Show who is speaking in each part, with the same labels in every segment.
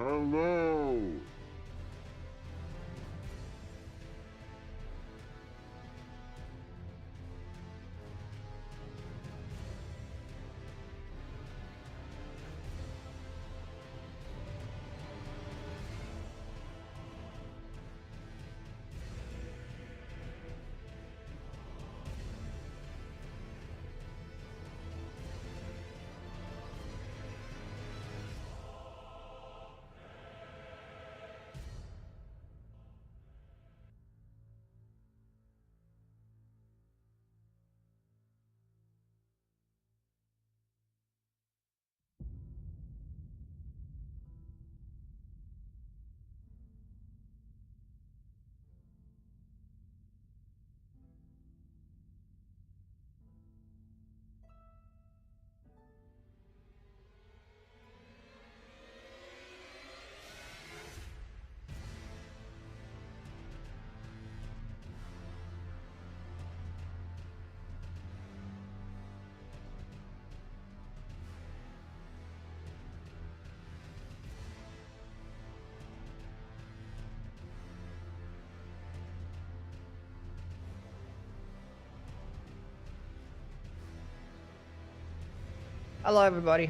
Speaker 1: Hello.
Speaker 2: Hello everybody.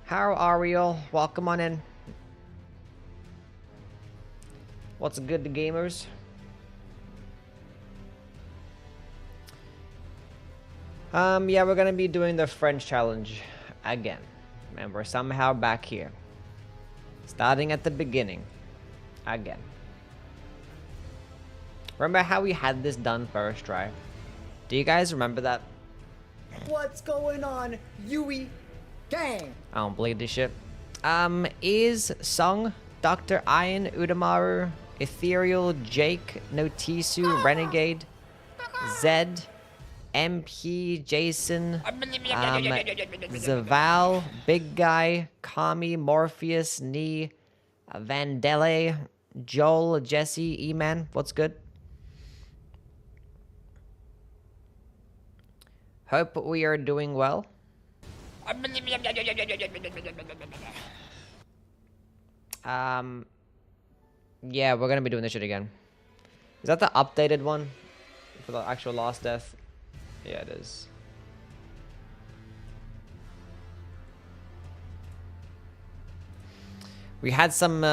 Speaker 2: How are we all? Welcome on in. What's good to gamers? Yeah, we're gonna be doing the French challenge again. And we're somehow back here. Starting at the beginning. Again. Remember how we had this done first try? Do you guys remember that?
Speaker 3: What's going on, Yui gang?
Speaker 2: I don't believe this shit. Is Sung, Dr. Iron, Udamaru, Ethereal, Jake, Notisu, Renegade, Zed, MP, Jason, Zaval, Big Guy, Kami, Morpheus, Nee, Vandele, Joel, Jesse, E-Man, what's good? Hope we are doing well. Yeah, we're gonna be doing this shit again. Is that the updated one for the actual Last Death? Yeah, it is. We had some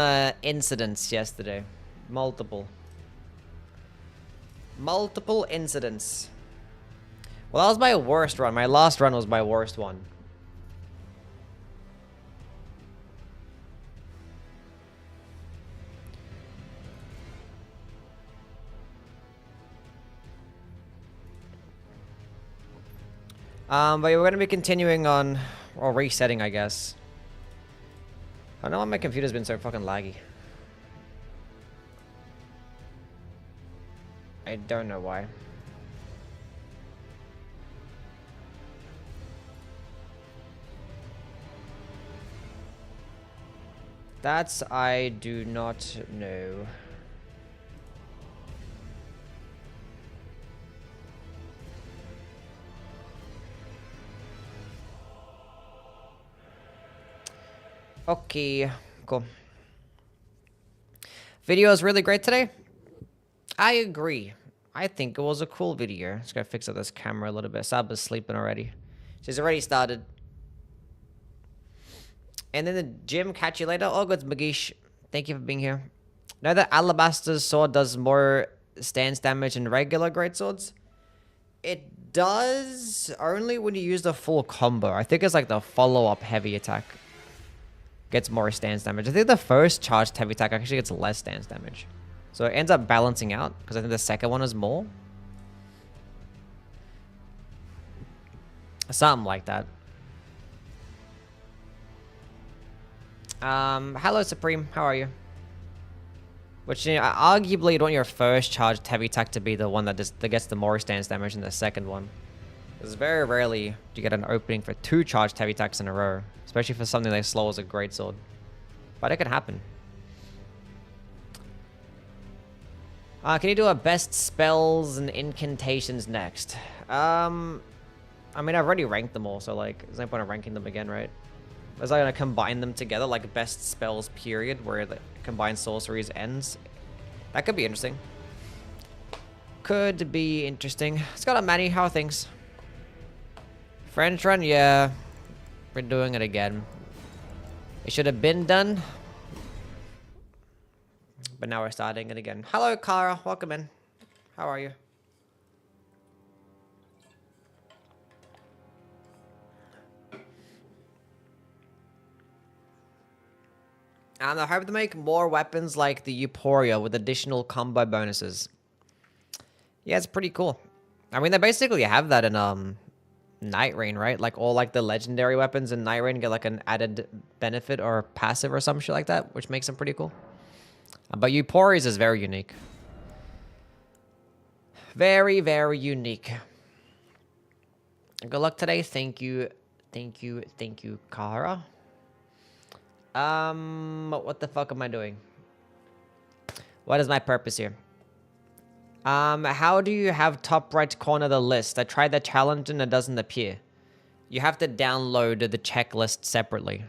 Speaker 2: incidents yesterday. Multiple incidents. Well, that was my worst run. My last run was my worst one. But we're going to be continuing on, or resetting, I guess. I don't know why my computer's been so fucking laggy. I don't know why. That's I do not know. Okay, cool. Video is really great today. I agree. I think it was a cool video. Just gotta fix up this camera a little bit. Saba's sleeping already. She's already started. And then the gym, catch you later. All good, Magish. Thank you for being here. Know that Alabaster's sword does more stance damage than regular greatswords? It does only when you use the full combo. I think it's like the follow-up heavy attack gets more stance damage. I think the first charged heavy attack actually gets less stance damage. So it ends up balancing out, because I think the second one is more. Something like that. Hello Supreme, how are you? Which, you know, arguably you want your first charged heavy attack to be the one that gets the more stance damage than the second one. Because very rarely do you get an opening for 2 charged heavy attacks in a row. Especially for something as slow as a greatsword. But it could happen. Can you do a best spells and incantations next? I mean, I've already ranked them all, so like, there's no point of ranking them again, right? Was I gonna combine them together, like best spells period, where the combined sorceries ends? That could be interesting. Could be interesting. Scott and Manny, how are things? French run, yeah. We're doing it again. It should have been done. But now we're starting it again. Hello, Kara. Welcome in. How are you? And I hope to make more weapons like the Euphoria with additional combo bonuses. Yeah, it's pretty cool. I mean, they basically have that in Night Rain, right? Like all like the legendary weapons in Night Rain get like an added benefit or passive or some shit like that, which makes them pretty cool. But Euphoria's is very unique. Very, very unique. Good luck today. Thank you. Thank you. Thank you, Kara. What the fuck am I doing? What is my purpose here? How do you have top right corner of the list? I tried the challenge and it doesn't appear. You have to download the checklist separately.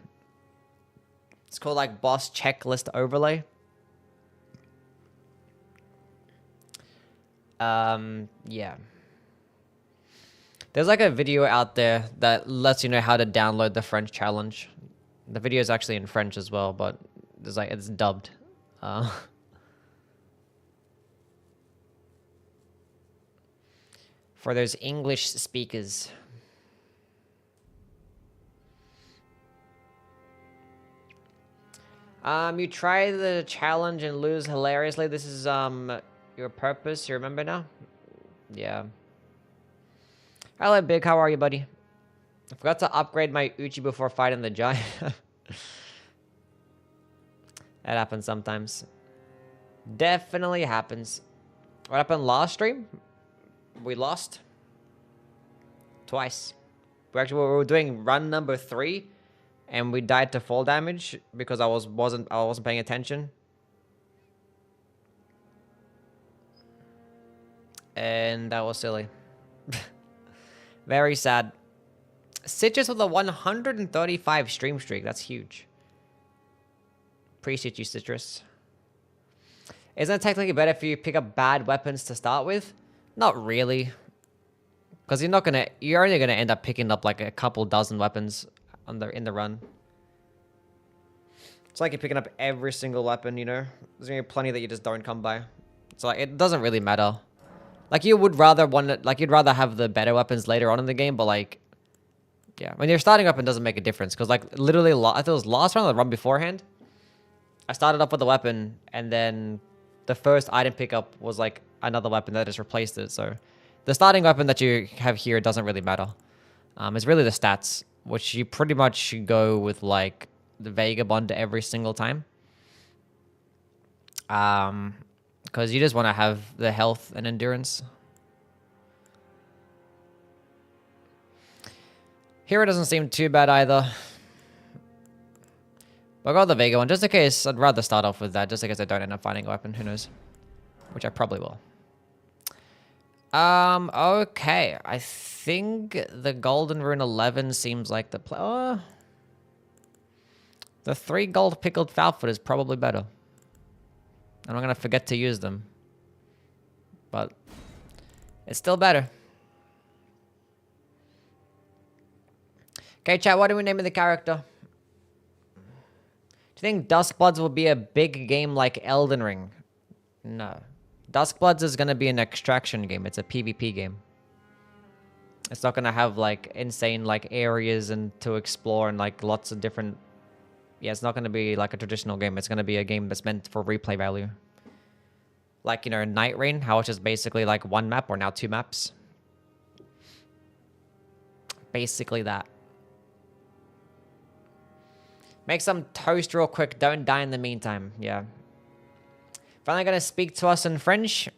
Speaker 2: It's called like boss checklist overlay. Yeah. There's like a video out there that lets you know how to download the French challenge. The video is actually in French as well, but there's like it's dubbed. For those English speakers. You try the challenge and lose hilariously. This is your purpose. You remember now? Yeah. Hello, Big. How are you, buddy? I forgot to upgrade my Uchi before fighting the giant. That happens sometimes. Definitely happens. What happened last stream? We lost. Twice. We were doing run number 3, and we died to fall damage because I wasn't paying attention. And that was silly. Very sad. Citrus with a 135 stream streak. That's huge. Appreciate you, Citrus. Isn't it technically better if you pick up bad weapons to start with? Not really. Because you're only gonna end up picking up like a couple dozen weapons in the run. It's like you're picking up every single weapon, you know? There's gonna be plenty that you just don't come by. So like, it doesn't really matter. Like you'd rather have the better weapons later on in the game, but like, yeah, when you're starting up, it doesn't make a difference. Because like literally, I think it was last round, the run beforehand, I started up with the weapon, and then the first item pickup was like another weapon that just replaced it. So the starting weapon that you have here doesn't really matter. It's really the stats, which you pretty much go with like the Vagabond every single time. Because you just want to have the health and endurance. Hero doesn't seem too bad either. But I got the Vega one. Just in case, I'd rather start off with that. Just in case I don't end up finding a weapon. Who knows? Which I probably will. Okay. I think the Golden Rune 11 seems like the play. The 3 gold pickled Foulfoot is probably better. I'm not going to forget to use them. But it's still better. Okay, chat, what are we naming the character? Do you think Duskbloods will be a big game like Elden Ring? No. Duskbloods is going to be an extraction game. It's a PvP game. It's not going to have like insane like areas and to explore and like lots of different... Yeah, it's not going to be like a traditional game. It's going to be a game that's meant for replay value. Like, you know, Night Rain, how it's just basically like 1 map or now 2 maps. Basically that. Make some toast real quick. Don't die in the meantime. Yeah. Finally gonna speak to us in French.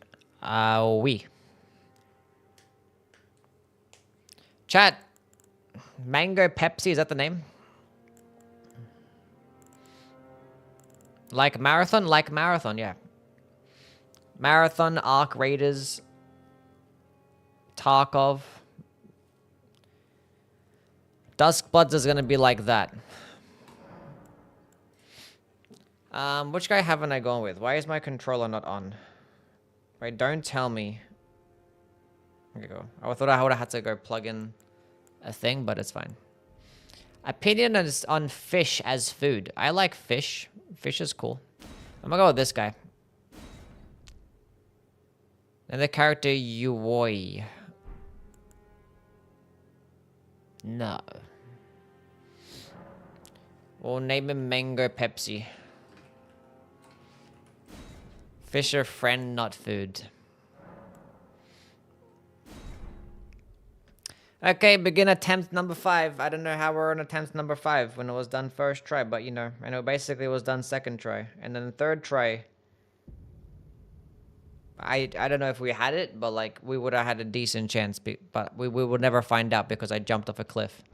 Speaker 2: Oui. Chat. Mango Pepsi, is that the name? Like Marathon? Like Marathon, yeah. Marathon, Arc Raiders, Tarkov. Duskbloods is gonna be like that. Which guy haven't I gone with? Why is my controller not on? Right, don't tell me. There you go. I thought I would have had to go plug in a thing, but it's fine. Opinion is on fish as food. I like fish. Fish is cool. I'm gonna go with this guy. And the character UWYG. No. We'll name him Mango Pepsi. Fish are friend, not food. Okay, begin attempt number 5. I don't know how we're on attempt number 5 when it was done first try, but you know, I know basically it was done second try. And then the third try, I don't know if we had it, but like we would have had a decent chance, but we would never find out because I jumped off a cliff.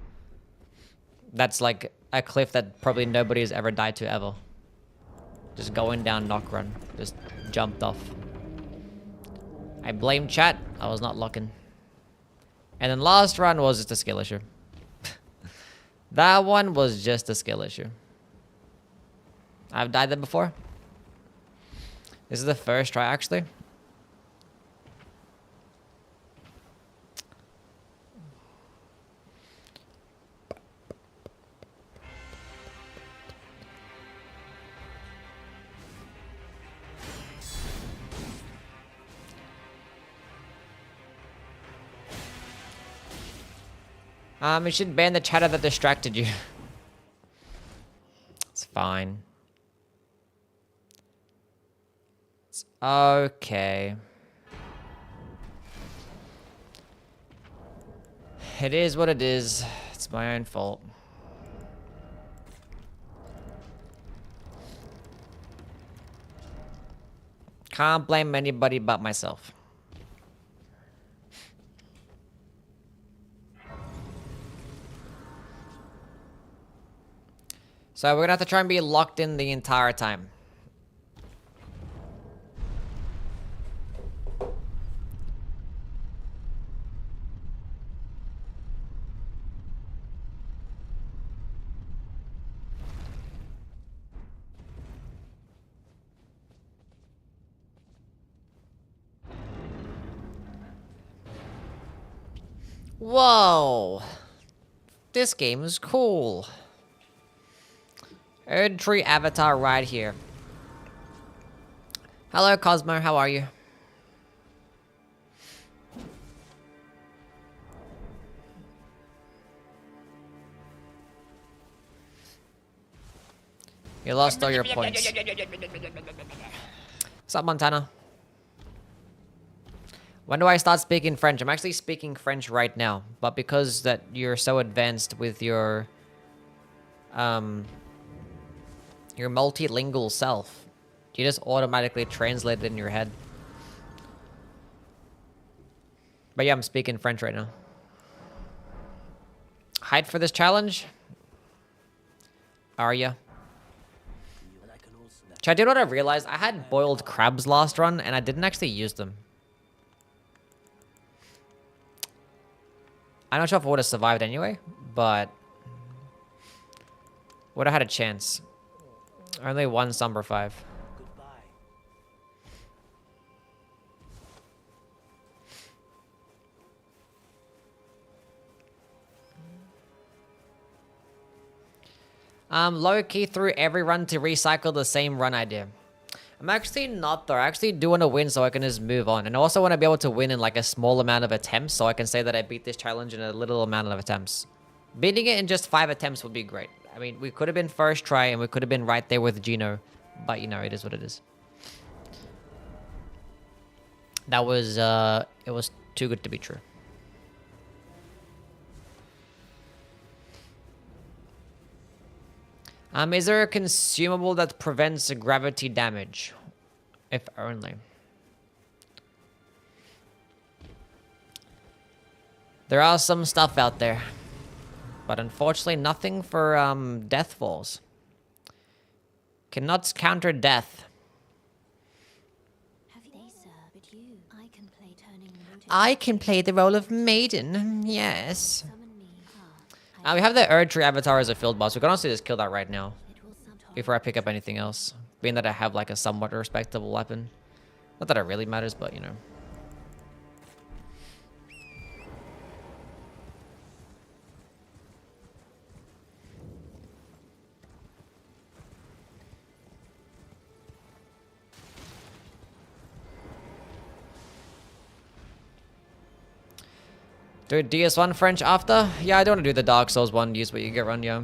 Speaker 2: That's like a cliff that probably nobody has ever died to ever. Just going down knock run. Just jumped off. I blame chat. I was not looking. And then last run was just a skill issue. That one was just a skill issue. I've died there before. This is the first try actually. You should ban the chatter that distracted you. It's fine. It's okay. It is what it is. It's my own fault. Can't blame anybody but myself. So we're gonna have to try and be locked in the entire time. Whoa! This game is cool. Erdtree avatar right here. Hello, Cosmo. How are you? You lost all your points. What's up, Montana? When do I start speaking French? I'm actually speaking French right now, but because that you're so advanced with your multilingual self, you just automatically translate it in your head. But yeah, I'm speaking French right now. Height for this challenge? Are ya? Chat, do you know what I realized? I had boiled crabs last run, and I didn't actually use them. I'm not sure if I would have survived anyway, but would have had a chance. Only one Somber 5. Low key through every run to recycle the same run idea. I'm actually not though. I actually do want to win so I can just move on. And I also want to be able to win in like a small amount of attempts so I can say that I beat this challenge in a little amount of attempts. Beating it in just 5 attempts would be great. I mean, we could have been first try and we could have been right there with Gino. But, you know, it is what it is. That was, it was too good to be true. Is there a consumable that prevents gravity damage? If only. There are some stuff out there. But unfortunately, nothing for death falls. Cannot counter death. I can play the role of maiden. Yes. We have the Erdtree avatar as a field boss. We can honestly just kill that right now. Before I pick up anything else. being that I have like a somewhat respectable weapon. Not that it really matters, but you know. Do DS1 French after? Yeah, I don't want to do the Dark Souls one. Use what you get run, yeah.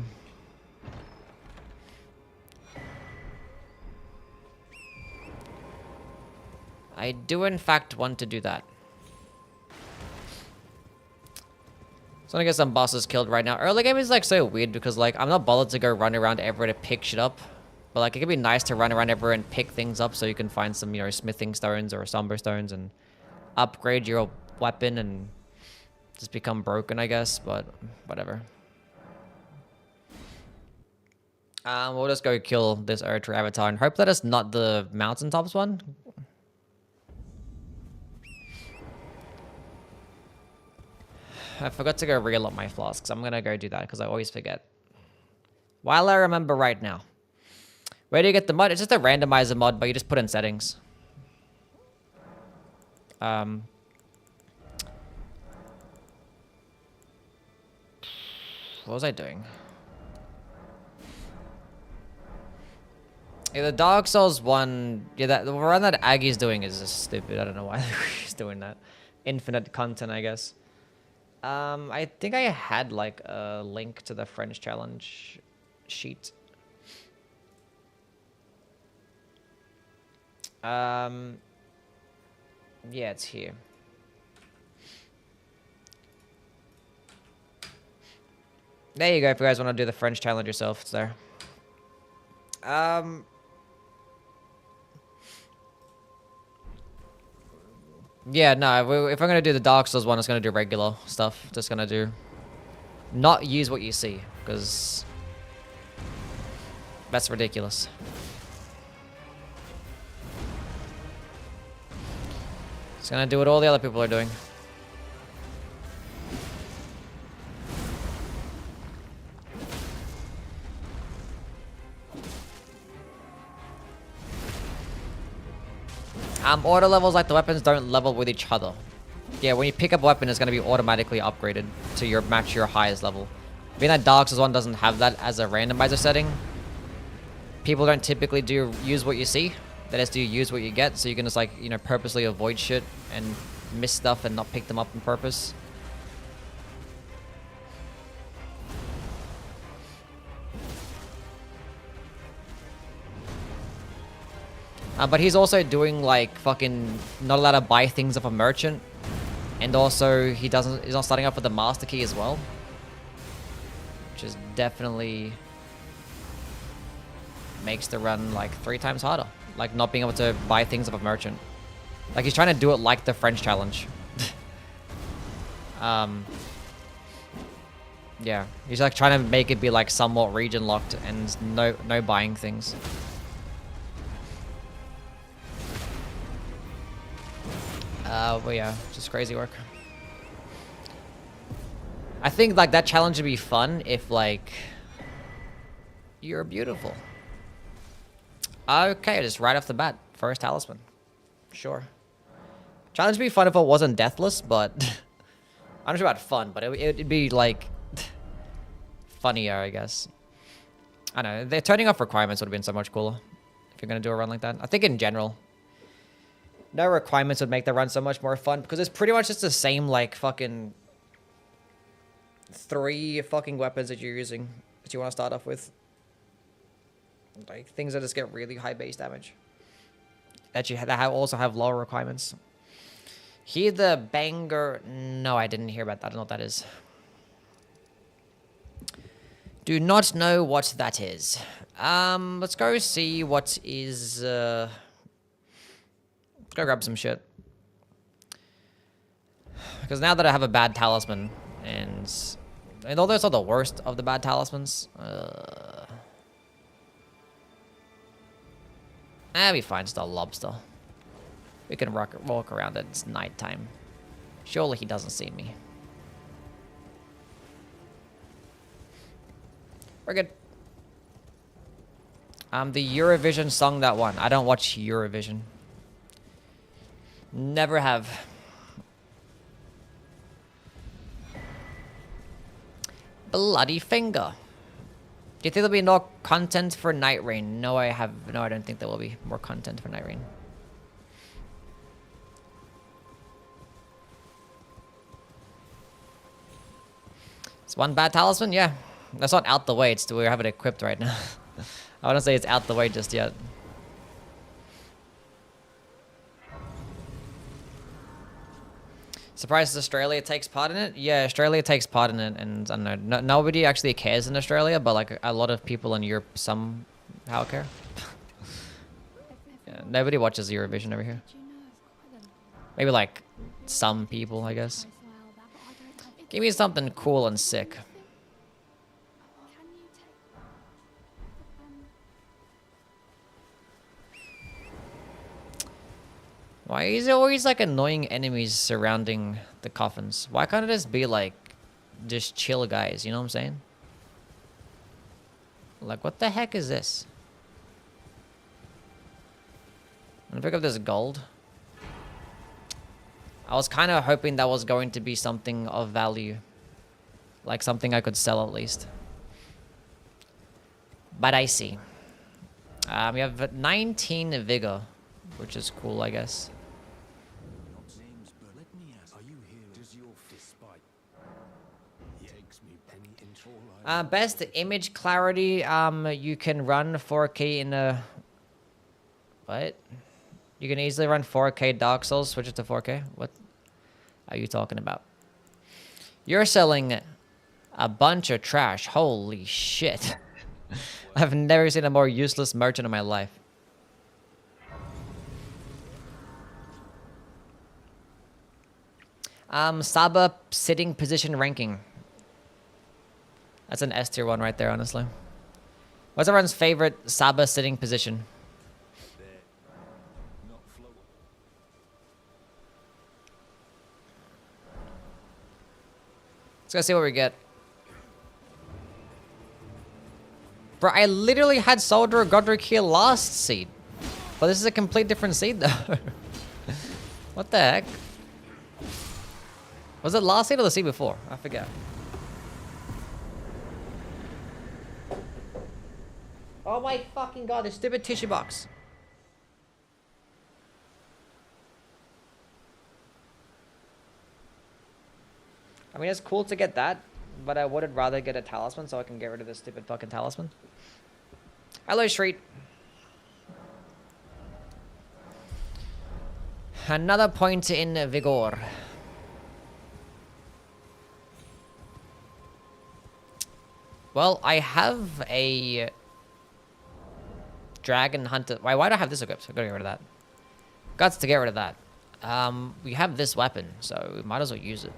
Speaker 2: I do in fact want to do that. So I'm gonna get some bosses killed right now. Early game is like so weird because like I'm not bothered to go run around everywhere to pick shit up. But like it could be nice to run around everywhere and pick things up so you can find some, you know, smithing stones or somber stones and upgrade your weapon and just become broken, I guess, but whatever. We'll just go kill this Eritrea avatar and hope that it's not the mountaintops one. I forgot to go reel up my flasks. I'm gonna go do that because I always forget. While I remember right now. Where do you get the mod? It's just a randomizer mod, but you just put in settings. What was I doing? Yeah, the Dark Souls one. Yeah, that the run that Aggie's doing is just stupid. I don't know why she's doing that. Infinite content, I guess. I think I had like a link to the French challenge sheet. Yeah, it's here. There you go. If you guys want to do the French challenge yourself, it's there. Yeah, no, if I'm going to do the Dark Souls one, it's going to do regular stuff. Just going to do... Not use what you see, because... That's ridiculous. It's going to do what all the other people are doing. Auto levels like the weapons don't level with each other. Yeah, when you pick up a weapon, it's going to be automatically upgraded to match your highest level. Being that Dark Souls 1 doesn't have that as a randomizer setting, people don't typically use what you see. They just do use what you get, so you can just like, you know, purposely avoid shit and miss stuff and not pick them up on purpose. But he's also doing like fucking not allowed to buy things off a merchant, and also he's not starting off with the master key as well, which is definitely makes the run like 3 times harder. Like not being able to buy things off a merchant. Like he's trying to do it like the French challenge. Yeah, he's like trying to make it be like somewhat region locked and no buying things. But yeah, just crazy work. I think like that challenge would be fun if like you're beautiful. Okay, just right off the bat, first talisman. Sure. Challenge would be fun if it wasn't deathless, but I'm not sure about fun, but it'd be like funnier, I guess. I don't know. They're turning off requirements would have been so much cooler if you're gonna do a run like that. I think in general, no requirements would make the run so much more fun because it's pretty much just the same like fucking 3 fucking weapons that you're using that you want to start off with. Like things that just get really high base damage. That also have lower requirements. Hear the banger. No, I didn't hear about that. I don't know what that is. Do not know what that is. Let's go see what is. Let's go grab some shit. Because now that I have a bad talisman, and all those are the worst of the bad talismans. That'll be fine, just a lobster. We can walk around it, it's nighttime. Surely he doesn't see me. We're good. The Eurovision song that won. I don't watch Eurovision. Never have. Bloody finger. Do you think there'll be more content for Night Rain? No, I don't think there will be more content for Night Rain. It's one bad talisman? Yeah. That's not out the way, it's we have it equipped right now. I wouldn't say it's out the way just yet. Surprised Australia takes part in it? Yeah, Australia takes part in it, and I don't know, nobody actually cares in Australia, but like a lot of people in Europe somehow care. Yeah, nobody watches Eurovision over here. Maybe like some people, I guess. Give me something cool and sick. Why is there always like annoying enemies surrounding the coffins? Why can't it just be like, just chill guys, you know what I'm saying? Like, what the heck is this? I'm gonna pick up this gold. I was kind of hoping that was going to be something of value. Like something I could sell at least. But I see. We have 19 vigor, which is cool, I guess. Best image clarity, you can run 4K in a... What? You can easily run 4K Dark Souls, switch it to 4K? What are you talking about? You're selling a bunch of trash. Holy shit. I've never seen a more useless merchant in my life. Saba sitting position ranking. That's an S tier one right there, honestly. What's everyone's favorite Saba sitting position? Let's go see what we get. Bro, I literally had Soldier Godric here last seed. But this is a complete different seed, though. What the heck? Was it last seed or the seed before? I forget. Oh my fucking god, this stupid tissue box. I mean, it's cool to get that, but I would rather get a talisman so I can get rid of this stupid fucking talisman. Hello, Shreet. Another point in vigor. Well, I have a Dragon Hunter. Why do I have this equipped? I gotta get rid of that. Got to get rid of that. We have this weapon, so we might as well use it.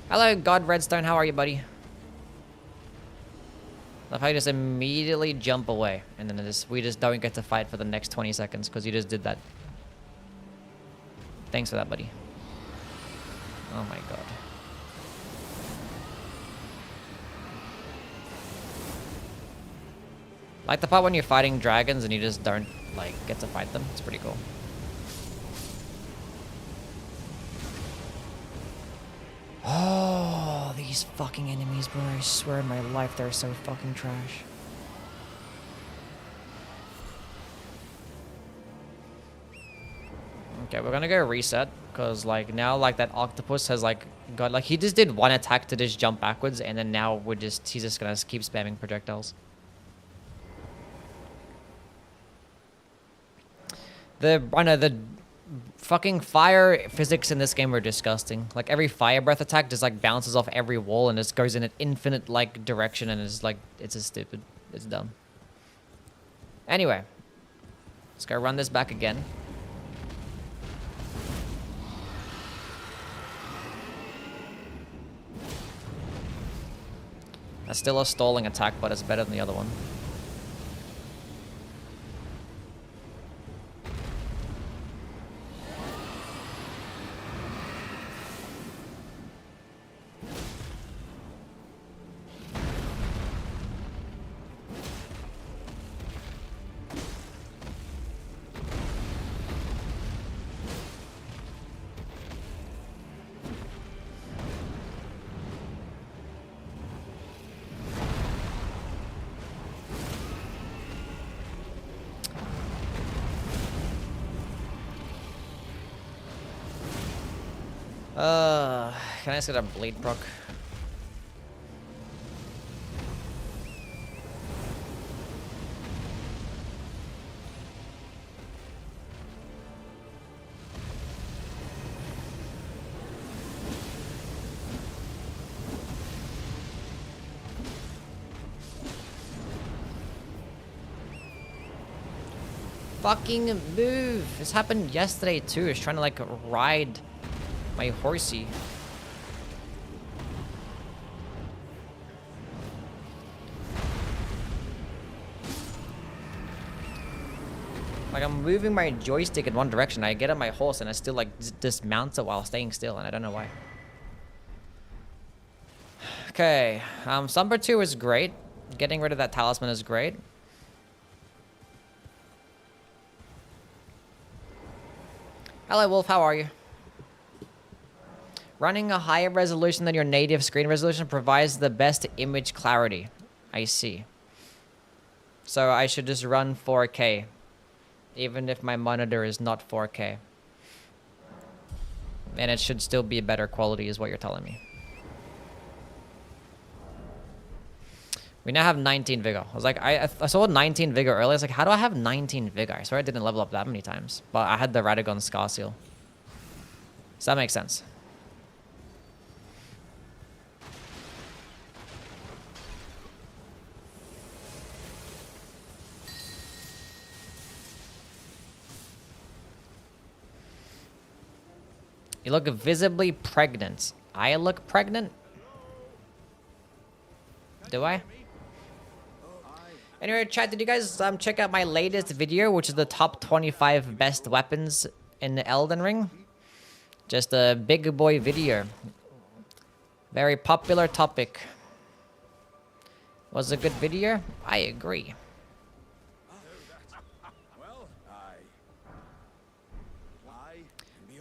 Speaker 2: Hello, God Redstone. How are you, buddy? Love how you just immediately jump away, and then we just don't get to fight for the next 20 seconds because you just did that. Thanks for that, buddy. Oh my god. Like the part when you're fighting dragons and you just don't like get to fight them. It's pretty cool. Oh, these fucking enemies, bro. I swear in my life they're so fucking trash. Okay, we're gonna go reset, because like now like that octopus has like got like he just did one attack to just jump backwards, and then now he's just gonna keep spamming projectiles. The fucking fire physics in this game are disgusting. Like every fire breath attack just like bounces off every wall and just goes in an infinite like direction, and it's like it's just stupid. It's dumb. Anyway, let's go run this back again. That's still a stalling attack, but it's better than the other one. Can I just get a bleed proc? Fucking move! This happened yesterday too. It's trying to like ride my horsey. Like, I'm moving my joystick in one direction. I get on my horse and I still like dismounts it while staying still, and I don't know why. Okay, Slumber 2 is great. Getting rid of that talisman is great. Hello, Wolf. How are you? Running a higher resolution than your native screen resolution provides the best image clarity. I see. So I should just run 4K. Even if my monitor is not 4K. And it should still be better quality is what you're telling me. We now have 19 vigor. I was like, I saw 19 vigor earlier. I was like, how do I have 19 vigor? I swear I didn't level up that many times. But I had the Radagon Scar Seal. So that makes sense. You look visibly pregnant. I look pregnant? Do I? Anyway, chat, did you guys check out my latest video, which is the top 25 best weapons in the Elden Ring? Just a big boy video. Very popular topic. Was a good video? I agree.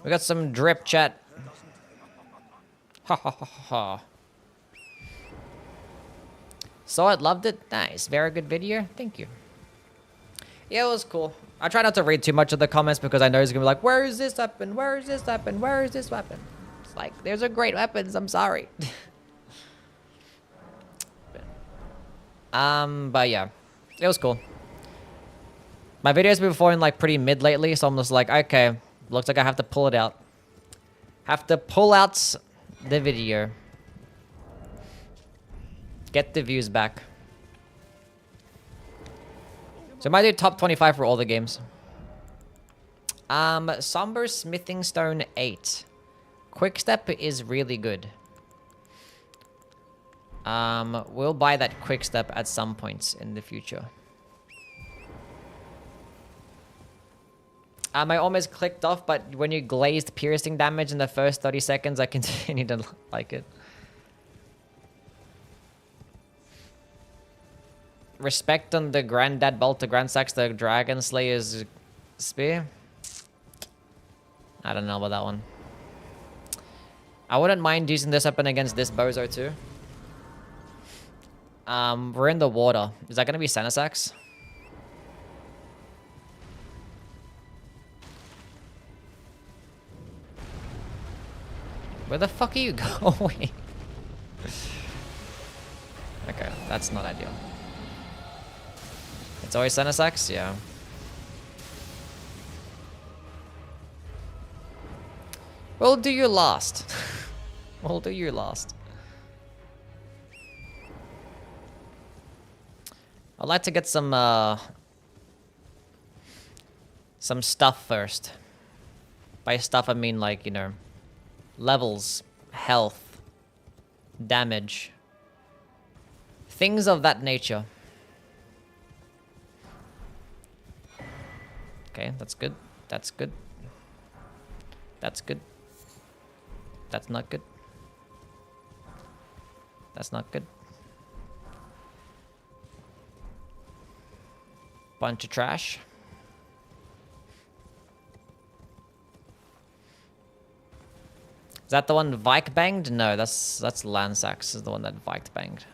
Speaker 2: We got some drip, chat. Ha ha ha ha. Saw it, loved it. Nice, very good video. Thank you. Yeah, it was cool. I try not to read too much of the comments because I know it's gonna be like, where is this weapon? Where is this weapon? Where is this weapon? It's like, there's a great weapons. I'm sorry. But yeah, it was cool. My videos been falling like pretty mid lately, so I'm just like, okay. Looks like I have to pull it out. Have to pull out the video. Get the views back. So I might do top 25 for all the games. Somber Smithing Stone 8. Quickstep is really good. We'll buy that Quickstep at some points in the future. I almost clicked off, but when you glazed piercing damage in the first 30 seconds, I continued to like it. Respect on the Granddad Bolt to Grand Sax, the Dragon Slayer's Spear. I don't know about that one. I wouldn't mind using this weapon against this bozo too. We're in the water. Is that going to be Senasax? Where the fuck are you going? Okay, that's not ideal. It's always Senasax? Yeah. We'll do your last. We'll do your last. I'd like to get some stuff first. By stuff, I mean like, you know, levels, health, damage, Things of that nature. Okay, that's good. That's good. That's good. That's not good. That's not good. Bunch of trash. Is that the one Vike banged? No, that's Lansax is the one that Vike banged.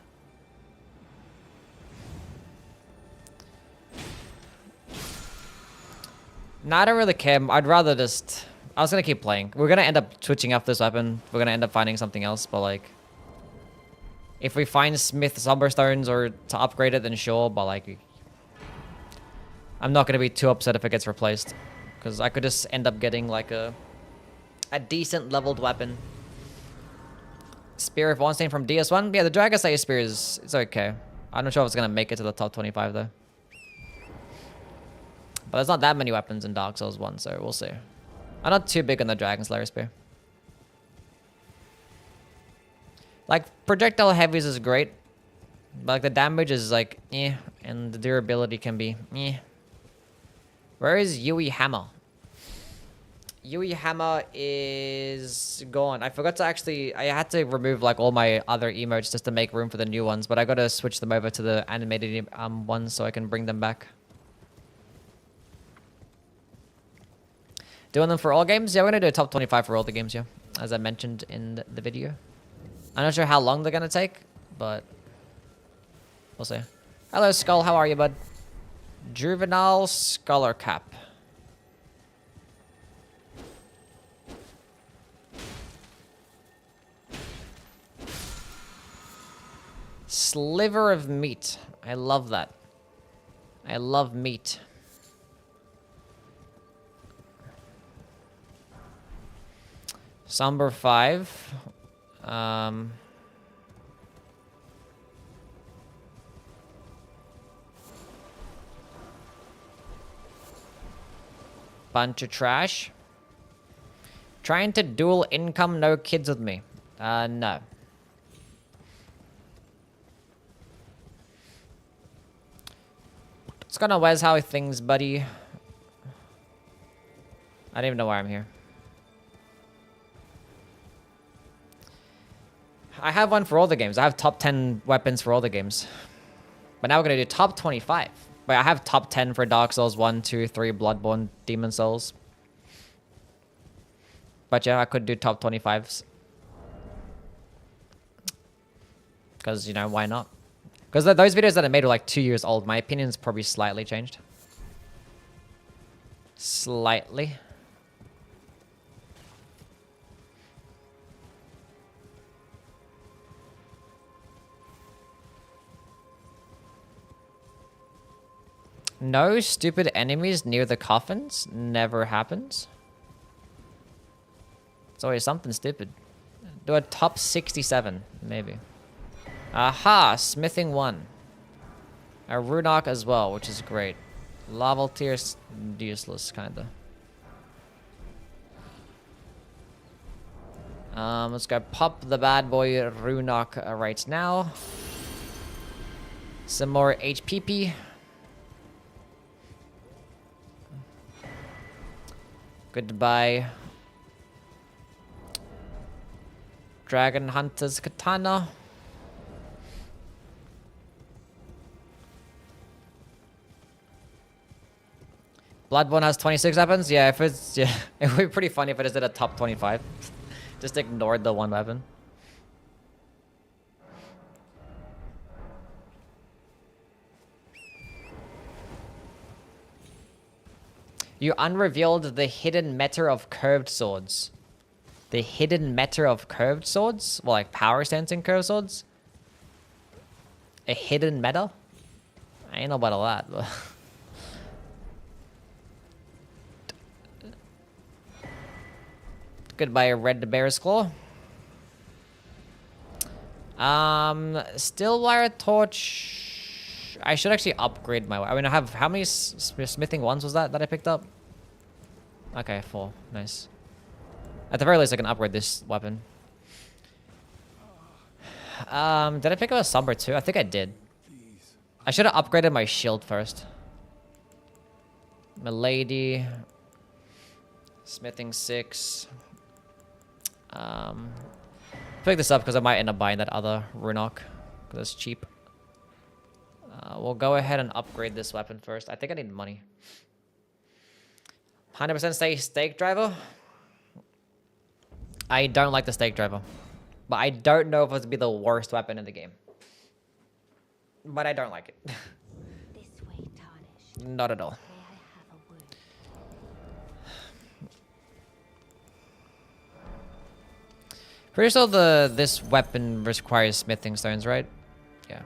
Speaker 2: No, I don't really care. I'd rather just... I was gonna keep playing. We're gonna end up switching up this weapon. We're gonna end up finding something else, but like... If we find Smith Somberstones or to upgrade it, then sure, but like... I'm not gonna be too upset if it gets replaced. Because I could just end up getting like a decent leveled weapon. Spear of Ornstein from DS1? Yeah, the Dragon Slayer Spear is okay. I'm not sure if it's gonna make it to the top 25 though. But there's not that many weapons in Dark Souls 1, so we'll see. I'm not too big on the Dragon Slayer Spear. Like, projectile heavies is great. But like, the damage is like, eh. And the durability can be, eh. Where is Yui Hammer? Yui Hammer is gone. I forgot to actually... I had to remove like all my other emotes just to make room for the new ones. But I gotta switch them over to the animated ones so I can bring them back. Doing them for all games? Yeah, we're gonna do a top 25 for all the games, yeah. As I mentioned in the video. I'm not sure how long they're gonna take, but... We'll see. Hello, Skull. How are you, bud? Juvenile Scholar Cap. Sliver of meat. I love that. I love meat. Somber 5. Bunch of trash. Trying to dual income, no kids with me. No. It's gonna Wes, how are things, buddy? I don't even know why I'm here. I have one for all the games. I have top 10 weapons for all the games. But now we're gonna do top 25. Wait, I have top 10 for Dark Souls 1, 2, 3, Bloodborne, Demon Souls. But yeah, I could do top 25s. Because, you know, why not? Because those videos that I made were like 2 years old. My opinion's probably slightly changed. Slightly. No stupid enemies near the coffins. Never happens. It's always something stupid. Do a top 67, maybe. Aha! Smithing 1. A Runok as well, which is great. Lava Tears, useless, kinda. Let's go pop the bad boy Runok right now. Some more HPP. Goodbye. Dragon Hunter's Katana. Bloodborne has 26 weapons? Yeah, if it's... Yeah, it would be pretty funny if it is at a top 25. Just ignored the one weapon. You unrevealed the hidden meta of curved swords. The hidden meta of curved swords? Well, like power stance in curved swords? A hidden meta? I ain't know about all that, but... Goodbye, Red Bear's Claw. Stillwire Torch... I should actually upgrade my... I mean, I have... How many smithing ones was that I picked up? Okay, 4. Nice. At the very least, I can upgrade this weapon. Did I pick up a Somber too? I think I did. I should have upgraded my shield first. Milady. Smithing 6. Pick this up because I might end up buying that other Runok. Because it's cheap. We'll go ahead and upgrade this weapon first. I think I need money. 100% stay stake driver. I don't like the stake driver. But I don't know if it's be the worst weapon in the game. But I don't like it.
Speaker 1: This way, Tarnish.
Speaker 2: Not at all.
Speaker 1: May I have a word?
Speaker 2: Pretty sure this weapon requires smithing stones, right? Yeah.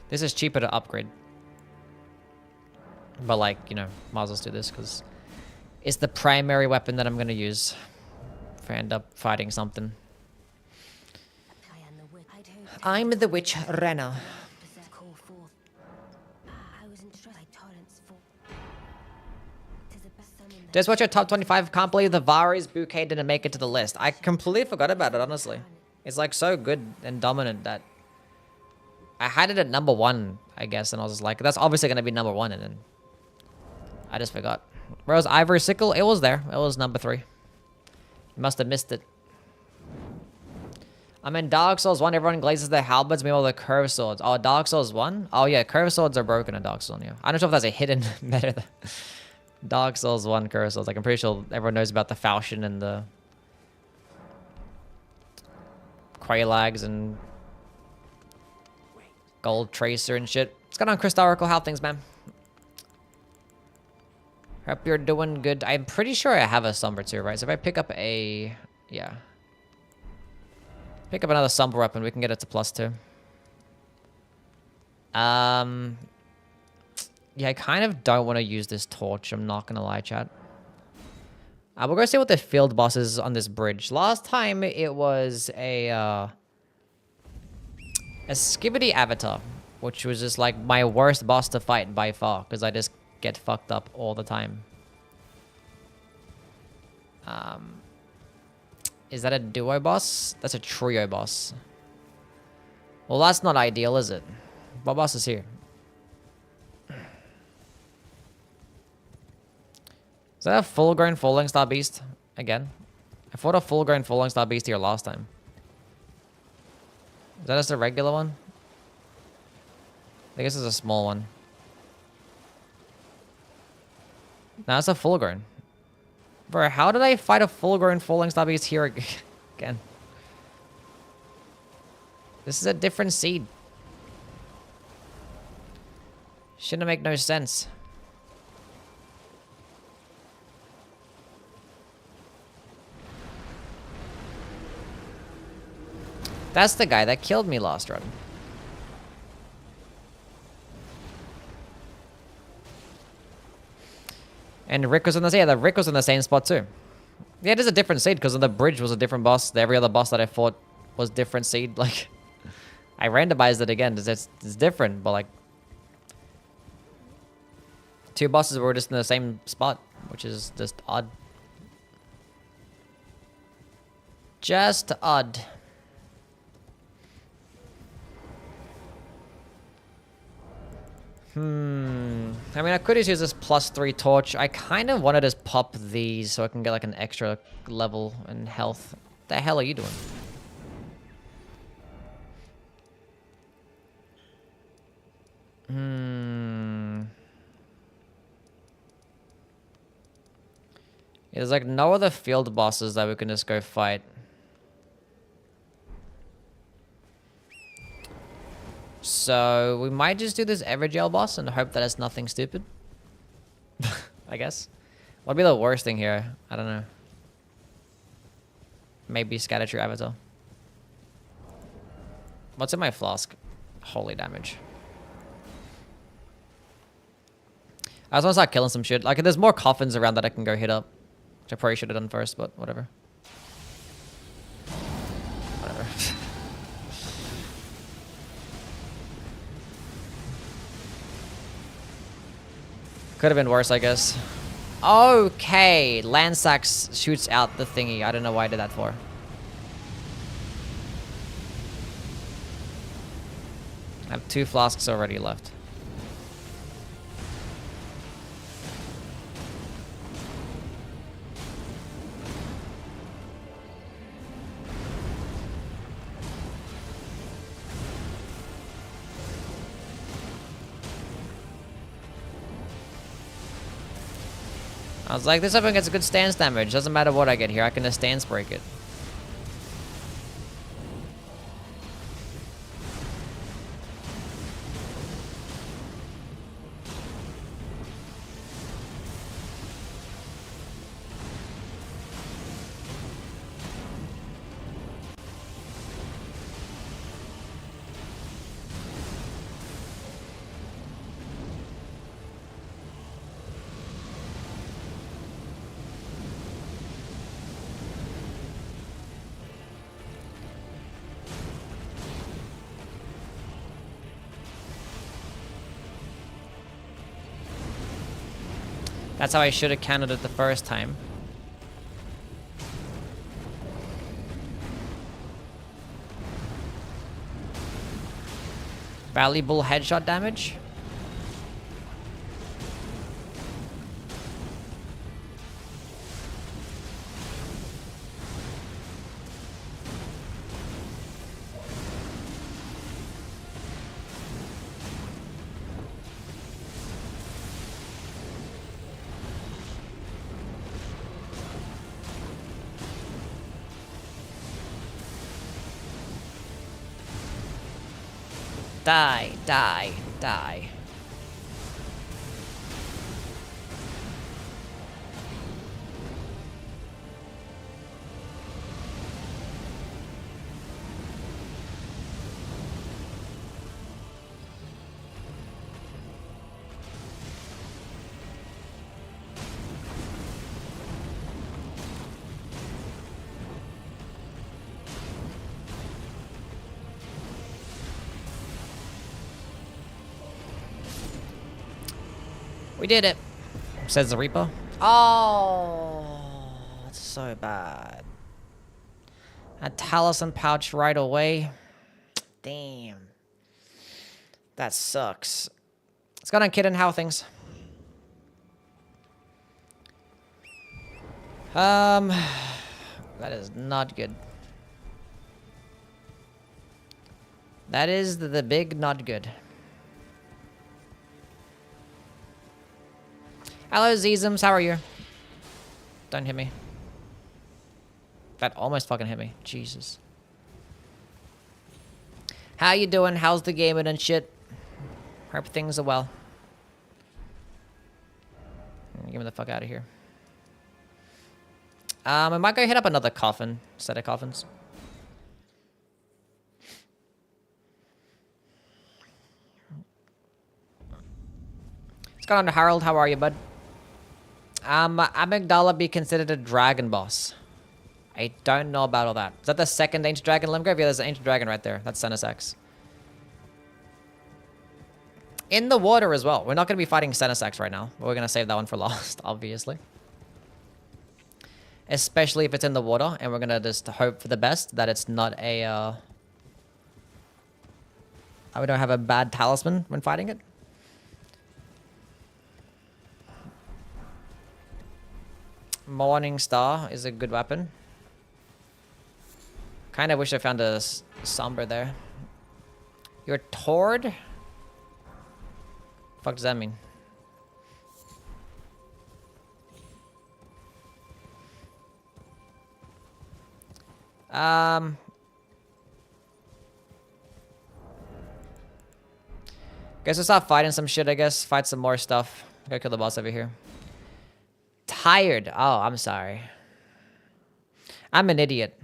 Speaker 2: This is cheaper to upgrade. But like, you know, might as well do this because it's the primary weapon that I'm gonna use if I end up fighting something.
Speaker 1: I am the witch. I'd hoped
Speaker 2: I'm the witch Renna.
Speaker 1: to call forth. I was entrusted by torrents for. 'Tis the best summon that
Speaker 2: Just watch your top 25. Can't believe the Vari's bouquet didn't make it to the list. I completely forgot about it, honestly. It's like so good and dominant that I had it at number 1, I guess, and I was just like, that's obviously gonna be number 1, and then I just forgot. Whereas Ivory Sickle, it was there. It was number 3. You must have missed it. I'm in Dark Souls 1. Everyone glazes their halberds, meanwhile the curved swords. Oh, Dark Souls 1? Oh yeah, curved swords are broken in Dark Souls, yeah. I'm not sure if that's a hidden meta. Dark Souls 1 curved swords. Like, I'm pretty sure everyone knows about the falchion and the Quelags and Gold Tracer and shit. What's going on, Chris Oracle? How things, man? Hope you're doing good. I'm pretty sure I have a Somber too, right? So if I pick up a... Yeah. Pick up another Somber weapon, we can get it to +2. Yeah, I kind of don't want to use this torch. I'm not going to lie, chat. We'll go see what the field boss is on this bridge. Last time, it was a Skibidi Avatar, which was just like my worst boss to fight by far, because I just get fucked up all the time. Is that a duo boss? That's a trio boss. Well, that's not ideal, is it? What boss is here? Is that a full-grown Falling Star Beast? Again? I fought a full-grown Falling Star Beast here last time. Is that just a regular one? I guess it's a small one. No, it's a full-grown. Bro, how did I fight a full-grown Falling Star Beast here again? This is a different seed. Shouldn't make no sense. That's the guy that killed me last run. And Rick was in the same, yeah, the Rick was in the same spot too. Yeah, it is a different seed because the bridge was a different boss. Every other boss that I fought was different seed. Like, I randomized it again. It's different, but like, 2 bosses were just in the same spot, which is just odd. Just odd. I mean, I could just use this +3 torch. I kind of want to just pop these so I can get like an extra level in health. What the hell are you doing? Yeah, there's like no other field bosses that we can just go fight. So we might just do this Evergel boss and hope that it's nothing stupid. I guess. What'd be the worst thing here? I don't know. Maybe Scatter Tree Avatar. What's in my flask? Holy damage. I just want to start killing some shit. Like, there's more coffins around that I can go hit up. Which I probably should have done first, but whatever. Whatever. Could have been worse, I guess. Okay, Landsax shoots out the thingy. I don't know why I did that for. I have 2 flasks already left. I was like, this weapon gets a good stance damage. Doesn't matter what I get here. I can just stance break it. That's how I should have counted it the first time. Valuable headshot damage. Die, die, die. We did it, says the Reaper. Oh, that's so bad. A Taliesin pouch right away. Damn. That sucks. What's going on, kid, and how are things? That is not good. That is the big not good. Hello, Zizums. How are you? Don't hit me. That almost fucking hit me. Jesus. How you doing? How's the gaming and shit? Hope things are well. Get me the fuck out of here. I might go hit up another coffin. Set of coffins. What's going on, Harold? How are you, bud? Amygdala be considered a dragon boss? I don't know about all that. Is that the second ancient dragon Limgrave? Yeah, there's an ancient dragon right there. That's Senesax. In the water as well. We're not going to be fighting Senesax right now. We're going to save that one for last, obviously. Especially if it's in the water, and we're going to just hope for the best that it's not a... we don't have a bad talisman when fighting it. Morning Star is a good weapon. Kind of wish I found a somber there. You're Tord? Fuck does that mean? Guess we'll start fighting some shit, I guess. Fight some more stuff. Go kill the boss over here. Tired. Oh, I'm sorry. I'm an idiot.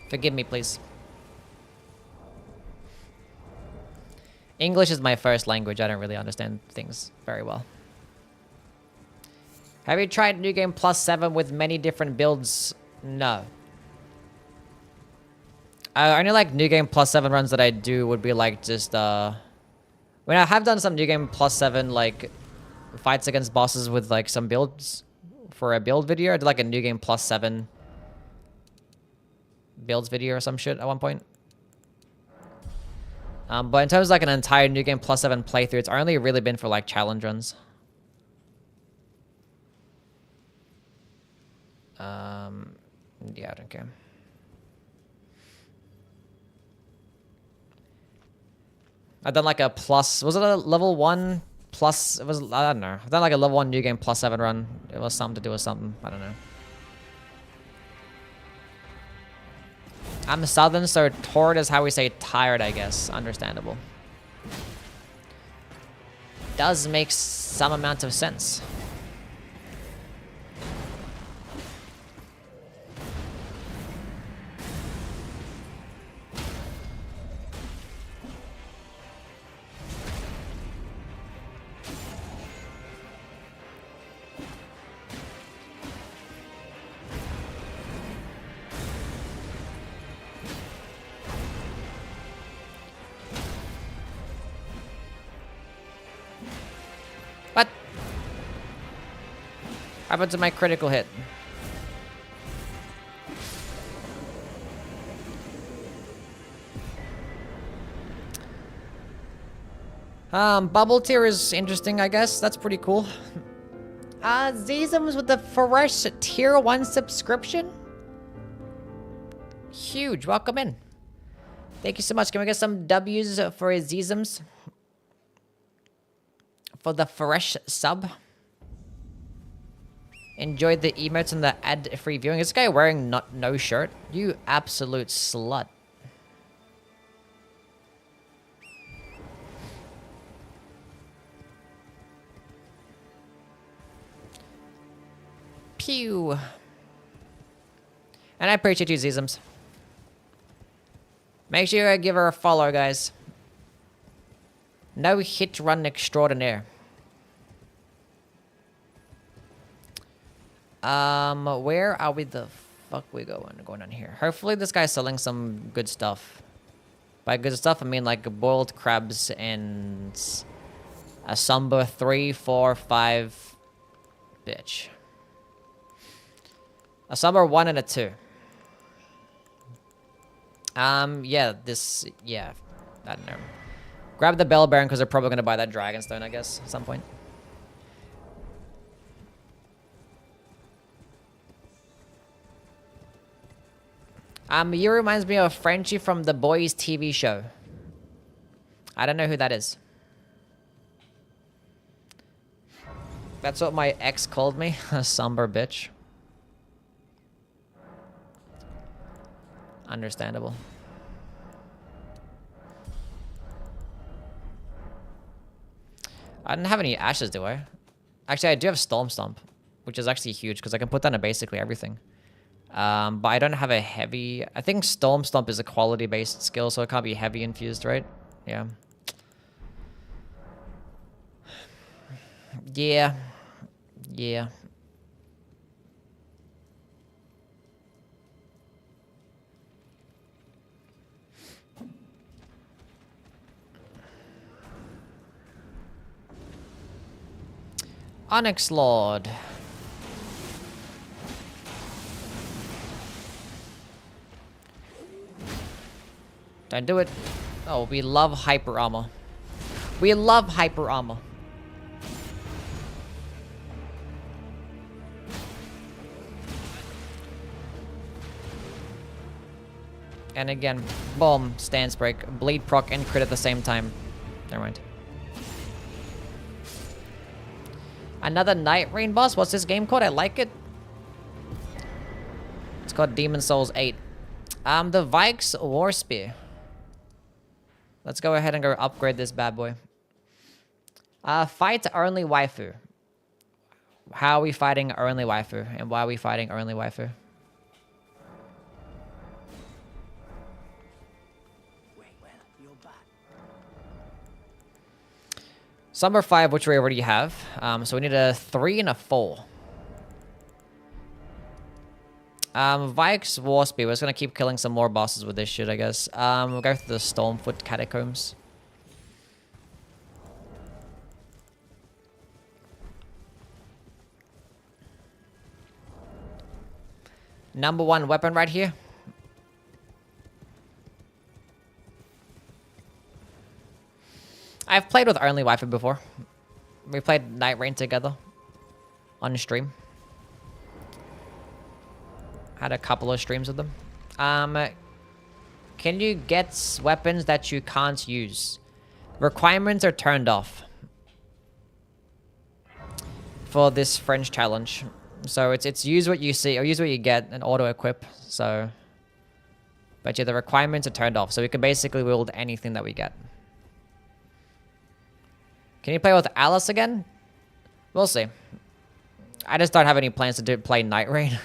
Speaker 2: Forgive me, please. English is my first language. I don't really understand things very well. Have you tried New Game Plus 7 with many different builds? No. Only like New Game Plus 7 runs that I do would be like just when I have done some New Game Plus 7 like fights against bosses with like some builds for a build video. I did like a New Game Plus 7 builds video or some shit at one point. But in terms of like an entire New Game Plus 7 playthrough, it's only really been for like challenge runs. Yeah, I don't care. I've done like a plus, was it a level 1 plus, it was, I don't know. I've done like a level 1 New Game Plus 7 run. It was something to do with something, I don't know. I'm southern, so toward is how we say tired, I guess. Understandable. Does make some amount of sense. What? Happened to my critical hit? Bubble tier is interesting, I guess. That's pretty cool. Zizums with the fresh tier 1 subscription? Huge. Welcome in. Thank you so much. Can we get some W's for Zizums? For the fresh sub. Enjoyed the emotes and the ad-free viewing. Is this guy wearing no shirt? You absolute slut. Pew. And I appreciate you, Zizums. Make sure you give her a follow, guys. No hit run extraordinaire. Where are we the fuck we going on here? Hopefully this guy's selling some good stuff. By good stuff, I mean like boiled crabs and a Samba 3, 4, 5. Bitch. A Samba 1 and a 2. Yeah, yeah, I don't know. Grab the Bell Baron because they're probably going to buy that Dragonstone, I guess, at some point. You reminds me of Frenchie from The Boys TV show. I don't know who that is. That's what my ex called me, a somber bitch. Understandable. I don't have any ashes, do I? Actually, I do have Storm Stomp, which is actually huge because I can put that on basically everything. But I don't have a heavy... I think Storm Stomp is a quality-based skill, so it can't be heavy infused, right? Yeah. Yeah. Yeah. Onyx Lord. Don't do it. Oh, we love hyper armor. We love hyper armor. And again, boom, stance break, bleed proc, and crit at the same time. Never mind. Another Night Rain boss? What's this game called? I like it. It's called Demon Souls 8. The Vikes War Spear. Let's go ahead and go upgrade this bad boy. Fight only waifu. How are we fighting only waifu? And why are we fighting only waifu? Summer 5, which we already have. So we need a 3 and a 4. Vikes War Spear. We're just gonna keep killing some more bosses with this shit, I guess. We'll go through the Stormfoot Catacombs. Number 1 weapon right here. I've played with only waifu before. We played Night Rain together on stream. Had a couple of streams with them. Can you get weapons that you can't use? Requirements are turned off for this French challenge. So it's use what you see or use what you get and auto equip. So, but yeah, the requirements are turned off. So we can basically wield anything that we get. Can you play with Alice again? We'll see. I just don't have any plans to play Night Rain.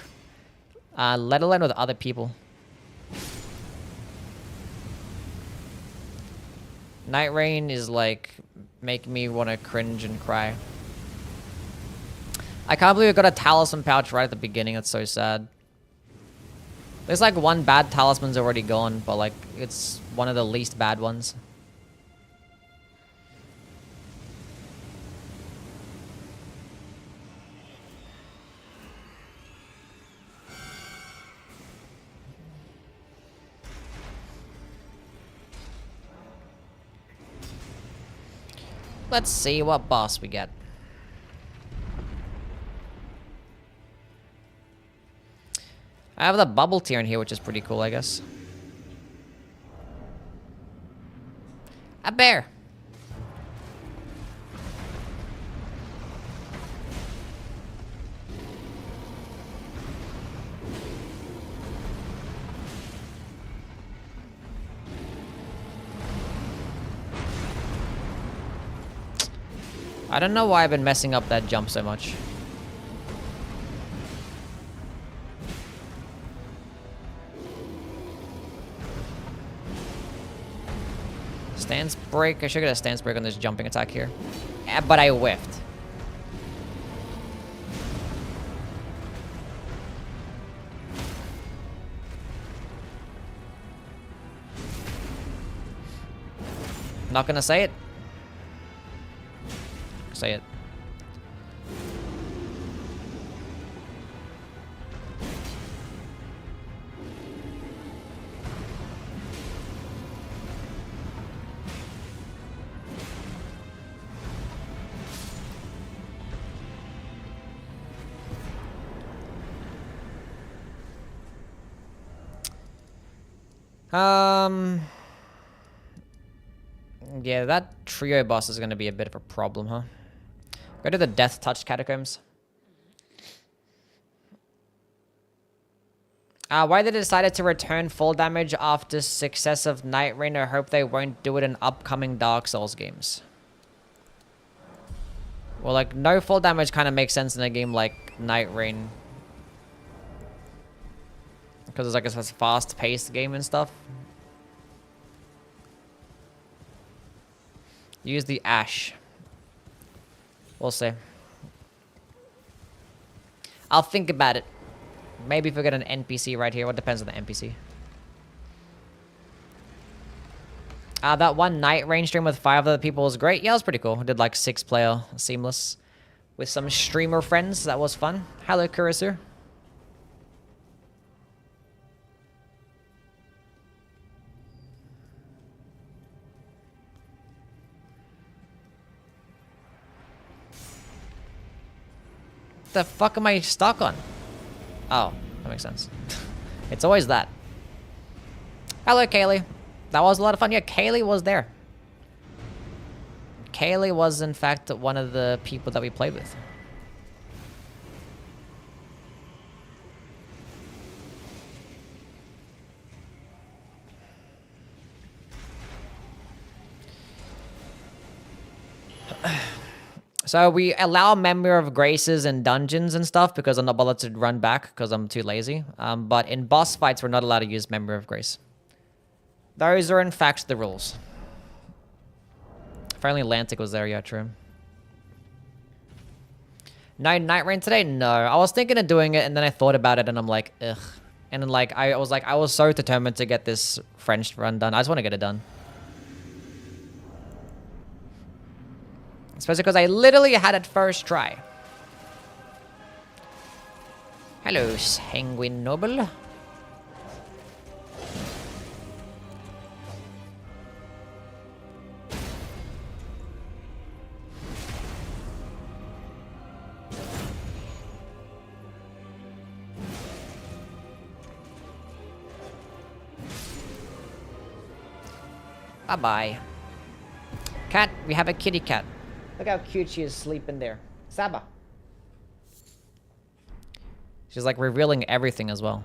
Speaker 2: Let alone with other people. Night Rain is like making me want to cringe and cry. I can't believe I got a talisman pouch right at the beginning. That's so sad. There's like one bad talisman's already gone, but like it's one of the least bad ones. Let's see what boss we get. I have the bubble tier in here, which is pretty cool, I guess. A bear. I don't know why I've been messing up that jump so much. Stance break. I should get a stance break on this jumping attack here. But I whiffed. Not gonna say it. Say it. Yeah, that trio boss is going to be a bit of a problem, huh? Go to the Death Touched Catacombs. Why they decided to return full damage after success of Night Rain, I hope they won't do it in upcoming Dark Souls games. Well, like, no full damage kind of makes sense in a game like Night Rain. Because it's like a fast-paced game and stuff. Use the Ash. We'll see. I'll think about it. Maybe if we get an NPC right here. What depends on the NPC. That one Night Rain stream with 5 other people was great. Yeah, it was pretty cool. I did like 6-player seamless with some streamer friends. That was fun. Hello, Kurisu. The fuck am I stuck on? Oh, that makes sense. It's always that. Hello, Kaylee. That was a lot of fun. Yeah, Kaylee was there. Kaylee was, in fact, one of the people that we played with. So we allow Memory of Graces in dungeons and stuff because I'm not bothered to run back because I'm too lazy. But in boss fights, we're not allowed to use Memory of Grace. Those are in fact the rules. If only Atlantic was there, yeah, true. No Night Rain today? No. I was thinking of doing it and then I thought about it and I'm like, ugh. And then like, I was so determined to get this French run done. I just want to get it done. Especially because I literally had it first try. Hello, Sanguine Noble. Bye-bye. Cat, we have a kitty cat. Look how cute she is sleeping there. Saba. She's like revealing everything as well.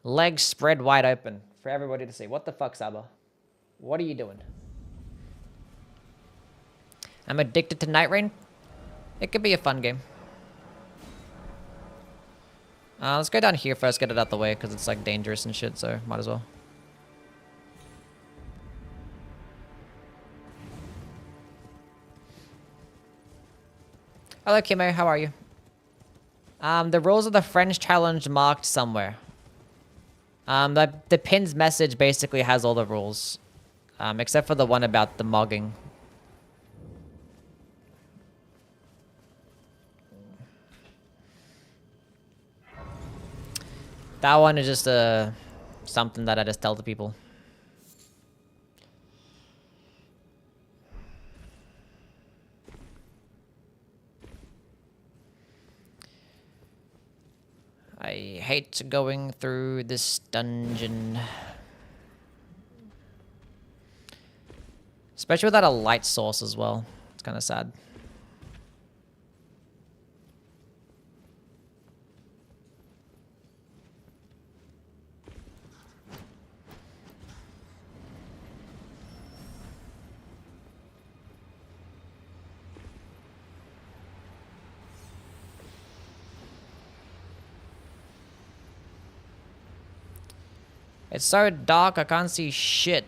Speaker 2: Legs spread wide open for everybody to see. What the fuck, Saba? What are you doing? I'm addicted to Night Rain. It could be a fun game. Let's go down here first, get it out the way, because it's like dangerous and shit, so might as well. Hello, Kimo. How are you? The rules of the French challenge marked somewhere. The pin's message basically has all the rules, except for the one about the mogging. That one is just something that I just tell to people. I hate going through this dungeon. Especially without a light source as well. It's kind of sad. It's so dark, I can't see shit.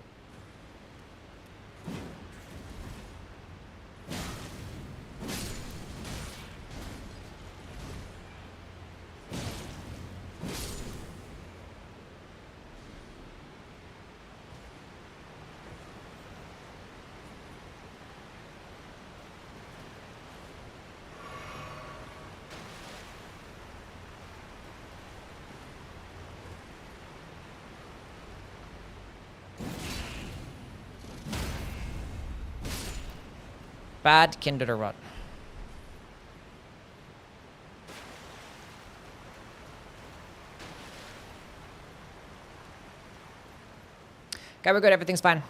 Speaker 2: Bad kindred or rot. Okay, we're good. Everything's fine.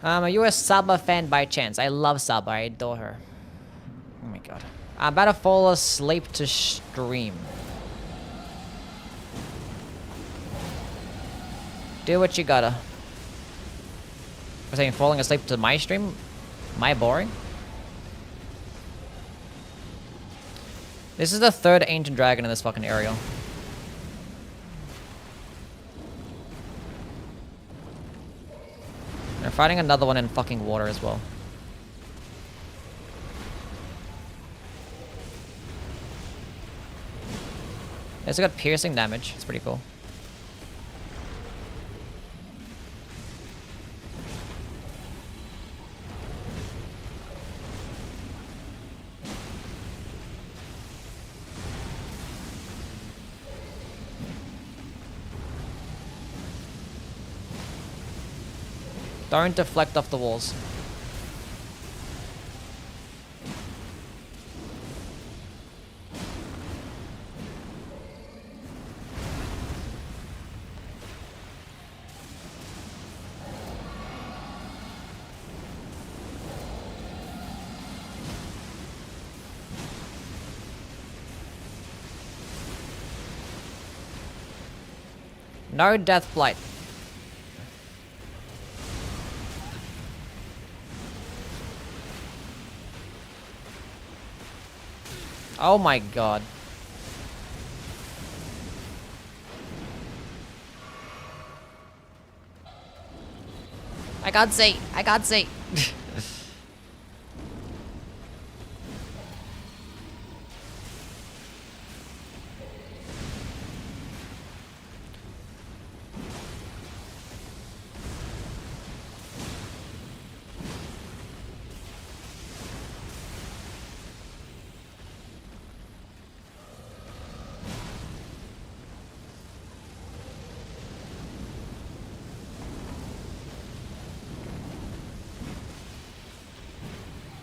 Speaker 2: Are you a Saba fan by chance? I love Saba. I adore her. Oh my god. I'm about to fall asleep to stream. Do what you gotta. I'm saying falling asleep to my stream? Am I boring? This is the third ancient dragon in this fucking area. They're fighting another one in fucking water as well. It's got piercing damage. It's pretty cool. Don't deflect off the walls. No death blight. Oh my god. I can't see. I can't see.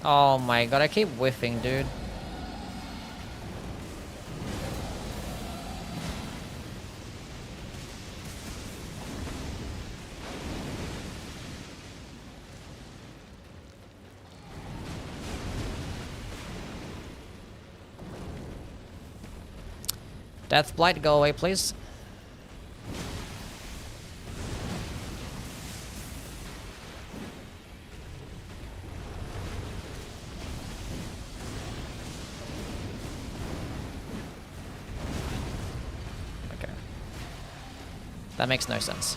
Speaker 2: Oh my god, I keep whiffing, dude. Death Blight, go away, please. Okay. That makes no sense.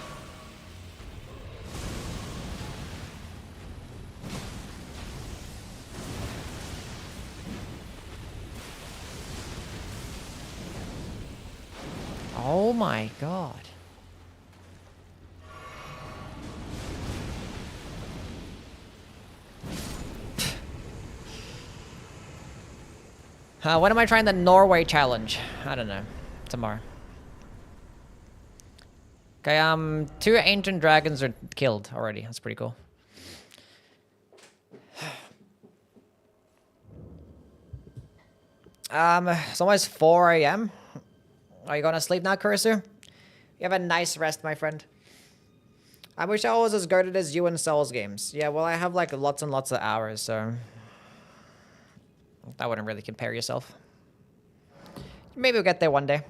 Speaker 2: Oh my god. When am I trying the Norway challenge? I don't know. Tomorrow. Okay, 2 ancient dragons are killed already. That's pretty cool. It's almost 4 a.m. Are you going to sleep now, Cursor? You have a nice rest, my friend. I wish I was as goated as you in Souls games. Yeah, well, I have like lots and lots of hours, so I wouldn't really compare yourself. Maybe we'll get there one day.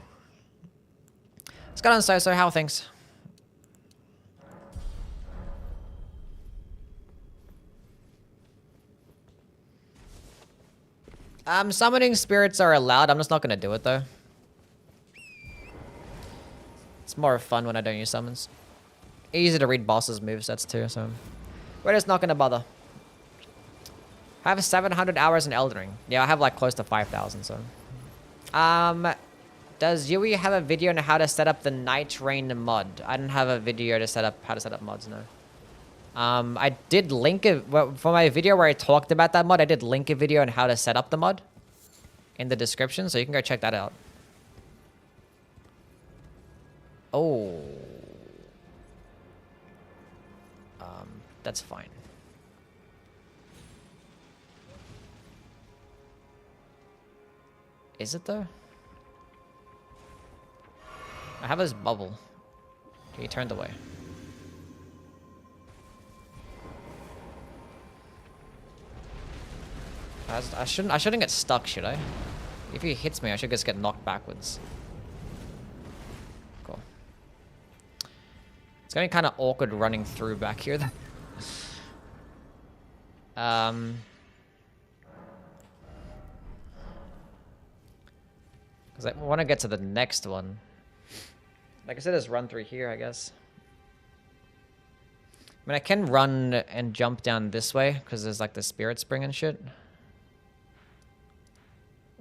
Speaker 2: Let's go on, so how are things? Summoning spirits are allowed. I'm just not gonna do it though. It's more fun when I don't use summons. Easy to read bosses' movesets too, so we're just not gonna bother. I have 700 hours in Elden Ring. Yeah, I have like close to 5,000, so. Does Yui have a video on how to set up the Night Rain mod? I didn't have a video to set up how to set up mods, no. I did link it for my video where I talked about that mod. I did link a video on how to set up the mod in the description, so you can go check that out. Oh. That's fine. Is it though? I have this bubble. He turned away. I shouldn't get stuck, should I? If he hits me, I should just get knocked backwards. Cool. It's gonna be kind of awkward running through back here, though. Because I want to get to the next one. Like I said, just run through here, I guess. I mean, I can run and jump down this way, because there's like the spirit spring and shit.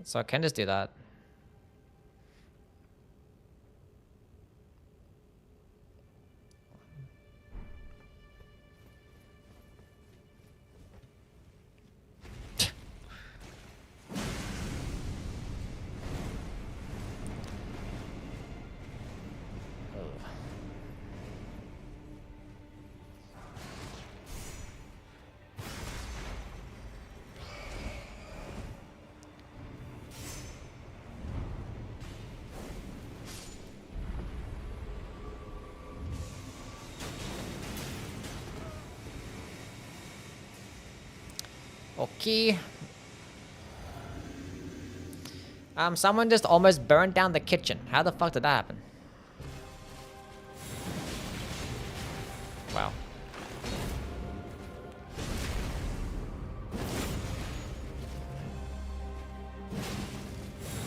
Speaker 2: So I can just do that. Okay. Someone just almost burned down the kitchen. How the fuck did that happen? Wow.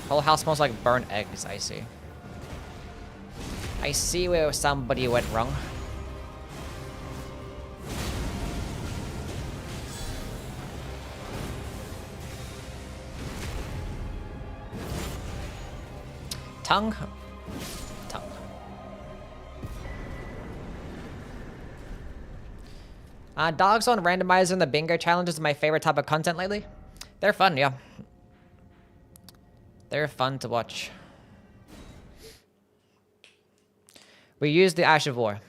Speaker 2: Whole house smells like burnt eggs, I see. I see where somebody went wrong. Tongue. Dogs on Randomizer and the bingo challenges are my favorite type of content lately. They're fun, yeah. They're fun to watch. We use the Ash of War.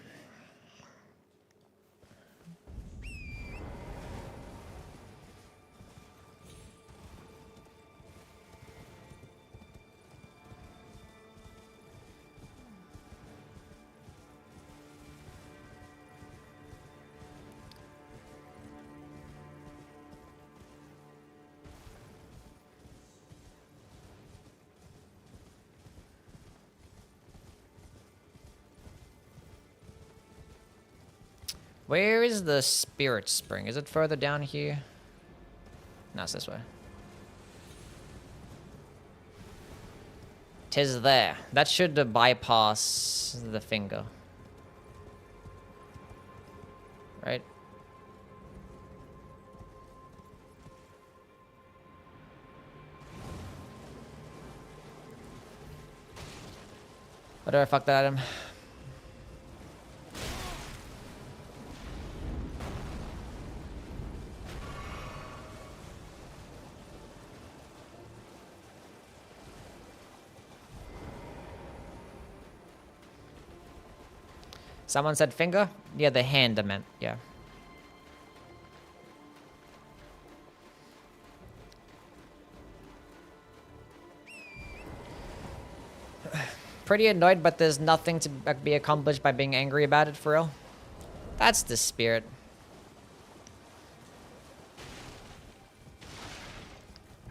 Speaker 2: Where is the spirit spring? Is it further down here? No, it's this way. 'Tis there. That should bypass the finger. Right? Whatever, fuck that item. Someone said finger? Yeah, the hand I meant, yeah. Pretty annoyed, but there's nothing to be accomplished by being angry about it, for real. That's the spirit.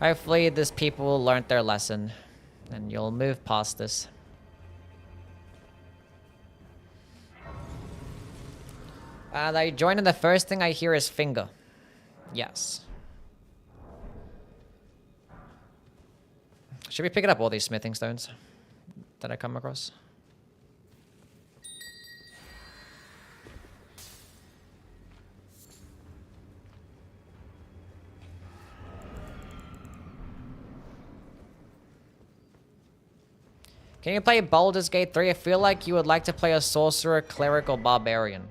Speaker 2: Hopefully, these people learned their lesson, and you'll move past this. And I join, and the first thing I hear is finger. Yes. Should we pick it up, all these smithing stones that I come across? Can you play Baldur's Gate 3? I feel like you would like to play a sorcerer, cleric, or barbarian.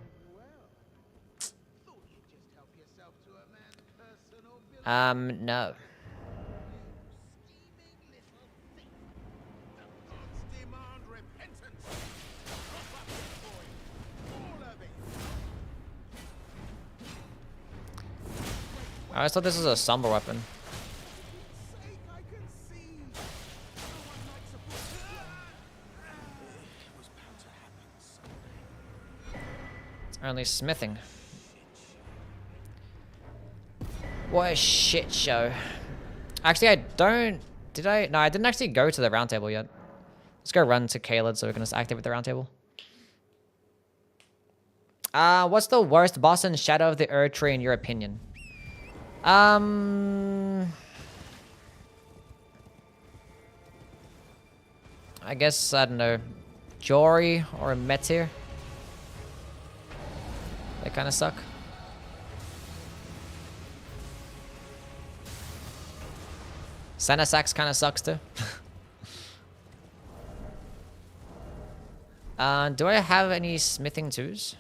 Speaker 2: No. I always thought this was a somber weapon. It's only smithing. What a shit show. Actually, I don't... Did I? No, I didn't actually go to the round table yet. Let's go run to Caelid so we can just activate the round table. What's the worst boss in Shadow of the Erd Tree in your opinion? I guess, I don't know, Jory or Metir. They kind of suck. Senasax kind of sucks too. Do I have any smithing twos?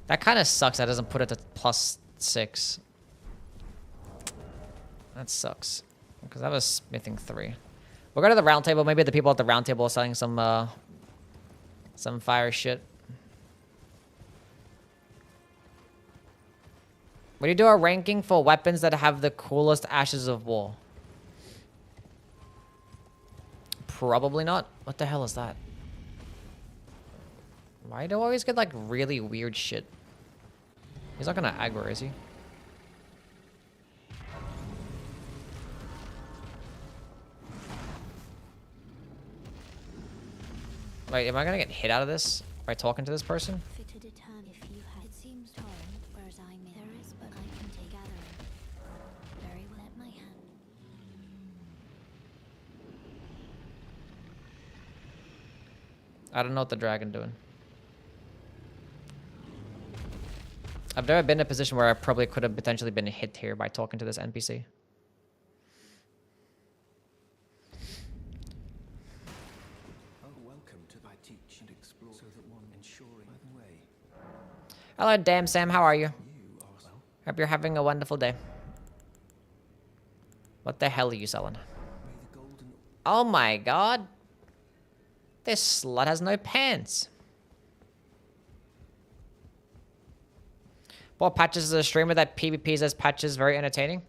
Speaker 2: That kind of sucks. That doesn't put it to +6. That sucks. Because I was smithing 3. We'll go to the round table. Maybe the people at the round table are selling some fire shit. Would you do a ranking for weapons that have the coolest Ashes of War? Probably not. What the hell is that? Why do I always get like really weird shit? He's not gonna aggro, is he? Wait, am I gonna get hit out of this by talking to this person? I don't know what the dragon doing. I've never been in a position where I probably could have potentially been hit here by talking to this NPC.
Speaker 4: Oh, welcome to my teach and explore so that one ensuring by the way.
Speaker 2: Hello, damn Sam. How are you? Hope you're having a wonderful day. What the hell are you selling? Oh my god. This slut has no pants. Poor Patches is a streamer that PvPs as Patches, very entertaining.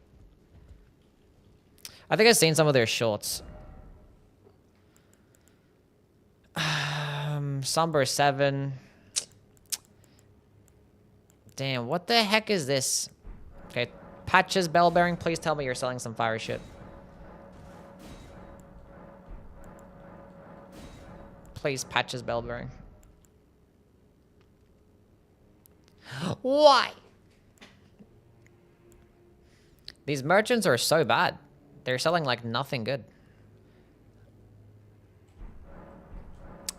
Speaker 2: I think I've seen some of their shorts. Somber 7. Damn, what the heck is this? Okay, Patches, bell bearing, please tell me you're selling some fire shit. Please, Patches, bell bearing. Why? These merchants are so bad. They're selling like nothing good.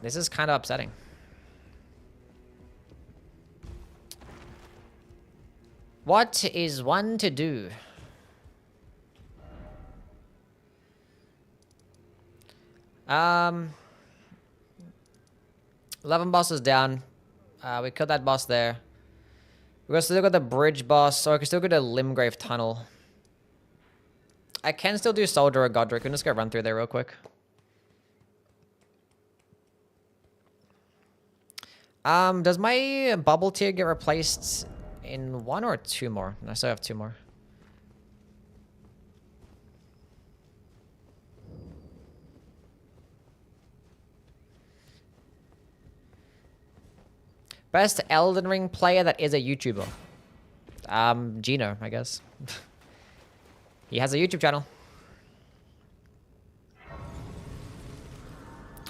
Speaker 2: This is kind of upsetting. What is one to do? Um, 11 bosses down. We killed that boss there. We still got the bridge boss, so I can still go to Limgrave Tunnel. I can still do Soldier or Godric. We can just go run through there real quick. Does my bubble tier get replaced in 1 or 2 more? I still have 2 more. Best Elden Ring player that is a YouTuber. Gino, I guess. He has a YouTube channel.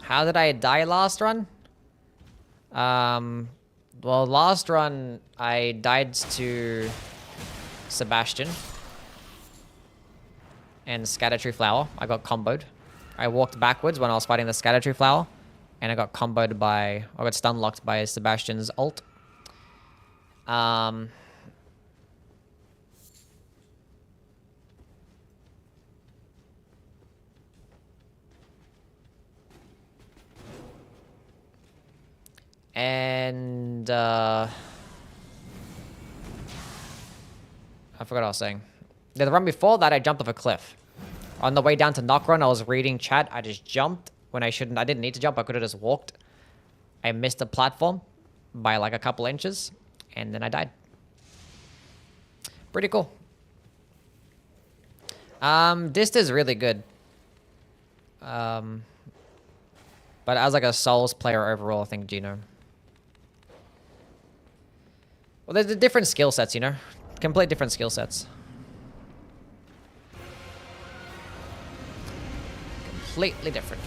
Speaker 2: How did I die last run? Well, last run, I died to Sebastian and Scattertree Flower. I got comboed. I walked backwards when I was fighting the Scattertree Flower, and I got comboed by, I got stun locked by Sebastian's ult. And I forgot what I was saying. Yeah, the run before that, I jumped off a cliff. On the way down to Knock Run, I was reading chat. I just jumped when I shouldn't. I didn't need to jump. I could have just walked. I missed the platform by like a couple inches, and then I died. Pretty cool. This is really good. But as like a Souls player overall, I think Gino. Well, there's the different skill sets, you know? Complete different skill sets. Completely different.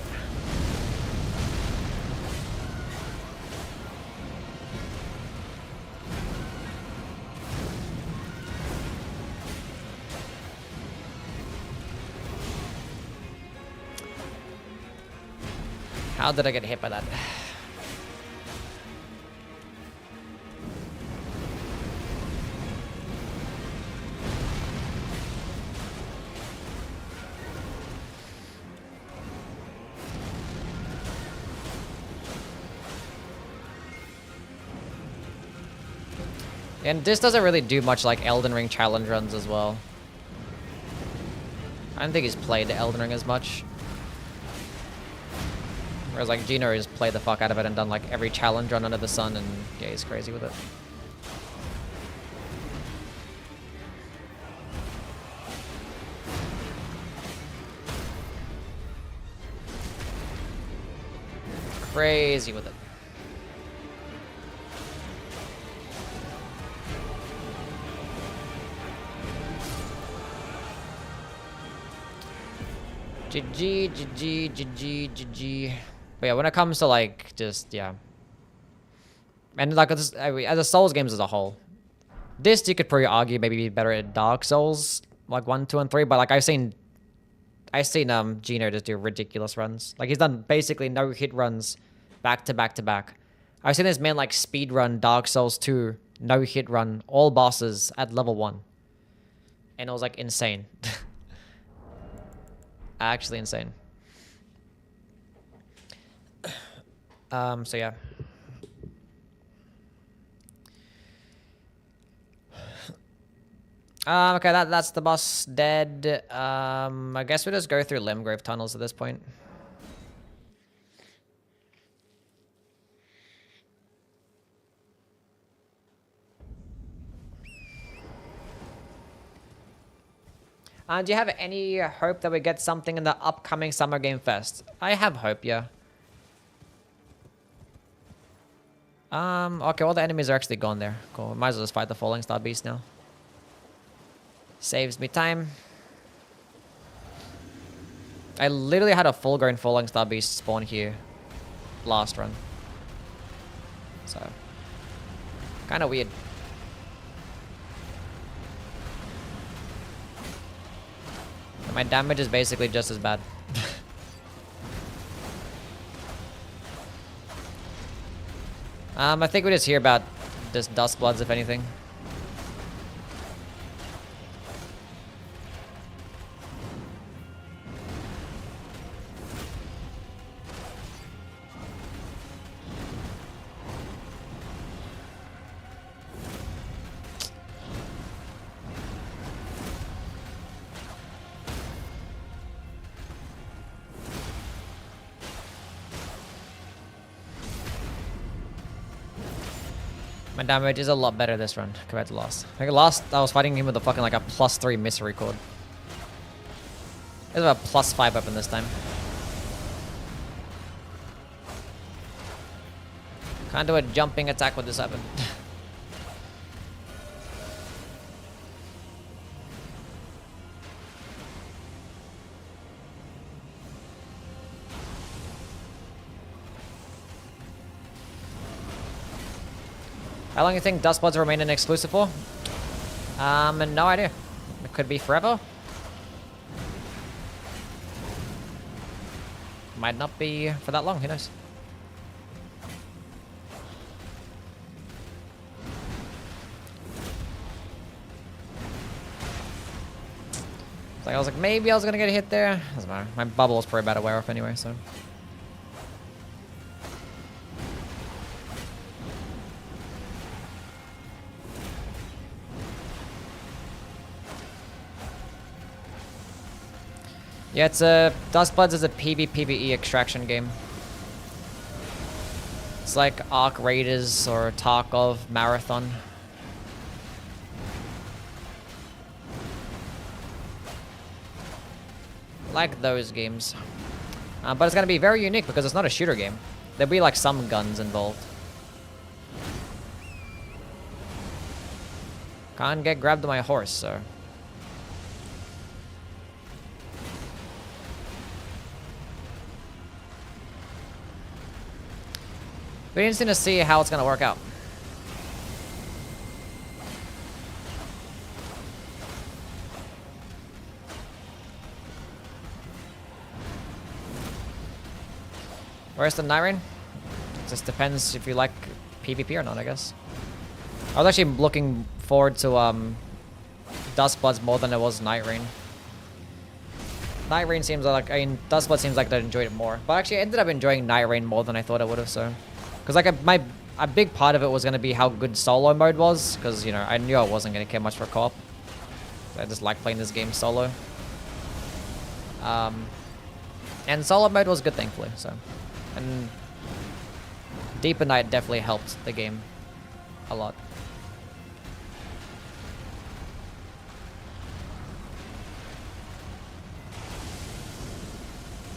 Speaker 2: How did I get hit by that? And this doesn't really do much like Elden Ring challenge runs as well. I don't think he's played the Elden Ring as much. Whereas like Gino has played the fuck out of it and done like every challenge run under the sun, and yeah, he's crazy with it. Crazy with it. GG, GG, GG, GG. But yeah, when it comes to like, just, yeah. And like, as a Souls games as a whole. This, you could probably argue maybe be better at Dark Souls, like 1, 2, and 3. But like, I've seen Gino just do ridiculous runs. Like, he's done basically no hit runs back to back to back. I've seen this man like speed run Dark Souls 2, no hit run, all bosses at level 1. And it was like insane. Actually insane. So yeah. Okay, that's the boss dead. I guess we just go through Limgrave tunnels at this point. Do you have any hope that we get something in the upcoming Summer Game Fest? I have hope, yeah. Okay, all the enemies are actually gone there. Cool. Might as well just fight the Falling Star Beast now. Saves me time. I literally had a full-grown Falling Star Beast spawn here last run. So, kind of weird. My damage is basically just as bad. I think we just hear about this Dust Bloods, if anything. My damage is a lot better this run compared to last. Like last, I was fighting him with a fucking like a +3 misery cord. It's about +5 weapon this time. Can't do a jumping attack with this weapon. How long do you think Dust Bloods remain an exclusive for? No idea. It could be forever. Might not be for that long, who knows? Like I was like, maybe I was gonna get a hit there. Doesn't matter. My bubble is probably about to wear off anyway, so. Yeah, it's a Dust Bloods is a PvPvE extraction game. It's like Arc Raiders or Tarkov Marathon. Like those games. But it's gonna be very unique because it's not a shooter game. There'll be like some guns involved. Can't get grabbed by my horse, so. Be interesting to see how it's gonna work out. Where's the Night Rain? It just depends if you like PvP or not, I guess. I was actually looking forward to Dust Bloods more than it was Night Rain. Night Rain seems like, I mean, Dust Blood seems like I enjoyed it more. But actually I ended up enjoying Night Rain more than I thought I would have, so. Because like a big part of it was going to be how good solo mode was. Because, you know, I knew I wasn't going to care much for co-op. I just like playing this game solo. And solo mode was good, thankfully, so. And Deeper Night definitely helped the game a lot.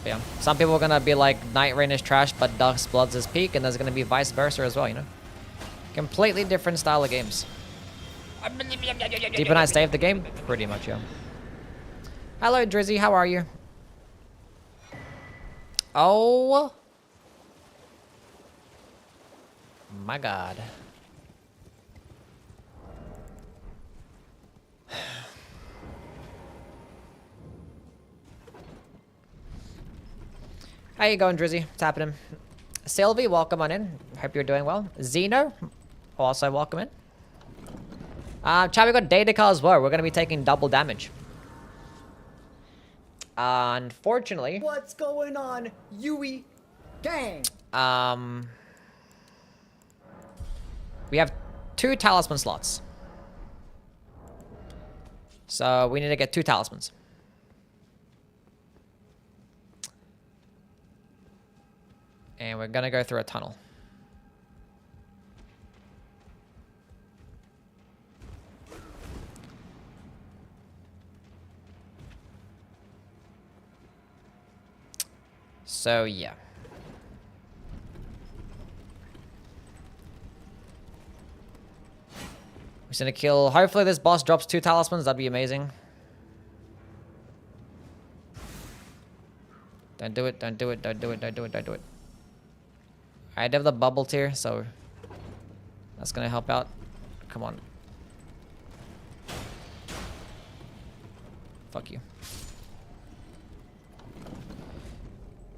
Speaker 2: But yeah, some people are gonna be like Night Rain is trash, but Dust Bloods is peak, and there's gonna be vice versa as well, you know? Completely different style of games. Deeper Night saved the game? Pretty much, yeah. Hello, Drizzy, how are you? Oh my god. How you going, Drizzy? What's happening? Sylvie, welcome on in. Hope you're doing well. Zeno, also welcome in. Chat, we got Datacast as well. We're going to be taking double damage. Unfortunately...
Speaker 3: What's going on, UWYG gang?
Speaker 2: We have 2 talisman slots. So we need to get 2 talismans. And we're gonna go through a tunnel. So yeah. We're just gonna kill, hopefully this boss drops 2 talismans, that'd be amazing. Don't do it, don't do it, don't do it, don't do it, don't do it. I have the bubble tier, so that's gonna help out. Come on. Fuck you.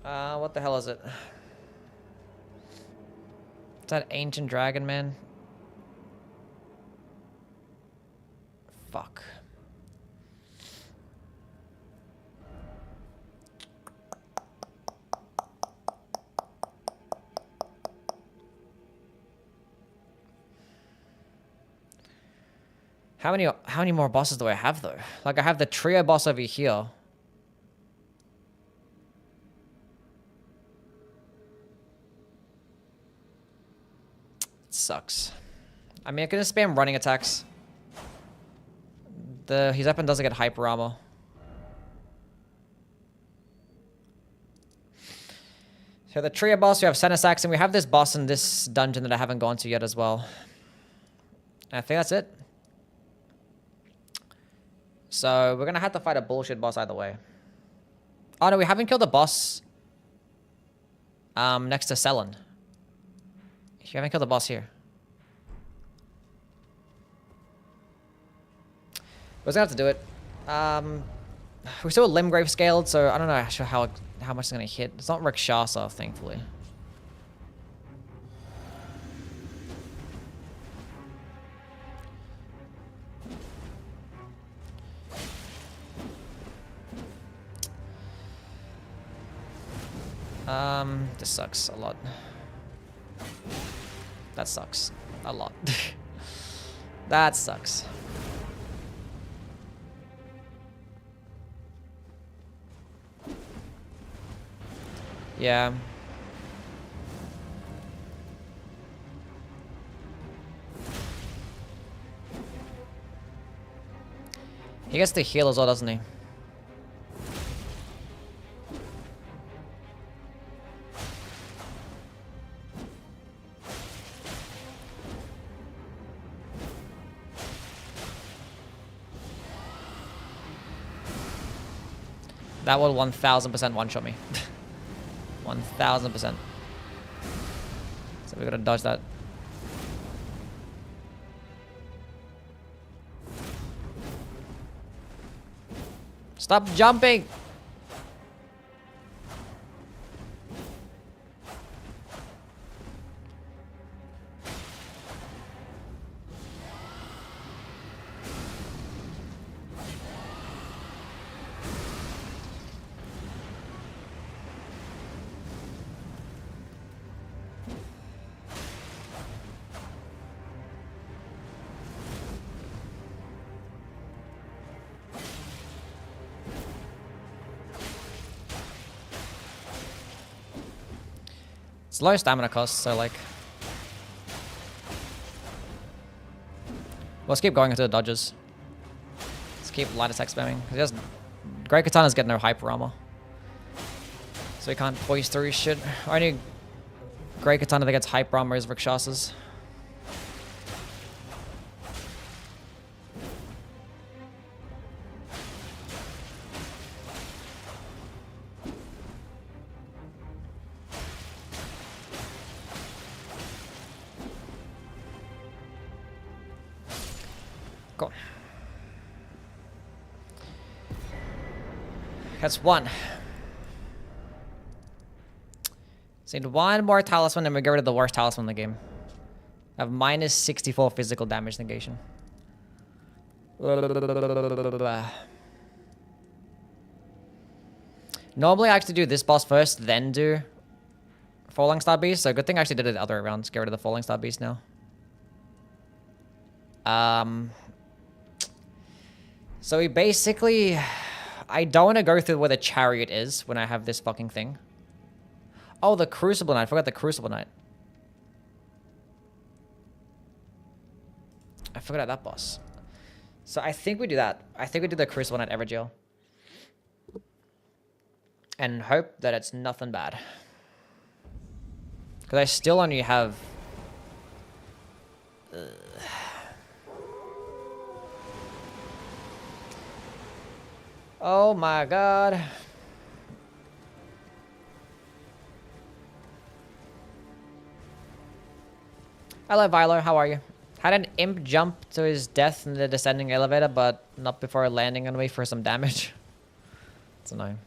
Speaker 2: What the hell is it? Is that ancient dragon, man? Fuck. How many more bosses do I have though? Like I have the trio boss over here. It sucks. I mean, I can just spam running attacks. His weapon doesn't get hyper armor. So the trio boss, we have Senesax, and we have this boss in this dungeon that I haven't gone to yet as well. And I think that's it. So we're gonna have to fight a bullshit boss either way. Oh no, we haven't killed the boss next to Selin. We haven't killed the boss here. We're gonna have to do it. We're still Limgrave scaled, so I don't know actually how much it's gonna hit. It's not Rakshasa, thankfully. This sucks a lot. That sucks a lot. That sucks. Yeah. He gets to heal as well, doesn't he? That will 1000% one-shot me. 1000%. So we gotta dodge that. Stop jumping! It's low stamina cost, so like... Let's keep going into the dodges. Let's keep light attack spamming. Because Great Katana's getting no hyper armor. So he can't poise through his shit. Only Great Katana that gets hyper armor is Rakshasa's. Cool. That's one. So need one more talisman and we get rid of the worst talisman in the game. I have minus 64 physical damage negation. Normally I actually do this boss first, then do Falling Star Beast. So good thing I actually did it the other way around. Let's get rid of the Falling Star Beast now. So we basically... I don't want to go through where the chariot is when I have this fucking thing. Oh, the Crucible Knight. I forgot the Crucible Knight. I forgot that boss. So I think we do that. I think we do the Crucible Knight Evergaol. And hope that it's nothing bad. Because I still only have... Oh my god. Hello, Vilo. How are you? Had an imp jump to his death in the descending elevator, but not before landing on me for some damage. It's annoying.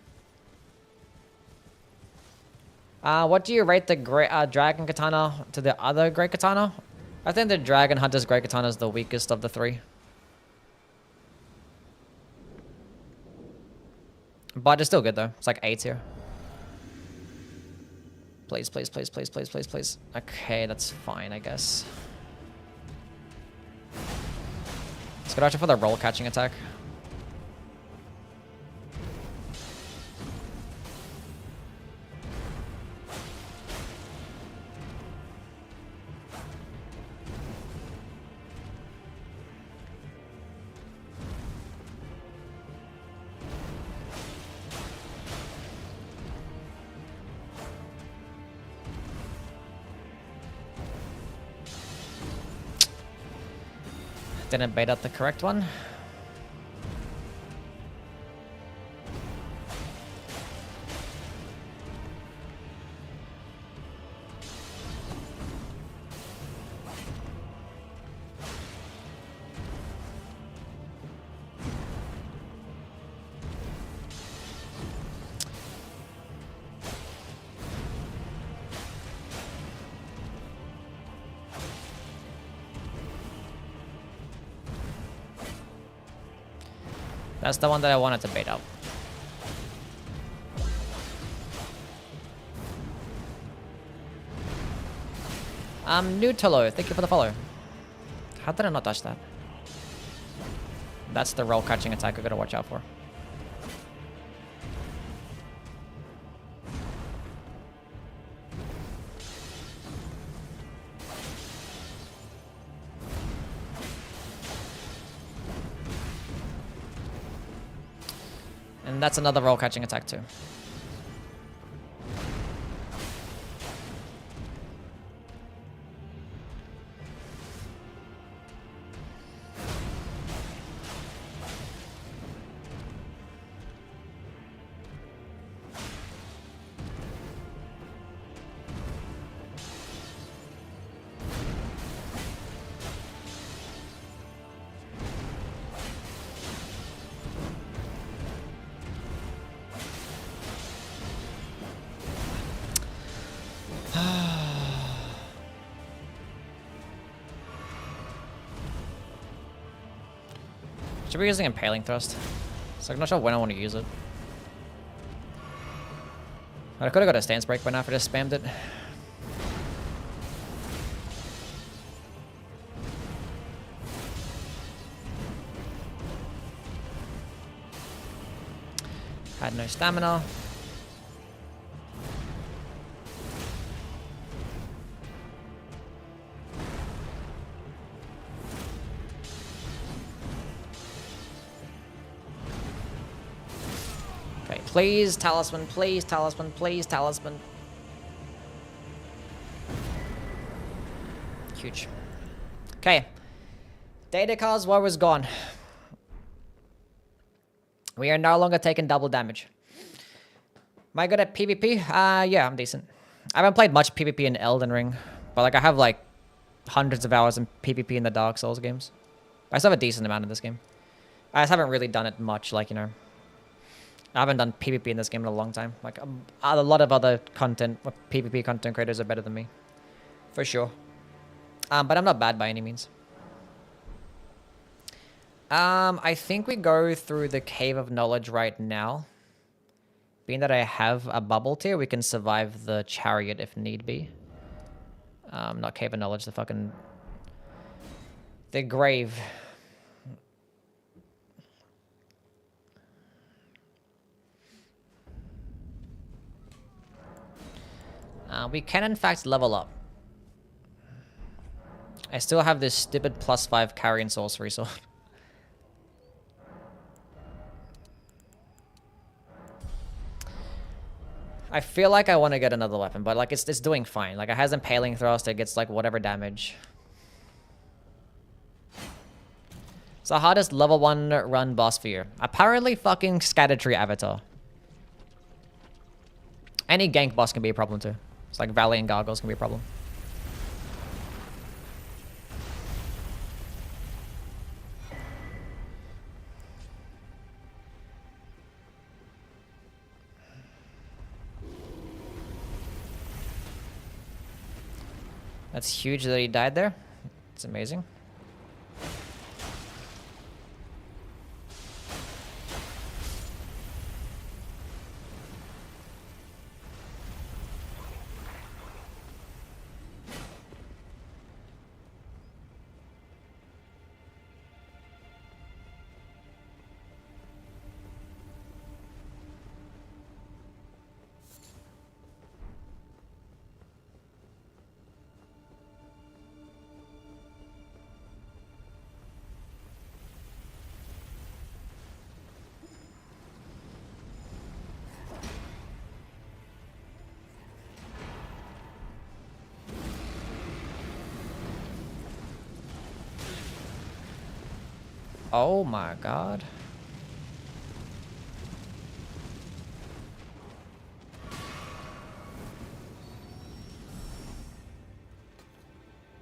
Speaker 2: What do you rate the dragon katana to the other great katana? I think the dragon hunter's great katana is the weakest of the three. But it's still good though. It's like 8 here. Please, please, please, please, please, please, please. Okay, that's fine, I guess. Let's go for the roll catching attack. Didn't bait out the correct one. That's the one that I wanted to bait out. Nutolo, thank you for the follow. How did I not touch that? That's the roll catching attack I gotta watch out for. And that's another roll catching attack too. Should be using Impaling Thrust. So I'm not sure when I want to use it. I could have got a stance break by now if I just spammed it. Had no stamina. Please, talisman, please, talisman, please, talisman. Huge. Okay. Data cause war was gone. We are no longer taking double damage. Am I good at PvP? Yeah, I'm decent. I haven't played much PvP in Elden Ring, but like I have like hundreds of hours in PvP in the Dark Souls games. I still have a decent amount in this game. I just haven't really done it much, like, you know. I haven't done PvP in this game in a long time. Like, a lot of other content, PvP content creators are better than me. For sure. But I'm not bad by any means. I think we go through the Cave of Knowledge right now. Being that I have a bubble tier, we can survive the chariot if need be. Not Cave of Knowledge, the fucking... The grave. We can in fact level up. I still have this stupid +5 carry and sorcery sword. I feel like I want to get another weapon, but like it's doing fine. Like it has Impaling Thrust, it gets like whatever damage. It's the hardest level 1 run boss for you. Apparently fucking Scatter Tree Avatar. Any gank boss can be a problem too. It's like Valley and Gargoyles can be a problem. That's huge that he died there. It's amazing. Oh my god.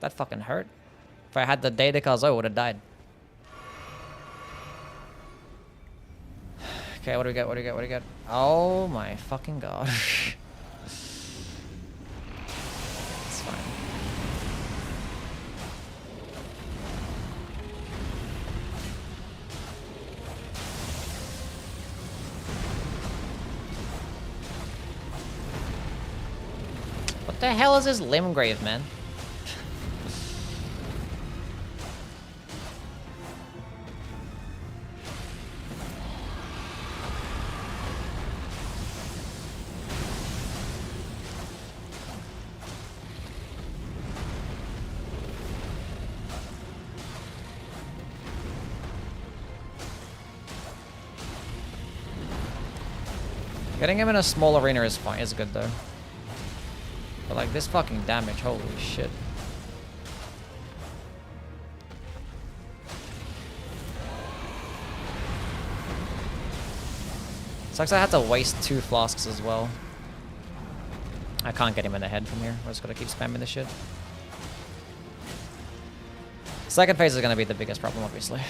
Speaker 2: That fucking hurt. If I had the data cards, I would have died. Okay, what do we get? What do we get? What do we get? Oh my fucking god. It's fine. What the hell is this Limgrave, man? Getting him in a small arena is fine, is good though. But like this fucking damage, holy shit. Sucks I had to waste 2 flasks as well. I can't get him in the head from here. We're just gonna keep spamming this shit. Second phase is gonna be the biggest problem, obviously.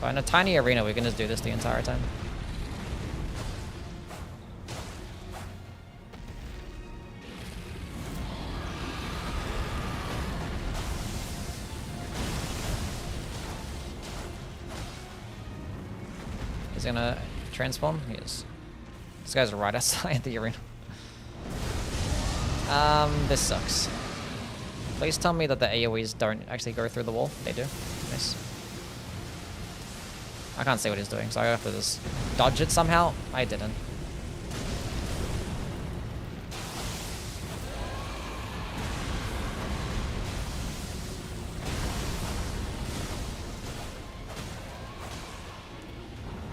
Speaker 2: But in a tiny arena, we can just do this the entire time. He's gonna transform? He is. This guy's right outside the arena. This sucks. Please tell me that the AoEs don't actually go through the wall. They do. Nice. I can't see what he's doing, so I have to just dodge it somehow. I didn't.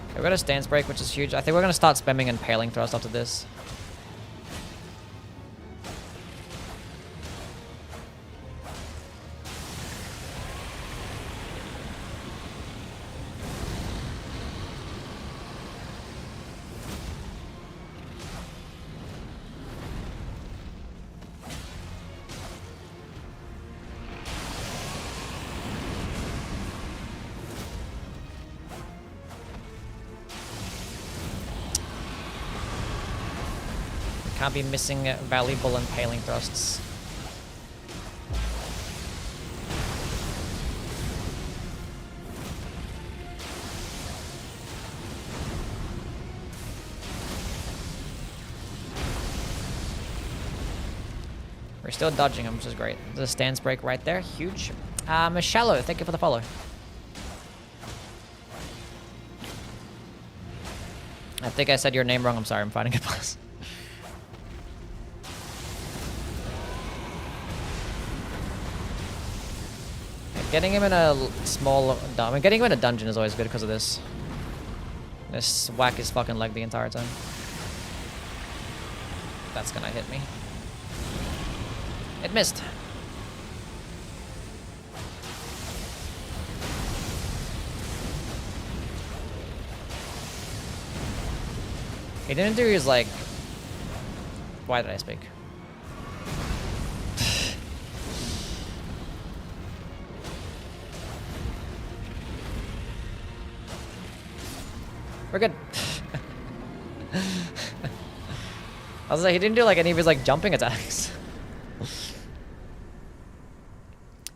Speaker 2: Okay, we got a stance break, which is huge. I think we're gonna start spamming and Impaling Thrust after this. Can't be missing valuable Impaling Thrusts. We're still dodging him, which is great. There's a stance break right there, huge. Shallow, thank you for the follow. I think I said your name wrong, I'm sorry, I'm finding it plus. Getting him in a small... I mean, getting him in a dungeon is always good because of this. This whack his fucking leg the entire time. That's gonna hit me. It missed. He didn't do his, like... Why did I speak? We're good. I was like, he didn't do like any of his like jumping attacks.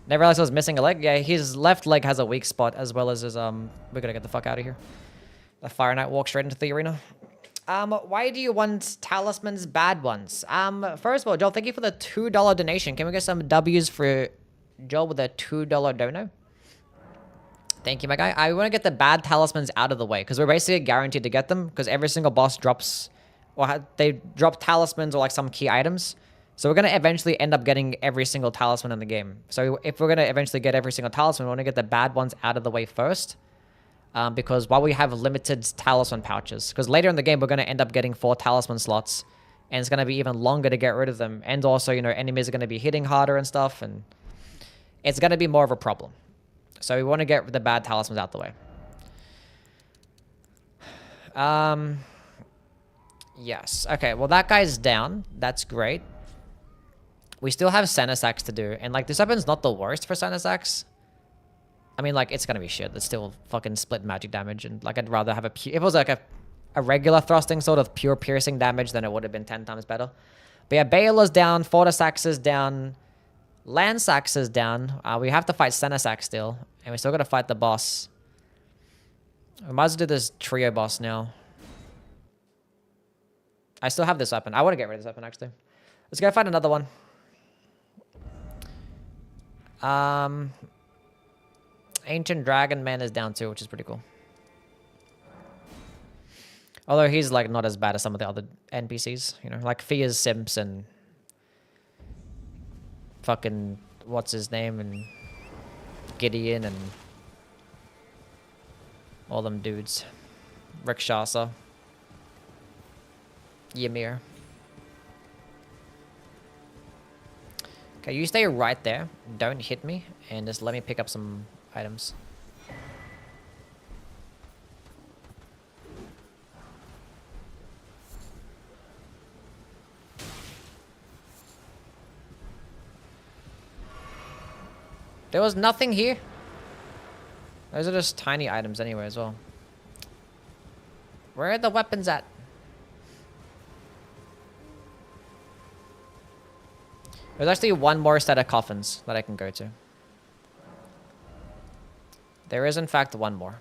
Speaker 2: Never realized I was missing a leg. Yeah, his left leg has a weak spot as well as his we're gonna get the fuck out of here. The Fire Knight walks straight into the arena. Why do you want talismans, bad ones? First of all, Joel, thank you for the $2 donation. Can we get some W's for Joel with a $2 dono? Thank you, my guy. I want to get the bad talismans out of the way because we're basically guaranteed to get them because every single boss drops, or they drop talismans or like some key items. So we're going to eventually end up getting every single talisman in the game. So if we're going to eventually get every single talisman, we want to get the bad ones out of the way first. Because while we have limited talisman pouches, because later in the game, we're going to end up getting 4 talisman slots, and it's going to be even longer to get rid of them. And also, you know, enemies are going to be hitting harder and stuff, and it's going to be more of a problem. So we want to get the bad talismans out the way. Yes. Okay, well, that guy's down. That's great. We still have Senasax to do, and, like, this weapon's not the worst for Senasax. I mean, like, it's gonna be shit. It's still fucking split magic damage, and, like, I'd rather have if it was, like, a regular thrusting sort of pure piercing damage, then it would have been 10 times better. But yeah, Baela's down, Fortisax is down, Landsax is down. We have to fight Senasax still, and we still gotta fight the boss. We might as well do this trio boss now. I still have this weapon. I want to get rid of this weapon, actually. Let's go find another one. Ancient Dragon Man is down too, which is pretty cool. Although he's like not as bad as some of the other NPCs, you know, like Fia's Simps and fucking what's his name and Gideon and all them dudes. Rikshasa. Ymir. Okay, you stay right there. Don't hit me, and just let me pick up some items. There was nothing here. Those are just tiny items anyway as well. Where are the weapons at? There's actually one more set of coffins that I can go to. There is, in fact, one more.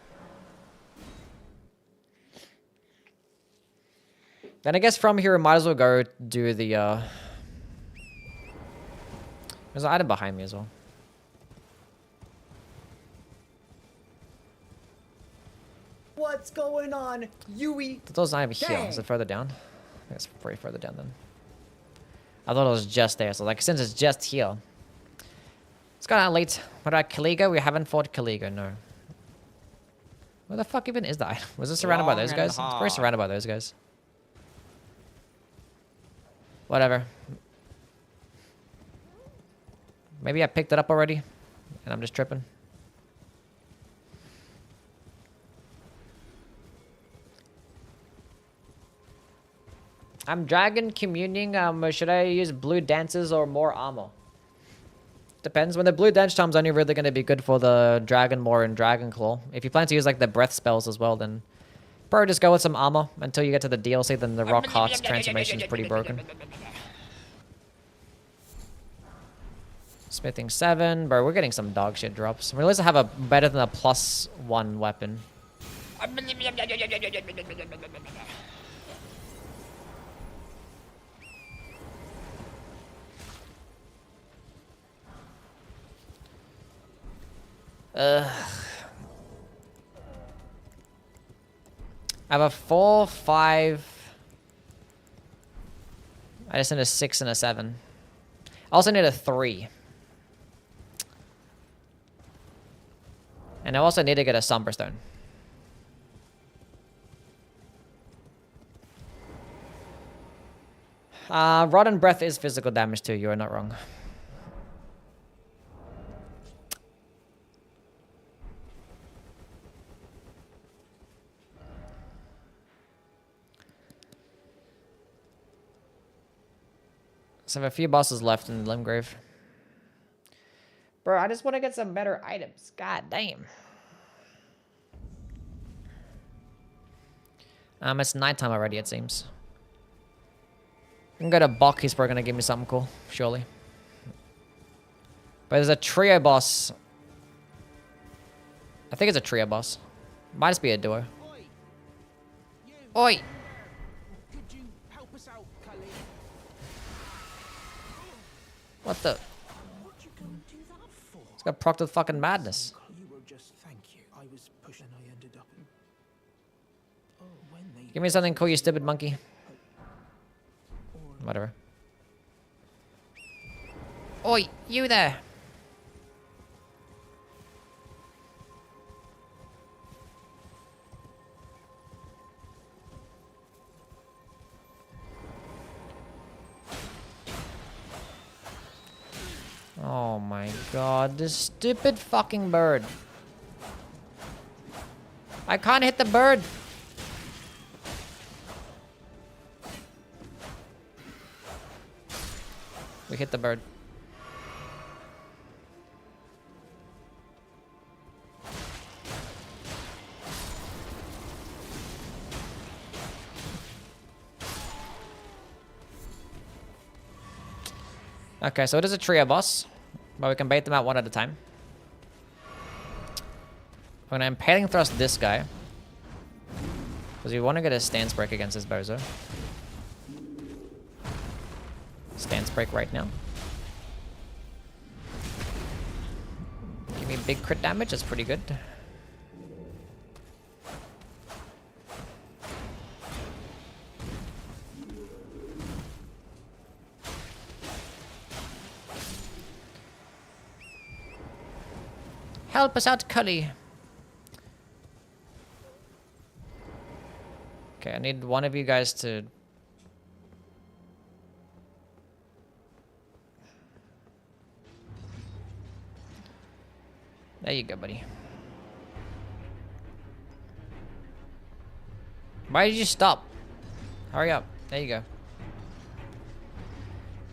Speaker 2: Then I guess from here, we might as well go do the, There's an item behind me as well.
Speaker 3: What's going on, Yui?
Speaker 2: I thought it was not even here. Is it further down? I think it's way further down then. I thought it was just there. So, like, since it's just here. It's kind of late. What about Caligo? We haven't fought Caligo, no. Where the fuck even is that? Was it surrounded by those guys? It's probably surrounded by those guys. Whatever. Maybe I picked it up already, and I'm just tripping. I'm dragon communing. Should I use blue dances or more armor? Depends. When the blue dance charm's only really going to be good for the dragon more and dragon claw. If you plan to use like the breath spells as well, then probably just go with some armor until you get to the DLC. Then the rock heart's transformation is pretty broken. Smithing 7, bro. We're getting some dog shit drops. We at least have a better than a +1 weapon. I have a 4, 5. I just need a 6 and a 7. I also need a 3. And I also need to get a Somberstone. Rod and Breath is physical damage too. You are not wrong. So I have a few bosses left in Limgrave. Bro, I just want to get some better items. God damn. It's nighttime already, it seems. can go to Bok, he's probably gonna give me something cool, surely. But there's a trio boss. I think it's a trio boss. Might just be a duo. Oi!
Speaker 5: Could you help us out, Cully?
Speaker 2: What the?
Speaker 5: What you gonna do that for?
Speaker 2: It's got procced with fucking madness.
Speaker 4: You were just thank you. I was pushing. I ended up. Oh, when they.
Speaker 2: Give me something cool, you stupid monkey. Whatever. Oi, you there! Oh my god, this stupid fucking bird. I can't hit the bird. We hit the bird. Okay, so it is a trio boss, but we can bait them out one at a time. I'm gonna impaling thrust this guy, because we want to get a stance break against this bozo. Stance break right now. Give me big crit damage, that's pretty good. Help us out, Cully. Okay, I need one of you guys to... There you go, buddy. Why did you stop? Hurry up. There you go.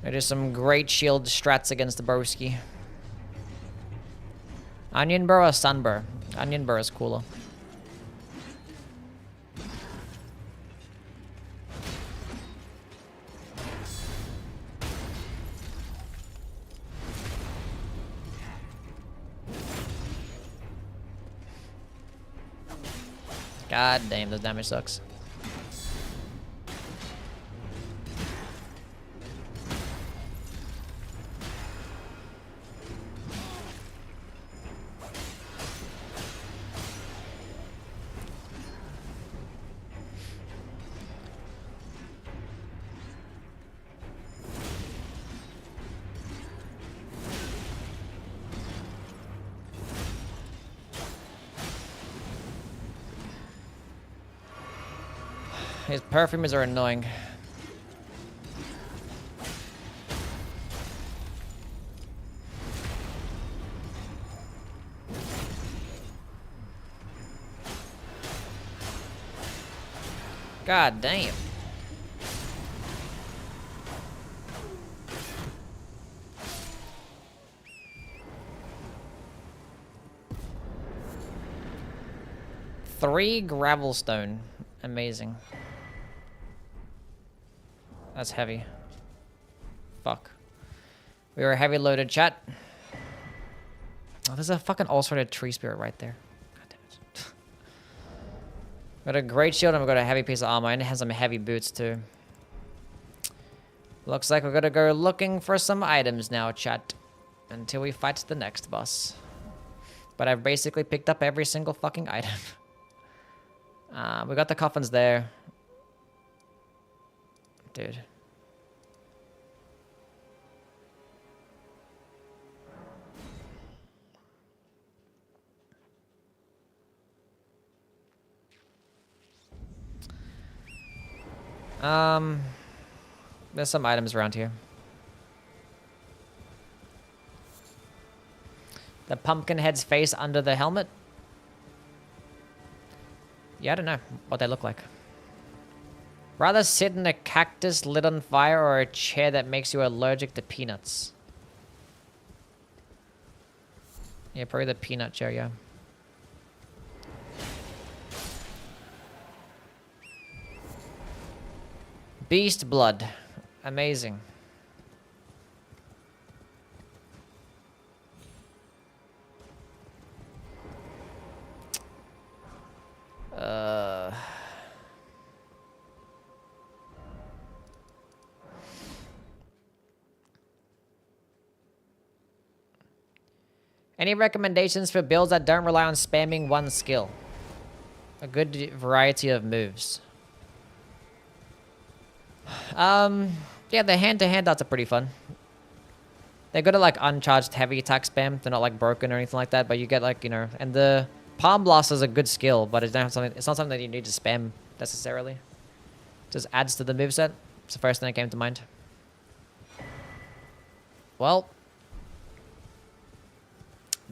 Speaker 2: There is some great shield strats against the broski. Onion burr or sun burr? Onion burr is cooler. God damn, this damage sucks. His perfumes are annoying. God damn. Three gravelstone. Amazing. That's heavy. Fuck. We were heavy loaded, chat. Oh, there's a fucking all-sorted tree spirit right there. God damn it. Got a great shield and we've got a heavy piece of armor and it has some heavy boots too. Looks like we're gonna go looking for some items now, chat. Until we fight the next boss. But I've basically picked up every single fucking item. We got the coffins there. Dude. There's some items around here. The pumpkin head's face under the helmet. Yeah, I don't know what they look like. Rather sit in a cactus lit on fire or a chair that makes you allergic to peanuts. Yeah, probably the peanut chair, yeah. Beast blood. Amazing. Any recommendations for builds that don't rely on spamming one skill? A good variety of moves. Yeah, the hand-to-hand darts are pretty fun. They're good at like uncharged heavy attack spam. They're not like broken or anything like that, but you get like, you know, and the palm blast is a good skill, but it's not something that you need to spam necessarily. Just adds to the moveset. It's the first thing that came to mind. Well,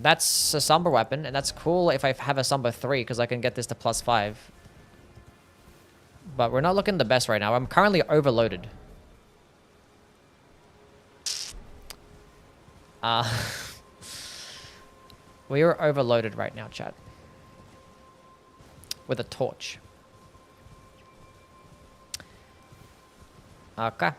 Speaker 2: that's a Somber weapon, and that's cool if I have a Somber 3, because I can get this to +5. But we're not looking the best right now. I'm currently overloaded. We are overloaded right now, chat. With a torch. Okay.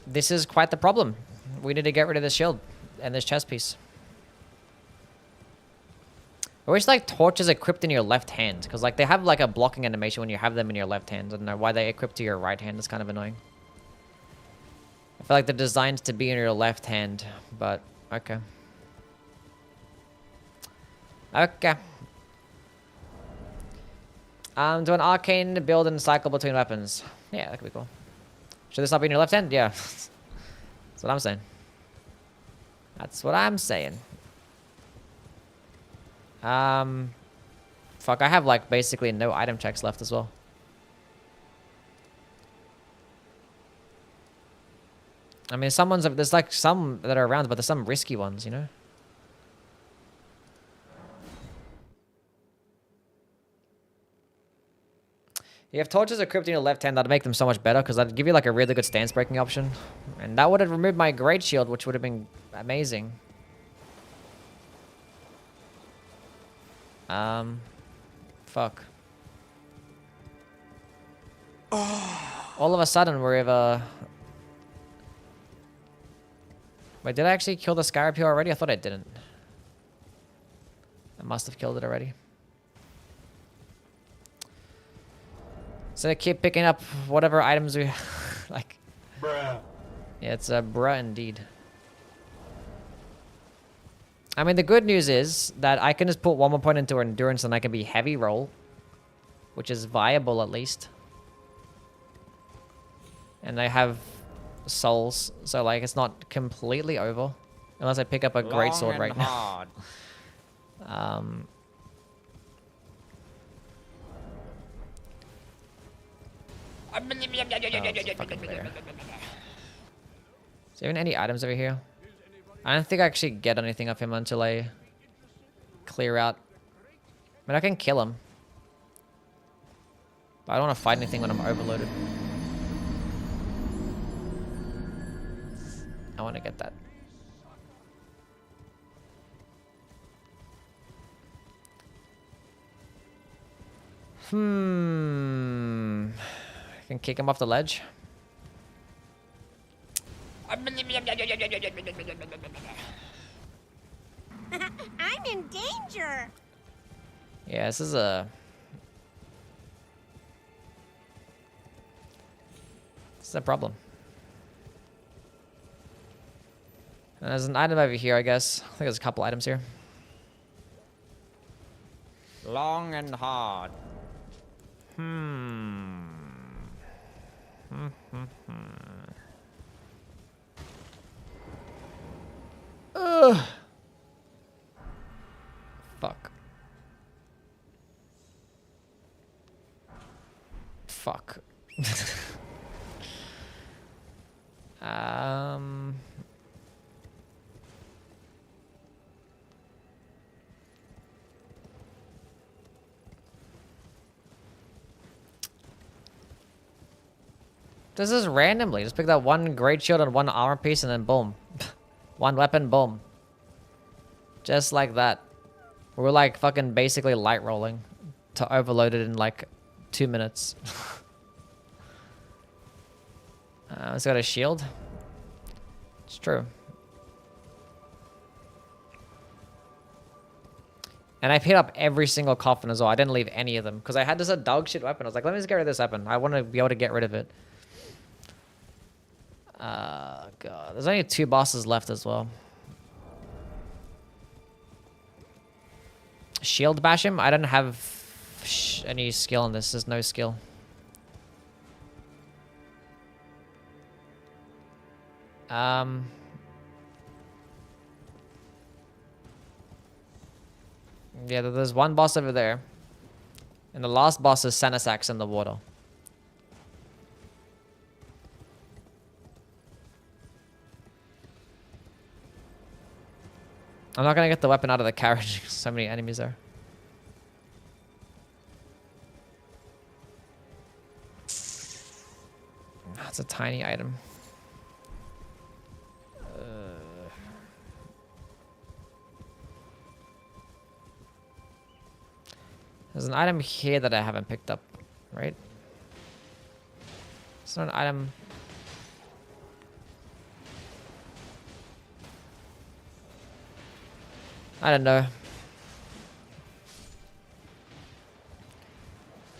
Speaker 2: This is quite the problem. We need to get rid of this shield and this chest piece. I wish like torches equipped in your left hand, because like they have like a blocking animation when you have them in your left hand. I don't know why they equip to your right hand. It's kind of annoying. I feel like they're designed to be in your left hand, but okay. Okay. Do an arcane build and cycle between weapons. Yeah, that could be cool. Should this not be in your left hand? Yeah. That's what I'm saying. That's what I'm saying. Fuck, I have like basically no item checks left as well. I mean, there's like some that are around, but there's some risky ones, you know? You have torches equipped in your left hand, that'd make them so much better, because that'd give you like a really good stance breaking option. And that would have removed my great shield, which would have been amazing. Fuck. All of a sudden, Wait, did I actually kill the Scarab here already? I thought I didn't. I must have killed it already. So I keep picking up whatever items we like. Bruh. Yeah, it's a bruh indeed. I mean, the good news is that I can just put 1 more point into endurance and I can be heavy roll, which is viable at least. And I have souls, so like it's not completely over, unless I pick up a great sword right now. Oh, fucking later. Is there even any items over here? I don't think I actually get anything of him until I clear out. I mean, I can kill him, but I don't want to fight anything when I'm overloaded. I want to get that. I can kick him off the ledge.
Speaker 6: I'm in danger.
Speaker 2: Yeah, this is a problem. And there's an item over here, I guess. I think there's a couple items here.
Speaker 7: Long and hard.
Speaker 2: Ugh. Fuck. Fuck. This is randomly. Just pick that one great shield and one armor piece and then boom. One weapon, boom. Just like that. We're like fucking basically light rolling to overload it in like 2 minutes. It's got a shield. It's true. And I picked up every single coffin as well. I didn't leave any of them because I had this a dog shit weapon. I was like, let me just get rid of this weapon. I want to be able to get rid of it. God. There's only 2 bosses left as well. Shield bash him? I don't have any skill in this. There's no skill. Yeah, there's one boss over there. And the last boss is Sanasax in the water. I'm not gonna get the weapon out of the carriage. So many enemies there. That's a tiny item. There's an item here that I haven't picked up, right? It's not an item. I don't know.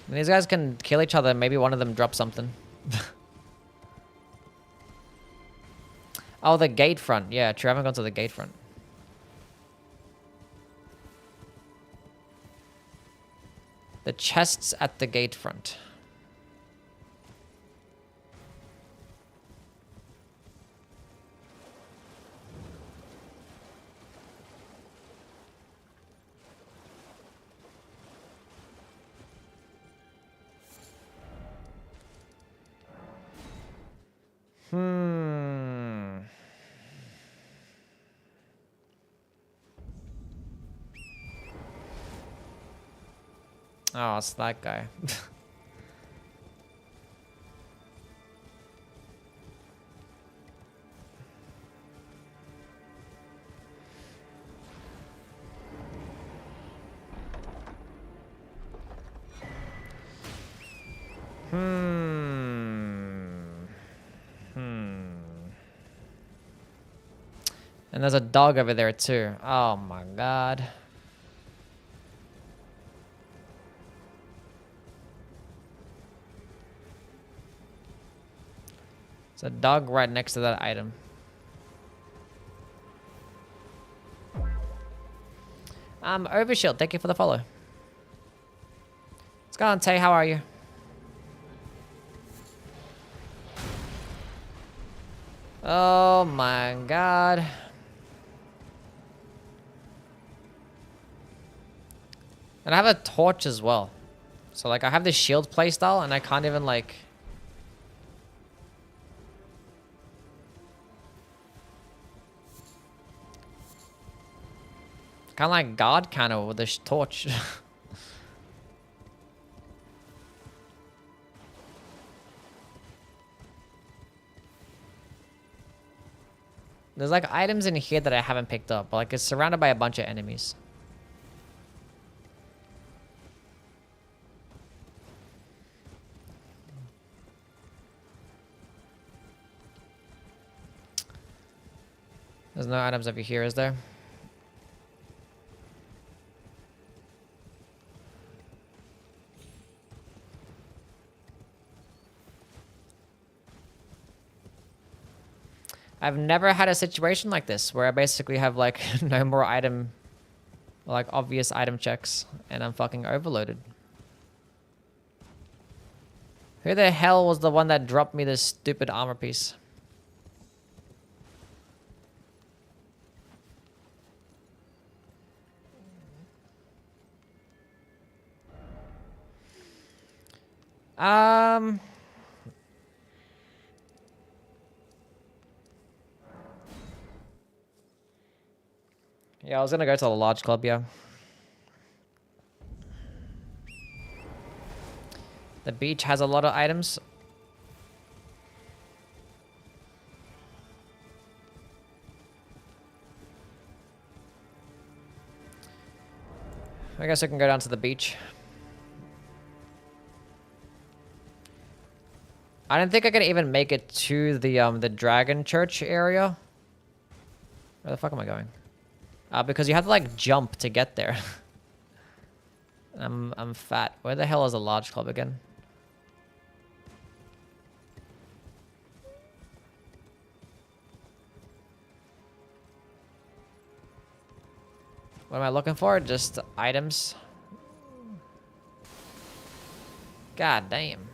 Speaker 2: And these guys can kill each other. Maybe one of them drops something. Oh, the gate front. Yeah, true. I haven't gone to the gate front. The chests at the gate front. Oh, it's that guy. And there's a dog over there too. Oh my god. There's a dog right next to that item. Overshield, thank you for the follow. What's going on, Tay? How are you? Oh my god. And I have a torch as well. So like I have this shield playstyle and I can't even like... Kind of like guard kind of with this torch. There's like items in here that I haven't picked up, but like it's surrounded by a bunch of enemies. There's no items over here, is there? I've never had a situation like this where I basically have like no more item, like obvious item checks, and I'm fucking overloaded. Who the hell was the one that dropped me this stupid armor piece? Yeah, I was gonna go to the large club, yeah. The beach has a lot of items. I guess I can go down to the beach. I didn't think I could even make it to the Dragon Church area. Where the fuck am I going? Because you have to like jump to get there. I'm fat. Where the hell is a large club again? What am I looking for? Just items. God damn.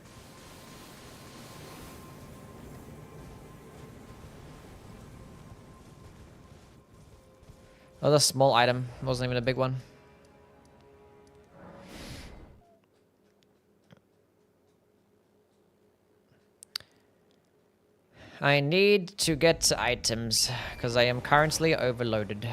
Speaker 2: That was a small item. It wasn't even a big one. I need to get items because I am currently overloaded.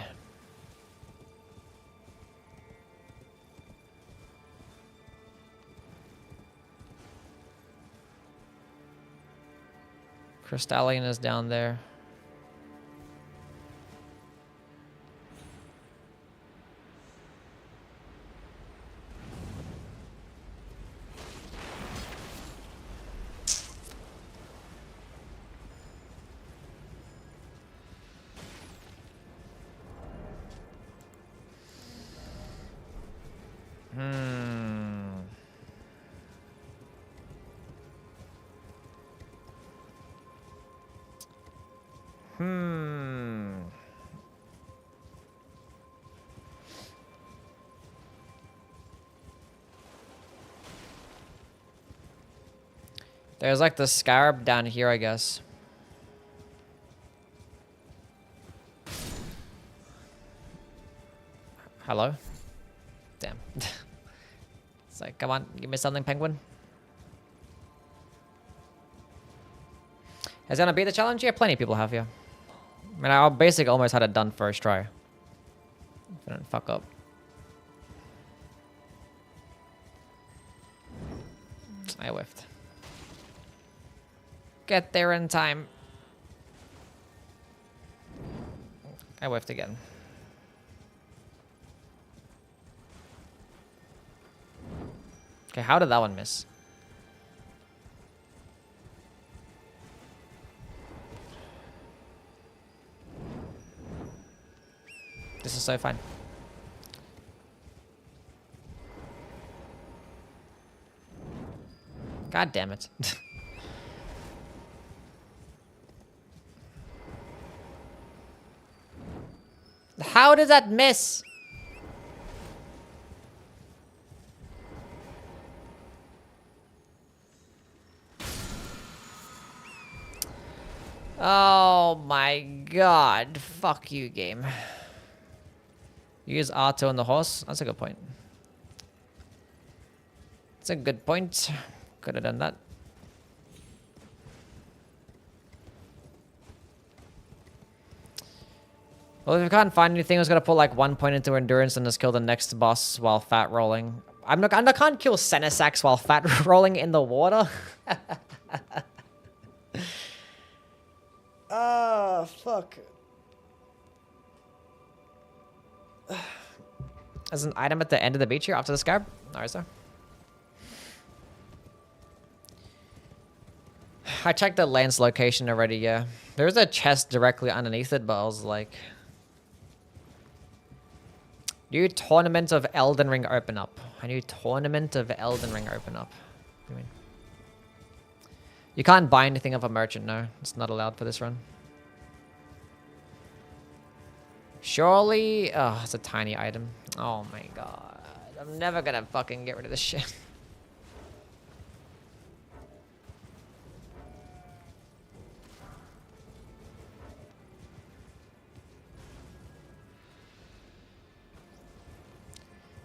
Speaker 2: Crystalline is down there. There's like the scarab down here, I guess. Hello? Damn. It's like, come on, give me something, penguin. Is it gonna be the challenge? Yeah, plenty of people have here. I mean, I basically almost had it done first try. If I didn't fuck up. I whiffed. Get there in time. I whiffed again. Okay, how did that one miss? This is so fun. God damn it. How did that miss? Oh my god. Fuck you, game. Use R2 on the horse? That's a good point. That's a good point. Could have done that. Well, if I can't find anything, I was gonna put like 1 point into endurance and just kill the next boss while fat rolling. I can't kill Senesax while fat rolling in the water. Ah, fuck. There's an item at the end of the beach here after the scarab. Or is there? I checked the lance location already, yeah. There's a chest directly underneath it, but I was like... New tournament of Elden Ring open up. A new tournament of Elden Ring open up. What do you mean? You can't buy anything of a merchant, no. It's not allowed for this run. Surely... Oh, it's a tiny item. Oh my god. I'm never gonna fucking get rid of this shit.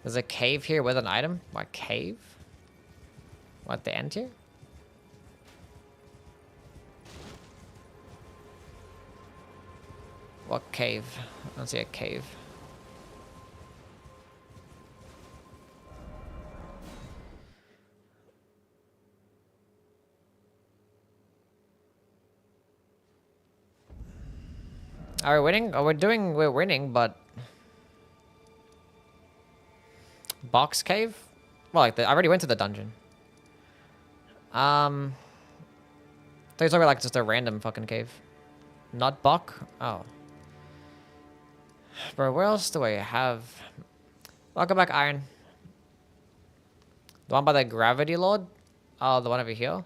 Speaker 2: There's a cave here with an item? What, cave? What, the end here? What cave? I don't see a cave. Are we winning? Oh, we're winning, but... Box cave? Well, like I already went to the dungeon. I thought you were talking about like just a random fucking cave. Not Bok? Oh. Bro, where else do I have? Welcome back, Iron. The one by the Gravity Lord? Oh, the one over here?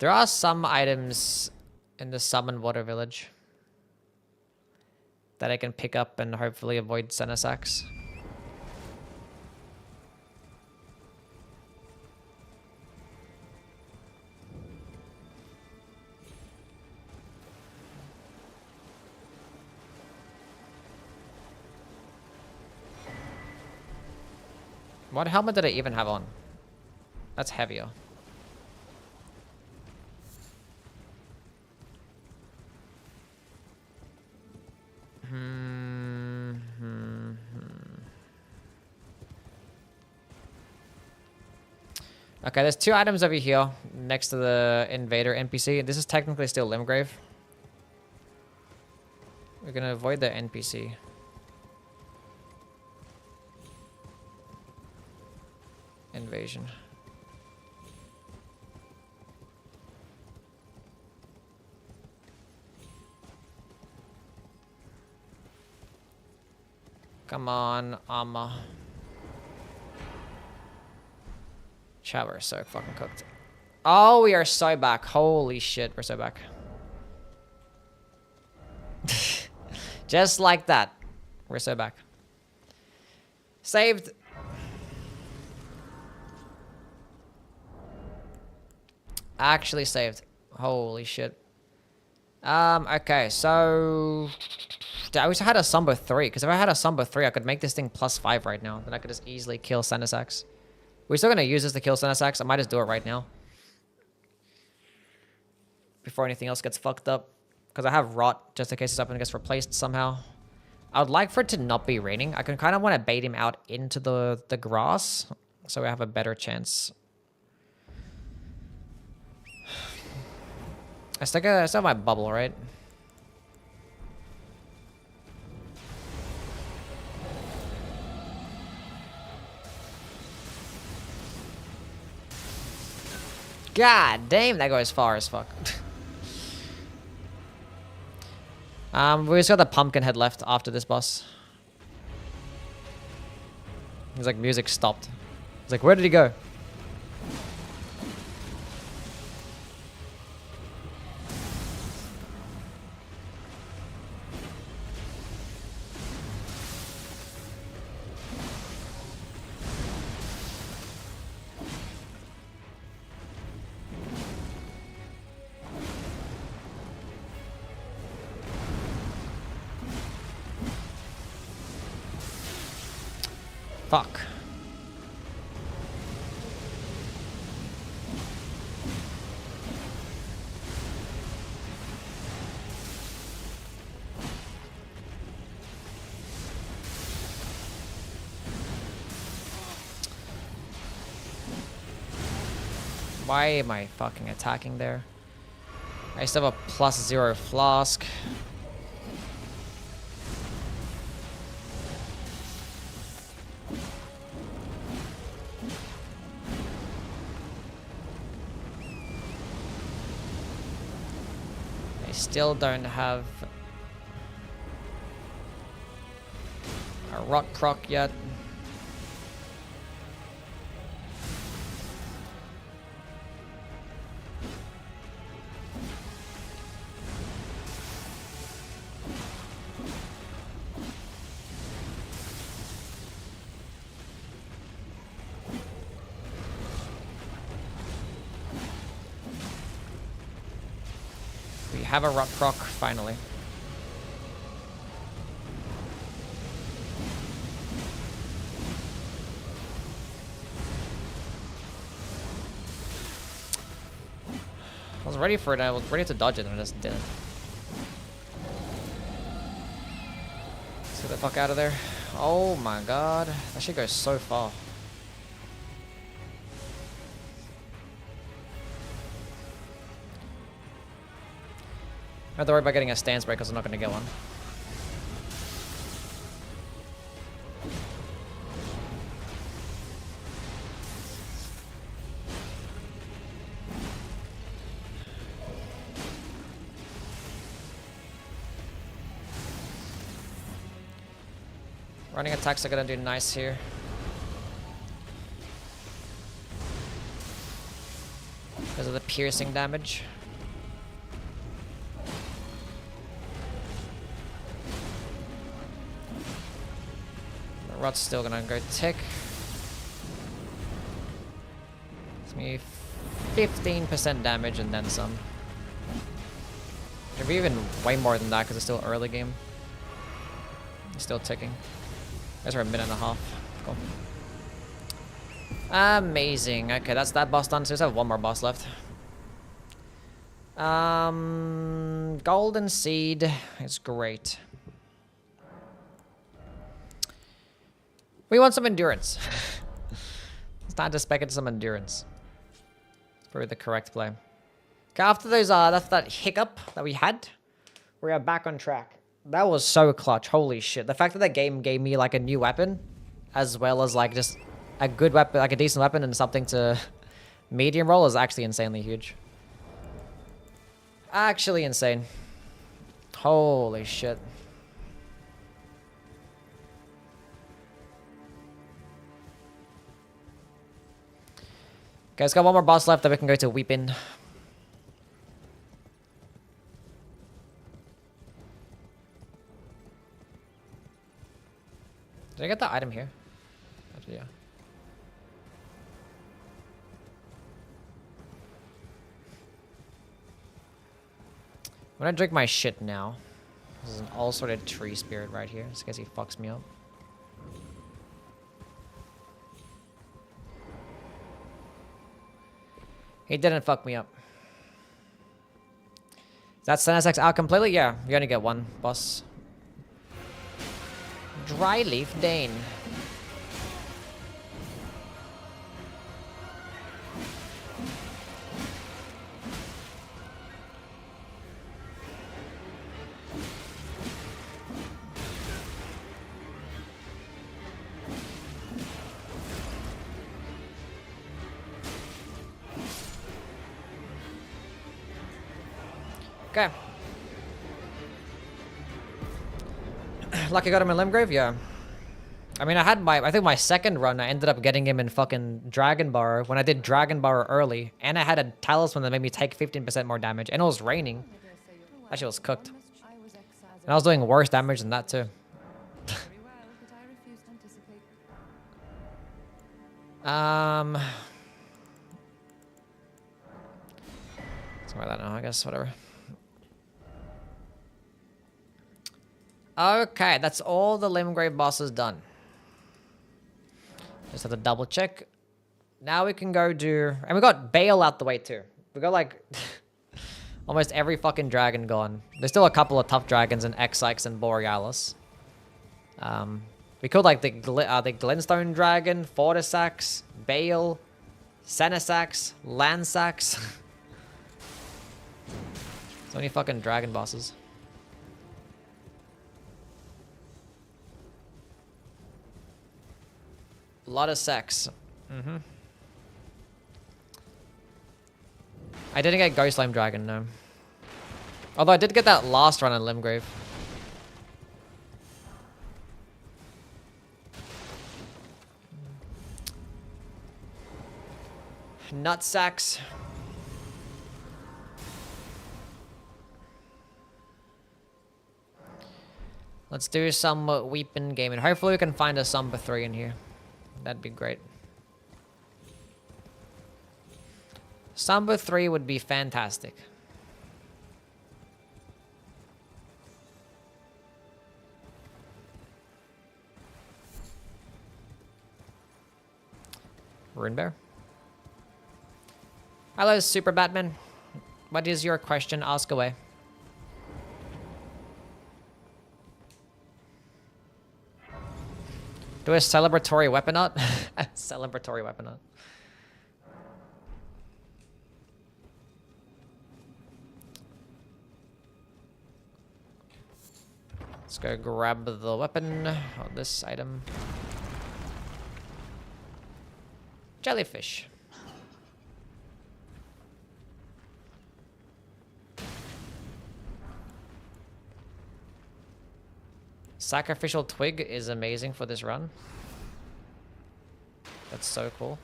Speaker 2: There are some items in the Summon Water Village that I can pick up and hopefully avoid center sacks. What helmet did I even have on? That's heavier. Okay, there's 2 items over here next to the Invader NPC. This is technically still Limgrave. We're gonna avoid the NPC. Invasion. Come on, armor. Chat, we're so fucking cooked. Oh, we are so back. Holy shit, we're so back. Just like that. We're so back. Saved. Actually saved. Holy shit. Okay, so I wish I had a Sumbo 3, because if I had a Sumbo 3, I could make this thing +5 right now. Then I could just easily kill Sanasax. We're still gonna use this to kill Sanasax. I might just do it right now. Before anything else gets fucked up. Because I have Rot, just in case this weapon gets replaced somehow. I would like for it to not be raining. I can kind of want to bait him out into the grass, so we have a better chance. I still have my bubble, right? God damn, that goes far as fuck. We just got the pumpkin head left after this boss. He's like, music stopped. He's like, where did he go? Fuck. Why am I fucking attacking there? I still have a +0 flask. Still don't have a rot proc yet. Have a rot proc finally. I was ready for it. I was ready to dodge it and I just didn't. Let's get the fuck out of there. Oh my god. That shit goes so far. have to worry about getting a stance break because I'm not going to get one. Running attacks are going to do nice here. Because of the piercing damage. The rot's still gonna go tick. It's me 15% damage and then some. Maybe even way more than that because it's still early game. It's still ticking. Guys are a minute and a half. Cool. Amazing. Okay, that's that boss done. So we just have one more boss left. Golden Seed is great. We want some endurance. It's time to spec into some endurance. It's probably the correct play. Okay, after those after that hiccup that we had, we are back on track. That was so clutch. Holy shit. The fact that the game gave me like a new weapon, as well as like just a good weapon, like a decent weapon and something to medium roll is actually insanely huge. Actually insane. Holy shit. Okay, let's got one more boss left that we can go to Weepin. Did I get the item here? Actually, yeah. I'm gonna drink my shit now. This is an all-sorted tree spirit right here, just in case he fucks me up. He didn't fuck me up. Is that Senasex out completely? Yeah, you only get one boss. Dryleaf Dane. Okay. Lucky got him in Limgrave? Yeah. I mean, I think my second run, I ended up getting him in fucking Dragon Bar when I did Dragon Bar early. And I had a talisman that made me take 15% more damage. And it was raining. That shit was cooked. And I was doing worse damage than that too. Something like that now, I guess, whatever. Okay, that's all the Limgrave bosses done. Just have to double check. Now we can go do... And we got Bale out the way too. We got like... almost every fucking dragon gone. There's still a couple of tough dragons in Exyx and Borealis. We killed like the Glintstone Dragon, Fortisax, Bale, Senasax, Landsax. So many fucking dragon bosses. A lot of sex. I didn't get Ghost Flame Dragon, no. Although I did get that last run on Limgrave. Nutsacks. Let's do some Weepin game, and hopefully we can find a Samba 3 in here. That'd be great. Samba 3 would be fantastic. Rune Bear. Hello, Super Batman. What is your question? Ask away. Do a celebratory weapon art? Celebratory weapon art. Let's go grab the weapon on this item. Jellyfish. Sacrificial twig is amazing for this run. That's so cool.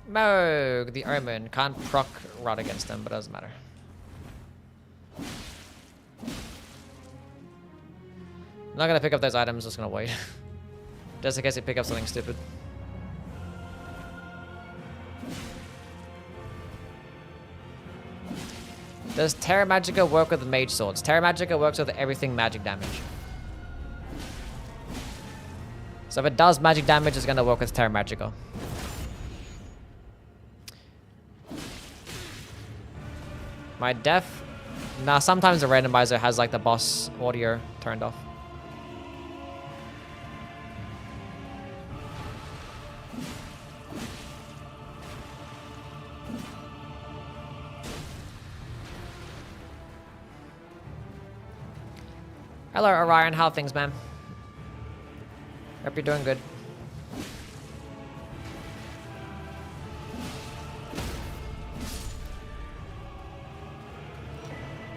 Speaker 2: Moog, the Omen. Can't proc rod against them, but doesn't matter. I'm not gonna pick up those items, just gonna wait. Just in case they pick up something stupid. Does Terra Magica work with mage swords? Terra Magica works with everything magic damage. So if it does magic damage, it's gonna work with Terra Magica. My def? Nah, sometimes the randomizer has like the boss audio turned off. Hello, Orion. How are things, man? Hope you're doing good.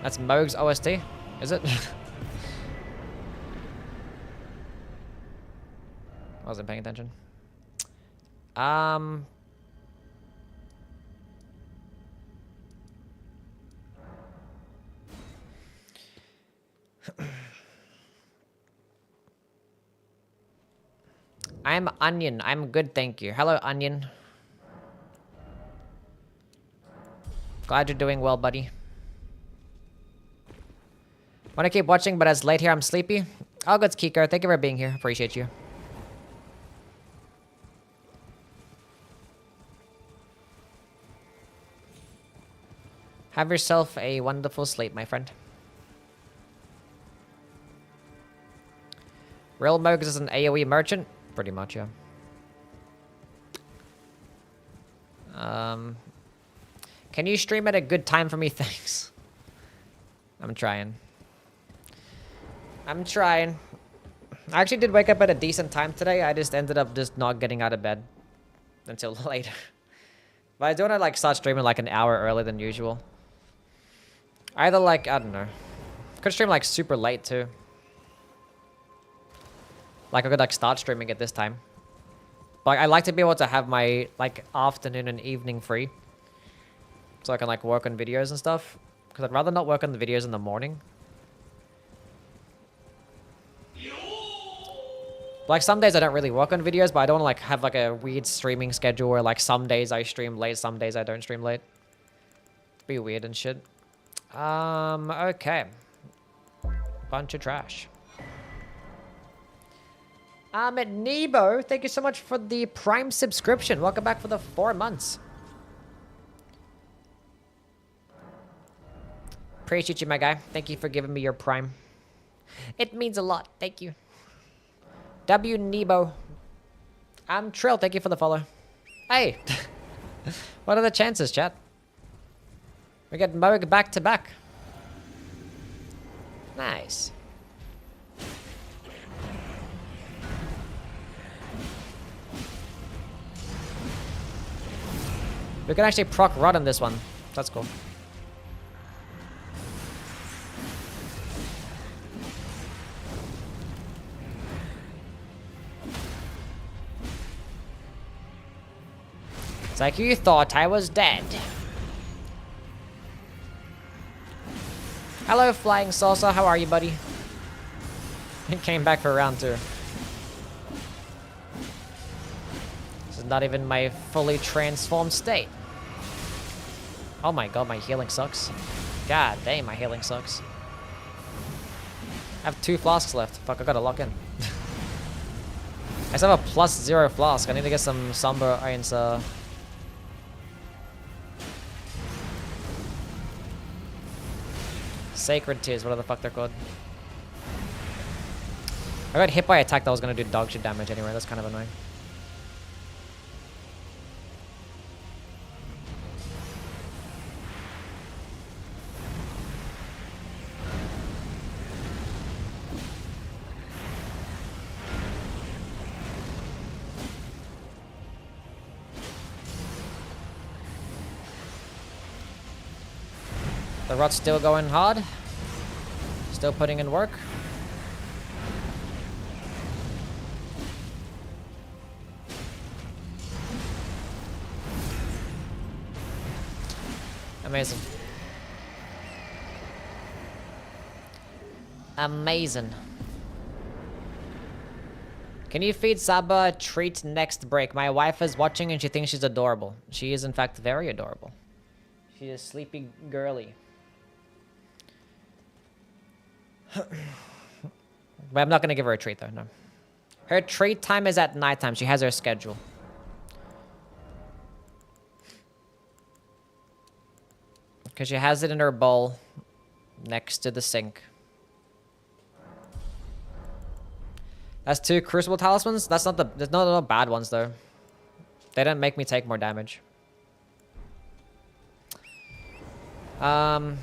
Speaker 2: That's Moog's OST, is it? I wasn't paying attention. I'm Onion. I'm good, thank you. Hello, Onion. Glad you're doing well, buddy. Want to keep watching, but as late here, I'm sleepy. All good, Kiko. Thank you for being here. Appreciate you. Have yourself a wonderful sleep, my friend. Real Mogs is an AoE merchant? Pretty much, yeah. Can you stream at a good time for me? Thanks. I'm trying. I'm trying. I actually did wake up at a decent time today. I just ended up just not getting out of bed until later. But I do want to like start streaming like an hour earlier than usual. Either like, I don't know. Could stream like super late too. Like I could like start streaming at this time. But like, I like to be able to have my like afternoon and evening free. So I can like work on videos and stuff. Because I'd rather not work on the videos in the morning. Like some days I don't really work on videos, but I don't want to like have like a weird streaming schedule where like some days I stream late, some days I don't stream late. Be weird and shit. Okay. Bunch of trash. At Nebo, thank you so much for the Prime subscription. Welcome back for the 4 months. Appreciate you, my guy. Thank you for giving me your Prime. It means a lot. Thank you. W Nebo. I'm Trill. Thank you for the follow. Hey. What are the chances, chat? We get Moog back to back. Nice. We can actually proc rod on this one. That's cool. It's like you thought I was dead. Hello, Flying Salsa. How are you, buddy? He came back for round 2. This is not even my fully transformed state. Oh my god, my healing sucks. God dang, my healing sucks. I have 2 flasks left. Fuck, I gotta lock in. I still have a +0 flask. I need to get some Somber Irons, Sacred Tears, whatever the fuck they're called. I got hit by an attack that was gonna do dog shit damage anyway. That's kind of annoying. The rot's still going hard. Still putting in work. Amazing. Amazing. Can you feed Saba a treat next break? My wife is watching and she thinks she's adorable. She is in fact very adorable. She is sleepy girly. But I'm not gonna give her a treat though, no. Her treat time is at nighttime. She has her schedule. Because she has it in her bowl next to the sink. That's 2 Crucible Talismans? That's not the... There's no bad ones, though. They didn't make me take more damage. So,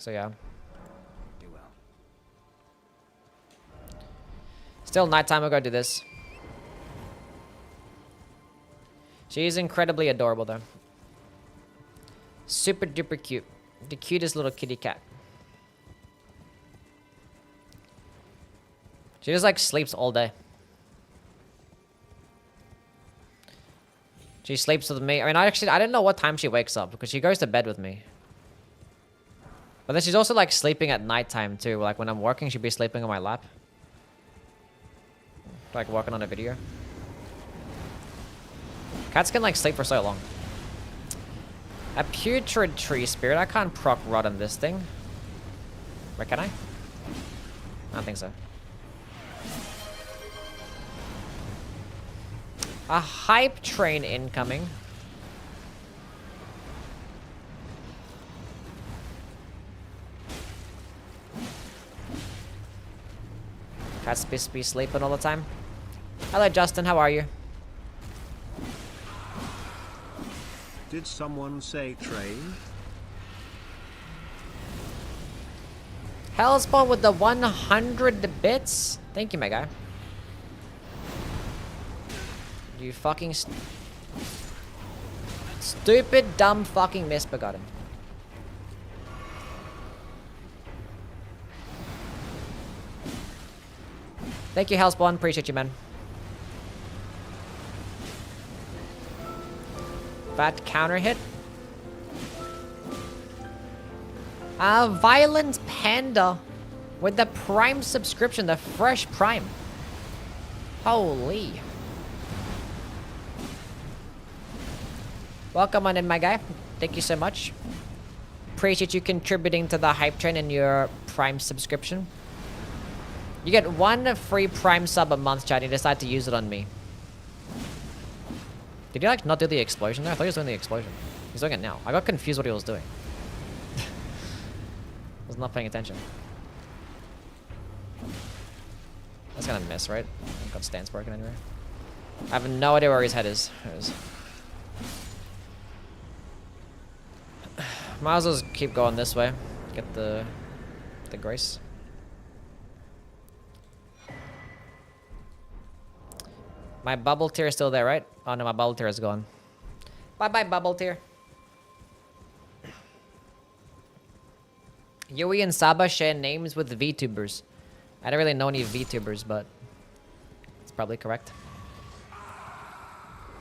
Speaker 2: yeah.
Speaker 4: Do well.
Speaker 2: Still nighttime, we'll go do this. She's incredibly adorable, though. Super duper cute. The cutest little kitty cat. She just like sleeps all day. She sleeps with me. I mean, I didn't know what time she wakes up because she goes to bed with me. But then she's also like sleeping at nighttime too. Like when I'm working, she'd be sleeping on my lap. Like working on a video. Cats can like sleep for so long. A putrid tree spirit. I can't proc rot on this thing. Wait, can I? I don't think so. A hype train incoming. Cat's supposed to be sleeping all the time. Hello, Justin. How are you?
Speaker 8: Did someone say train?
Speaker 2: Hellspawn with the 100 bits. Thank you, my guy. You fucking stupid, dumb, fucking misbegotten. Thank you, Hellspawn. Appreciate you, man. Fat counter hit. Violent Panda with the Prime subscription, the fresh Prime. Holy. Welcome on in, my guy. Thank you so much. Appreciate you contributing to the hype train in your Prime subscription. You get 1 free Prime sub a month, chat. You decide to use it on me. Did he like not do the explosion there? I thought he was doing the explosion. He's doing it now. I got confused what he was doing. I was not paying attention. That's gonna miss, right? Got stance broken anyway. I have no idea where his head is. There it is. Might as well just keep going this way. Get the grace. My bubble tier is still there, right? Oh no, my bubble tier is gone. Bye-bye, bubble tier. Yui and Saba share names with VTubers. I don't really know any VTubers, but it's probably correct.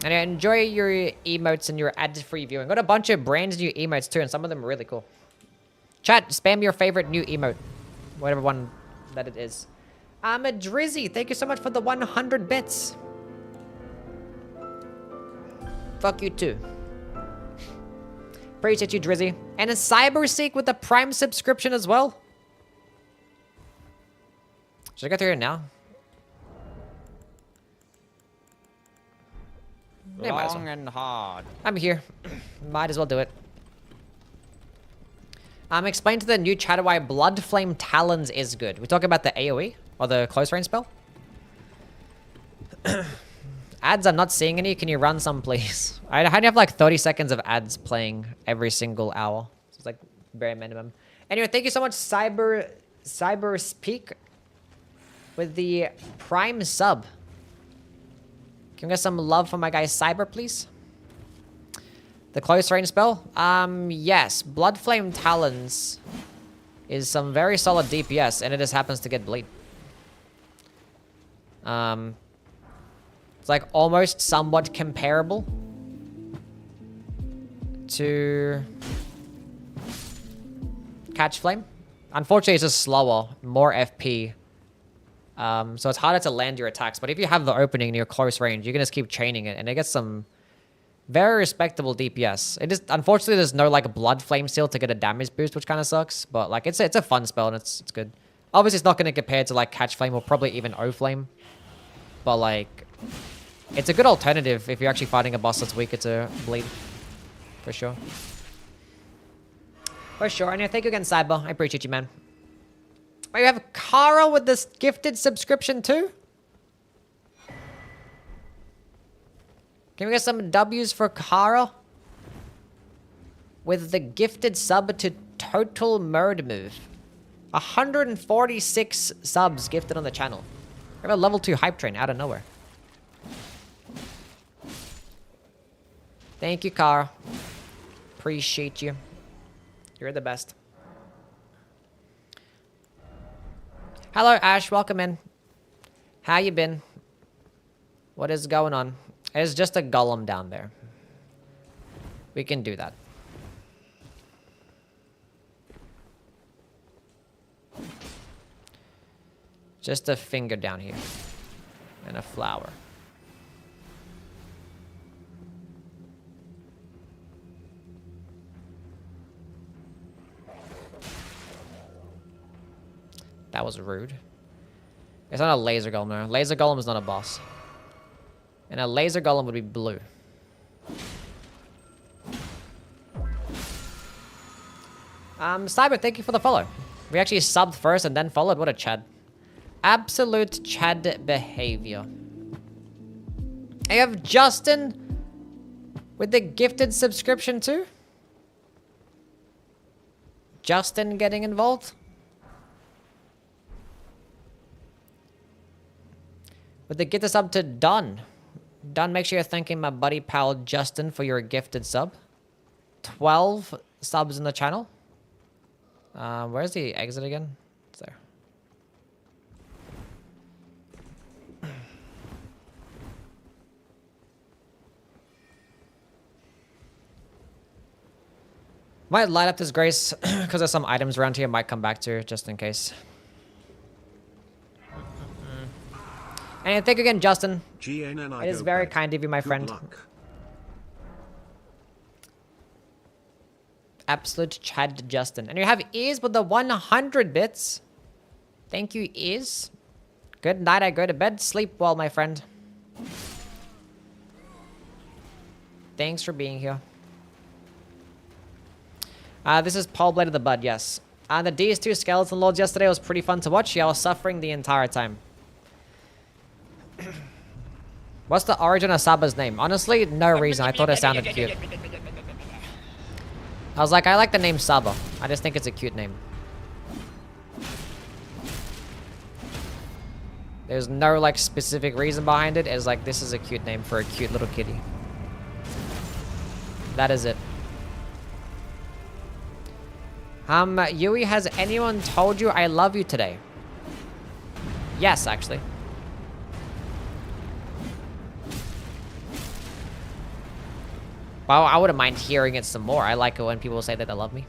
Speaker 2: And I enjoy your emotes and your ad-free viewing. Got a bunch of brand new emotes too, and some of them are really cool. Chat, spam your favorite new emote. Whatever one that it is. I'm a Drizzy. Thank you so much for the 100 bits. Fuck you too. Appreciate you, Drizzy. And a Cyberseek with the Prime subscription as well. Should I go through here now? Yeah, might as well.
Speaker 7: Long and hard.
Speaker 2: I'm here. Might as well do it. Explain to the new chatter why Blood Flame Talons is good. We talk about the AoE or the close range spell. Ads, I'm not seeing any. Can you run some, please? I only have like 30 seconds of ads playing every single hour. So it's like bare minimum. Anyway, thank you so much, Cyberspeak, with the Prime sub. Can we get some love for my guy Cyber, please? The close range spell? Yes. Blood Flame Talons is some very solid DPS, and it just happens to get bleed. It's like almost somewhat comparable to Catch Flame. Unfortunately, it's just slower, more FP. So it's harder to land your attacks. But if you have the opening near close range, you can just keep chaining it, and it gets some very respectable DPS. It is unfortunately there's no like blood flame seal to get a damage boost, which kind of sucks. But like it's a fun spell and it's good. Obviously, it's not going to compare to like Catch Flame or probably even O Flame. But like, it's a good alternative if you're actually fighting a boss that's weaker to bleed, for sure. For sure. And thank you again, Cyber. I appreciate you, man. Oh, you have Kara with this gifted subscription too? Can we get some W's for Kara? With the gifted sub to Total Murd Move. 146 subs gifted on the channel. We have a level 2 hype train out of nowhere. Thank you, Kara. Appreciate you. You're the best. Hello, Ash. Welcome in. How you been? What is going on? There's just a golem down there. We can do that. Just a finger down here. And a flower. That was rude. It's not a laser golem, no. Laser golem is not a boss. And a laser golem would be blue. Cyber, thank you for the follow. We actually subbed first and then followed. What a Chad. Absolute Chad behavior. I have Justin with the gifted subscription too. Justin getting involved. With the gifted sub to Dunn. Dunn, make sure you're thanking my buddy pal Justin for your gifted sub. 12 subs in the channel. Where's the exit again? It's there. Might light up this Grace because there's some items around here. Might come back to just in case. And thank you again, Justin. It is very kind of you, my friend. Absolute Chad Justin. And you have Ears with the 100 bits. Thank you, Ears. Good night. I go to bed. Sleep well, my friend. Thanks for being here. This is Paul Blade of the Bud, yes. The DS2 Skeleton Lords yesterday was pretty fun to watch. Yeah, I was suffering the entire time. What's the origin of Saba's name? Honestly, no reason. I thought it sounded cute. I was like, I like the name Saba. I just think it's a cute name. There's no like specific reason behind it. It's like, this is a cute name for a cute little kitty. That is it. Yui, has anyone told you I love you today? Yes, actually. Well, I wouldn't mind hearing it some more. I like it when people say that they love me.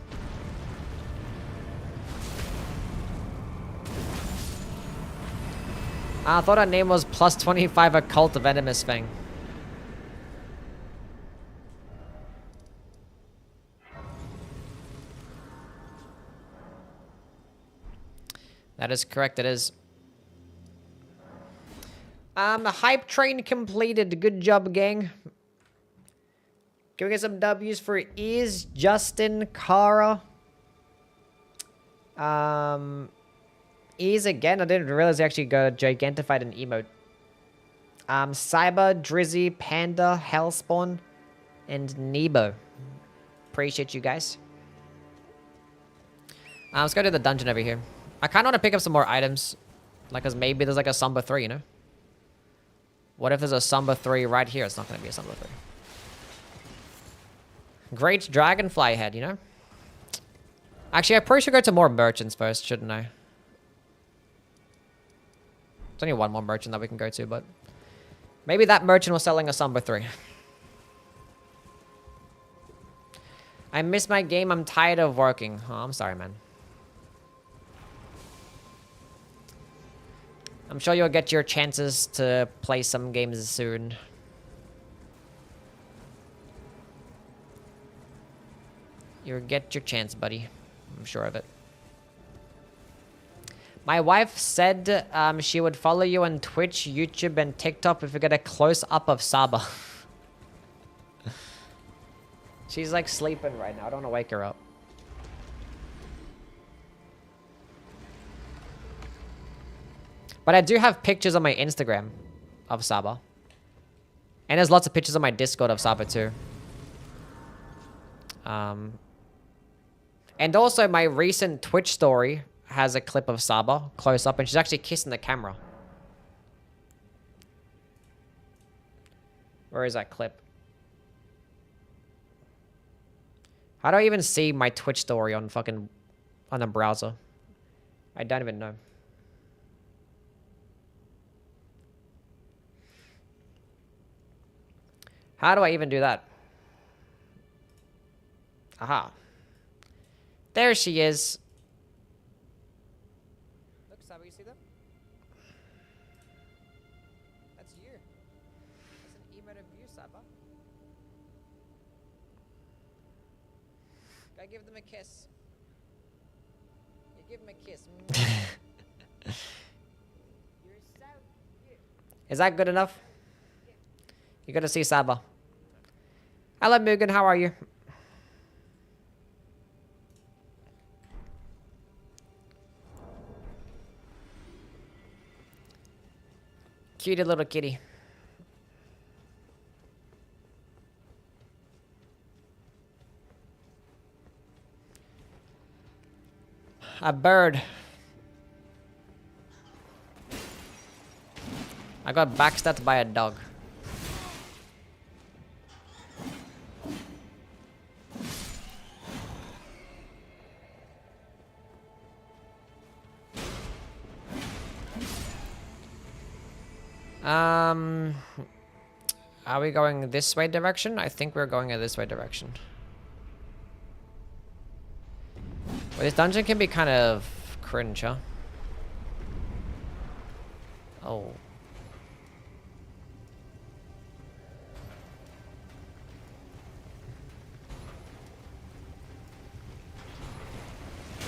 Speaker 2: I thought her name was plus 25 Occult Venomous Fang. That is correct, it is. Hype train completed. Good job, gang. Can we get some W's for Ease, Justin, Kara? Ease again. I didn't realize they actually got gigantified an emote. Cyber, Drizzy, Panda, Hellspawn, and Nebo. Appreciate you guys. Let's go to the dungeon over here. I kind of want to pick up some more items. Like, cause maybe there's like a Samba 3, you know? What if there's a Samba 3 right here? It's not going to be a Samba 3. Great dragonfly head, you know? Actually, I probably should go to more merchants first, shouldn't I? There's only one more merchant that we can go to, but... Maybe that merchant was selling us number 3. I miss my game. I'm tired of working. Oh, I'm sorry, man. I'm sure you'll get your chances to play some games soon. You'll get your chance, buddy. I'm sure of it. My wife said she would follow you on Twitch, YouTube, and TikTok if we get a close-up of Saba. She's like sleeping right now. I don't want to wake her up. But I do have pictures on my Instagram of Saba. And there's lots of pictures on my Discord of Saba too. And also my recent Twitch story has a clip of Saba close up, and she's actually kissing the camera. Where is that clip? How do I even see my Twitch story on fucking on the browser? I don't even know. How do I even do that? Aha. There she is. Look, Saba, you see them? That's you. That's an emote of you, Saba. Go give them a kiss. You give them a kiss. You're so cute. Is that good enough? You gotta see Saba. Hello, Mugen. How are you? Cutie little kitty. A bird. I got backstabbed by a dog. Are we going this way direction? I think we're going in this way direction. Well, this dungeon can be kind of cringe, huh? Oh.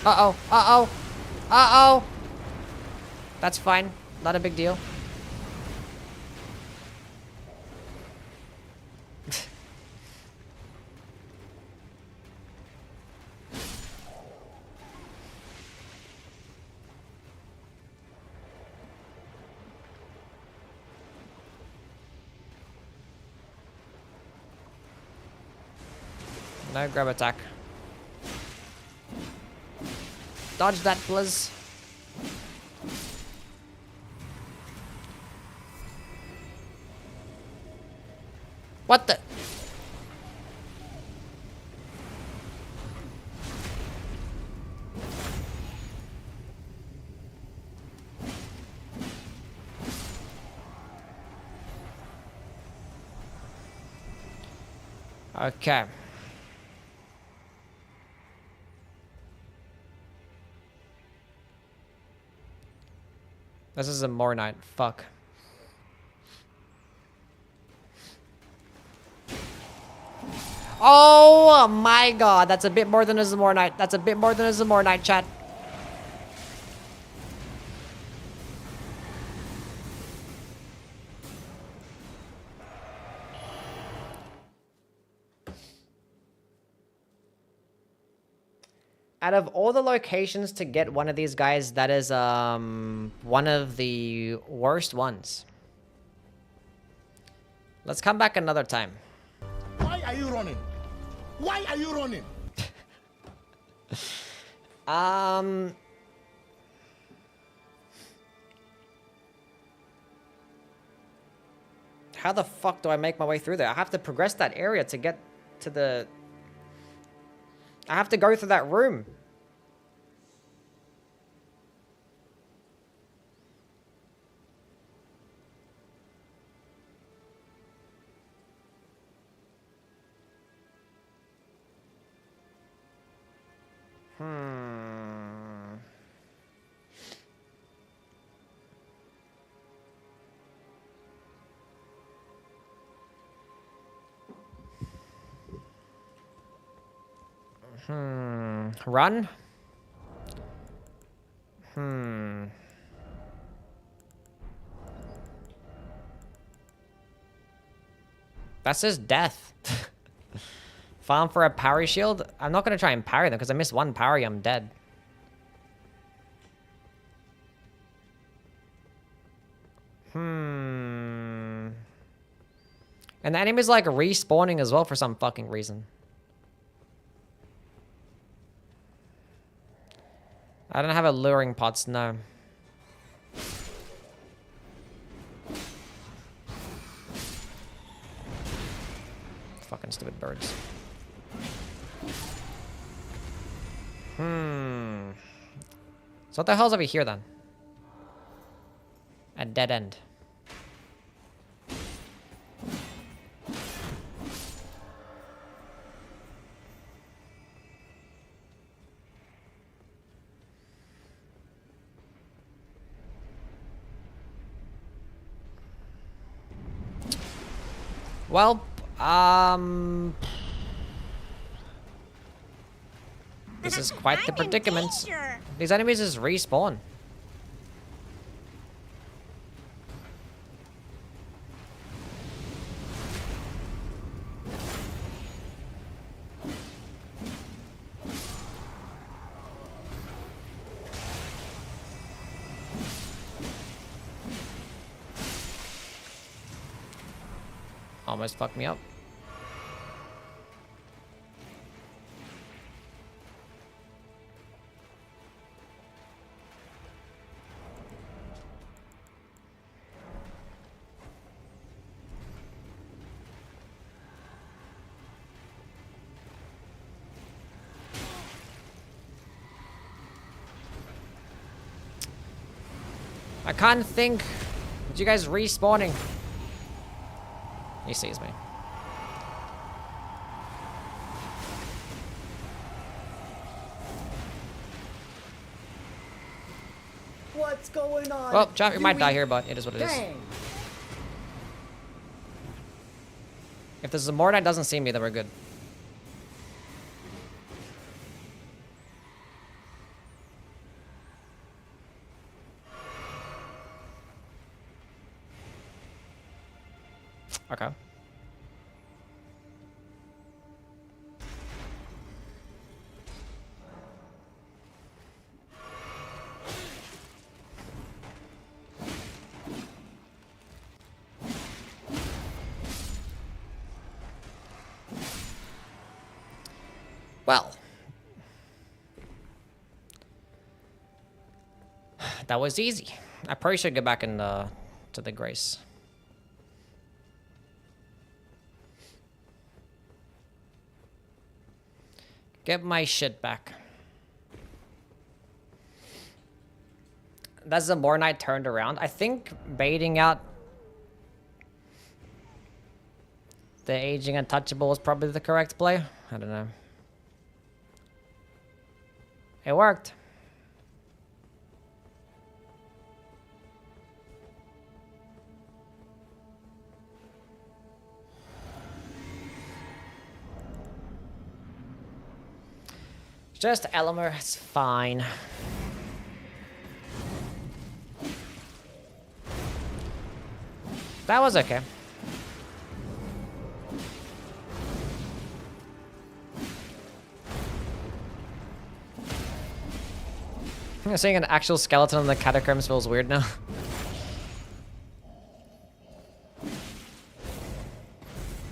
Speaker 2: Uh-oh, uh-oh, uh-oh. That's fine, not a big deal. No grab attack. Dodge that, please. What the? Okay. This is a more night. Fuck. Oh my god, that's a bit more than a Zamor Knight. That's a bit more than a Zamor Knight, chat. Out of all the locations to get one of these guys, that is one of the worst ones. Let's come back another time.
Speaker 9: Why are you running? Why are you running?
Speaker 2: How the fuck do I make my way through there? I have to progress that area to get to the I have to go through that room. Run? That's just death. Farm for a parry shield? I'm not going to try and parry them because I missed one parry, I'm dead. And the enemy's like respawning as well for some fucking reason. I don't have alluring pots, no. Fucking stupid birds. So what the hell's over here then? A dead end. Well, this is quite the predicament. These enemies just respawn. Almost fucked me up. I can't think. Did you guys respawning? He sees me.
Speaker 3: What's going on?
Speaker 2: Well, Chop, you might die here, but it is what it is.
Speaker 3: Dang.
Speaker 2: If the Zamornite doesn't see me, then we're good. Okay. Well. That was easy. I probably should go back in to the Grace. Get my shit back. That's the Mornite turned around. I think baiting out the aging untouchable was probably the correct play. I don't know. It worked. Just Elmer, it's fine. That was okay. Seeing an actual skeleton in the catacombs feels weird now.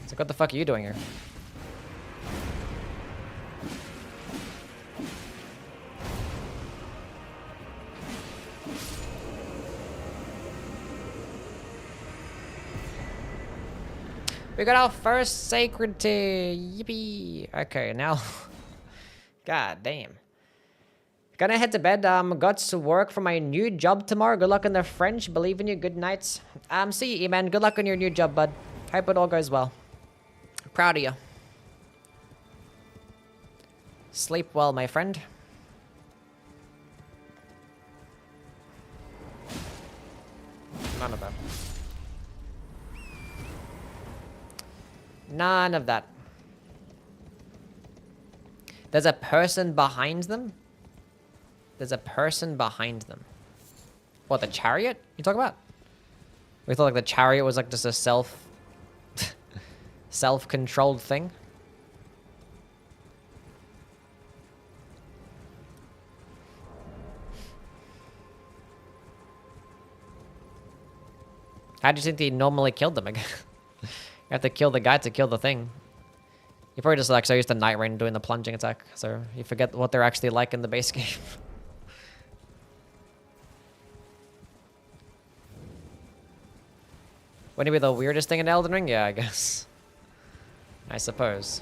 Speaker 2: It's like, what the fuck are you doing here? We got our first sacred tea. Yippee. Okay, now God damn. Gonna head to bed. Got to work for my new job tomorrow. Good luck on the French. Believe in you. Good nights. See you, E-Man. Good luck on your new job, bud. Hope it all goes well. Proud of you. Sleep well, my friend. None of that. None of that. There's a person behind them? There's a person behind them. What, the chariot you talking about? We thought like the chariot was like just a self-controlled thing. How do you think they normally killed them again? You have to kill the guy to kill the thing. You're probably just like so used to Night Rain doing the plunging attack, so you forget what they're actually like in the base game. Wouldn't it be the weirdest thing in Elden Ring? Yeah, I guess. I suppose.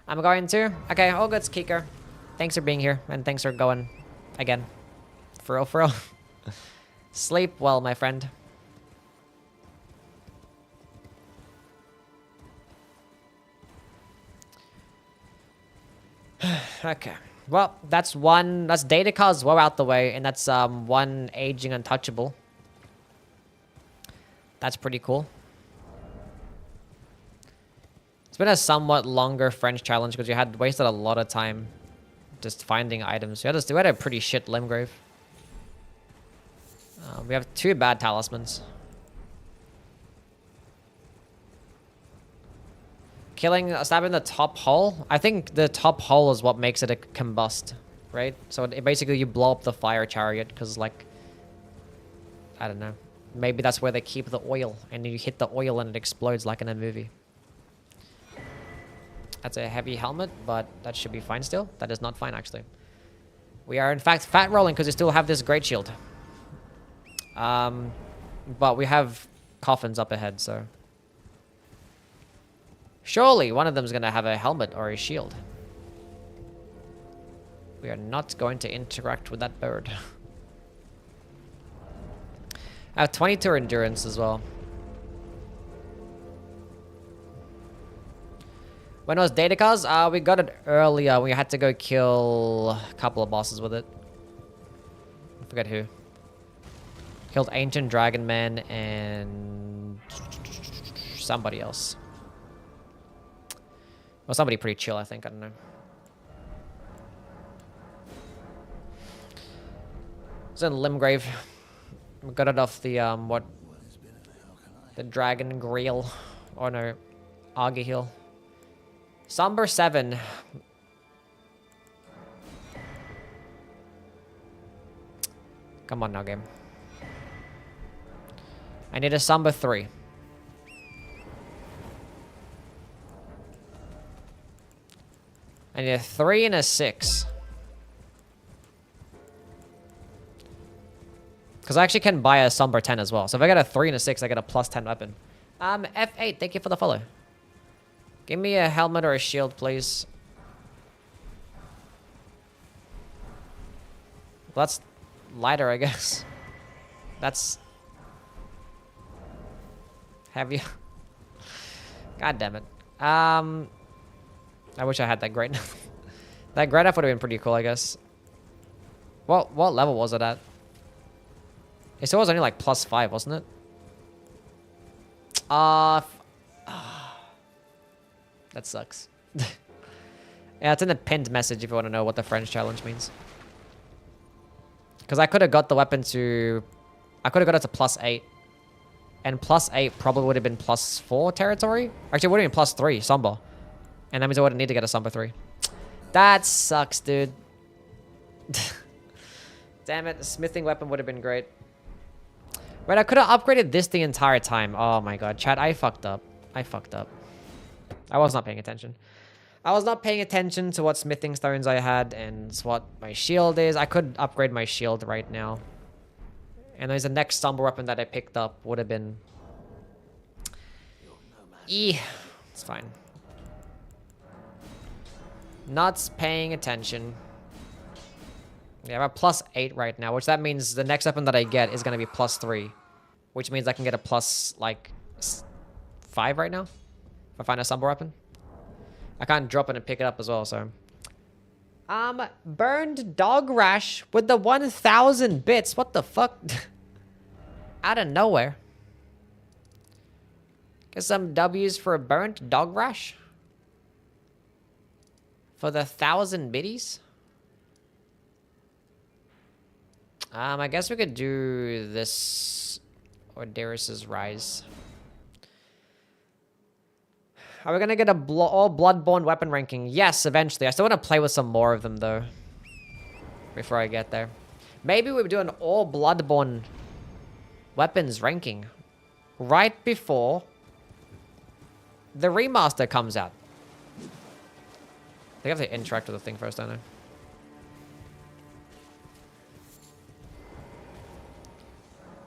Speaker 2: I'm going to. Okay, all good, Kiko. Thanks for being here, and thanks for going again. For real, for real. Sleep well, my friend. Okay. Well, that's data cards well out the way, and that's one aging untouchable. That's pretty cool. It's been a somewhat longer French challenge because you had wasted a lot of time just finding items. We had a pretty shit Limgrave. We have 2 bad talismans. Stabbing the top hull. I think the top hull is what makes it a combust, right? So basically you blow up the fire chariot because, like, I don't know. Maybe that's where they keep the oil, and you hit the oil and it explodes like in a movie. That's a heavy helmet, but that should be fine still. That is not fine, actually. We are, in fact, fat rolling because we still have this great shield. But we have coffins up ahead, so... Surely one of them is going to have a helmet or a shield. We are not going to interact with that bird. I have 22 endurance as well. When it was data cards, we got it earlier. We had to go kill a couple of bosses with it. I forget who. Killed Ancient Dragon Man and somebody else. Well, somebody pretty chill, I think. I don't know. It's in Limgrave. We got it off the, what? The Dragon Grail. Or no, Argahil. Somber 7. Come on now, game. I need a Somber 3. I need a 3 and a 6. Because I actually can buy a Somber 10 as well. So if I get a 3 and a 6, I get a plus 10 weapon. F8, thank you for the follow. Give me a helmet or a shield, please. Well, that's lighter, I guess. That's heavy. God damn it. I wish I had that great knife. That great knife would have been pretty cool, I guess. What level was it at? It still was only like +5, wasn't it? That sucks. Yeah, it's in the pinned message if you want to know what the French challenge means. Because I could have got the weapon to... I could have got it to +8. And +8 probably would have been +4 territory. Actually, it would have been +3, Somber. And that means I wouldn't need to get a Somber 3. That sucks, dude. Damn it, the smithing weapon would have been great. Wait, I could have upgraded this the entire time. Oh my god, chat, I fucked up. I fucked up. I was not paying attention. I was not paying attention to what smithing stones I had and what my shield is. I could upgrade my shield right now. And there's the next Somber weapon that I picked up would have been... It's fine. Not paying attention. Yeah, I'm at +8 right now, which that means the next weapon that I get is going to be +3. Which means I can get a plus, like, 5 right now. If I find a summer weapon. I can't drop it and pick it up as well, so. Burned dog rash with the 1,000 bits. What the fuck? Out of nowhere. Get some W's for a burnt dog rash. For the 1,000 biddies. I guess we could do this. Or Darius's Rise. Are we gonna get a all Bloodborne weapon ranking? Yes, eventually. I still want to play with some more of them, though. Before I get there. Maybe we do an all Bloodborne weapons ranking. Right before the remaster comes out. They have to interact with the thing first, don't they?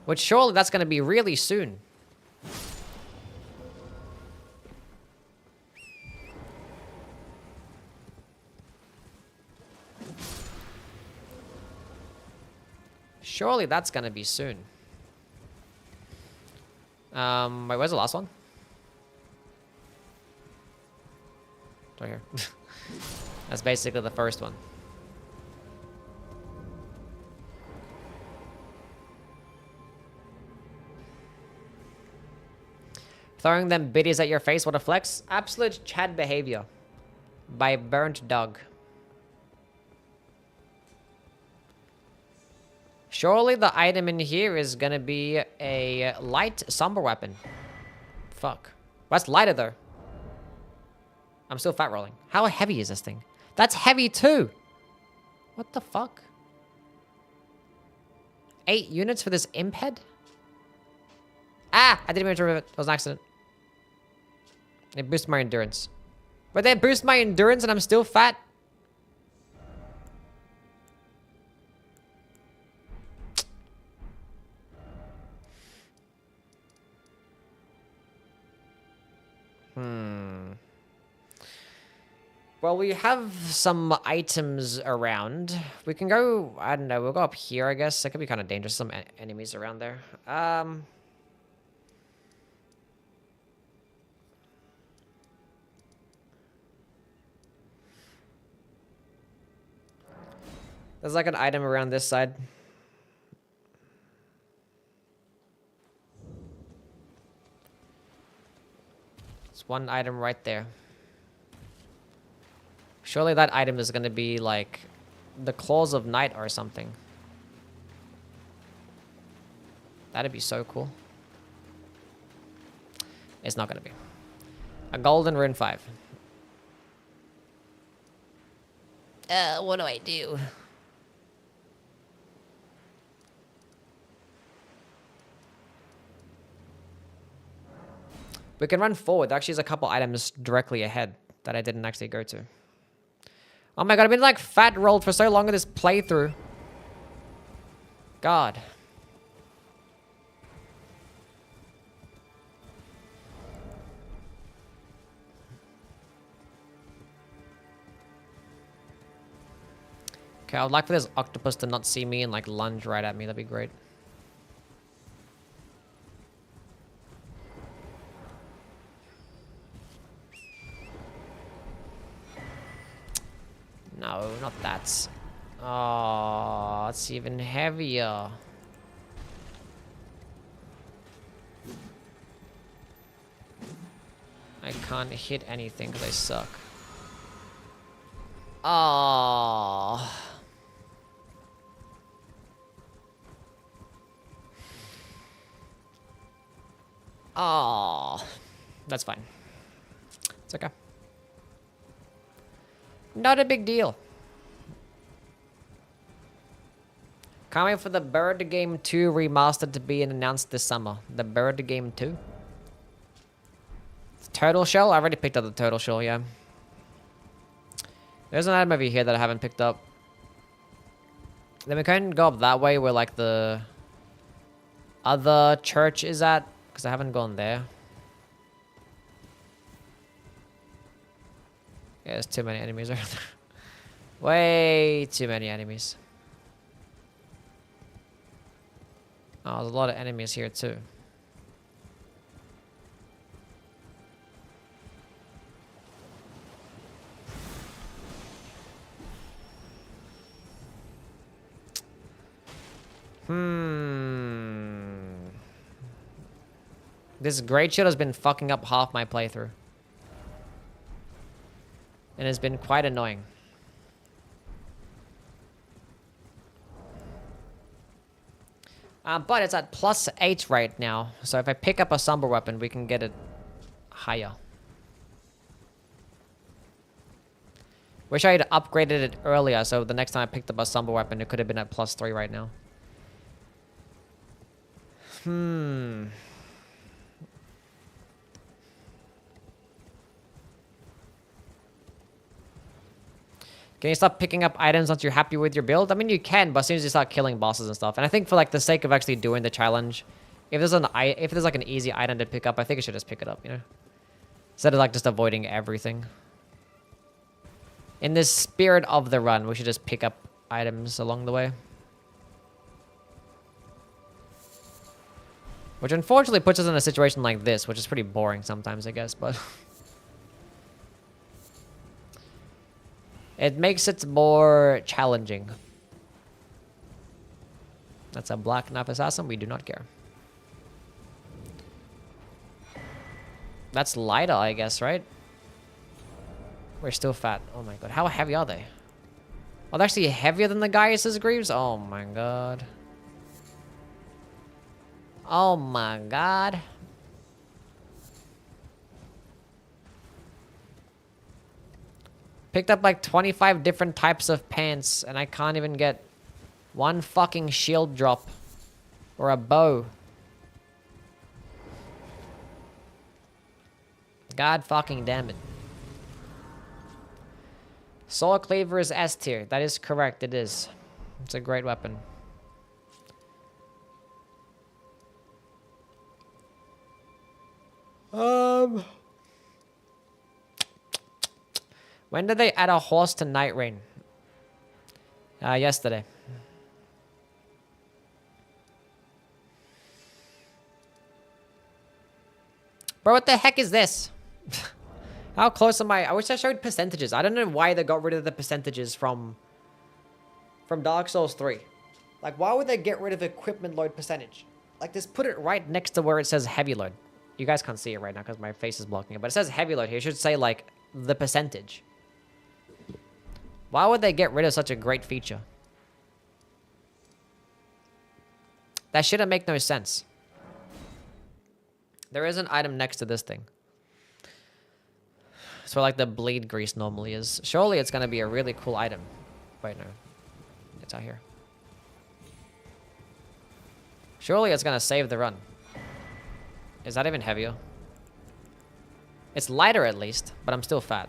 Speaker 2: Which surely that's going to be really soon. Surely that's going to be soon. Wait, where's the last one? Right here. That's basically the first one. Throwing them biddies at your face, what a flex. Absolute Chad behavior. By Burnt Dog. Surely the item in here is gonna be a light somber weapon. Fuck. That's lighter though. I'm still fat rolling. How heavy is this thing? That's heavy too. What the fuck? 8 units for this imp head? Ah! I didn't mean to remove it. It was an accident. It boosts my endurance. But they boost my endurance and I'm still fat? Well, we have some items around. We can go, I don't know, we'll go up here, I guess. That could be kind of dangerous. Some enemies around there. There's like an item around this side. There's one item right there. Surely that item is going to be like the Claws of Night or something. That'd be so cool. It's not going to be. A golden rune 5. What do I do? We can run forward. There actually is a couple items directly ahead that I didn't actually go to. Oh my god, I've been like fat rolled for so long in this playthrough. God. Okay, I would like for this octopus to not see me and like lunge right at me. That'd be great. No, not that. Oh, it's even heavier. I can't hit anything because I suck. Oh. Oh. That's fine. It's okay. Not a big deal. Can't wait for the Bird Game 2 remastered to be announced this summer. The Bird Game 2. Turtle Shell? I already picked up the Turtle Shell, yeah. There's an item over here that I haven't picked up. Then we can go up that way where like the other church is at. Because I haven't gone there. Yeah, there's too many enemies around there. Way too many enemies. Oh, there's a lot of enemies here too. This Great Shield has been fucking up half my playthrough. And it's been quite annoying. But it's at +8 right now. So if I pick up a Somber Weapon, we can get it higher. Wish I had upgraded it earlier, so the next time I picked up a Somber Weapon, it could have been at +3 right now. Can you stop picking up items once you're happy with your build? I mean, you can, but as soon as you start killing bosses and stuff. And I think for like the sake of actually doing the challenge, if there's like an easy item to pick up, I think I should just pick it up, you know? Instead of like just avoiding everything. In the spirit of the run, we should just pick up items along the way. Which unfortunately puts us in a situation like this, which is pretty boring sometimes, I guess, but... It makes it more challenging. That's a Black Knife Assassin. We do not care. That's lighter, I guess, right? We're still fat. Oh my god. How heavy are they? Oh, they're actually heavier than the Gaius's Greaves? Oh my god. Oh my god. Picked up like 25 different types of pants, and I can't even get one fucking shield drop or a bow. God fucking damn it. Soul Cleaver is S tier. That is correct, it is. It's a great weapon. When did they add a horse to Night Rain? Yesterday. Bro, what the heck is this? How close am I? I wish I showed percentages. I don't know why they got rid of the percentages from Dark Souls 3. Like, why would they get rid of equipment load percentage? Like, just put it right next to where it says heavy load. You guys can't see it right now because my face is blocking it. But it says heavy load here. It should say, like, the percentage. Why would they get rid of such a great feature? That shouldn't make no sense. There is an item next to this thing. It's where like the bleed grease normally is. Surely it's going to be a really cool item. Wait, no. It's out here. Surely it's going to save the run. Is that even heavier? It's lighter at least, but I'm still fat.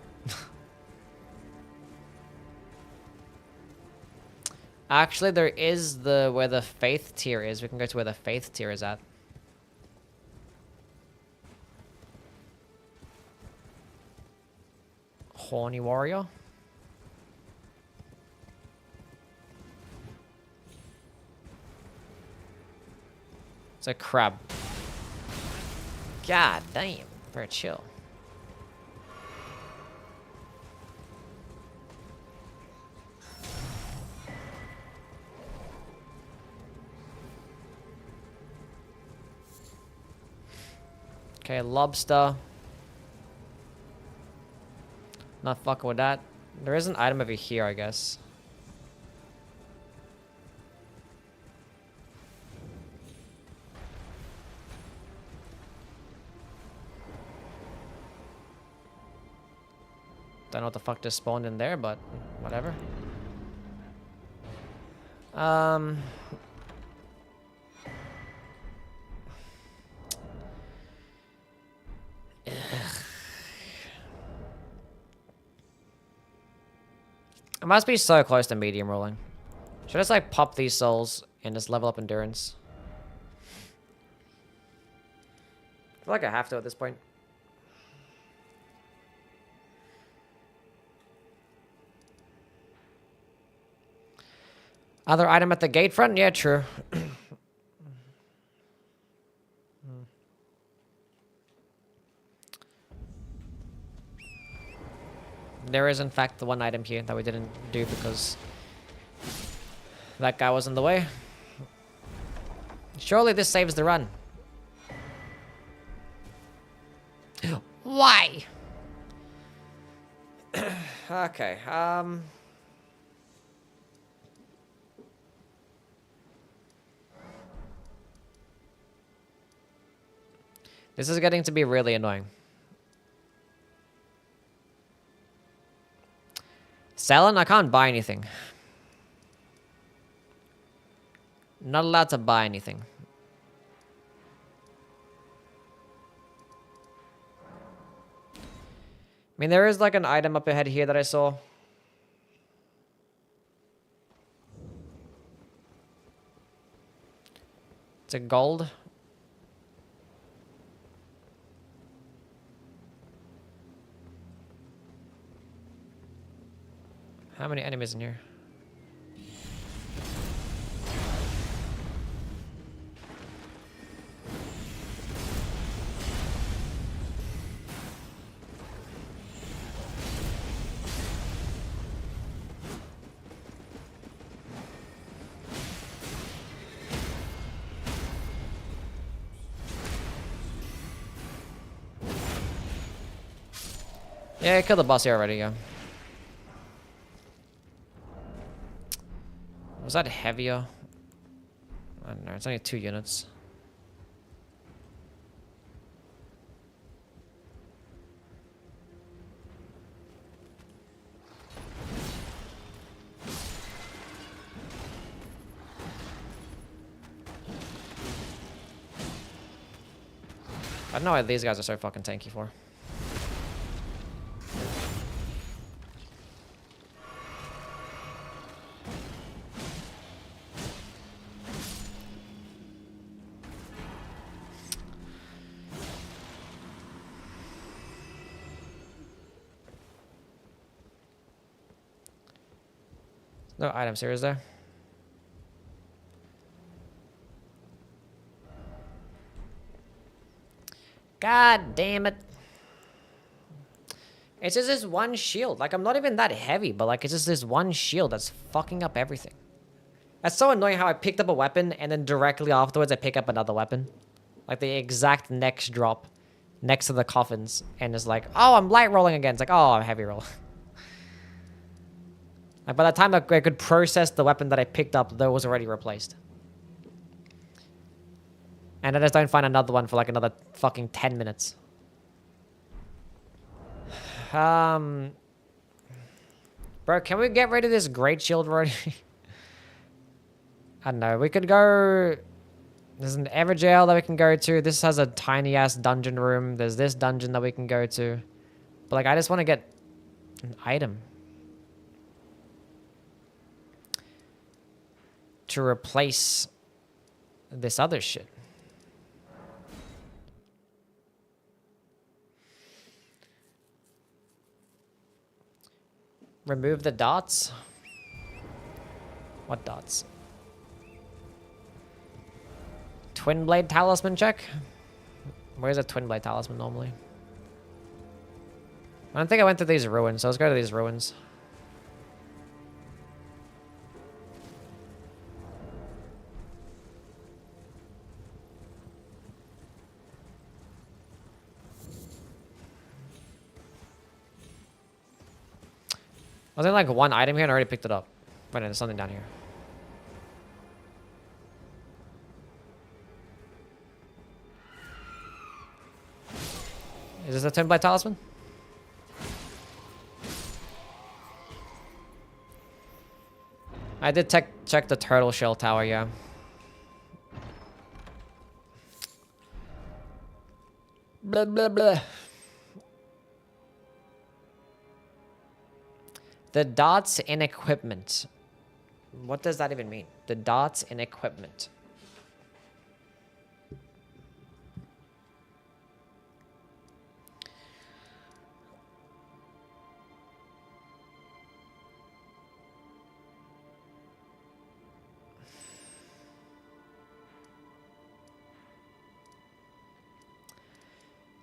Speaker 2: Actually, there is where the faith tier is. We can go to where the faith tier is at. Horny warrior. It's a crab. God damn, very chill. Okay, lobster. Not fucking with that. There is an item over here, I guess. Don't know what the fuck just spawned in there, but whatever. I must be so close to medium rolling. Should I just like pop these souls and just level up endurance? I feel like I have to at this point. Other item at the gate front? Yeah, true. There is, in fact, the one item here that we didn't do because that guy was in the way. Surely this saves the run. Why? Okay, this is getting to be really annoying. Selling? I can't buy anything. Not allowed to buy anything. I mean, there is like an item up ahead here that I saw. It's a gold. How many enemies in here? Yeah, I killed the boss here already, yeah. Was that heavier? I don't know, it's only 2 units. I don't know why these guys are so fucking tanky for. No items here, is there? God damn it. It's just this one shield. Like, I'm not even that heavy, but like, it's just this one shield that's fucking up everything. That's so annoying how I picked up a weapon and then directly afterwards I pick up another weapon. Like the exact next drop next to the coffins. And it's like, oh, I'm light rolling again. It's like, oh, I'm heavy rolling. Like by the time I could process the weapon that I picked up, that was already replaced. And I just don't find another one for like another fucking 10 minutes. Bro, can we get rid of this great shield already? I don't know. We could go... There's an Everjail that we can go to. This has a tiny-ass dungeon room. There's this dungeon that we can go to. But like, I just want to get an item. To replace this other shit. Remove the dots? What dots? Twin blade talisman check? Where's a twin blade talisman normally? I don't think I went to these ruins, so let's go to these ruins. Was there like one item here and I already picked it up? Wait, no, there's something down here. Is this a twin blade talisman? I did check the turtle shell tower, yeah. Blah, blah, blah. The dots in equipment. What does that even mean? The dots in equipment.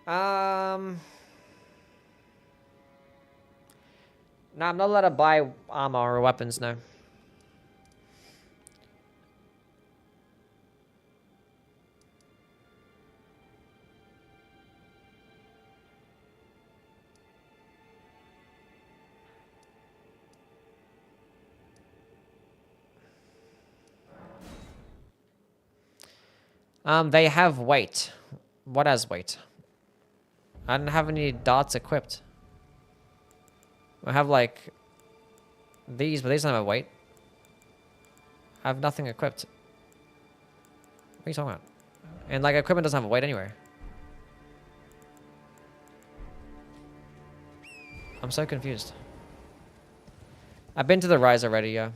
Speaker 2: No, I'm not allowed to buy armor or weapons, no. They have weight. What has weight? I don't have any darts equipped. I have like these, but these don't have weight. I have nothing equipped. What are you talking about? And like equipment doesn't have a weight anywhere. I'm so confused. I've been to the Rise already, yeah.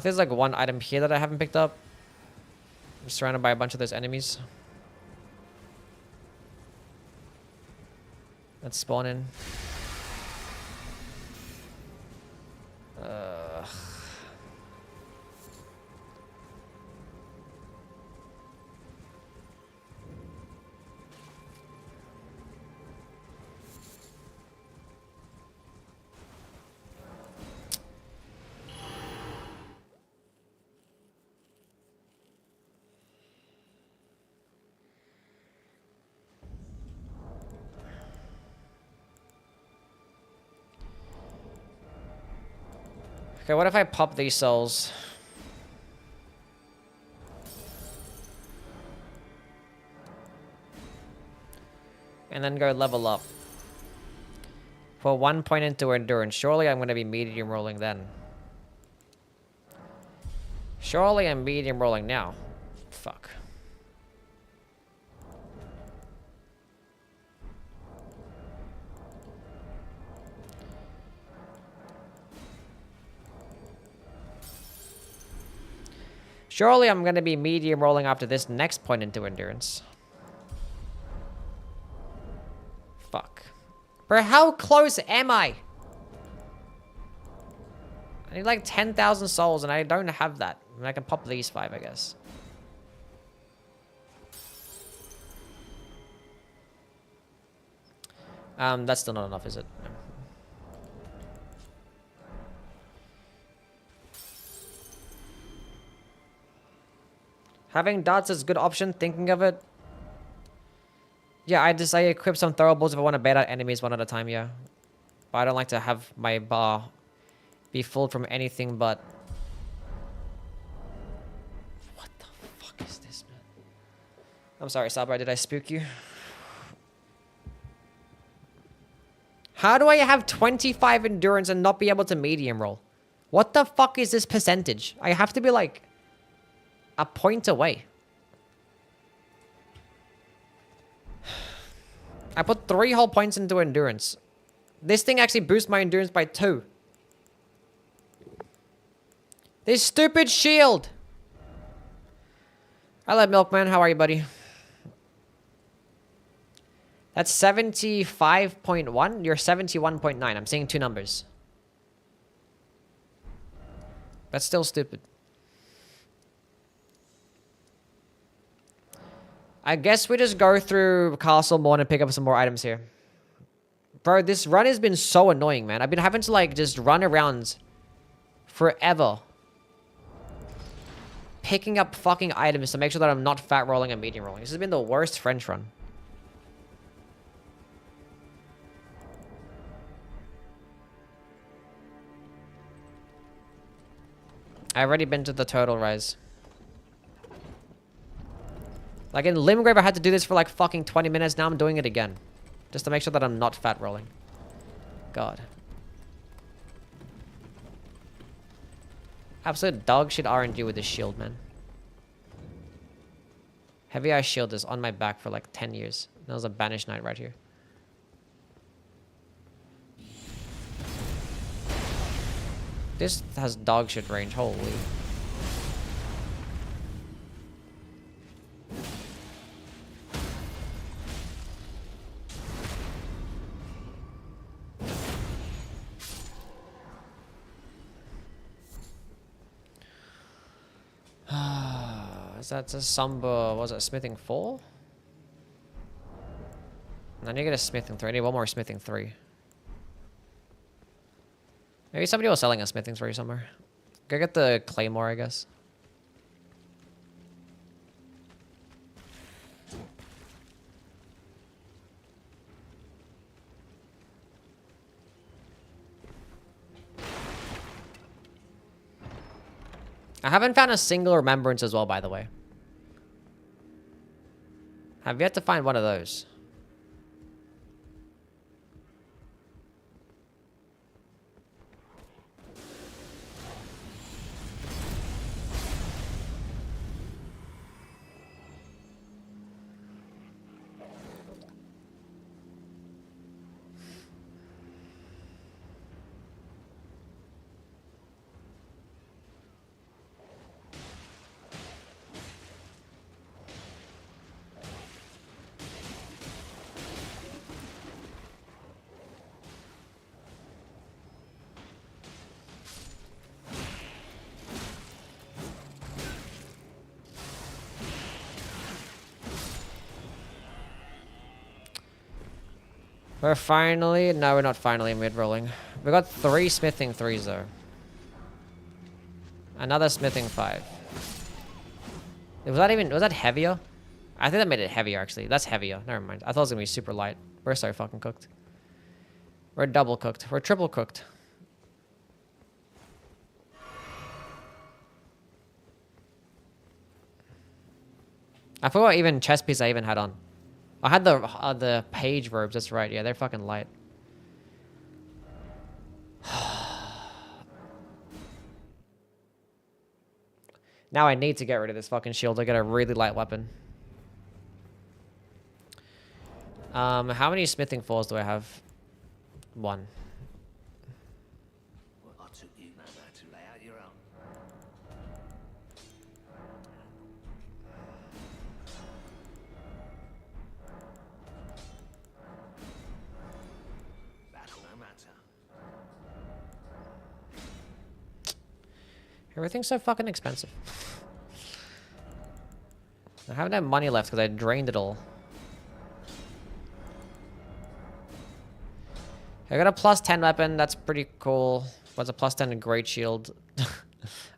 Speaker 2: There's like one item here that I haven't picked up. I'm surrounded by a bunch of those enemies. Let's spawn in. Okay, what if I pop these souls? And then go level up. For 1 point into endurance. Surely I'm going to be medium rolling then. Surely I'm medium rolling now. Fuck. Surely I'm going to be medium rolling after this next point into endurance. Fuck. Bro, how close am I? I need like 10,000 souls and I don't have that. I mean, I can pop these 5, I guess. That's still not enough, is it? No. Having darts is a good option, thinking of it. Yeah, I equip some throwables if I want to bait out enemies one at a time, yeah. But I don't like to have my bar be full from anything but... What the fuck is this, man? I'm sorry, Sabra, did I spook you? How do I have 25 endurance and not be able to medium roll? What the fuck is this percentage? I have to be like... a point away. I put 3 whole points into endurance. This thing actually boosts my endurance by 2. This stupid shield! Hello, Milkman. How are you, buddy? That's 75.1. You're 71.9. I'm seeing 2 numbers. That's still stupid. I guess we just go through Castle Morn and pick up some more items here. Bro, this run has been so annoying, man. I've been having to, like, just run around forever. Picking up fucking items to make sure that I'm not fat rolling and medium rolling. This has been the worst French run. I've already been to the Turtle Rise. Like in Limgrave, I had to do this for like fucking 20 minutes. Now I'm doing it again. Just to make sure that I'm not fat rolling. God. Absolute dog shit RNG with this shield, man. Heavy Ice Shield is on my back for like 10 years. There's a Banished Knight right here. This has dog shit range, holy. So that's a Somber, was it smithing 4? I need to get a smithing 3. I need one more smithing 3. Maybe somebody was selling a smithing 3 somewhere. Go get the claymore, I guess. I haven't found a single remembrance as well, by the way. I've yet to find one of those. We're finally... No, we're not finally mid-rolling. We got 3 smithing 3s, though. Another smithing 5. Was that even... Was that heavier? I think that made it heavier, actually. That's heavier. Never mind. I thought it was going to be super light. We're so fucking cooked. We're double cooked. We're triple cooked. I forgot what even chest piece I even had on. I had the page robes, that's right. Yeah, they're fucking light. Now I need to get rid of this fucking shield. I get a really light weapon. How many smithing 4s do I have? 1.
Speaker 4: Well, I took you now to lay out your own. That'll no matter.
Speaker 2: Everything's so fucking expensive. I haven't had money left because I drained it all. I got a plus 10 weapon. That's pretty cool. What's a plus 10 and great shield?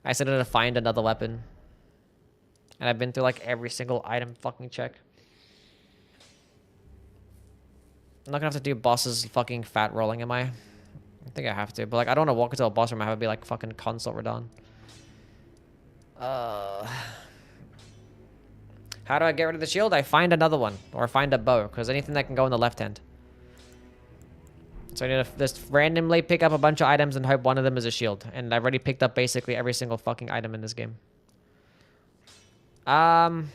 Speaker 2: I said to find another weapon. And I've been through like every single item fucking check. I'm not gonna have to do bosses fucking fat rolling, am I? I think I have to. But like, I don't want to walk into a boss room. I have to be like fucking console Radon. How do I get rid of the shield? I find another one. Or find a bow. Because anything that can go in the left hand. So I need to just randomly pick up a bunch of items and hope one of them is a shield. And I've already picked up basically every single fucking item in this game. I mean,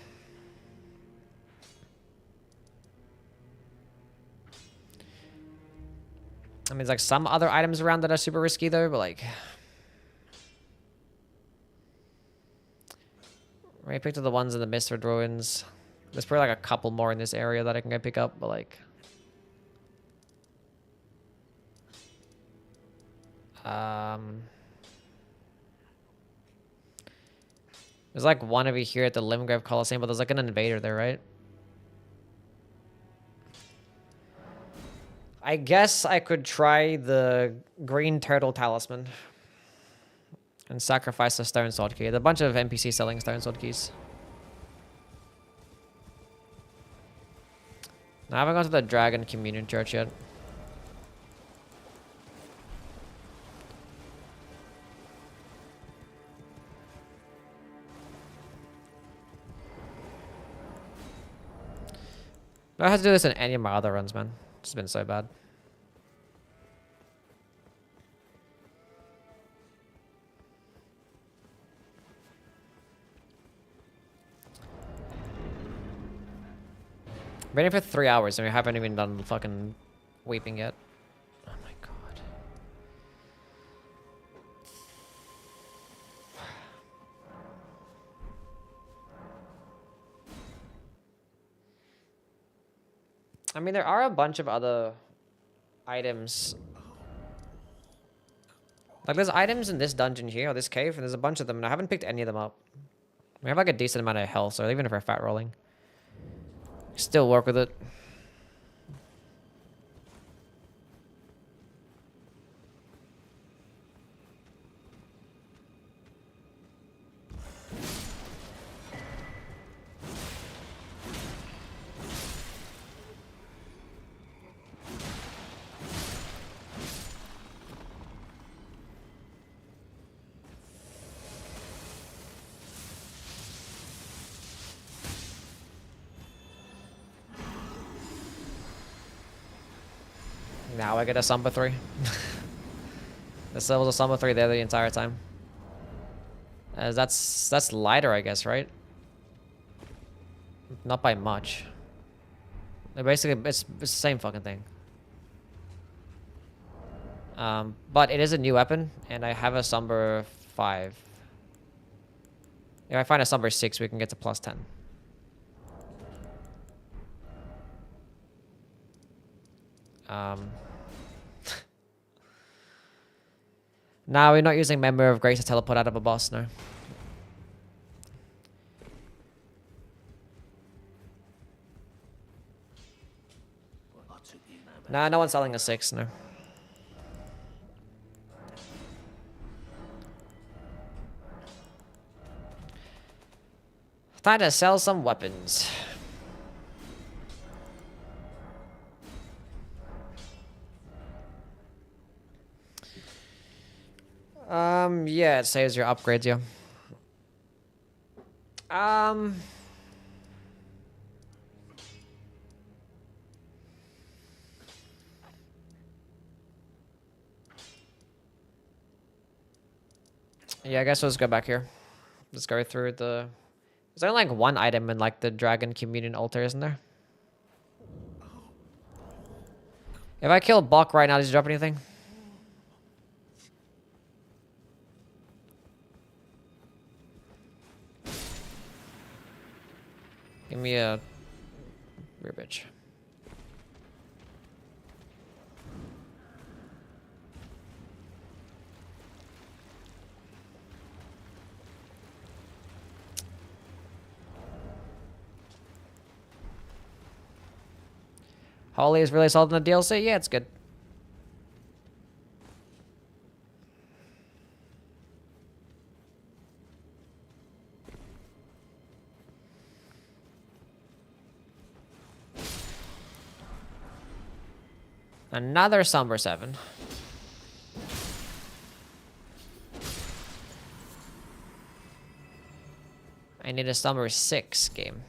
Speaker 2: there's like some other items around that are super risky though, but like... I picked up the ones in the Mistred Ruins. There's probably like a couple more in this area that I can go pick up, but like... There's like one over here at the Limgrave Coliseum, but there's like an invader there, right? I guess I could try the green turtle talisman. And sacrifice a stone sword key. There's a bunch of NPCs selling stone sword keys. I haven't gone to the Dragon Communion Church yet. I had to do this in any of my other runs, man. It's been so bad. Waiting for 3 hours and we haven't even done fucking weeping yet. Oh my god. I mean, there are a bunch of other items. Like, there's items in this dungeon here, or this cave, and there's a bunch of them, and I haven't picked any of them up. We have like a decent amount of health, so even if we're fat rolling, still work with it. Now I get a Samba 3. This level's a Samba 3 there the entire time. As that's lighter, I guess, right? Not by much. Basically, it's the same fucking thing. But it is a new weapon, and I have a Samba 5. If I find a Samba 6, we can get to plus 10. Nah, we're not using Member of Grace to teleport out of a boss, no. Nah, no one's selling a 6, no. Time to sell some weapons. Yeah, it saves your upgrades, yeah. Yeah, I guess we'll just go back here. Let's go through the... There's only like one item in like the Dragon Communion altar, isn't there? If I kill Bok right now, does he drop anything? Give me a rear bitch. Holly is really solid in the DLC? Yeah, it's good. Another Somber 7. I need a Somber 6 game.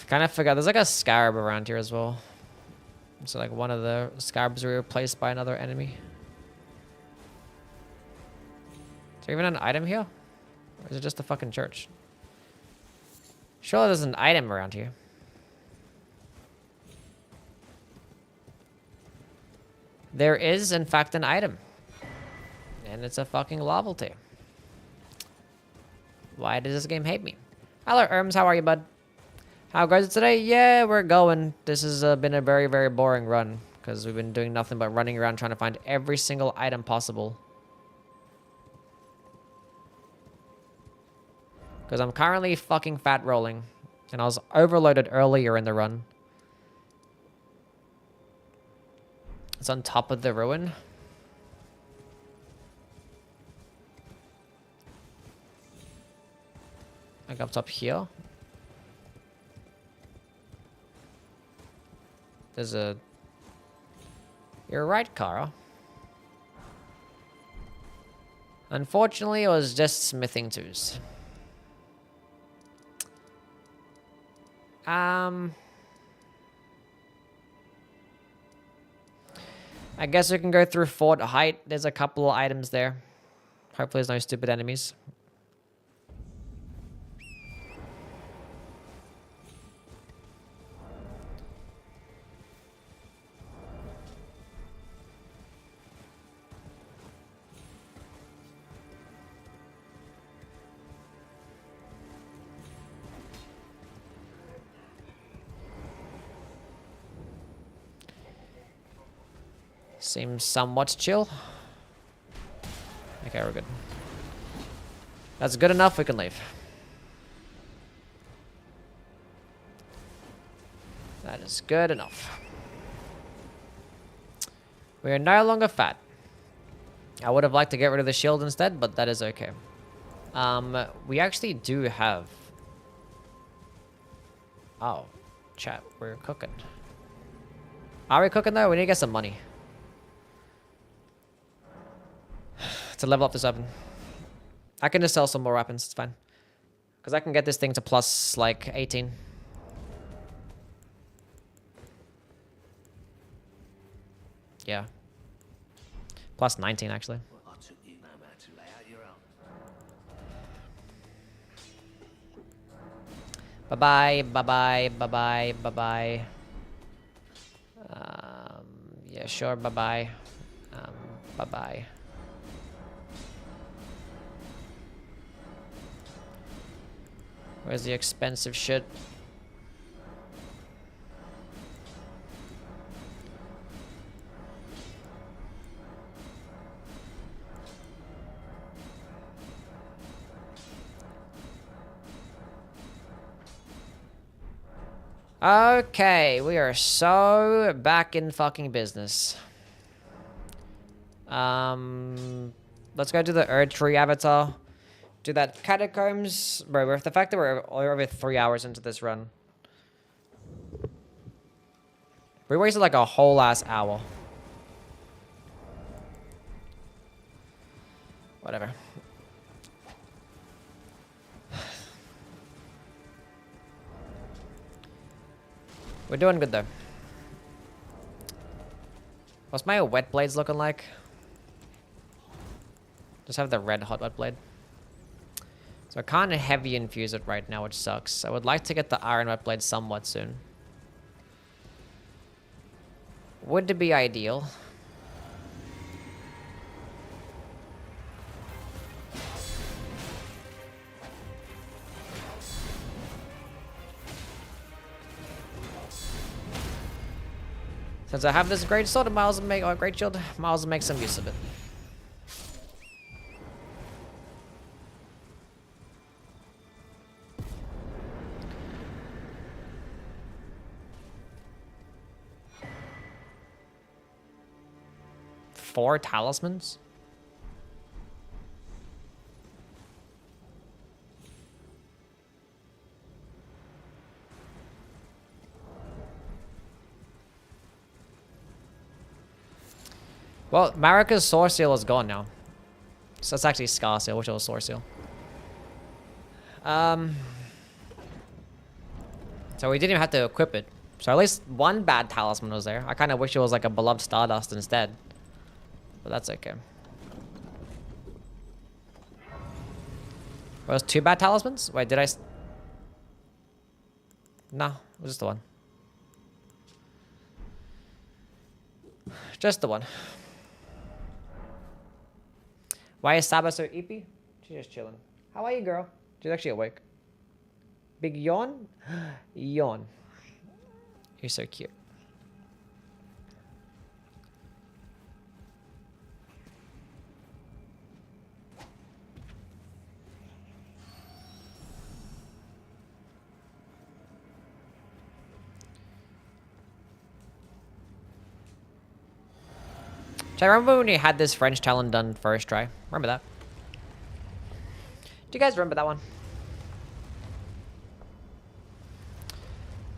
Speaker 2: Kind of forgot. There's like a scarab around here as well. So like one of the scarabs were replaced by another enemy. Is there even an item here? Or is it just a fucking church? Surely there's an item around here. There is, in fact, an item. And it's a fucking novelty. Why does this game hate me? Hello, Erms. How are you, bud? How goes it today? Yeah, we're going. This has been a very, very boring run. Because we've been doing nothing but running around trying to find every single item possible. Because I'm currently fucking fat rolling. And I was overloaded earlier in the run. It's on top of the ruin. Like up top here. There's a... You're right, Kara. Unfortunately, it was just smithing tools. I guess we can go through Fort Height. There's a couple of items there. Hopefully there's no stupid enemies. Seems somewhat chill. Okay, we're good. That's good enough, we can leave. That is good enough. We are no longer fat. I would have liked to get rid of the shield instead, but that is okay. We actually do have... Oh, chat, we're cooking. Are we cooking though? We need to get some money. To level up this weapon. I can just sell some more weapons, it's fine. Because I can get this thing to plus, like, 18. Yeah. Plus 19, actually. Bye-bye, bye-bye, bye-bye, bye-bye. Yeah, sure, bye-bye. Bye-bye. Where's the expensive shit? Okay, we are so back in fucking business. Let's go to the Erd Tree avatar. Do that catacombs. Bro, with the fact that we're over 3 hours into this run. We wasted like a whole ass hour. Whatever. We're doing good though. What's my wet blades looking like? Just have the red hot wet blade. So I can't heavy infuse it right now, which sucks. I would like to get the iron wet blade somewhat soon. Would be ideal. Since I have this great sword, might as well make, or great shield, might as well make some use of it. Four talismans? Well, Marika's Sword Seal is gone now. So it's actually Scar Seal, which was Sword Seal. So we didn't even have to equip it. So at least one bad talisman was there. I kind of wish it was like a Beloved Stardust instead. But that's okay. Were those two bad talismans? Wait, did I... No, it was just the one. Just the one. Why is Saba so eepy? She's just chilling. How are you, girl? She's actually awake. Big yawn? Yawn. You're so cute. I remember when we had this French talon done first try. Remember that? Do you guys remember that one?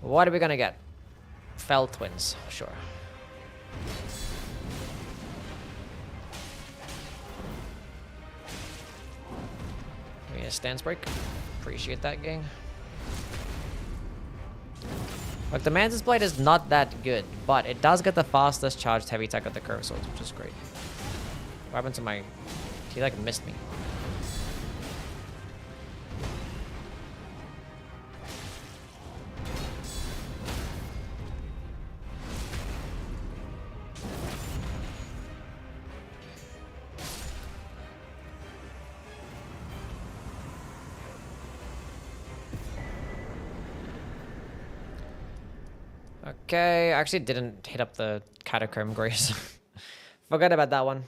Speaker 2: What are we gonna get? Fell twins, sure. Give me a stance break. Appreciate that, gang. Look, the Mantis Blade is not that good, but it does get the fastest charged heavy attack of the curved swords, which is great. What happened to my... He like missed me. Okay, I actually didn't hit up the Catacomb Grace. Forget about that one.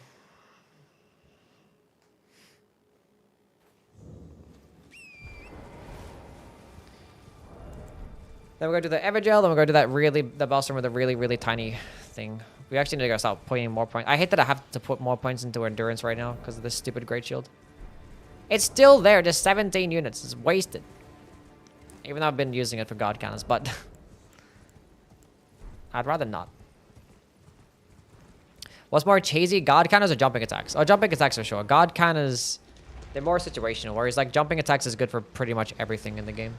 Speaker 2: Then we're going to do the Evergel, then we're going to do the boss room with a really tiny thing. We actually need to go start putting more points. I hate that I have to put more points into endurance right now because of this stupid great shield. It's still there, just 17 units. It's wasted. Even though I've been using it for god cannons, but I'd rather not. What's more cheesy, god cannons or jumping attacks? Oh, jumping attacks for sure. God cannons, they're more situational, whereas like jumping attacks is good for pretty much everything in the game.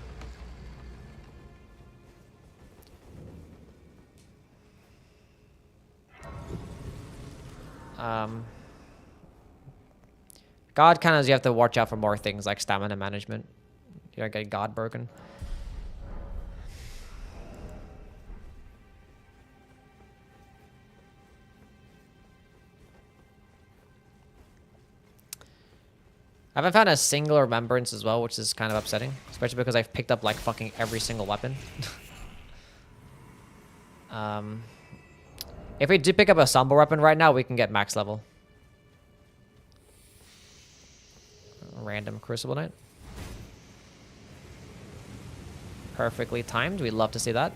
Speaker 2: God cannons, you have to watch out for more things like stamina management. You don't get god broken. I haven't found a single remembrance as well, which is kind of upsetting. Especially because I've picked up like fucking every single weapon. If we do pick up a Somber weapon right now, we can get max level. Random Crucible Knight. Perfectly timed. We love to see that.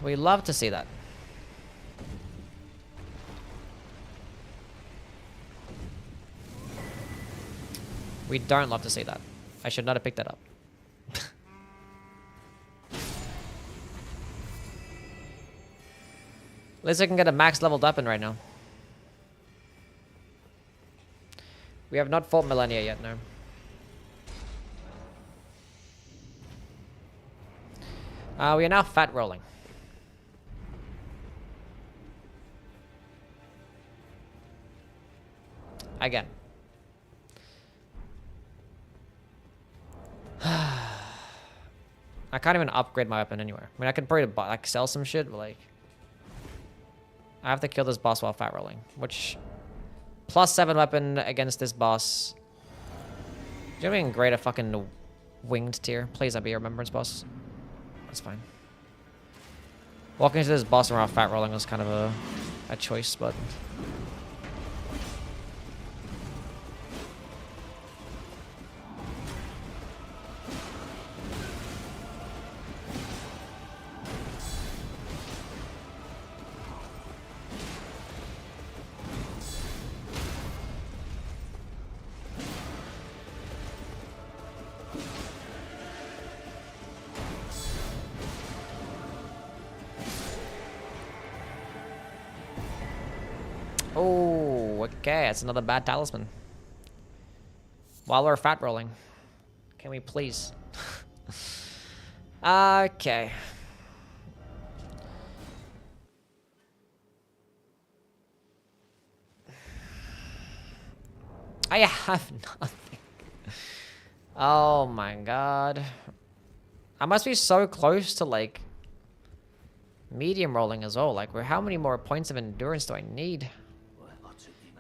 Speaker 2: We love to see that. We don't love to see that. I should not have picked that up. At least I can get a max leveled weapon right now. We have not fought Millennia yet, no. We are now fat rolling. Again. I can't even upgrade my weapon anywhere. I mean, I can probably like sell some shit, but like, I have to kill this boss while fat rolling, which +7 weapon against this boss. You're being great at fucking winged tier. Please not be a remembrance boss. That's fine. Walking into this boss around fat rolling was kind of a choice, but. Oh, okay. That's another bad talisman. While we're fat rolling. Can we please? Okay. I have nothing. Oh my god. I must be so close to like medium rolling as well. Like, how many more points of endurance do I need?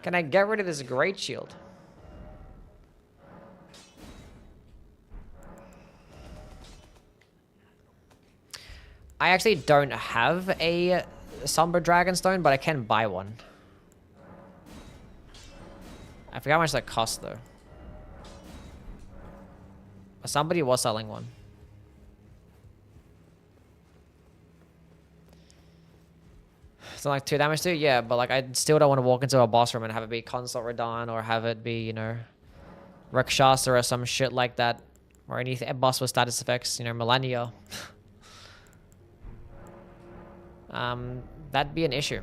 Speaker 2: Can I get rid of this great shield? I actually don't have a Somber Dragonstone, but I can buy one. I forgot how much that cost though. Somebody was selling one. So like 2 damage to? Yeah, but like I still don't want to walk into a boss room and have it be Consort Radahn or have it be, you know, Rakshasa or some shit like that. Or any boss with status effects, you know, Millennia. That'd be an issue.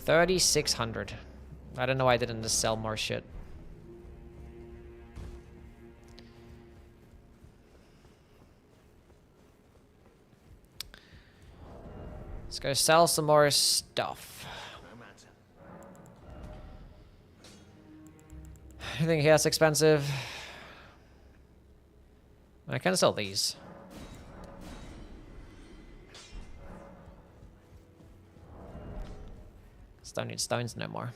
Speaker 2: $3,600. I don't know why I didn't just sell more shit. Let's go sell some more stuff. Anything here that's expensive? I can sell these. Don't need stones no more.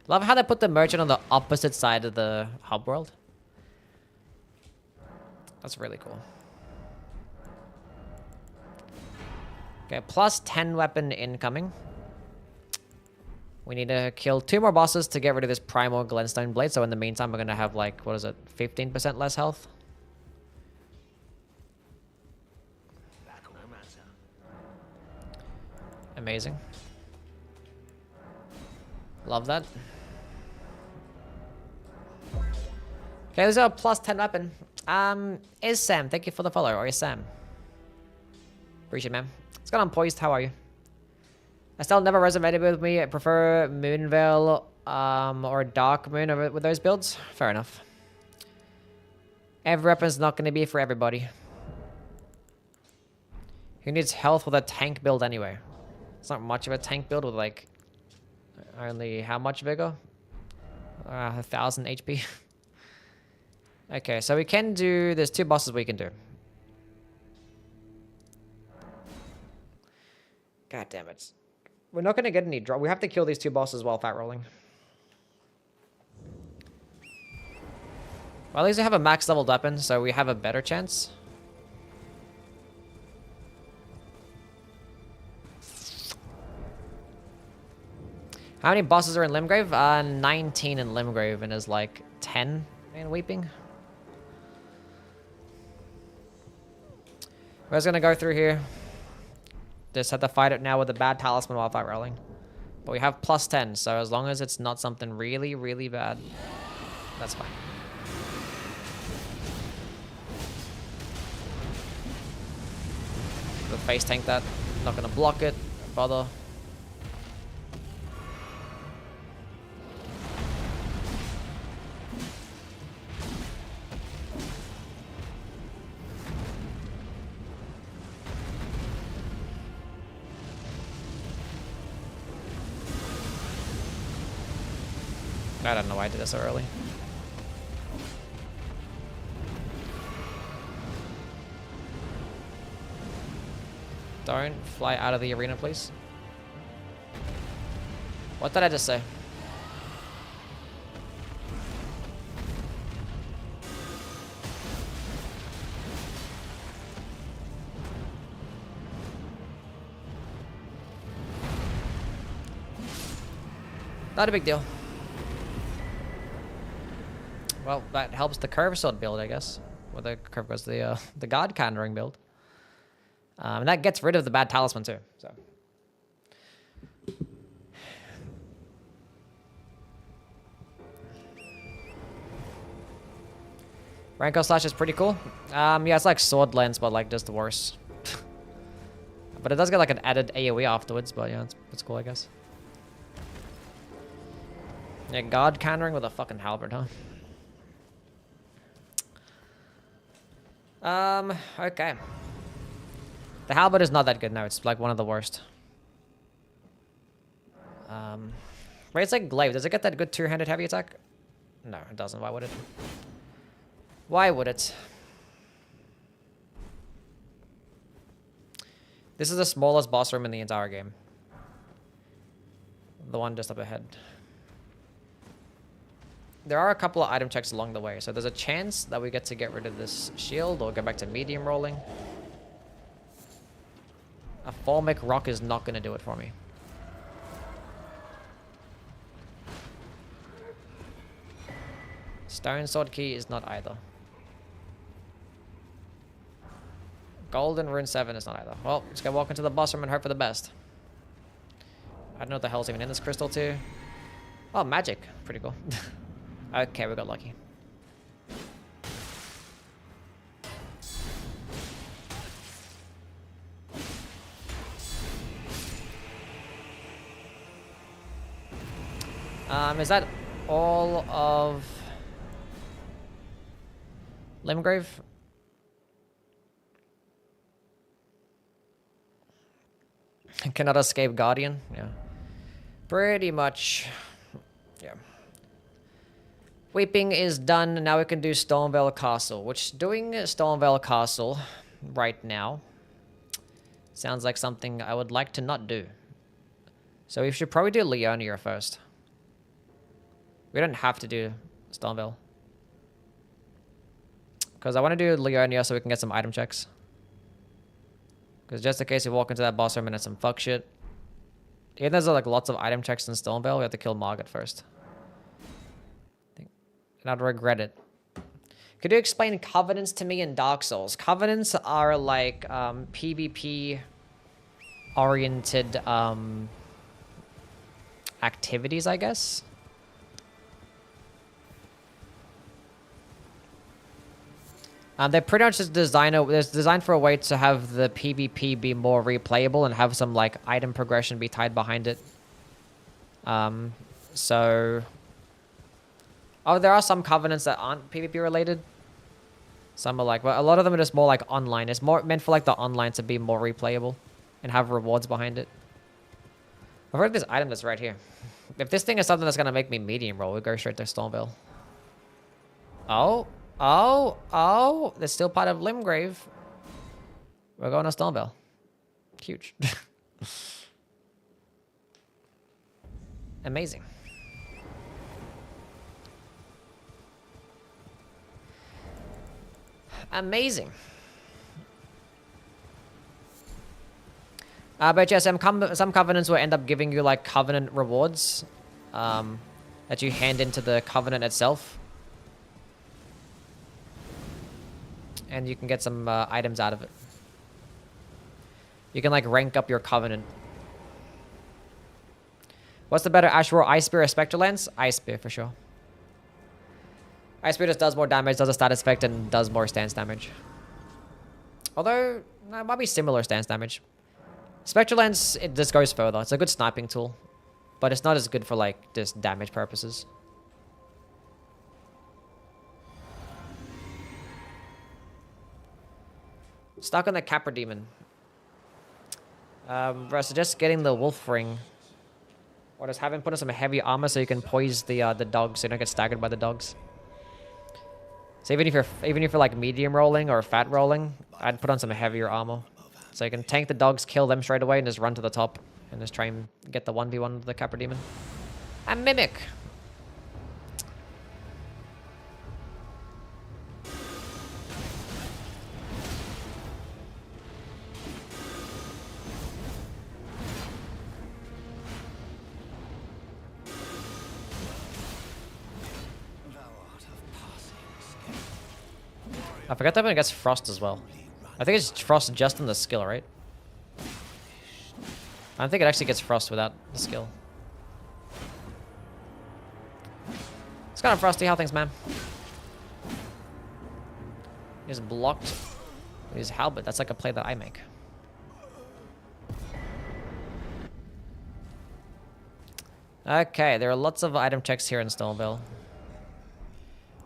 Speaker 2: Love how they put the merchant on the opposite side of the hub world. That's really cool. Okay, plus 10 weapon incoming. We need to kill 2 more bosses to get rid of this primal Glenstone blade. So in the meantime, we're gonna have like, what is it, 15% less health. Amazing. Love that. Okay, there's a plus 10 weapon. Is Sam, thank you for the follow, or is Sam? Appreciate it, man. What's going on, Poised? How are you? I still never resonated with me. I prefer Moonveil or Dark Moon over with those builds. Fair enough. Every weapon's not going to be for everybody. Who needs health with a tank build anyway? It's not much of a tank build with like only how much vigor? 1,000 HP. Okay, so we can do... There's 2 bosses we can do. God damn it. We're not going to get any drop. We have to kill these 2 bosses while fat rolling. Well, at least we have a max leveled weapon, so we have a better chance. How many bosses are in Limgrave? 19 in Limgrave, and is like 10 in Weeping. We're just gonna go through here. Just have to fight it now with a bad talisman while fight rolling. But we have plus 10, so as long as it's not something really, really bad, that's fine. The face tank that. Not gonna block it. Don't bother. I don't know why I did this so early. Don't fly out of the arena, please. What did I just say? Not a big deal. Well, that helps the curve sword build, I guess. Well, the curve goes the guard countering build. And that gets rid of the bad talisman too, so. Ranko Slash is pretty cool. Yeah, it's like sword lens, but like just worse. But it does get like an added AoE afterwards, but yeah, it's cool, I guess. Yeah, guard countering with a fucking halberd, huh? Okay. The halberd is not that good now. It's like one of the worst. Right, it's like glaive. Does it get that good two-handed heavy attack? No, it doesn't. Why would it? Why would it? This is the smallest boss room in the entire game. The one just up ahead. There are a couple of item checks along the way, so there's a chance that we get to get rid of this shield or go back to medium rolling. A Formic Rock is not going to do it for me. Stone Sword Key is not either. Golden Rune 7 is not either. Well, just gonna walk into the boss room and hope for the best. I don't know what the hell's even in this crystal too. Oh, magic. Pretty cool. Okay, we got lucky. Is that all of Limgrave? Cannot escape Guardian? Yeah. Pretty much. Yeah. Weeping is done. Now we can do Stormveil Castle, which doing Stormveil Castle right now sounds like something I would like to not do. So we should probably do Leonia first. We don't have to do Stormville. Because I want to do Leonia so we can get some item checks. Because just in case we walk into that boss room and it's some fuck shit. Even though there's like lots of item checks in Stormville, we have to kill Margit first. And I'd regret it. Could you explain covenants to me in Dark Souls? Covenants are like PvP oriented activities, I guess. They're pretty much just designed for a way to have the PvP be more replayable and have some like item progression be tied behind it. So, oh, there are some covenants that aren't PvP related. Some are like, well, a lot of them are just more like online. It's more meant for like the online to be more replayable and have rewards behind it. I've heard this item that's right here. If this thing is something that's gonna make me medium roll, we go straight to Stormville. Oh, there's still part of Limgrave. We're going to Stormville. Huge. Amazing. Amazing. But yeah, some covenants will end up giving you like covenant rewards that you hand into the covenant itself. And you can get some items out of it. You can like rank up your covenant. What's the better Ash Roar, Ice Spear or Spectre Lance? Ice Spear for sure. Ice Spear just does more damage, does a status effect, and does more stance damage. Although, no, it might be similar stance damage. Spectre Lance, it just goes further. It's a good sniping tool. But it's not as good for like just damage purposes. Stuck on the Capra Demon. I suggest getting the Wolf Ring. Or just having put on some heavy armor so you can poise the dogs so you don't get staggered by the dogs. So even if you're like medium rolling or fat rolling, I'd put on some heavier armor. So you can tank the dogs, kill them straight away, and just run to the top. And just try and get the 1v1 with the Capra Demon. And Mimic! I forgot that one gets Frost as well. I think it's Frost just in the skill, right? I don't think it actually gets Frost without the skill. It's kind of frosty. How things, man? He's blocked with his halberd. That's like a play that I make. Okay, there are lots of item checks here in Stormville.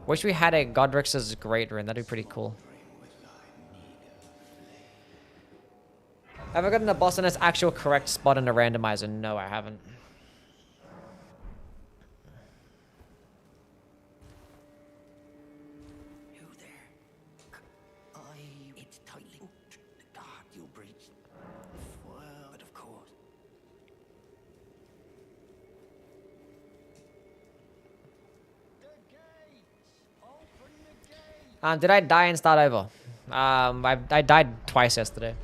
Speaker 2: Wish we had a Godrix's Great Rune. That'd be pretty cool. Have I gotten a boss in its actual correct spot in a randomizer? No, I haven't.
Speaker 4: You there? It's tightly. The guard you breached. Well, but of course.
Speaker 2: Did I die and start over? I died twice yesterday.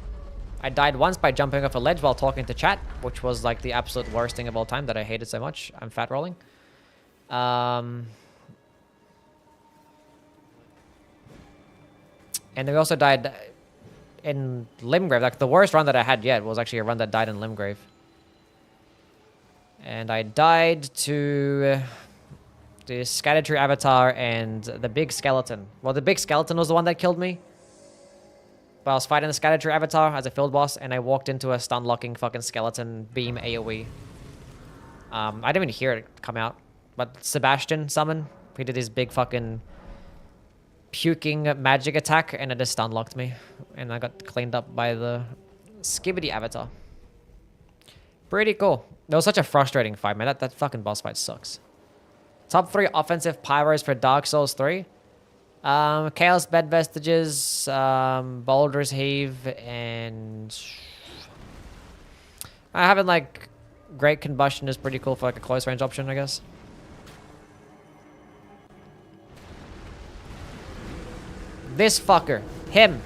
Speaker 2: I died once by jumping off a ledge while talking to chat, which was like the absolute worst thing of all time that I hated so much. I'm fat rolling. And then we also died in Limgrave. Like the worst run that I had yet was actually a run that died in Limgrave. And I died to the Scattertree Avatar and the big skeleton. Well, the big skeleton was the one that killed me. But I was fighting the Scattertree Avatar as a field boss, and I walked into a stun-locking fucking skeleton beam AoE. I didn't even hear it come out. But Sebastian summon, he did his big fucking puking magic attack, and it just stun-locked me. And I got cleaned up by the Skibbity Avatar. Pretty cool. That was such a frustrating fight, man. That fucking boss fight sucks. Top 3 offensive pyros for Dark Souls 3. Chaos Bed Vestiges, Boulder's Heave, and having like Great Combustion is pretty cool for like a close range option, I guess. This fucker. Him.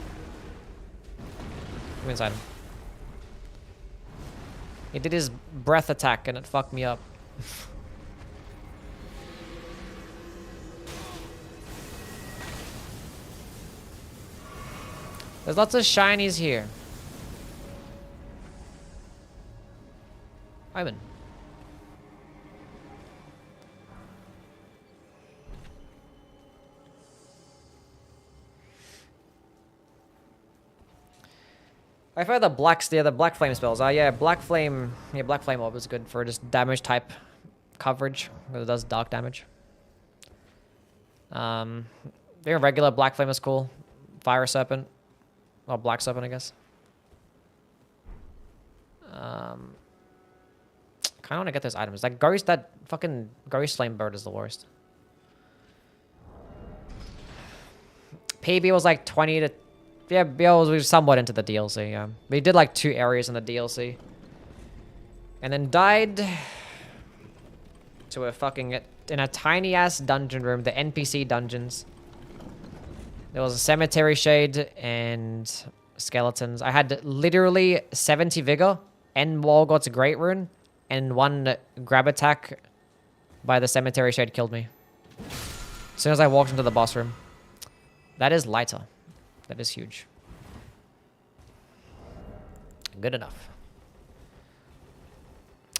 Speaker 2: Come inside him. He did his breath attack and it fucked me up. There's lots of shinies here. Ivan. I found the the black flame spells. Yeah, black flame orb is good for just damage type coverage, because it does dark damage. Even regular black flame is cool. Fire serpent. Or black serpent, I guess. Kinda wanna get those items. That fucking ghost flame bird is the worst. PB was like 20 to... Yeah, Bill was somewhat into the DLC, yeah. We did like 2 areas in the DLC. And then died... to a fucking... in a tiny-ass dungeon room, the NPC dungeons. There was a cemetery shade and skeletons. I had literally 70 vigor and Morgoth's Great Rune, and 1 grab attack by the cemetery shade killed me. As soon as I walked into the boss room. That is lighter. That is huge. Good enough.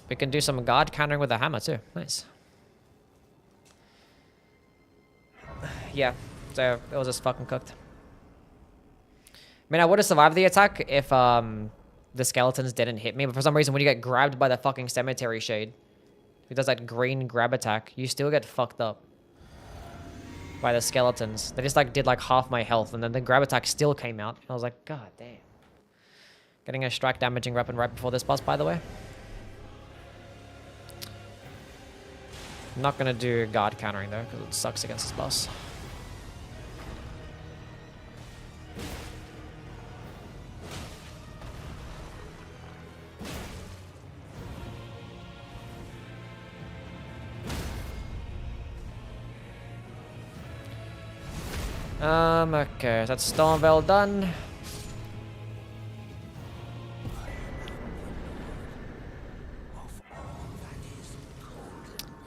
Speaker 2: We can do some guard countering with a hammer too. Nice. Yeah, so it was just fucking cooked. I mean, I would have survived the attack if the skeletons didn't hit me, but for some reason when you get grabbed by the fucking cemetery shade, who does that green grab attack, you still get fucked up by the skeletons. They just like did like half my health, and then the grab attack still came out. I was like, god damn. Getting a strike damaging weapon right before this boss, by the way. I'm not gonna do guard countering though, because it sucks against this boss. Okay, that's Stormveil done.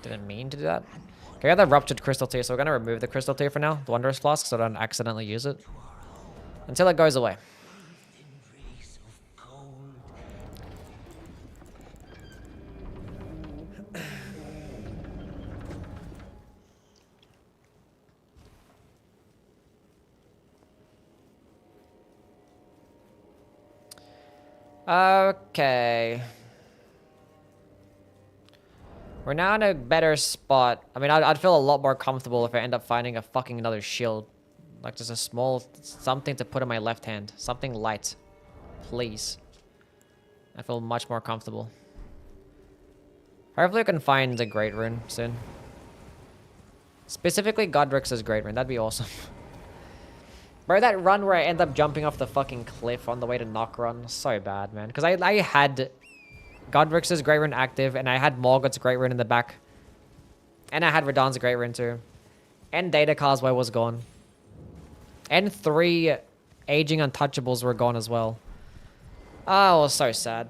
Speaker 2: Didn't mean to do that. Okay, I got the Ruptured Crystal Tear, so we're gonna remove the Crystal Tear for now, the Wondrous Flask, so I don't accidentally use it. Until it goes away. Okay. We're now in a better spot. I mean, I'd feel a lot more comfortable if I end up finding a fucking another shield. Like just a small something to put in my left hand. Something light. Please. I feel much more comfortable. Hopefully I can find a Great Rune soon. Specifically Godrix's Great Rune. That'd be awesome. Bro, that run where I end up jumping off the fucking cliff on the way to Nocron. So bad, man. Because I had Godrix's Great Rune active, and I had Morgoth's Great Rune in the back. And I had Radahn's Great Rune too. And Data Causeway was gone. And 3 Aging Untouchables were gone as well. Oh, it was so sad.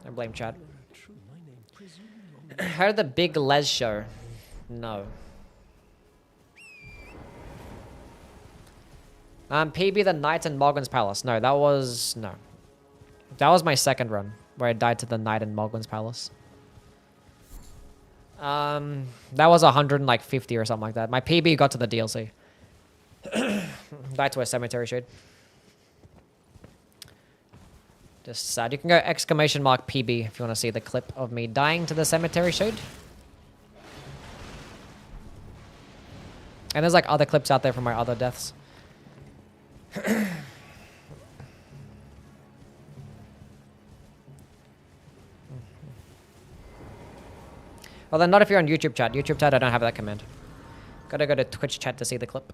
Speaker 2: I blame Chad. Heard the Big Les show? No. PB the Knight in Morgan's Palace. No, that was... No. That was my second run, where I died to the Knight in Morgan's Palace. That was 150 or something like that. My PB got to the DLC. Died to a cemetery shade. Just sad. You can go exclamation mark PB if you want to see the clip of me dying to the cemetery shade. And there's like other clips out there from my other deaths. Well, then not if you're on YouTube chat. YouTube chat, I don't have that command. Gotta go to Twitch chat to see the clip.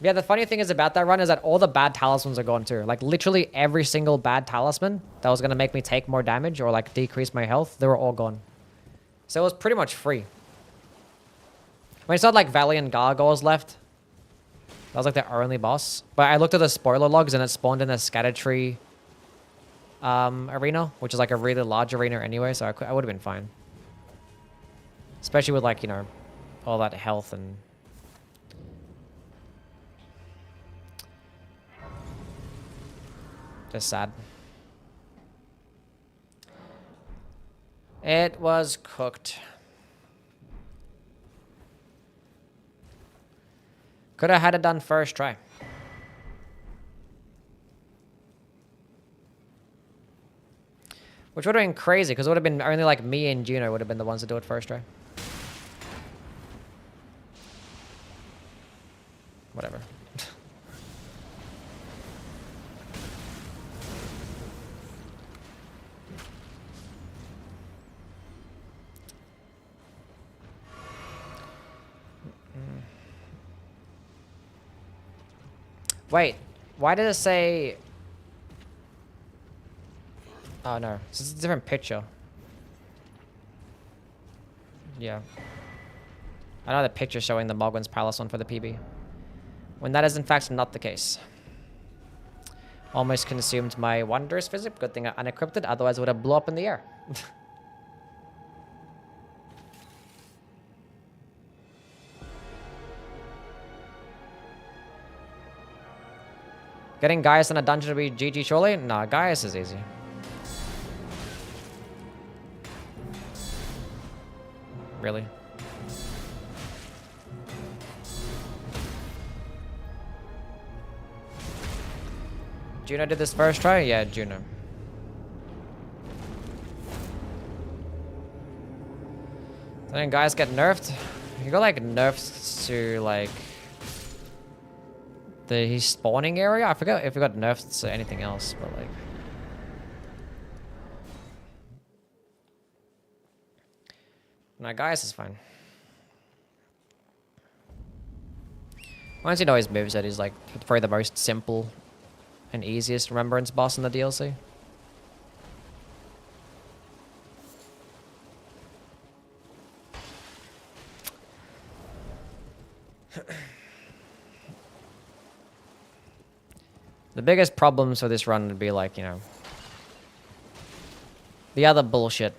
Speaker 2: Yeah, the funny thing is about that run is that all the bad talismans are gone too. Like literally every single bad talisman that was gonna make me take more damage or like decrease my health, they were all gone. So it was pretty much free. I mean, it's not like Valiant Gargoyles left. That was like the only boss. But I looked at the spoiler logs and it spawned in a scatter tree arena, which is like a really large arena anyway, so I would have been fine. Especially with like, you know, all that health and... Just sad. It was cooked. Could have had it done first try. Which would have been crazy, because it would have been only like me and Juno would have been the ones to do it first try. Whatever. Wait, why did it say... Oh no, this is a different picture. Yeah. I know the picture showing the Mogwin's Palace one for the PB. When that is in fact not the case. Almost consumed my Wanderer's Physic. Good thing I unequipped it, otherwise it would have blew up in the air. Getting Gaius in a dungeon to be GG surely? Nah, Gaius is easy. Really? Juno did this first try? Yeah, Juno. Then guys get nerfed. You got like nerfed to like the spawning area. I forgot if we got nerfed to anything else, but like. No, Gaius is fine. Once you know his moveset, he's like probably the most simple and easiest remembrance boss in the DLC. The biggest problems for this run would be like, you know, the other bullshit.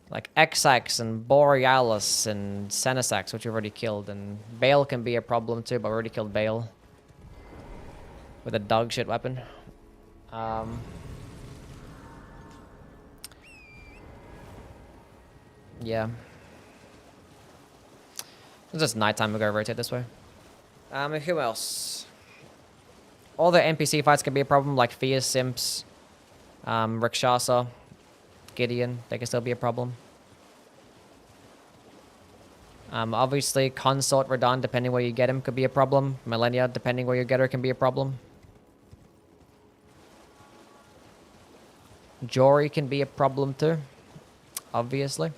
Speaker 2: Like Xax and Borealis and Senesax, which we've already killed, and Bale can be a problem too, but we already killed Bale with a dog shit weapon. Yeah. It's just nighttime, we gotta rotate this way. Who else? All the NPC fights can be a problem, like Fierce Simps, Rakshasa, Gideon, they can still be a problem. Obviously, Consort Radahn, depending where you get him, could be a problem. Millennia, depending where you get her, can be a problem. Jory can be a problem too, obviously.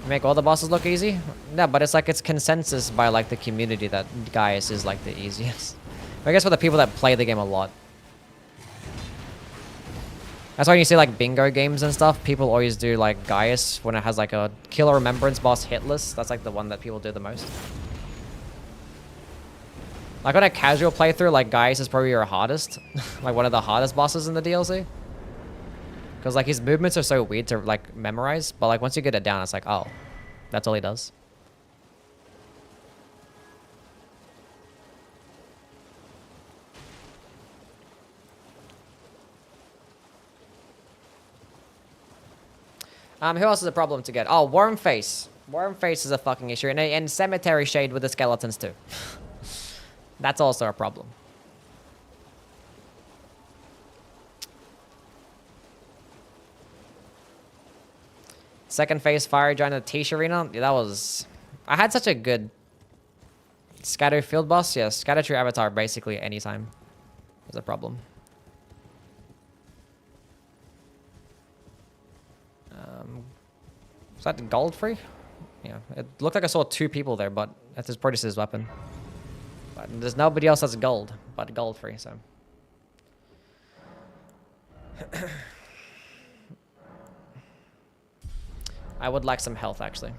Speaker 2: Make all the bosses look easy? No, but it's like it's consensus by like the community that Gaius is like the easiest. I guess for the people that play the game a lot. That's why you see like bingo games and stuff, people always do like Gaius when it has like a killer remembrance boss hit list. That's like the one that people do the most. Like on a casual playthrough, like Gaius is probably your hardest. Like one of the hardest bosses in the DLC. Because like his movements are so weird to like memorize, but like once you get it down, it's like, oh, that's all he does. Who else is a problem to get? Oh, Wormface. Wormface is a fucking issue, and Cemetery Shade with the skeletons too. That's also a problem. Second phase Fire Giant at Tish Arena. Yeah, that was... I had such a good Scatter Field boss. Yeah, Scatter Tree Avatar basically anytime. is a problem. Is that gold free? Yeah, it looked like I saw 2 people there, but that's his Proteus's weapon. But there's nobody else that's gold, but gold free, so. I would like some health, actually.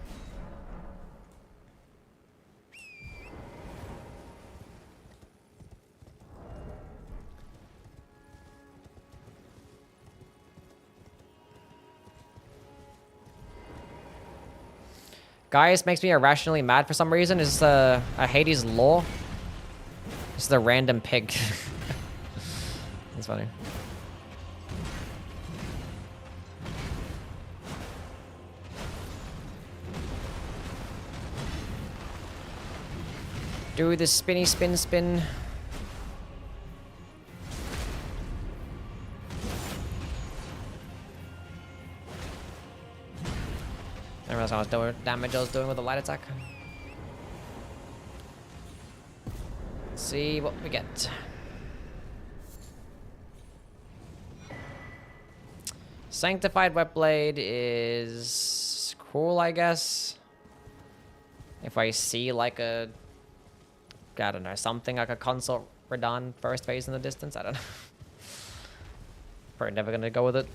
Speaker 2: Guys, makes me irrationally mad for some reason. Is a Hades law? This is a random pig. That's funny. Do the spinny spin spin. I realized how much damage I was doing with the light attack. Let's see what we get. Sanctified Wetblade is cool, I guess. If I see like a, I don't know, something like a Consort Radahn first phase in the distance, I don't know. Probably never gonna go with it.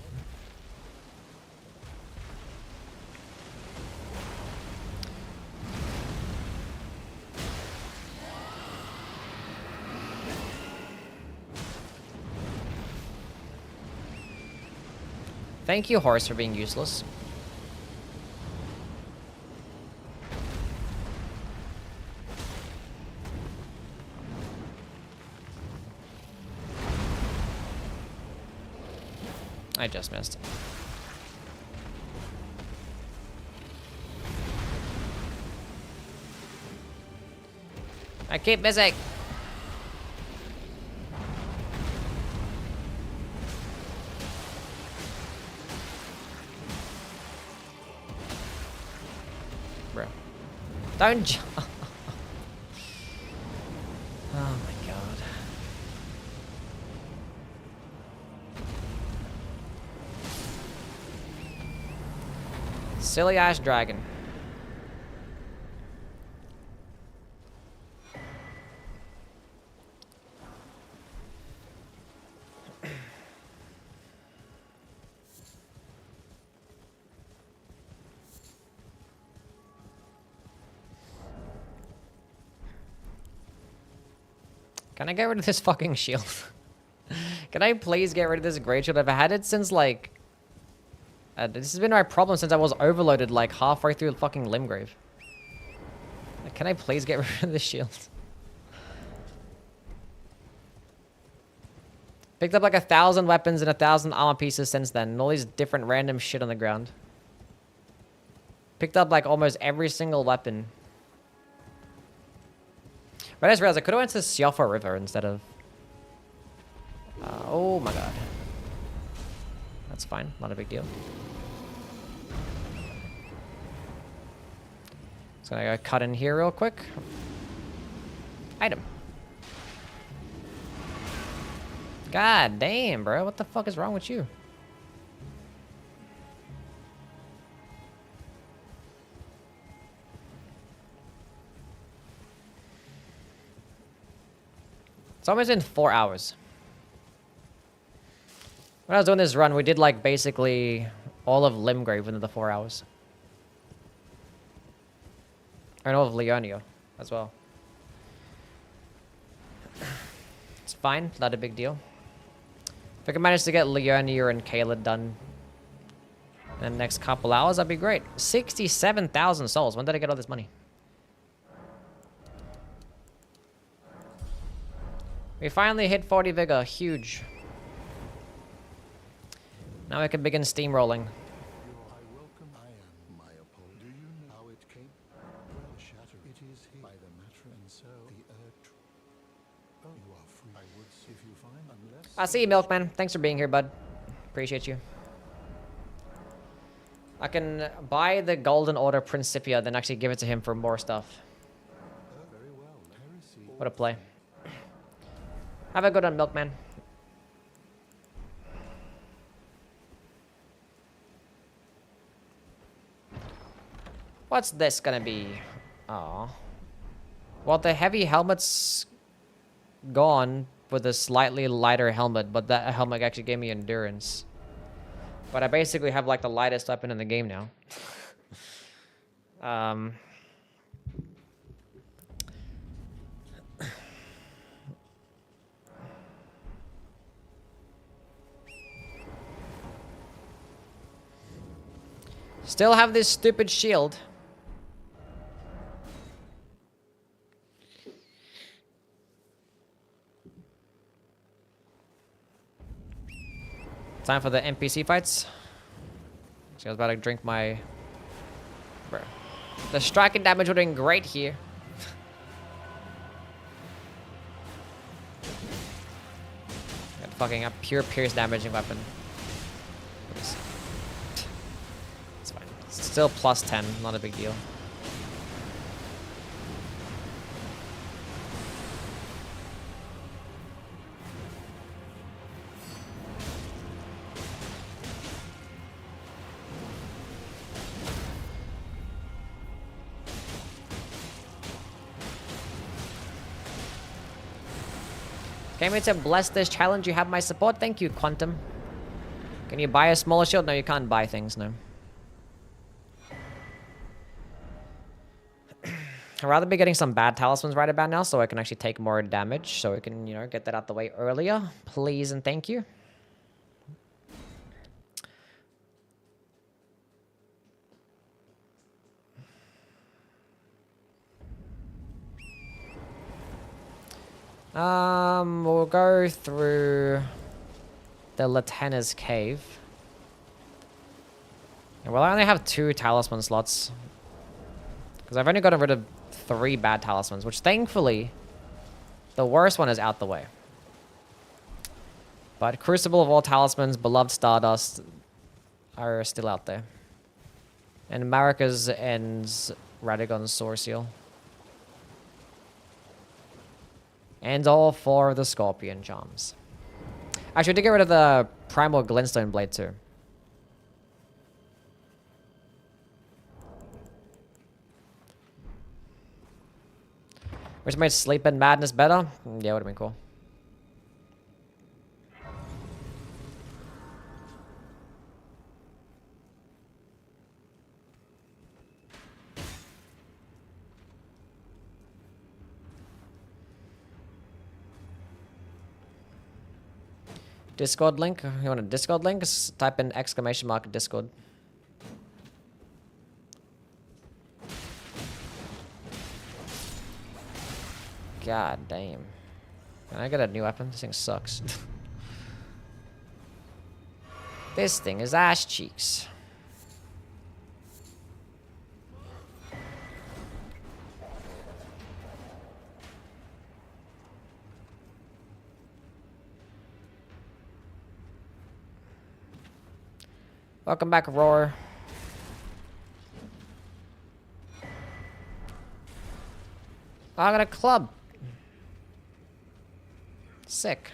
Speaker 2: Thank you, horse, for being useless. I just missed. I keep missing. Bro. Don't jump. Oh my god. Silly ass dragon. Can I get rid of this fucking shield? Can I please get rid of this great shield? I've had it since like... this has been my problem since I was overloaded like halfway through fucking Limgrave. Like, can I please get rid of this shield? Picked up like 1,000 weapons and 1,000 armor pieces since then. And all these different random shit on the ground. Picked up like almost every single weapon. But I just realized I could have went to Sialfa River instead of... oh my god. That's fine, not a big deal. Just gonna go cut in here real quick. Item. God damn, bro. What the fuck is wrong with you? It's almost in 4 hours. When I was doing this run, we did like basically all of Limgrave within the 4 hours. And all of Leonia as well. It's fine, not a big deal. If I can manage to get Leonia and Kayla done in the next couple hours, that'd be great. 67,000 souls. When did I get all this money? We finally hit 40 vigor. Huge. Now we can begin steamrolling.
Speaker 9: I welcome. I am my opponent. Do you know how it came? Well, the shatter. It is here by the matter and so the earth. Oh, you are free. I would see if you find unless.
Speaker 2: I see you, Milkman. Thanks for being here, bud. Appreciate you. I can buy the Golden Order Principia, then actually give it to him for more stuff.
Speaker 9: Very well. Heresy.
Speaker 2: What a play. Have a good one, Milkman. What's this gonna be? Oh. Well, the heavy helmet's gone with a slightly lighter helmet, but that helmet actually gave me endurance. But I basically have like the lightest weapon in the game now. Still have this stupid shield. Time for the NPC fights. So I was about to drink my... Bruh. The striking damage we're doing great here. Got fucking a pure pierce damaging weapon. It's fine. It's still plus 10, not a big deal. Came here to bless this challenge. You have my support. Thank you, Quantum. Can you buy a smaller shield? No, you can't buy things, no. I'd rather be getting some bad talismans right about now so I can actually take more damage. So we can, you know, get that out the way earlier. Please and thank you. We'll go through the Latena's Cave. Yeah, well, I only have 2 talisman slots. Because I've only gotten rid of 3 bad talismans, which thankfully, the worst one is out the way. But Crucible of all talismans, Beloved Stardust are still out there. And Marika's ends Radagon's Sword Seal. And all 4 of the Scorpion Charms. Actually, I did get rid of the Primal Glintstone Blade too. Which made Sleep and Madness better? Yeah, would have been cool. Discord link? You want a Discord link? Just type in ! Discord. God damn. Can I get a new weapon? This thing sucks. This thing is ass cheeks. Welcome back, Roar. Oh, I got a club. Sick.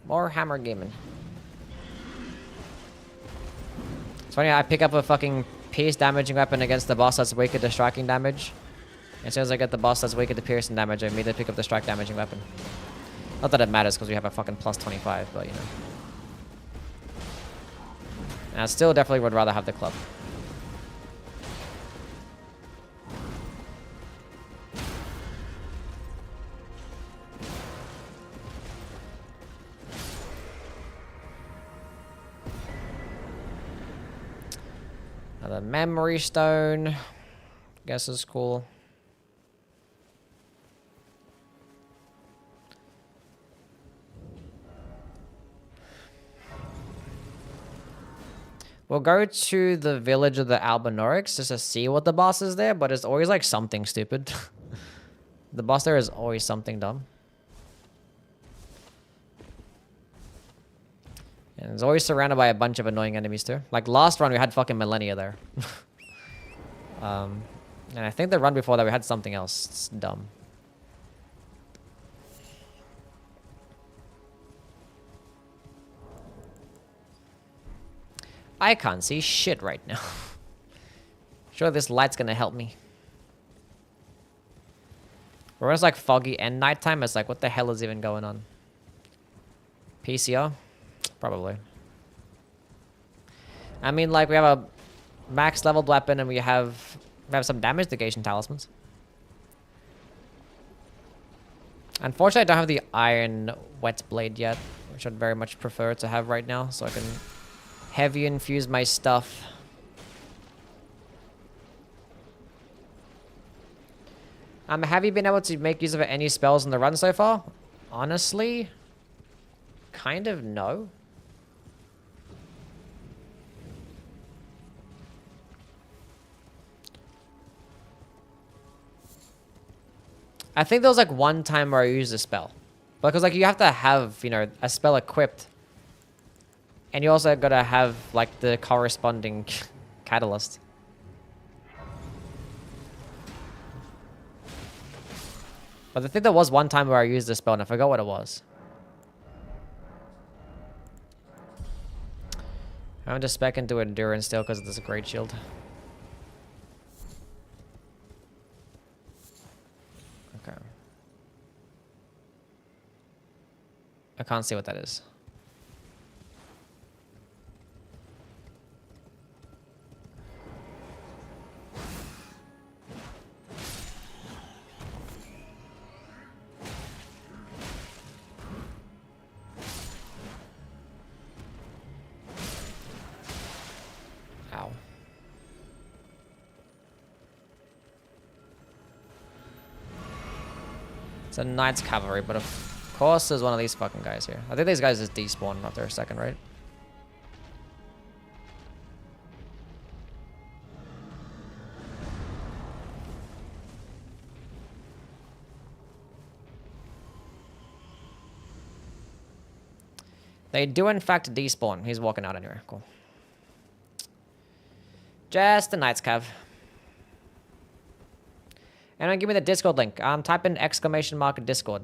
Speaker 2: More hammer gaming. It's funny, I pick up a fucking pierce damaging weapon against the boss that's weaker to striking damage. As soon as I get the boss that's weaker to piercing damage, I immediately pick up the strike damaging weapon. Not that it matters because we have a fucking plus 25, but you know. And I still definitely would rather have the club. Another memory stone. Guess is cool. We'll go to the village of the Albinorix just to see what the boss is there, but it's always like something stupid. The boss there is always something dumb. And it's always surrounded by a bunch of annoying enemies too. Like last run we had fucking Millennia there. And I think the run before that we had something else. It's dumb. I can't see shit right now. Sure, this light's gonna help me. Where it's like foggy and nighttime, it's like, what the hell is even going on? PCR? Probably. I mean, like, we have a max leveled weapon and we have some damage negation talismans. Unfortunately, I don't have the iron wet blade yet, which I'd very much prefer to have right now, so I can heavy infuse my stuff. Have you been able to make use of any spells in the run so far? Honestly, kind of no. I think there was like one time where I used a spell. Because like you have to have, you know, a spell equipped. And you also gotta have like the corresponding catalyst. But I think there was one time where I used this spell and I forgot what it was. I'm just spec into endurance still because there's a great shield. Okay. I can't see what that is. Ow. It's a Knight's Cavalry, but of course there's one of these fucking guys here. I think these guys just despawn after a second, right? They do in fact despawn. He's walking out anyway. Cool. Just a Knight's Cav. And give me the Discord link. Type in !_ Discord.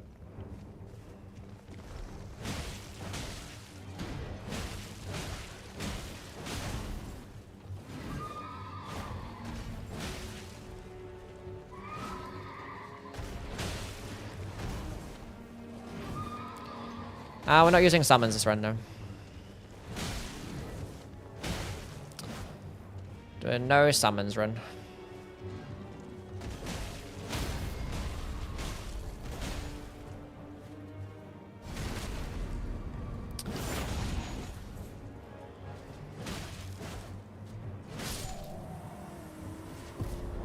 Speaker 2: We're not using summons this run, though. Doing no summons run.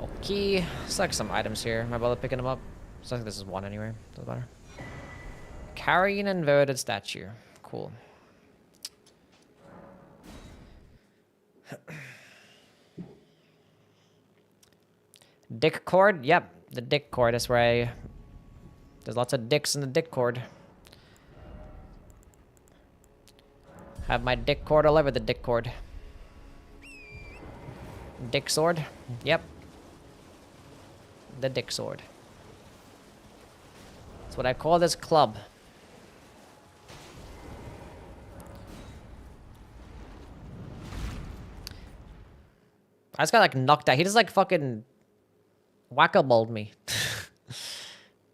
Speaker 2: Okay, select some items here. Am I bother picking them up? So I think this is one anyway. Doesn't matter. Carry an inverted statue. Cool. Dick cord? Yep, the dick cord. That's where there's lots of dicks in the dick cord. Have my dick cord all over the dick cord. Dick sword? Yep. The dick sword. That's what I call this club. I just got like knocked out. He just like fucking whack-a-moled me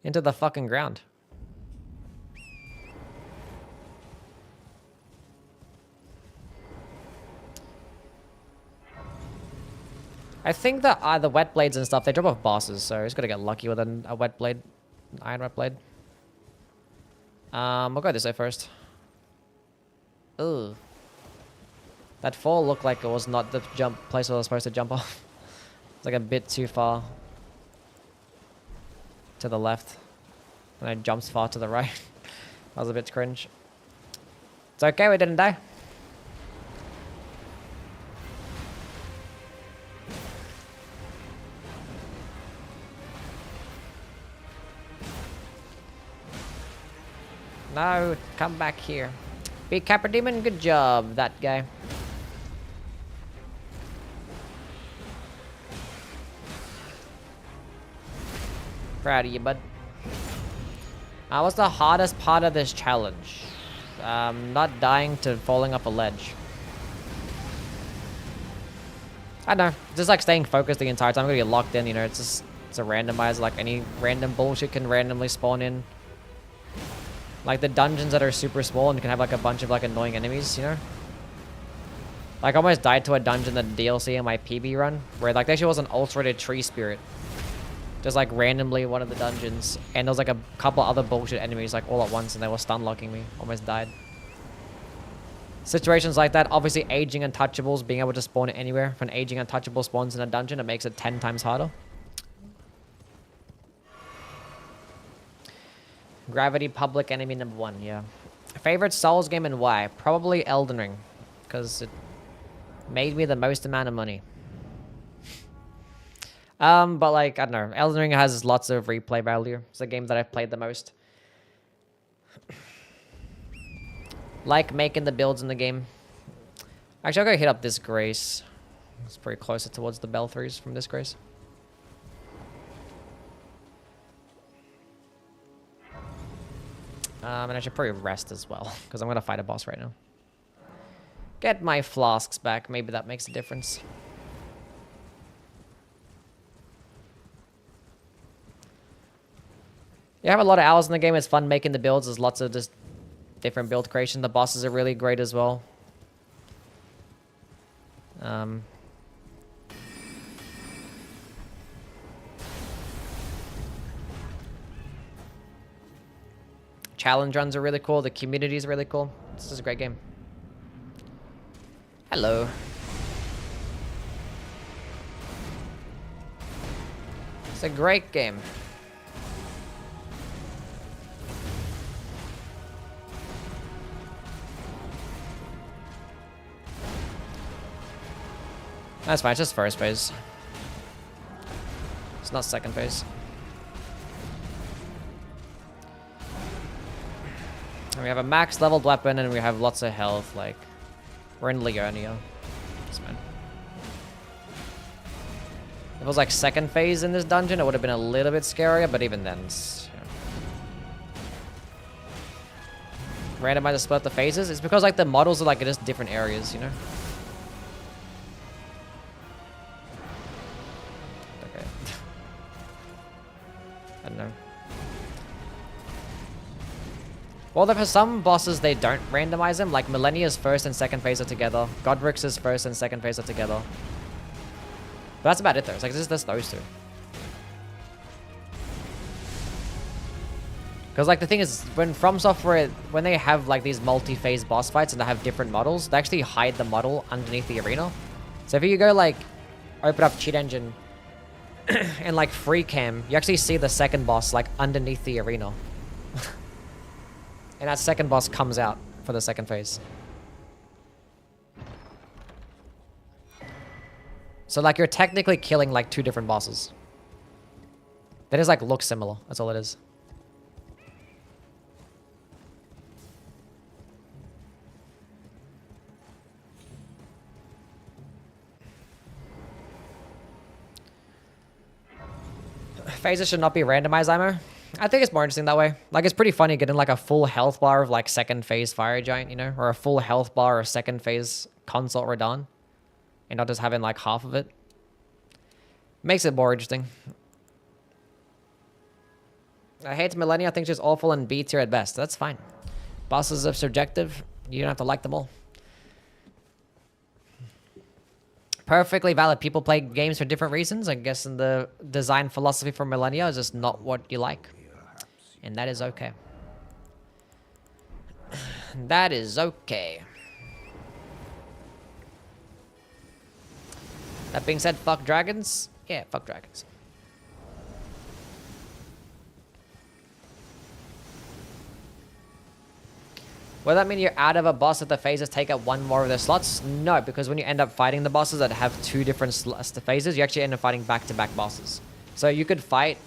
Speaker 2: into the fucking ground. I think that the wet blades and stuff, they drop off bosses, so he's gonna get lucky with a wet blade, iron wet blade. We'll go this way first. Ugh. That fall looked like it was not the jump place where I was supposed to jump off. It's like a bit too far to the left. And I jumped far to the right. That was a bit cringe. It's okay, we didn't die. No, come back here. Big Capra Demon, good job, that guy. Proud of you, bud. What's the hardest part of this challenge? Not dying to falling off a ledge. I don't know, just like staying focused the entire time. I'm gonna get locked in, you know. It's a randomizer, like any random bullshit can randomly spawn in. Like the dungeons that are super small and can have like a bunch of like annoying enemies, you know. Like I almost died to a dungeon in the DLC in my PB run, where like there actually was an ulcerated tree spirit. Just like randomly one of the dungeons, and there was like a couple other bullshit enemies like all at once, and they were stun locking me. Almost died. Situations like that, obviously aging untouchables, being able to spawn anywhere. If an aging untouchable spawns in a dungeon, it makes it 10 times harder. Gravity public enemy number 1, yeah. Favorite Souls game and why? Probably Elden Ring, because it made me the most amount of money. But like, I don't know, Elden Ring has lots of replay value. It's a game that I've played the most. Like making the builds in the game. Actually, I'll go hit up this Grace. It's pretty closer towards the Belfries from this Grace. And I should probably rest as well, because I'm going to fight a boss right now. Get my flasks back. Maybe that makes a difference. You have a lot of hours in the game. It's fun making the builds. There's lots of just different build creation. The bosses are really great as well. Challenge runs are really cool. The community is really cool. This is a great game. Hello. It's a great game. That's fine, it's just first phase. It's not second phase. And we have a max leveled weapon and we have lots of health, like we're in Leonia. It's fine. If it was like second phase in this dungeon, it would have been a little bit scarier, but even then, it's, you know. Randomizer split the phases. It's because like the models are like just different areas, you know. Okay. I don't know. Well, for some bosses, they don't randomize them. Like Millennia's first and second phase are together. Godric's first and second phase are together. But that's about it, though. It's like just those two. Because like the thing is, when From Software, when they have like these multi-phase boss fights and they have different models, they actually hide the model underneath the arena. So if you go like open up cheat engine and like free cam, you actually see the second boss like underneath the arena. And that second boss comes out for the second phase. So like you're technically killing like two different bosses. They just like look similar. That's all it is. Phases should not be randomized, Imo. I think it's more interesting that way. Like, it's pretty funny getting, like, a full health bar of, like, second phase Fire Giant, you know? Or a full health bar of second phase Consort Radahn. And not just having, like, half of it. Makes it more interesting. I hate Millennia. I think she's awful and B tier at best. That's fine. Bosses are subjective. You don't have to like them all. Perfectly valid. People play games for different reasons. I guess in the design philosophy for Millennia is just not what you like. And that is okay. That is okay. That being said, fuck dragons. Yeah, fuck dragons. Will that mean you're out of a boss if the phases take up one more of their slots? No, because when you end up fighting the bosses that have two different phases, you actually end up fighting back-to-back bosses. So you could fight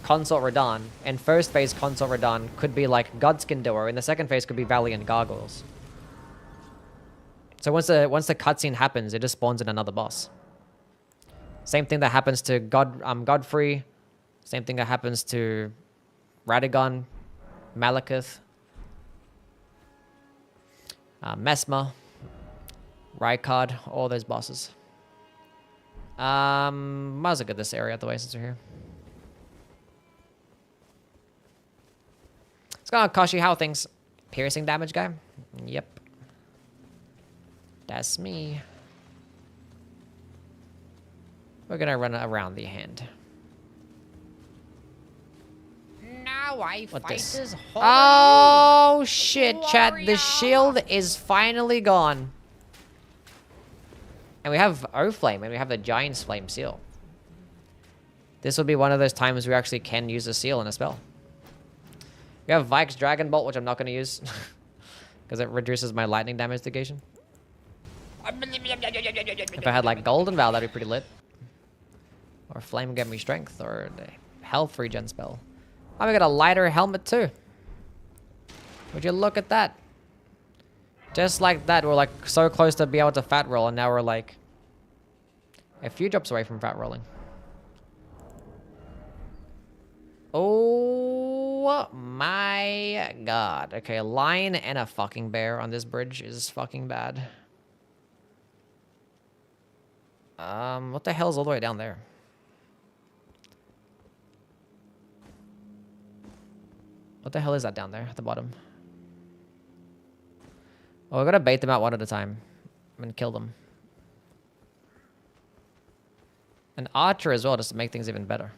Speaker 2: Consort Radahn, and first phase Consort Radahn could be like Godskin Doer, and the second phase could be Valiant Gargoyles. So once the cutscene happens, it just spawns in another boss. Same thing that happens to Godfrey. Same thing that happens to Radagon, Malekith, Mesmer, Rykard, all those bosses. Might as well get this area out the way since we're here. It's gonna cost you how things. Piercing damage guy? Yep. That's me. We're gonna run around the hand.
Speaker 7: Now I
Speaker 2: What
Speaker 7: fight
Speaker 2: this?
Speaker 7: as
Speaker 2: Oh shit, chat. The shield is finally gone. And we have Flame, and we have the Giant's Flame seal. This will be one of those times we actually can use a seal in a spell. We have Vike's Dragon Bolt, which I'm not going to use. Because it reduces my lightning damage negation. If I had like Golden Vow, that'd be pretty lit. Or Flame give me strength, or the health regen spell. Oh, we got a lighter helmet too. Would you look at that? Just like that, we're like so close to be able to fat roll, and now we're like a few drops away from fat rolling. Oh my god. Okay, a lion and a fucking bear on this bridge is fucking bad. What the hell is all the way down there? What the hell is that down there at the bottom? Oh, we're gonna bait them out one at a time and kill them. An archer as well, just to make things even better.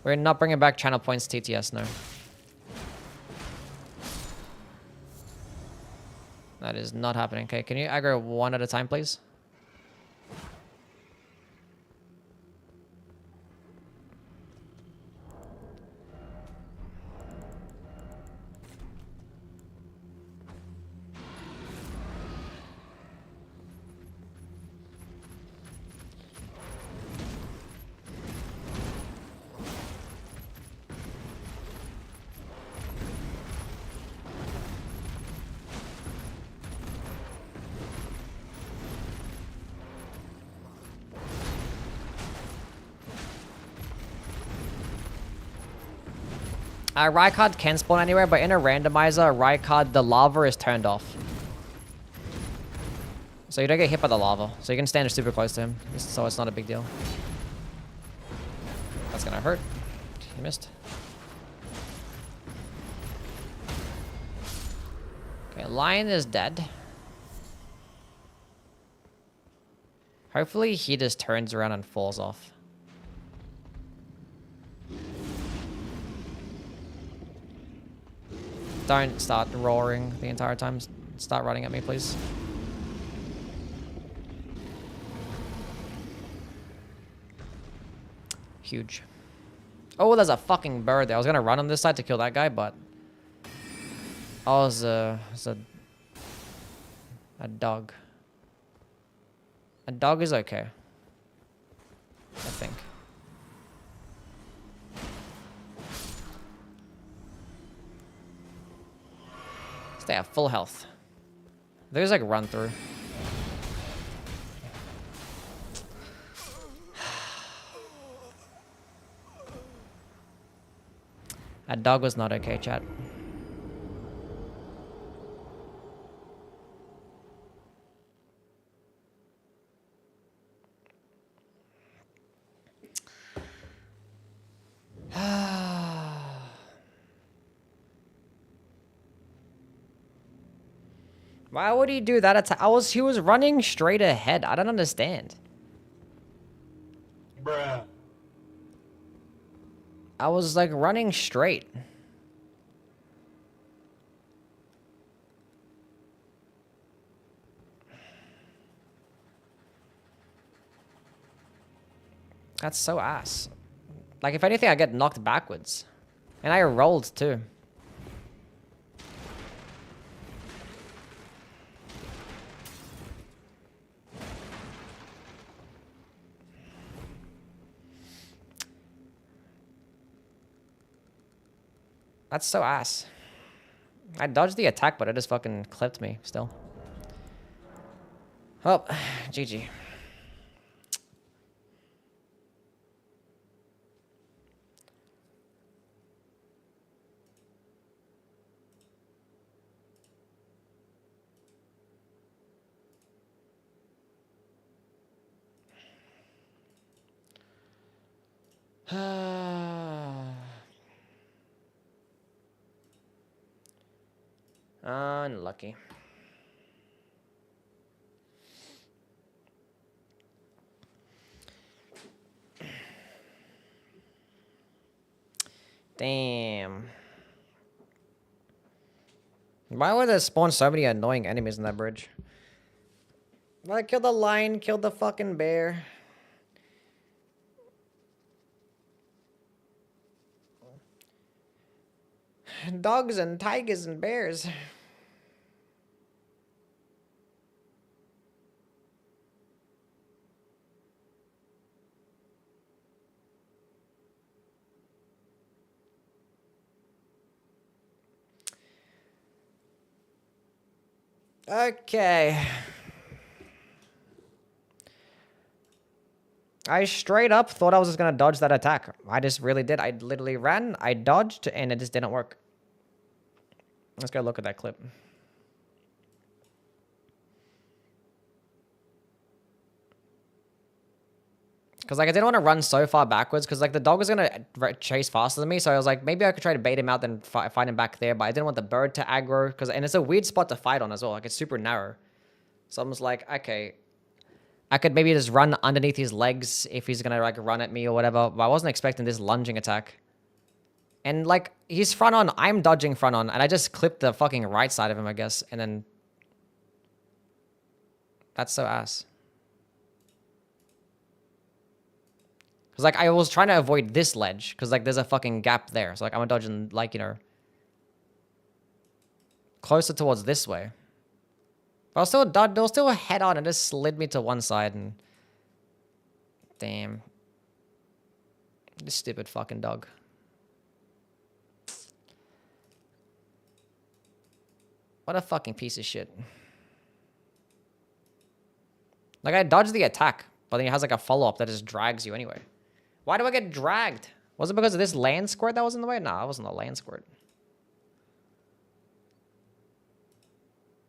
Speaker 2: We're not bringing back channel points TTS, no. That is not happening. Okay, can you aggro one at a time, please? Rykard can spawn anywhere, but in a randomizer, Rykard, the lava is turned off. So you don't get hit by the lava. So you can stand super close to him. So it's not a big deal. That's gonna hurt. He missed. Okay, lion is dead. Hopefully he just turns around and falls off. Don't start roaring the entire time. Start running at me, please. Huge. Oh, there's a fucking bird there. I was gonna run on this side to kill that guy, but... Oh, it's a dog. A dog is okay. I think. Stay at full health. There's like run through. That dog was not okay, chat. Why would he do that attack? He was running straight ahead. I don't understand.
Speaker 10: Bruh.
Speaker 2: I was like running straight. That's so ass. Like, if anything, I get knocked backwards. And I rolled too. That's so ass. I dodged the attack, but it just fucking clipped me still. Oh, GG. Unlucky. Damn. Why would there spawn so many annoying enemies in that bridge? Like, kill the lion, kill the fucking bear. Dogs and tigers and bears. Okay. I straight up thought I was just gonna dodge that attack. I just really did. I literally ran, I dodged, and it just didn't work. Let's go look at that clip. Because, like, I didn't want to run so far backwards, because, like, the dog was going to chase faster than me, so I was like, maybe I could try to bait him out, then fight him back there, but I didn't want the bird to aggro, and it's a weird spot to fight on as well, like, it's super narrow. So I was like, okay, I could maybe just run underneath his legs if he's going to, like, run at me or whatever, but I wasn't expecting this lunging attack. And, like, he's front on, I'm dodging front on, and I just clipped the fucking right side of him, I guess, and then... That's so ass. Because, like, I was trying to avoid this ledge, because, like, there's a fucking gap there. So, like, I'm dodging, like, you know, closer towards this way. But I'll still head on and just slid me to one side, and... Damn. This stupid fucking dog. What a fucking piece of shit. Like, I dodged the attack, but then it has, like, a follow-up that just drags you anyway. Why do I get dragged? Was it because of this land squirt that was in the way? No, it wasn't a land squirt.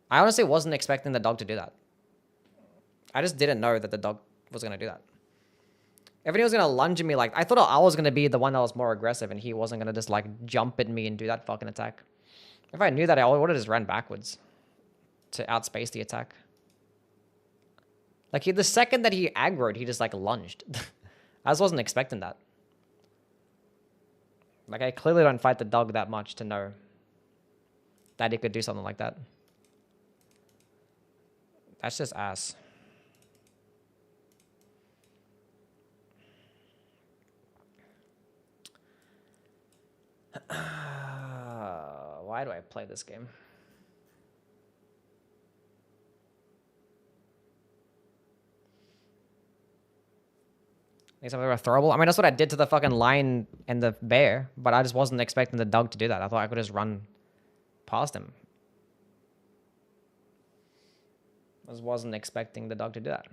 Speaker 2: I honestly wasn't expecting the dog to do that. I just didn't know that the dog was going to do that. If he was going to lunge at me, like, I thought I was going to be the one that was more aggressive and he wasn't going to just, like, jump at me and do that fucking attack. If I knew that, I would have just ran backwards to outspace the attack. Like, the second that he aggroed, he just, like, lunged. I just wasn't expecting that. Like, I clearly don't fight the dog that much to know that he could do something like that. That's just ass. Why do I play this game? Something throwable. I mean, that's what I did to the fucking lion and the bear, but I just wasn't expecting the dog to do that. I thought I could just run past him. I just wasn't expecting the dog to do that.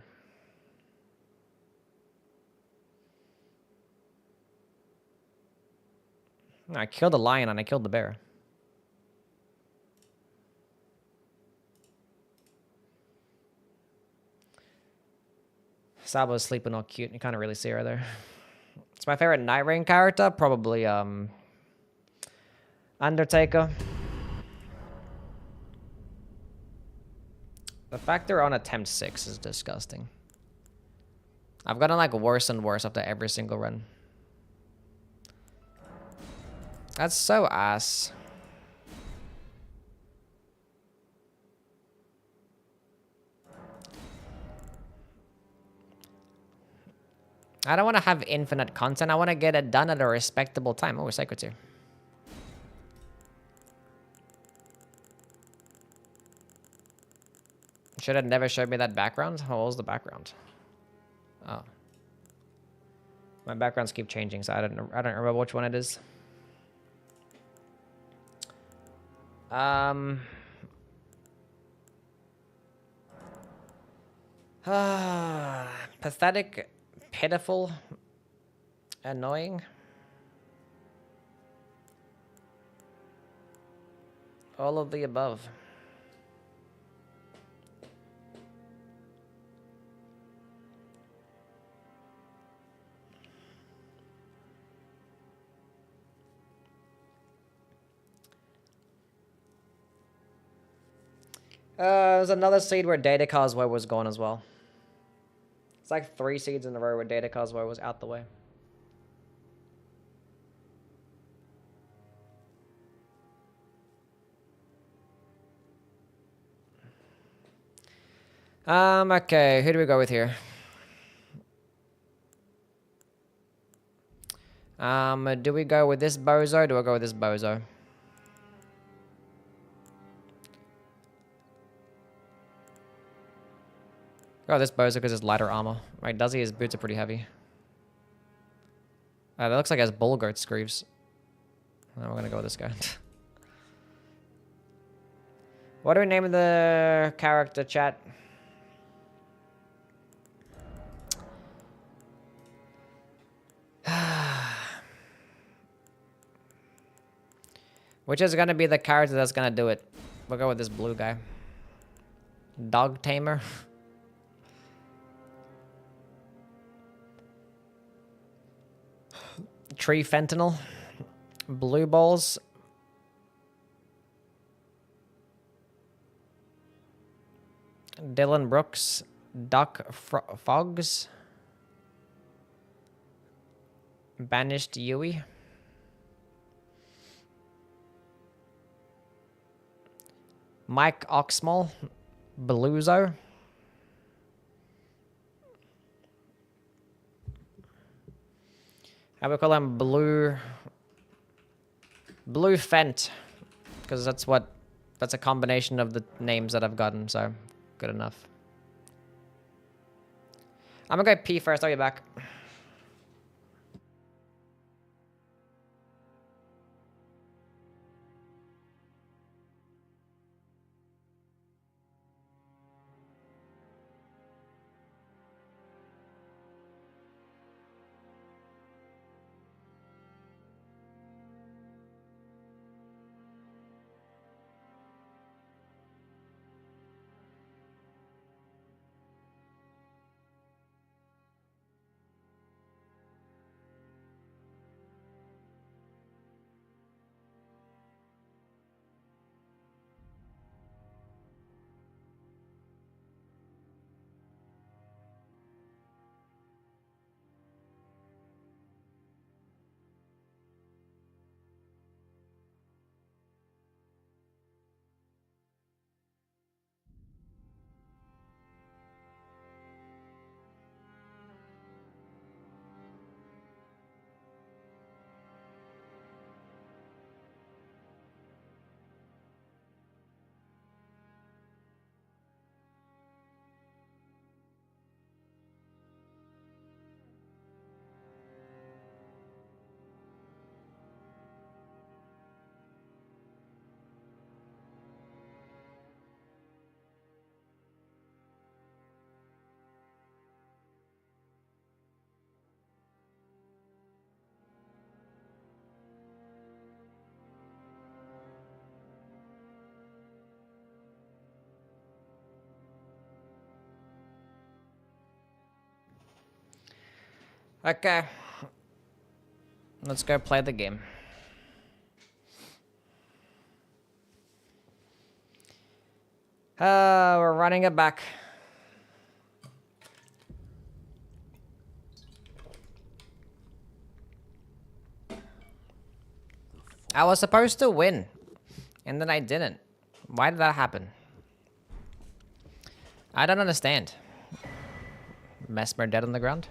Speaker 2: I killed the lion and I killed the bear. Sabo's sleeping all cute. You can't really see her there. It's my favorite Night Rain character. Probably, Undertaker. The fact they're on attempt 6 is disgusting. I've gotten, like, worse and worse after every single run. That's so ass. I don't want to have infinite content. I want to get it done at a respectable time. Oh, Sacred here. Should have never showed me that background. What was the background? Oh. My backgrounds keep changing, so I don't remember which one it is. Pathetic, pitiful, annoying. All of the above. There's another seed where Data Causeway was gone as well. It's like 3 seeds in a row where Data Causeway was out the way. Okay, who do we go with here? Do we go with this bozo? Do I go with this bozo? Go with this bozo because it's lighter armor. Right, does he? His boots are pretty heavy. That looks like he has bull goat screeves. Oh, we're gonna go with this guy. What do we name the character, chat? Which is gonna be the character that's gonna do it? We'll go with this blue guy. Dog Tamer. Tree Fentanyl. Blue Balls. Dylan Brooks. Duck Fogs. Banished Yui. Mike Oxmall. Beluzo. How we call him? Blue Fent. Because that's a combination of the names that I've gotten, so good enough. I'm gonna go pee first, I'll be back. Okay. Let's go play the game. We're running it back. I was supposed to win, and then I didn't. Why did that happen? I don't understand. Mesmer dead on the ground.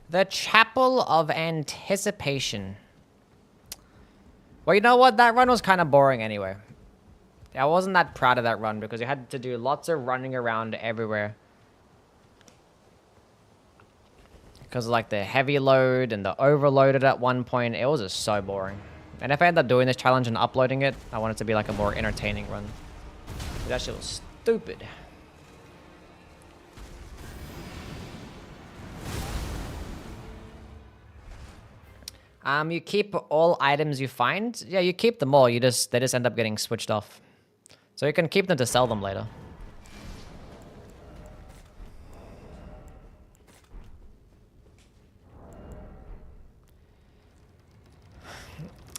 Speaker 2: The Chapel of Anticipation. Well, you know what? That run was kind of boring anyway. I wasn't that proud of that run because you had to do lots of running around everywhere. Because of like the heavy load and the overloaded at one point. It was just so boring. And if I end up doing this challenge and uploading it, I want it to be like a more entertaining run. That shit was stupid. You keep all items you find. Yeah, you keep them all. They just end up getting switched off. So you can keep them to sell them later.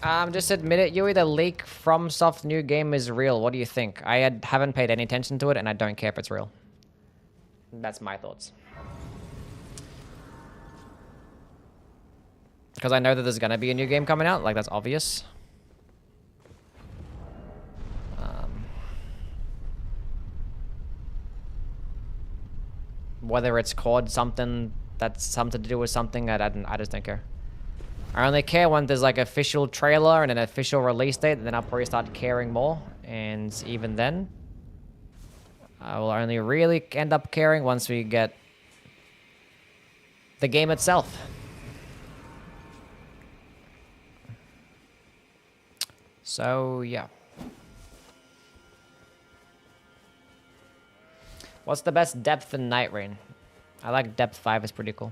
Speaker 2: Just admit it, Yui, the leak from Soft new game is real. What do you think? Haven't paid any attention to it, and I don't care if it's real. That's my thoughts. Because I know that there's gonna be a new game coming out, like that's obvious. Whether it's called something that's something to do with something, I just don't care. I only care when there's like official trailer and an official release date, and then I'll probably start caring more. And even then, I will only really end up caring once we get the game itself. So, yeah. What's the best depth in Night Rain? I like depth 5, it's pretty cool.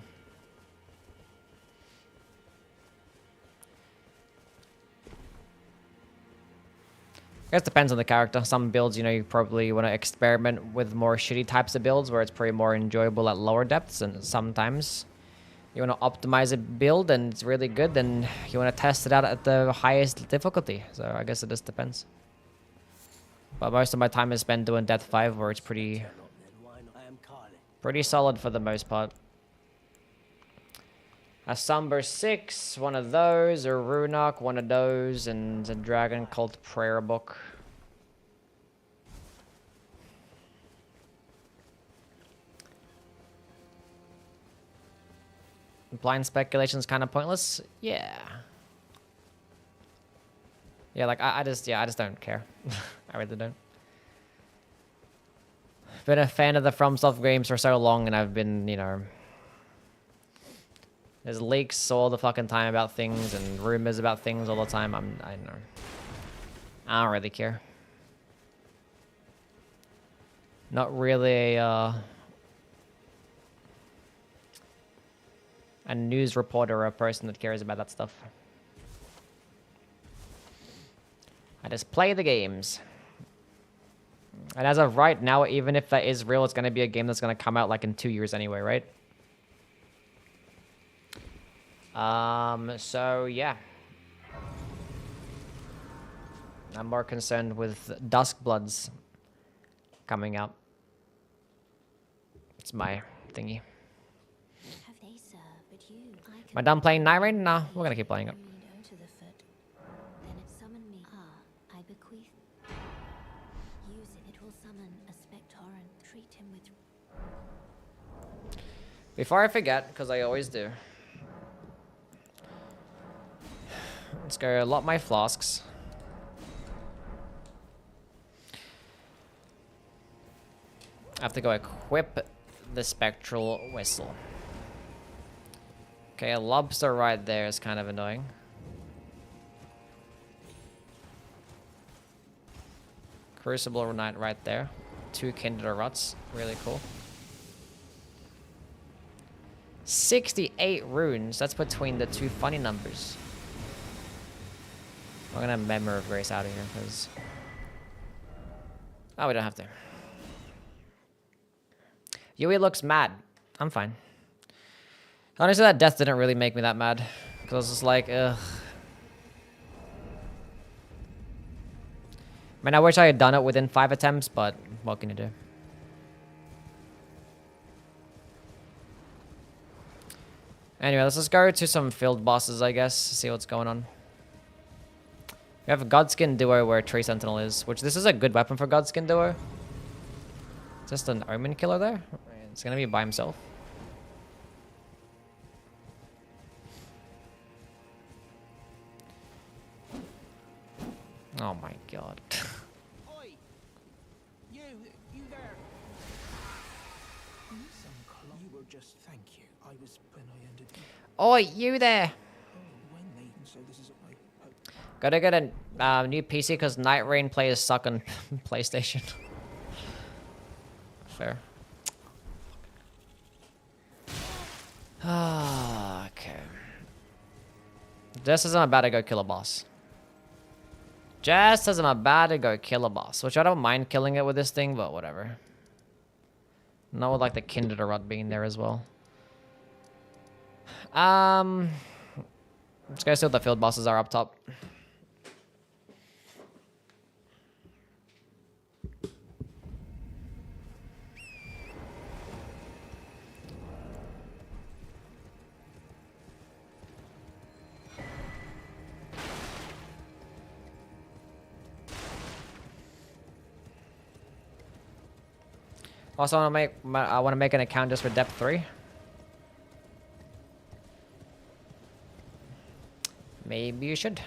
Speaker 2: I guess it depends on the character. Some builds, you know, you probably want to experiment with more shitty types of builds where it's probably more enjoyable at lower depths, and sometimes you want to optimize a build and it's really good, then you want to test it out at the highest difficulty. So I guess it just depends. But most of my time is spent doing depth 5 where it's pretty solid for the most part. A Somber 6, one of those, a Runok, one of those, and a Dragon Cult Prayer Book. Blind speculation is kind of pointless. Yeah. Yeah, like I just don't care. I really don't. Been a fan of the FromSoft games for so long, and I've been, you know, there's leaks all the fucking time about things and rumors about things all the time. I don't know. I don't really care. Not really a news reporter or a person that cares about that stuff. I just play the games. And as of right now, even if that is real, it's going to be a game that's going to come out like in 2 years anyway, right? So yeah. I'm more concerned with Duskbloods coming out. It's my thingy.
Speaker 1: Have they served but you?
Speaker 2: Am I done playing Night Rain? No, we're gonna keep playing it.
Speaker 1: To the foot. Then it summoned me. I bequeath. Use it. It will summon a spectorant. Treat him with.
Speaker 2: Before I forget, because I always do. Let's go lot my flasks. I have to go equip the spectral whistle. Okay, a lobster right there is kind of annoying. Crucible Knight right there. 2 Kindred Ruts, really cool. 68 runes, that's between the 2 funny numbers. I'm gonna Memory of Grace out of here, because... Oh, we don't have to. Yui looks mad. I'm fine. Honestly, that death didn't really make me that mad. Because I was just like, ugh. I mean, I wish I had done it within 5 attempts, but what can you do? Anyway, let's just go to some field bosses, I guess, see what's going on. We have a Godskin Duo where Tree Sentinel is, which this is a good weapon for Godskin Duo. Just an Omen Killer there. It's gonna be by himself. Oh my god.
Speaker 5: Oi! You there. You were just thank you. I was when I ended.
Speaker 2: Oi, you there!
Speaker 5: When they so this is my
Speaker 2: Gotta get a new PC because Night Rain players suck on PlayStation. Fair. Okay. Just as I'm about to go kill a boss. Just as I'm about to go kill a boss. Which I don't mind killing it with this thing, but whatever. Not with like the Kindred Rut being there as well. Let's go see what the field bosses are up top. Also, I want to make an account just for depth 3. Maybe you should.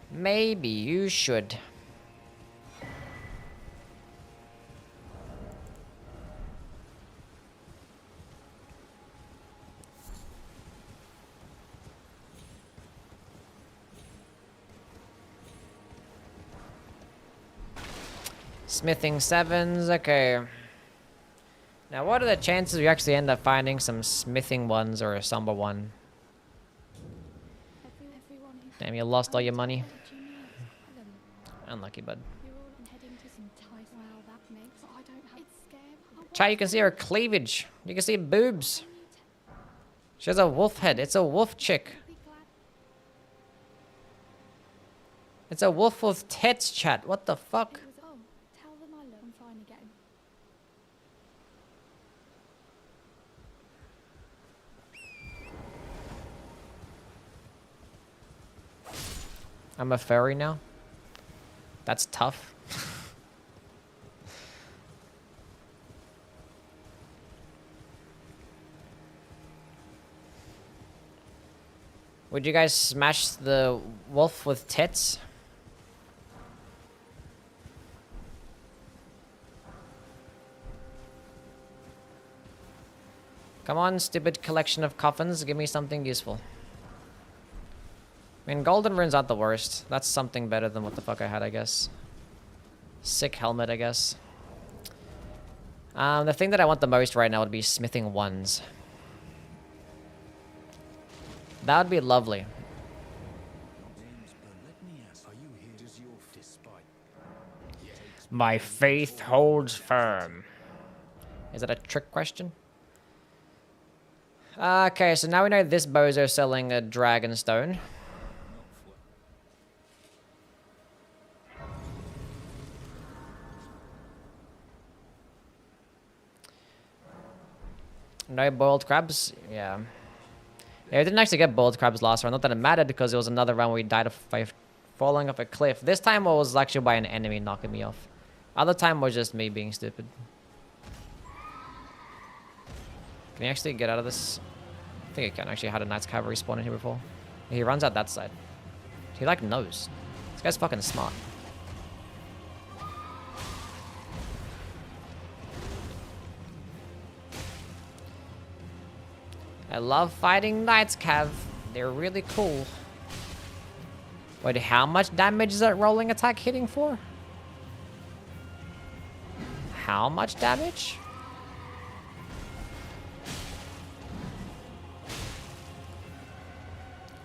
Speaker 2: Maybe you should. Smithing 7s, okay. Now, what are the chances we actually end up finding some smithing 1s or a somber 1? Damn, you lost all your money. Unlucky, bud. Chat, you can see her cleavage. You can see boobs. She has a wolf head. It's a wolf chick. It's a wolf with tits, chat. What the fuck? I'm a furry now? That's tough. Would you guys smash the wolf with tits? Come on, stupid collection of coffins. Give me something useful. I mean, golden runes aren't the worst. That's something better than what the fuck I had, I guess. Sick helmet, I guess. The thing that I want the most right now would be smithing 1s. That would be lovely.
Speaker 7: My faith holds firm.
Speaker 2: Is that a trick question? Okay, so now we know this bozo selling a dragon stone. No boiled crabs? Yeah. Yeah, we didn't actually get boiled crabs last round. Not that it mattered because it was another round where we died by falling off a cliff. This time it was actually by an enemy knocking me off. Other time was just me being stupid. Can you actually get out of this? I think I can. Actually, I had a Knight's Cavalry spawn in here before. He runs out that side. He like knows. This guy's fucking smart. I love fighting Knights Cav. They're really cool. Wait, how much damage is that rolling attack hitting for? How much damage?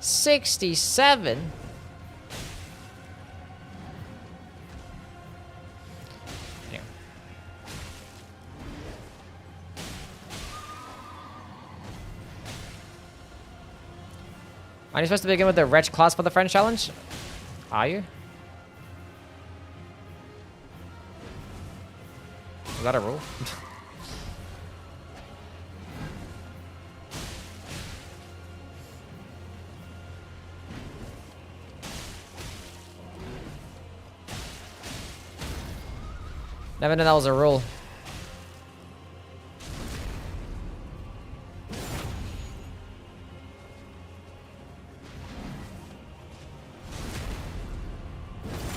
Speaker 2: $67? Here. Aren't you supposed to begin with the Wretch class for the French challenge? Are you? Is that a rule? Never knew that was a rule.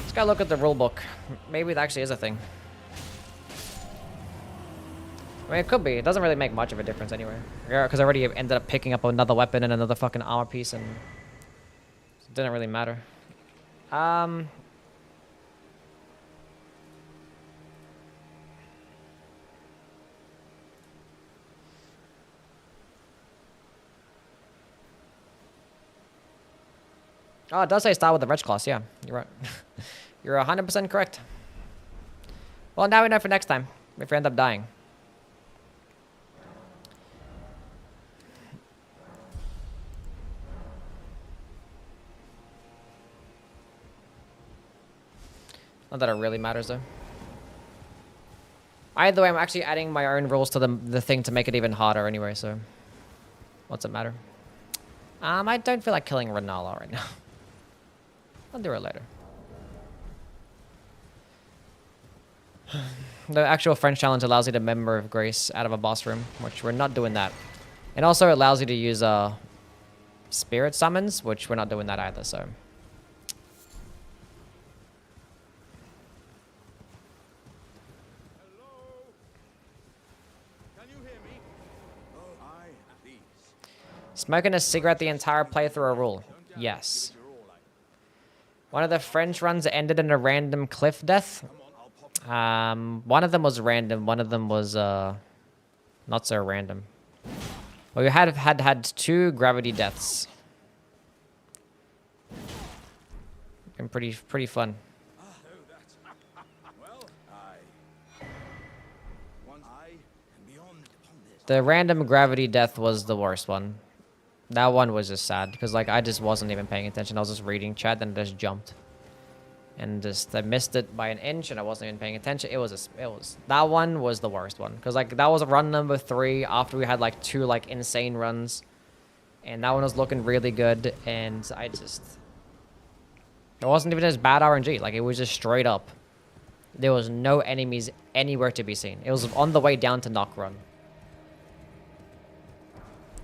Speaker 2: Let's go look at the rule book. Maybe that actually is a thing. I mean, it could be. It doesn't really make much of a difference anyway. Yeah, because I already ended up picking up another weapon and another fucking armor piece, and it didn't really matter. Oh, it does say start with the Wretch class. Yeah, you're right. You're 100% correct. Well, now we know for next time, if we end up dying. Not that it really matters, though. Either way, I'm actually adding my own rules to the thing to make it even harder anyway, so... What's it matter? I don't feel like killing Renala right now. I'll do it later. The actual French challenge allows you to Member of Grace out of a boss room, which we're not doing that. And also it allows you to use spirit summons, which we're not doing that either, so. Smoking a cigarette the entire playthrough a rule? Yes. One of the French runs ended in a random cliff death. One of them was random. One of them was not so random. Well, we had 2 gravity deaths. Been pretty fun. The random gravity death was the worst one. That one was just sad because like I just wasn't even paying attention. I was just reading chat and just jumped, and I missed it by an inch and I wasn't even paying attention. That one was the worst one because like that was a run number 3 after we had like 2 like insane runs, and that one was looking really good, and it wasn't even as bad RNG. Like it was just straight up. There was no enemies anywhere to be seen. It was on the way down to Knock Run.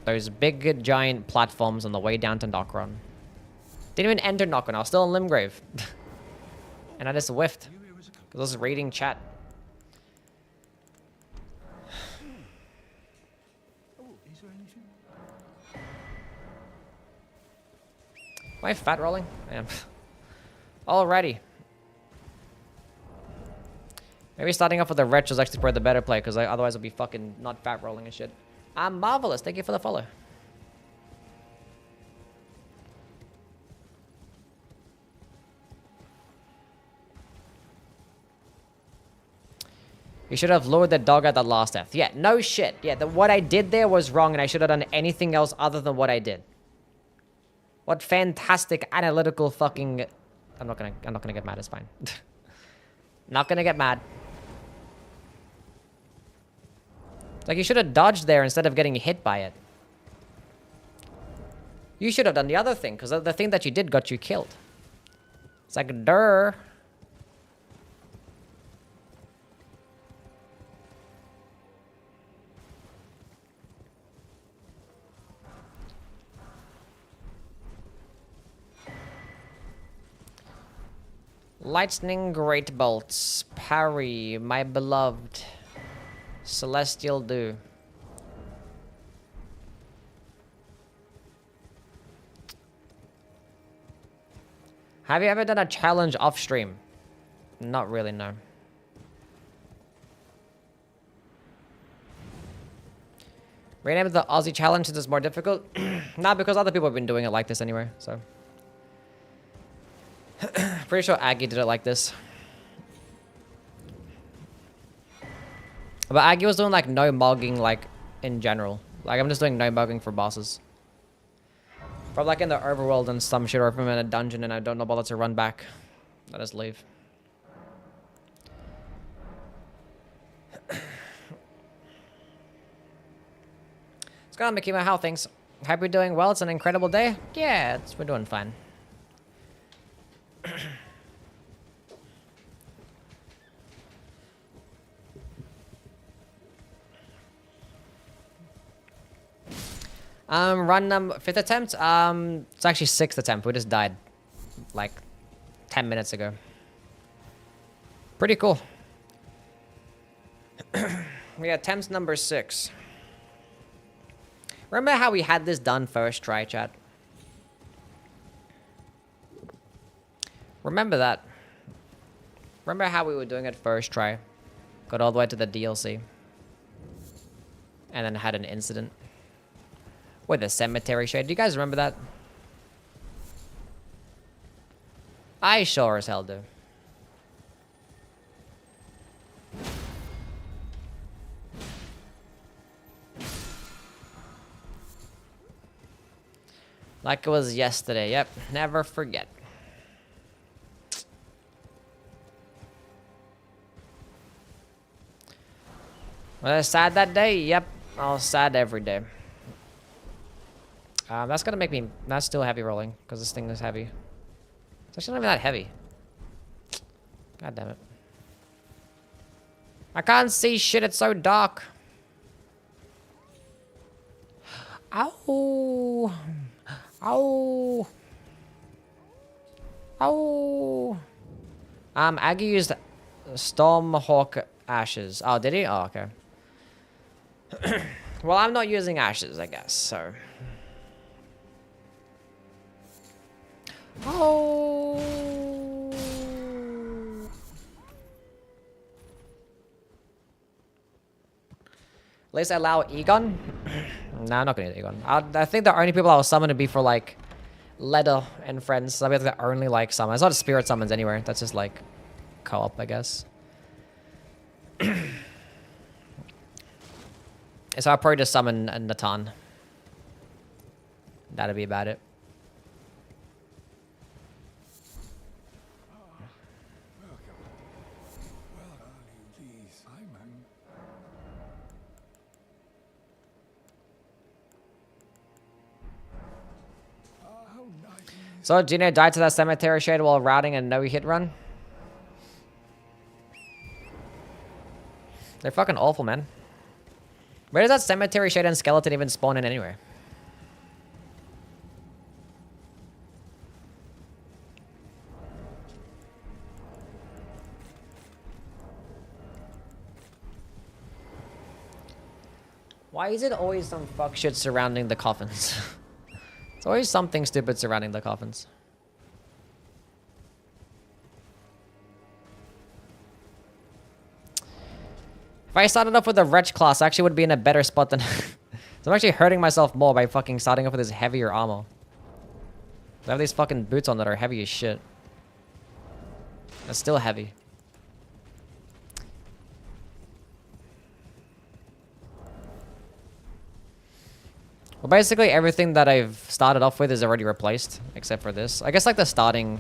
Speaker 2: Those big, giant platforms on the way down to Knock Run. Didn't even enter Knock Run. I was still in Limgrave. And I just whiffed. Because I was reading chat. Am I fat rolling? I am. Alrighty. Maybe starting off with the retros actually probably the better play, because otherwise I'll be fucking not fat rolling and shit. I'm Marvelous. Thank you for the follow. You should have lured the dog at the last death. Yeah, no shit. Yeah, what I did there was wrong, and I should have done anything else other than what I did. What fantastic analytical fucking... I'm not gonna get mad. It's fine. Not gonna get mad. Like, you should have dodged there instead of getting hit by it. You should have done the other thing, because the thing that you did got you killed. It's like, durr. Lightning Great Bolts. Parry, my beloved. Celestial Dew. Have you ever done a challenge off stream? Not really, no. Rename the Aussie challenge since it's more difficult? Nah, because other people have been doing it like this anyway, so. Pretty sure Aggie did it like this. But Aggie was doing like no mugging like in general. Like I'm just doing no mugging for bosses. If I'm like in the overworld and some shit, or if I'm in a dungeon and I don't know bother to run back, I just leave. What's going on, Mikima? How things? Hope you're doing well. It's an incredible day. Yeah, we're doing fine. Run number 5th attempt. It's actually 6th attempt. We just died like 10 minutes ago. Pretty cool. We attempts number 6. Remember how we had this done first try, chat? Remember that. Remember how we were doing it first try? Got all the way to the DLC. And then had an incident. With a cemetery shade. Do you guys remember that? I sure as hell do. Like it was yesterday. Yep. Never forget. Was I sad that day? Yep. I was sad every day. That's gonna make me... That's still heavy rolling, because this thing is heavy. It's actually not even that heavy. God damn it. I can't see shit, it's so dark. Ow. Ow. Ow. Aggie used Stormhawk ashes. Oh, did he? Oh, okay. Well, I'm not using ashes, I guess, so. Oh. At least I allow Egon. Nah, I'm not gonna use Egon. I think the only people I will summon to be for like Leda and friends. So I'll be the only like summon. It's not a spirit summons anywhere. That's just like co-op, I guess. So I'll probably just summon Natan. That'll be about it. So Gino died to that cemetery shade while routing a no-hit run. They're fucking awful, man. Where does that cemetery shade and skeleton even spawn in anywhere? Why is it always some fuck shit surrounding the coffins? It's always something stupid surrounding the coffins. If I started off with a wretch class, I actually would be in a better spot than... So I'm actually hurting myself more by fucking starting off with this heavier armor. I have these fucking boots on that are heavy as shit. That's still heavy. Well, basically everything that I've started off with is already replaced, except for this. I guess like the starting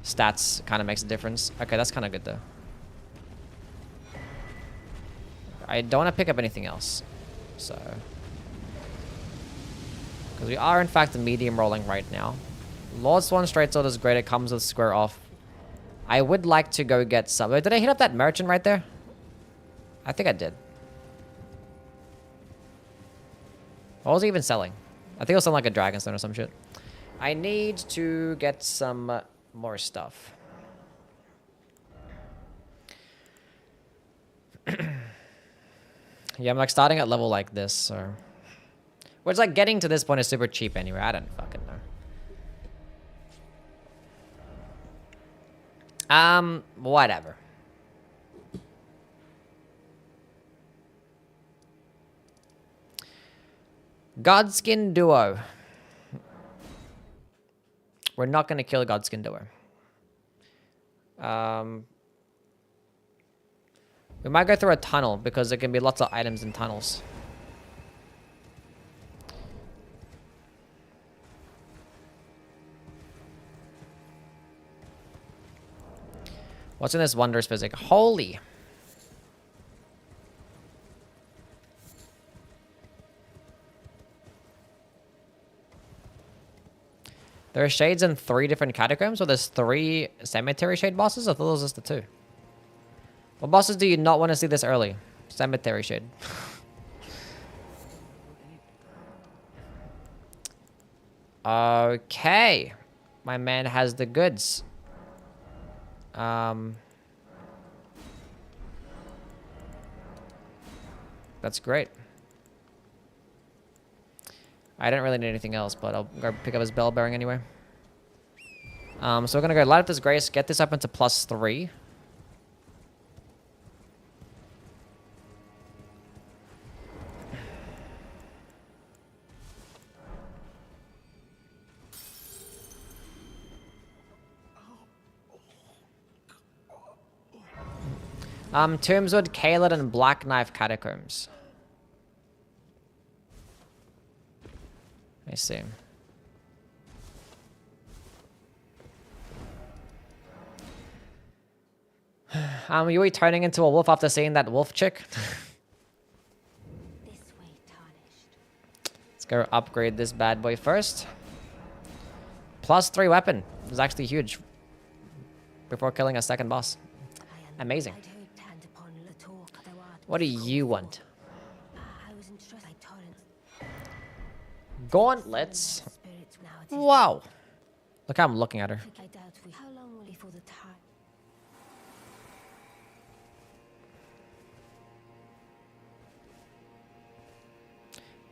Speaker 2: stats kind of makes a difference. Okay, that's kind of good though. I don't want to pick up anything else, so. Because we are in fact medium rolling right now. Lord Swan Straight Sword is great, it comes with square off. I would like to go get some. Wait, did I hit up that merchant right there? I think I did. What was he even selling? I think it was something like a Dragonstone or some shit. I need to get some more stuff. Yeah, I'm like starting at level like this, so... Which like getting to this point is super cheap anyway. I don't fucking know. Whatever. Godskin Duo. We're not going to kill Godskin Duo. We might go through a tunnel because there can be lots of items in tunnels. What's in this Wondrous Physic? Holy! There are shades in 3 different catacombs, so there's 3 cemetery shade bosses? I thought it was just the 2. What bosses do you not want to see this early? Cemetery shade. Okay. My man has the goods. That's great. I didn't really need anything else, but I'll go pick up his bell bearing anyway. So we're gonna go light up this grace, get this up into +3. Tombswood, Caelid, and Black Knife Catacombs. I see. You were turning into a wolf after seeing that wolf chick?
Speaker 1: This way, tarnished.
Speaker 2: Let's go upgrade this bad boy first. +3 weapon. This is actually huge. Before killing a second boss. Amazing.
Speaker 1: I'd heard hand upon
Speaker 2: What do you want?
Speaker 1: I was entrusted by torrents.
Speaker 2: Gauntlets?
Speaker 1: Spirits now it is.
Speaker 2: Wow. Look how I'm looking at her.
Speaker 1: I doubt we. How long will before the time?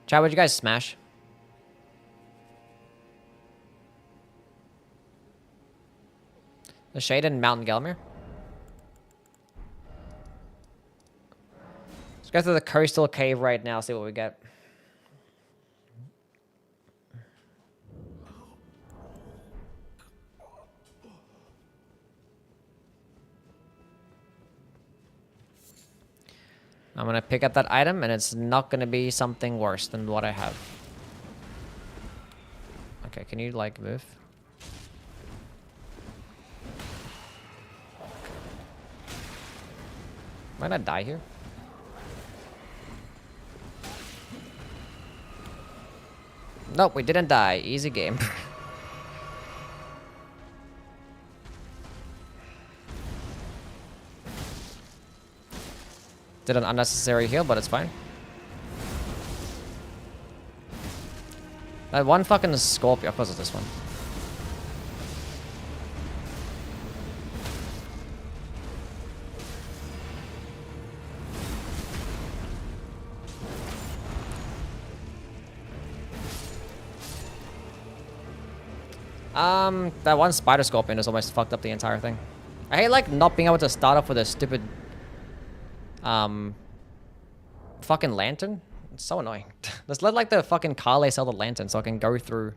Speaker 2: Chat, would you guys smash? The Shade and Mountain Gelmir? Let's go through the coastal cave right now, see what we get. I'm gonna pick up that item, and it's not gonna be something worse than what I have. Okay, can you, like, move? Might I die here? Nope, we didn't die. Easy game. Did an unnecessary heal, but it's fine. That one fucking Scorpio. Of course it's this one. That one Spider Scorpion has almost fucked up the entire thing. I hate, like, not being able to start off with a stupid fucking lantern. It's so annoying. Let's let, like, the fucking Kale sell the lantern so I can go through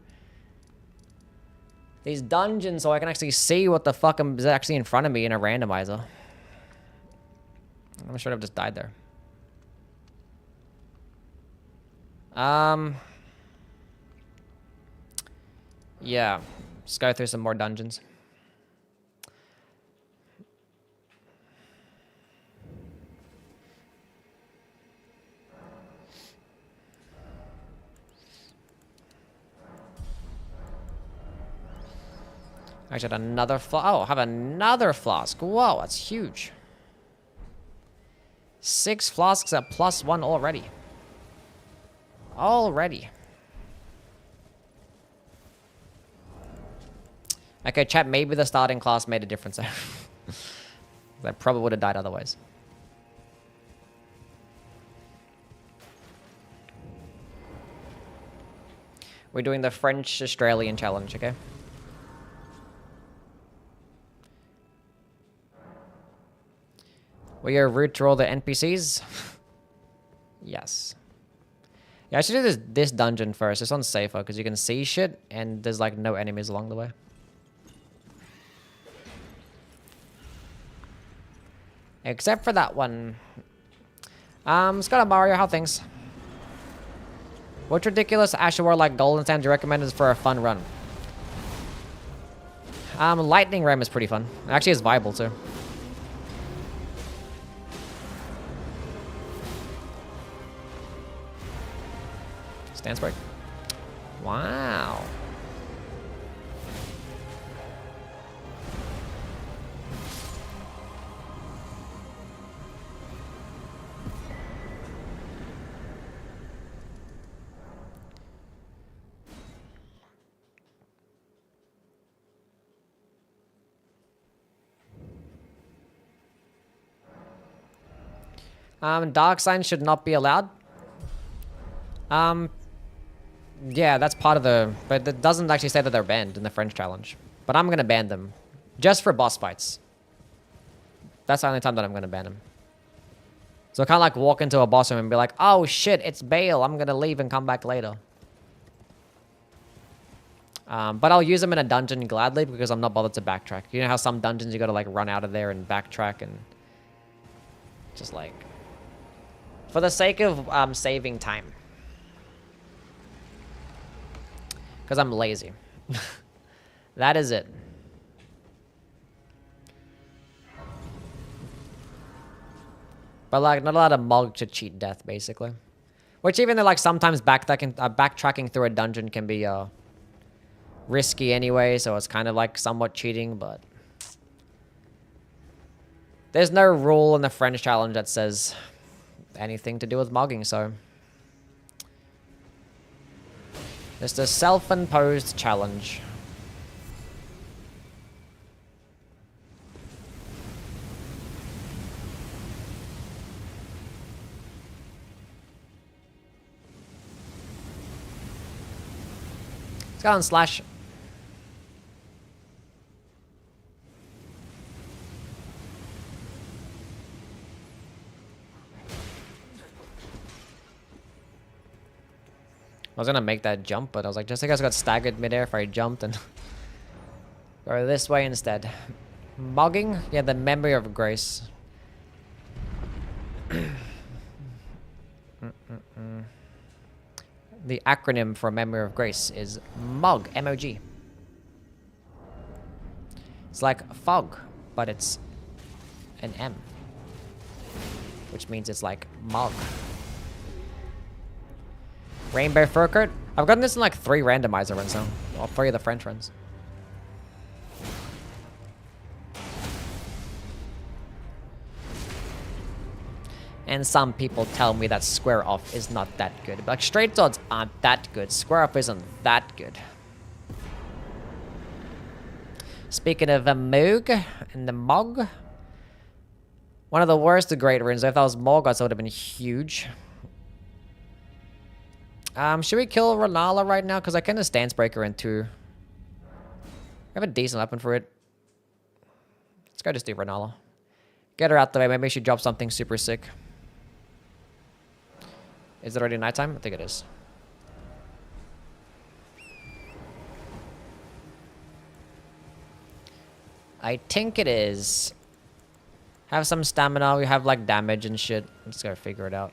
Speaker 2: these dungeons so I can actually see what the fuck is actually in front of me in a randomizer. I'm sure I've just died there. Yeah. Let's go through some more dungeons. I actually had another flask. Oh, I have another flask. Whoa, that's huge. 6 flasks at +1 already. Already. Okay, chat, maybe the starting class made a difference there. I probably would have died otherwise. We're doing the French-Australian challenge, okay? We are route to all the NPCs? Yes. Yeah, I should do this dungeon first. This one's safer because you can see shit and there's like no enemies along the way. Except for that one. Scott and Mario, how things? What ridiculous Ashura like golden sand do you recommend is for a fun run? Lightning Ram is pretty fun. Actually, it's viable too. Stance break. Wow. Dark signs should not be allowed. Yeah, that's part of the... But it doesn't actually say that they're banned in the French challenge. But I'm going to ban them. Just for boss fights. That's the only time that I'm going to ban them. So I can't, like, walk into a boss room and be like, oh, shit, it's Bale. I'm going to leave and come back later. But I'll use them in a dungeon gladly because I'm not bothered to backtrack. You know how some dungeons you got to, like, run out of there and backtrack and... Just, like... For the sake of saving time. Because I'm lazy. That is it. But like, not a lot of mog to cheat death, basically. Which even though like sometimes backtracking through a dungeon can be risky anyway, so it's kind of like somewhat cheating, but... There's no rule in the French challenge that says anything to do with mugging, so it's a self-imposed challenge. Let's go on slash. I was gonna make that jump, but I was like, just in case I got staggered midair if I jumped and go this way instead. Mugging? Yeah, the memory of grace. The acronym for memory of grace is MOG, M-O-G. It's like fog, but it's an M, which means it's like mug. Rainbow fur coat. I've gotten this in like 3 randomizer runs now, or 3 of the French runs. And some people tell me that square off is not that good. But like straight swords aren't that good. Square off isn't that good. Speaking of a Moog and the Mog, one of the worst of great runes. If that was Morgoth, it would have been huge. Should we kill Renala right now? Because I kind of Stance Breaker into. I have a decent weapon for it. Let's go just do Renala. Get her out the way. Maybe she drops something super sick. Is it already nighttime? I think it is. I think it is. Have some stamina. We have like damage and shit. Let's go figure it out.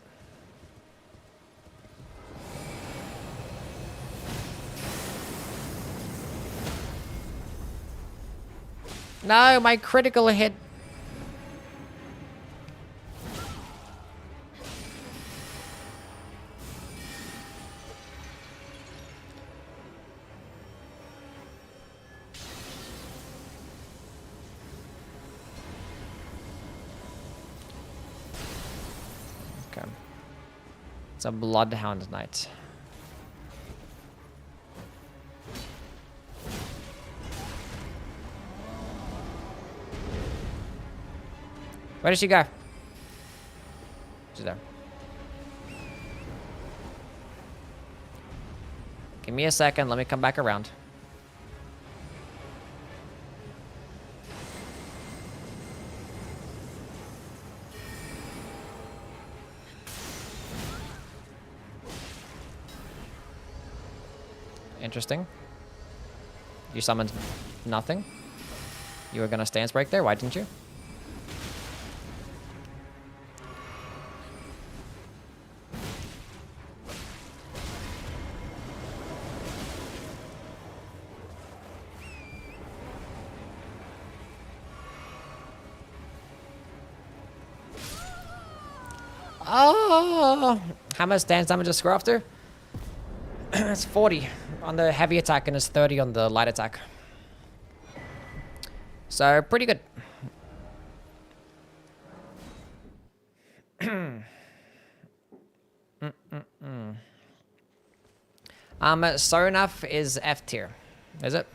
Speaker 2: No, my critical hit. Okay. It's a Bloodhound Knight. Where did she go? She's there. Give me a second. Let me come back around. Interesting. You summoned nothing? You were gonna stance break there? Why didn't you? Oh, how much stance damage does Scrafter? It's 40 on the heavy attack and it's 30 on the light attack. So pretty good. Sonaf is F tier, is it?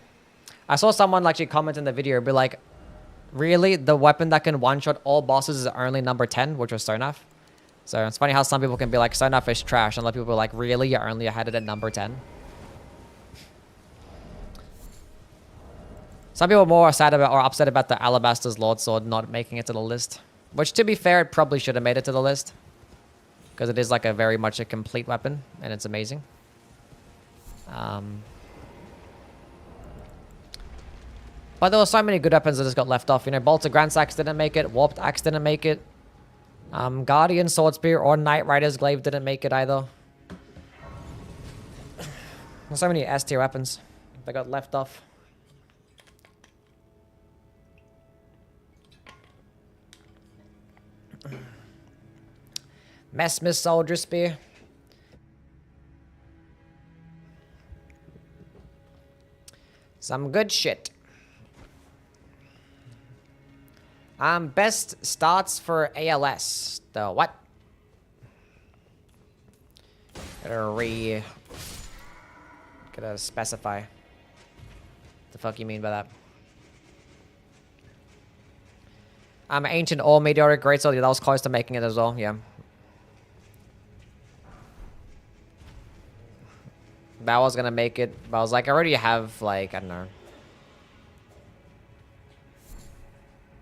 Speaker 2: I saw someone actually comment in the video, be like, really? The weapon that can one-shot all bosses is only number 10, which was Sonaf? So it's funny how some people can be like, Sonaf is trash, and other people are like, really? You only had it at number 10? Some people are more sad about or upset about the Alabaster's Lord Sword not making it to the list. Which, to be fair, it probably should have made it to the list. Because it is like a very much a complete weapon, and it's amazing. But there were so many good weapons that just got left off. You know, Bolter Grand's Axe didn't make it. Warped Axe didn't make it. Guardian Sword Spear or Knight Rider's Glaive didn't make it either. There's so many S tier weapons that got left off. Messmith Soldier Spear. Some good shit. Best starts for ALS. The what? Gotta specify. The fuck you mean by that? Ancient or meteoric greatsword. Yeah, that was close to making it as well. Yeah. But I was gonna make it, but I was like, I already have like, I don't know.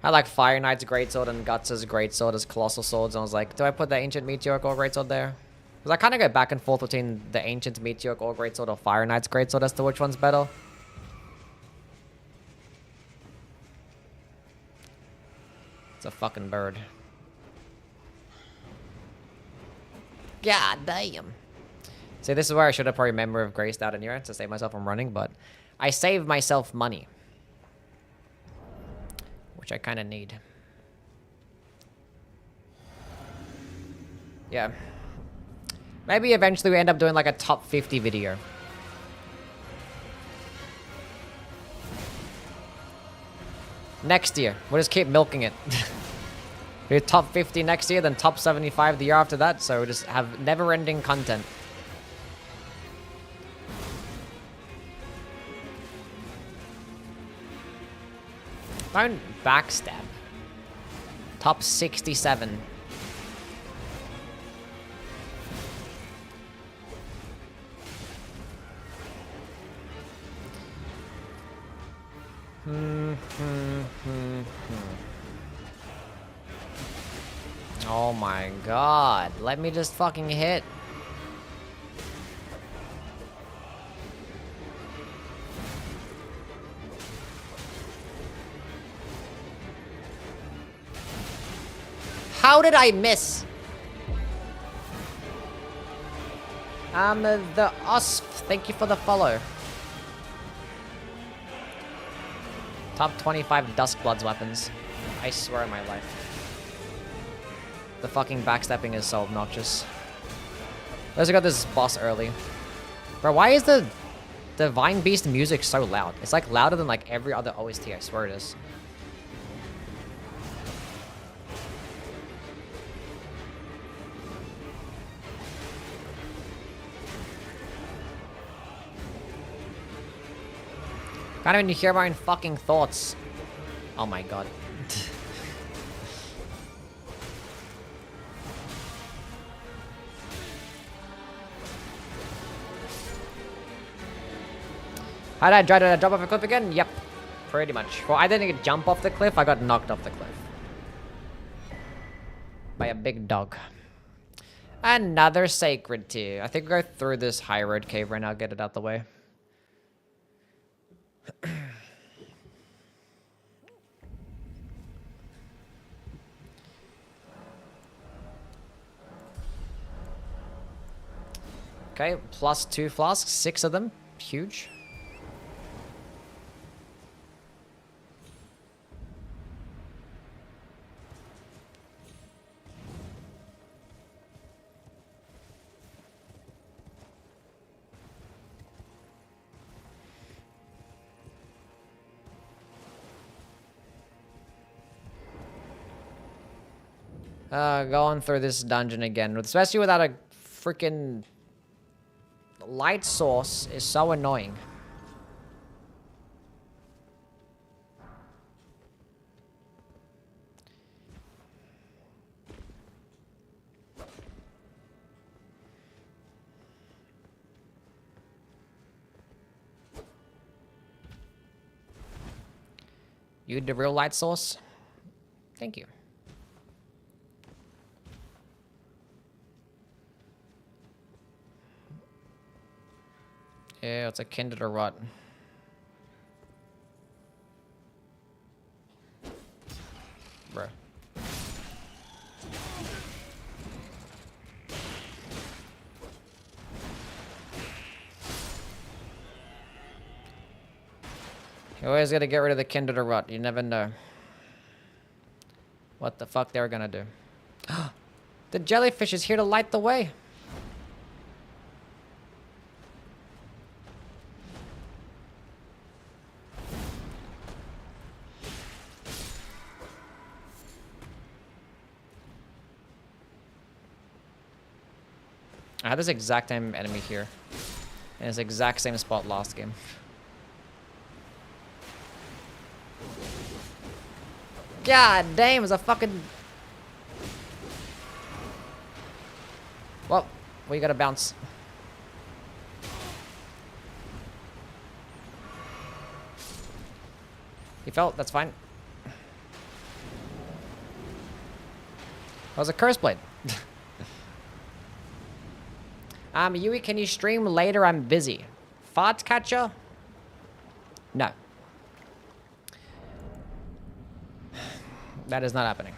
Speaker 2: I had like Fire Knight's greatsword and Guts' greatsword as colossal swords, and I was like, do I put the ancient meteoric or greatsword there? Because I kind of go back and forth between the ancient meteoric or greatsword or Fire Knight's greatsword as to which one's better. It's a fucking bird. God damn. See, this is where I should have probably Memory of Grace out in here to save myself from running, but I saved myself money. Which I kind of need. Yeah. Maybe eventually we end up doing like a top 50 video. Next year. We'll just keep milking it. Do top 50 next year, then top 75 the year after that, so we'll just have never-ending content. Don't backstab. Top 67. Oh my god. Let me just fucking hit. How did I miss? The Usp, thank you for the follow. Top 25 Duskblood's weapons. I swear on my life. The fucking backstepping is so obnoxious. Let's got this boss early. Bro, why is the Divine Beast music so loud? It's like louder than like every other OST, I swear it is. Can't even hear my own fucking thoughts. Oh my god. How did I try to jump off a cliff again? Yep. Pretty much. Well, I didn't jump off the cliff, I got knocked off the cliff. By a big dog. Another sacred tier. I think we'll go through this high road cave right now, get it out the way. Okay, plus 2 flasks, 6 of them. Huge. Going through this dungeon again, especially without a freaking light source, is so annoying. You the real light source? Thank you. Yeah, it's a kindred or what? Bruh. You always gotta get rid of the kindred or what? You never know what the fuck they were gonna do. The jellyfish is here to light the way. I had this exact same enemy here. In this exact same spot last game. God damn, it's a fucking... Well, we gotta bounce. He fell, that's fine. That was a curse blade. Yui, can you stream later? I'm busy. Fart catcher? No. That is not happening.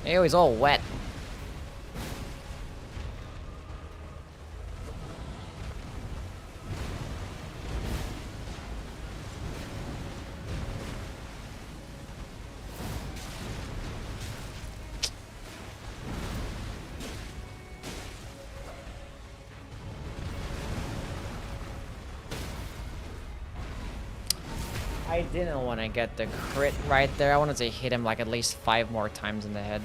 Speaker 2: Ew, he's all wet. I didn't want to get the crit right there. I wanted to hit him like at least 5 more times in the head.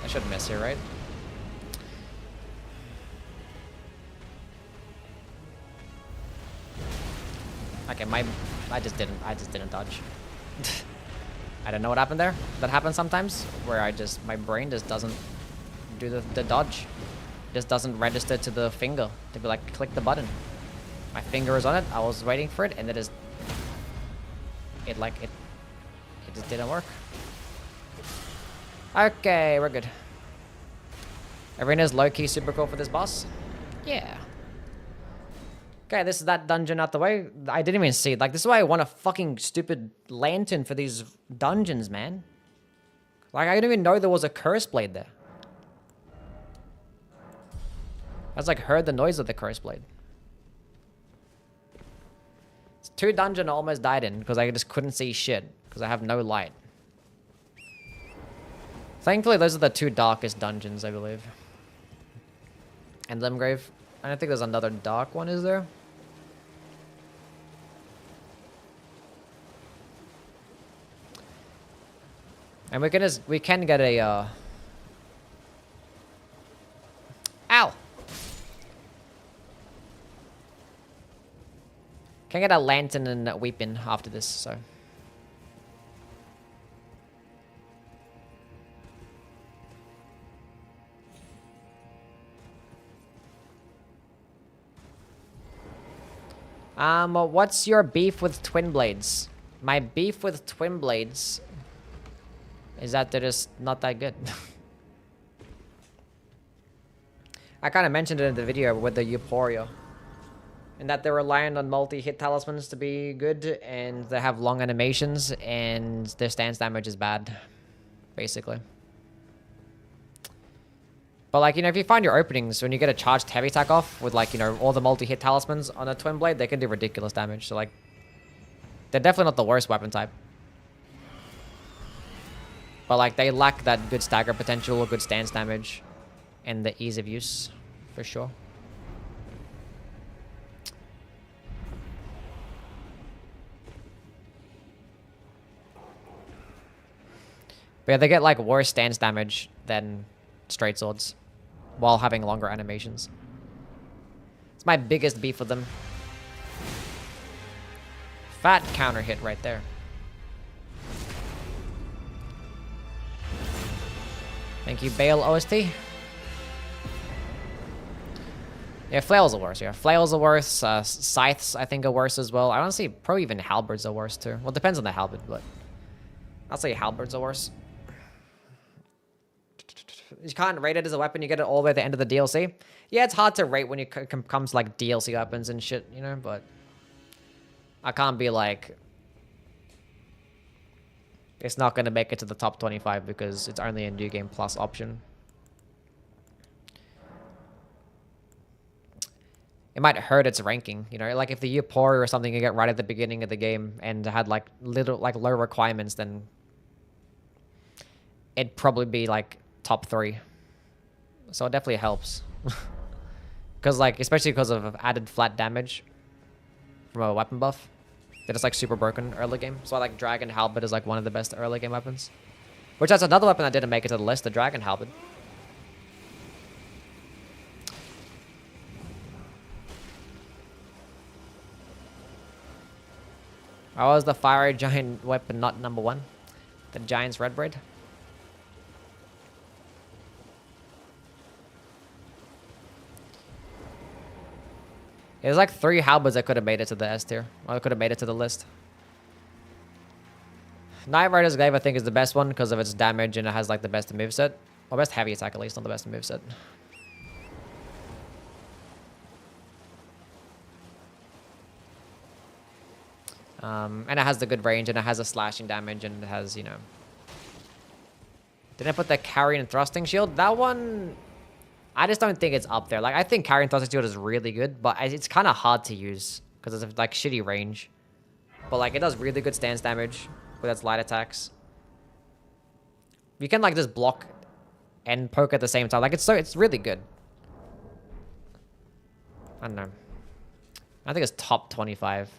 Speaker 2: I should miss here, right? Okay, I just didn't dodge. I don't know what happened there. That happens sometimes where my brain just doesn't do the dodge. Just doesn't register to the finger to be like, click the button. My finger is on it. I was waiting for it, and it just didn't work. Okay, we're good. Arena's low-key super cool for this boss. Yeah. Okay, this is that dungeon out the way. I didn't even see it. Like, this is why I want a fucking stupid lantern for these dungeons, man. Like, I didn't even know there was a curse blade there. I just, like, heard the noise of the curse blade. 2 dungeon I almost died in because I just couldn't see shit because I have no light. Thankfully, those are the 2 darkest dungeons, I believe. And Limgrave. I don't think there's another dark one, is there? And we can get a Ow! Can get a lantern and a weapon after this, so. What's your beef with twin blades? My beef with twin blades is that they're just not that good. I kind of mentioned it in the video with the Euphoria. And that they're reliant on multi-hit talismans to be good, and they have long animations, and their stance damage is bad, basically. But, like, you know, if you find your openings, when you get a charged heavy attack off with, like, you know, all the multi-hit talismans on a twin blade, they can do ridiculous damage. So, like, they're definitely not the worst weapon type. But, like, they lack that good stagger potential or good stance damage and the ease of use, for sure. But yeah, they get, like, worse stance damage than straight swords while having longer animations. It's my biggest beef with them. Fat counter hit right there. Thank you, Bale OST. Yeah, flails are worse, yeah. Flails are worse. Scythes, I think, are worse as well. I don't see, probably even halberds are worse, too. Well, it depends on the halberd, but I'll say halberds are worse. You can't rate it as a weapon. You get it all the way at the end of the DLC. Yeah, it's hard to rate when it comes to, like, DLC weapons and shit, you know, but I can't be like, it's not going to make it to the top 25 because it's only a New Game Plus option. It might hurt its ranking, you know, like if the Euphoria or something you get right at the beginning of the game and had like low requirements, then it'd probably be like top 3. So it definitely helps. Because, like, especially because of added flat damage from a weapon buff. They're just like super broken early game. So I like Dragon Halberd is like one of the best early game weapons. Which that's another weapon that didn't make it to the list, the Dragon Halberd. Why was the fiery giant weapon not number 1? The giant's red braid? There's like 3 halberds that could have made it to the S tier. Or could have made it to the list. Knight Rider's Glaive I think is the best one because of its damage and it has like the best moveset. Or best heavy attack at least, not the best moveset. And it has the good range and it has a slashing damage and it has, you know... Didn't I put the carry and thrusting shield? That one... I just don't think it's up there. Like, I think carry and thrusting shield is really good, but it's kind of hard to use because it's like shitty range. But like, it does really good stance damage with its light attacks. You can like just block and poke at the same time. Like, it's really good. I don't know. I think it's top 25.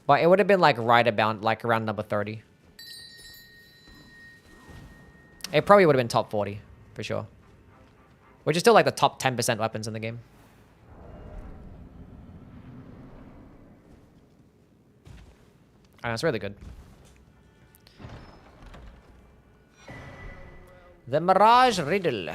Speaker 2: But it would have been like right about like around number 30. It probably would have been top 40 for sure. Which is still like the top 10% weapons in the game. And it's really good. The Mirage Riddle.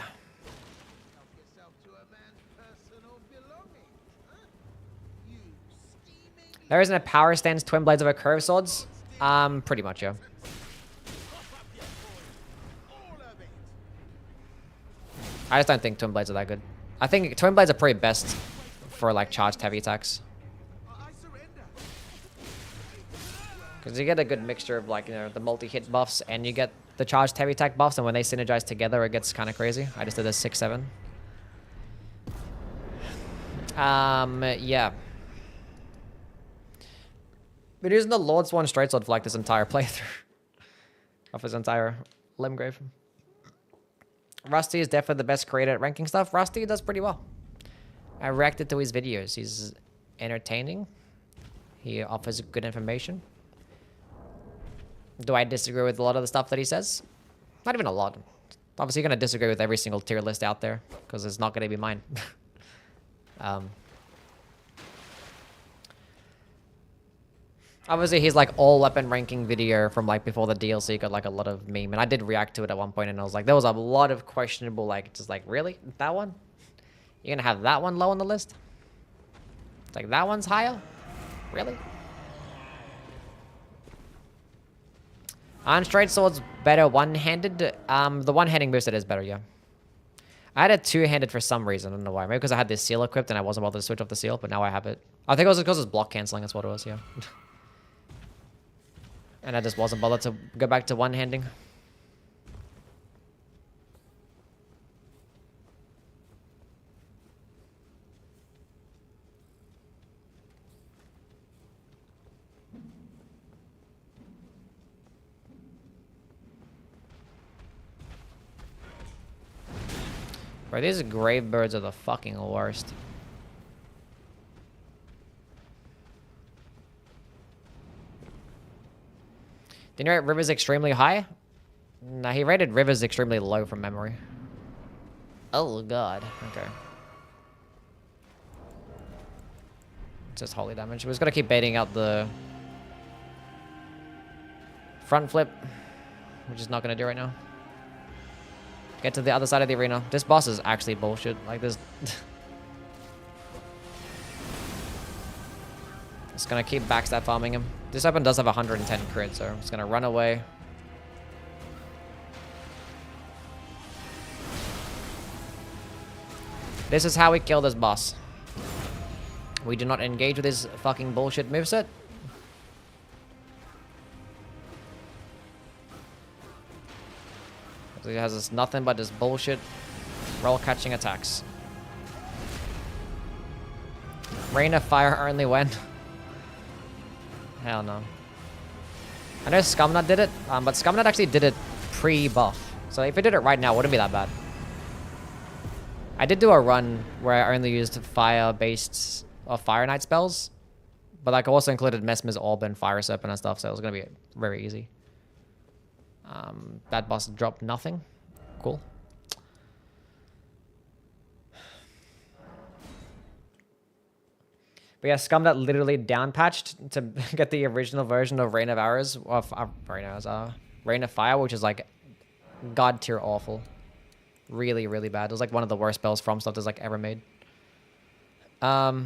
Speaker 2: There isn't a power stance twin blades of a curved swords? Pretty much, yeah. I just don't think twin blades are that good. I think twin blades are probably best for like charged heavy attacks. Because you get a good mixture of like, you know, the multi-hit buffs and you get the charged heavy attack buffs, and when they synergize together it gets kind of crazy. I just did a 6-7. Yeah. Been using the Lord Sworn straight sword for like this entire playthrough. Of his entire Limgrave. Rusty is definitely the best creator at ranking stuff. Rusty does pretty well. I reacted to his videos. He's entertaining. He offers good information. Do I disagree with a lot of the stuff that he says? Not even a lot. Obviously, you're going to disagree with every single tier list out there, because it's not going to be mine. Obviously, he's like all weapon ranking video from like before the DLC got like a lot of meme, and I did react to it at one point, and I was like, there was a lot of questionable, like, just like, really? That one? You're gonna have that one low on the list? It's like, that one's higher? Really? On straight swords, better one-handed. The one-handing moveset is better, yeah. I had a two-handed for some reason, I don't know why. Maybe because I had this seal equipped and I wasn't bothered to switch off the seal, but now I have it. I think it was because it's block canceling, that's what it was, yeah. And I just wasn't bothered to go back to one-handing. Bro, these grave birds are the fucking worst. Did you rate Rivers extremely high? Nah, he rated Rivers extremely low from memory. Oh god. Okay. It's just holy damage. We're just gonna keep baiting out the front flip, which is not gonna do right now. Get to the other side of the arena. This boss is actually bullshit. Like this. Just gonna keep backstab farming him. This weapon does have 110 crit, so I'm just gonna run away. This is how we kill this boss. We do not engage with his fucking bullshit moveset. He has this nothing but this bullshit roll catching attacks. Rain of fire only when. Hell no. I know Scumnut did it, but Scumnut actually did it pre-buff. So if it did it right now, it wouldn't be that bad. I did do a run where I only used fire-based or Fire Knight spells, But like I also included Mesmer's Orb and Fire Serpent and stuff, so it was gonna be very easy. That boss dropped nothing. Cool. But yeah, Scumnet literally downpatched to get the original version of Rain of Arrows, Rain of Fire, which is like god tier awful. Really, really bad. It was like one of the worst spells From Software's like ever made. But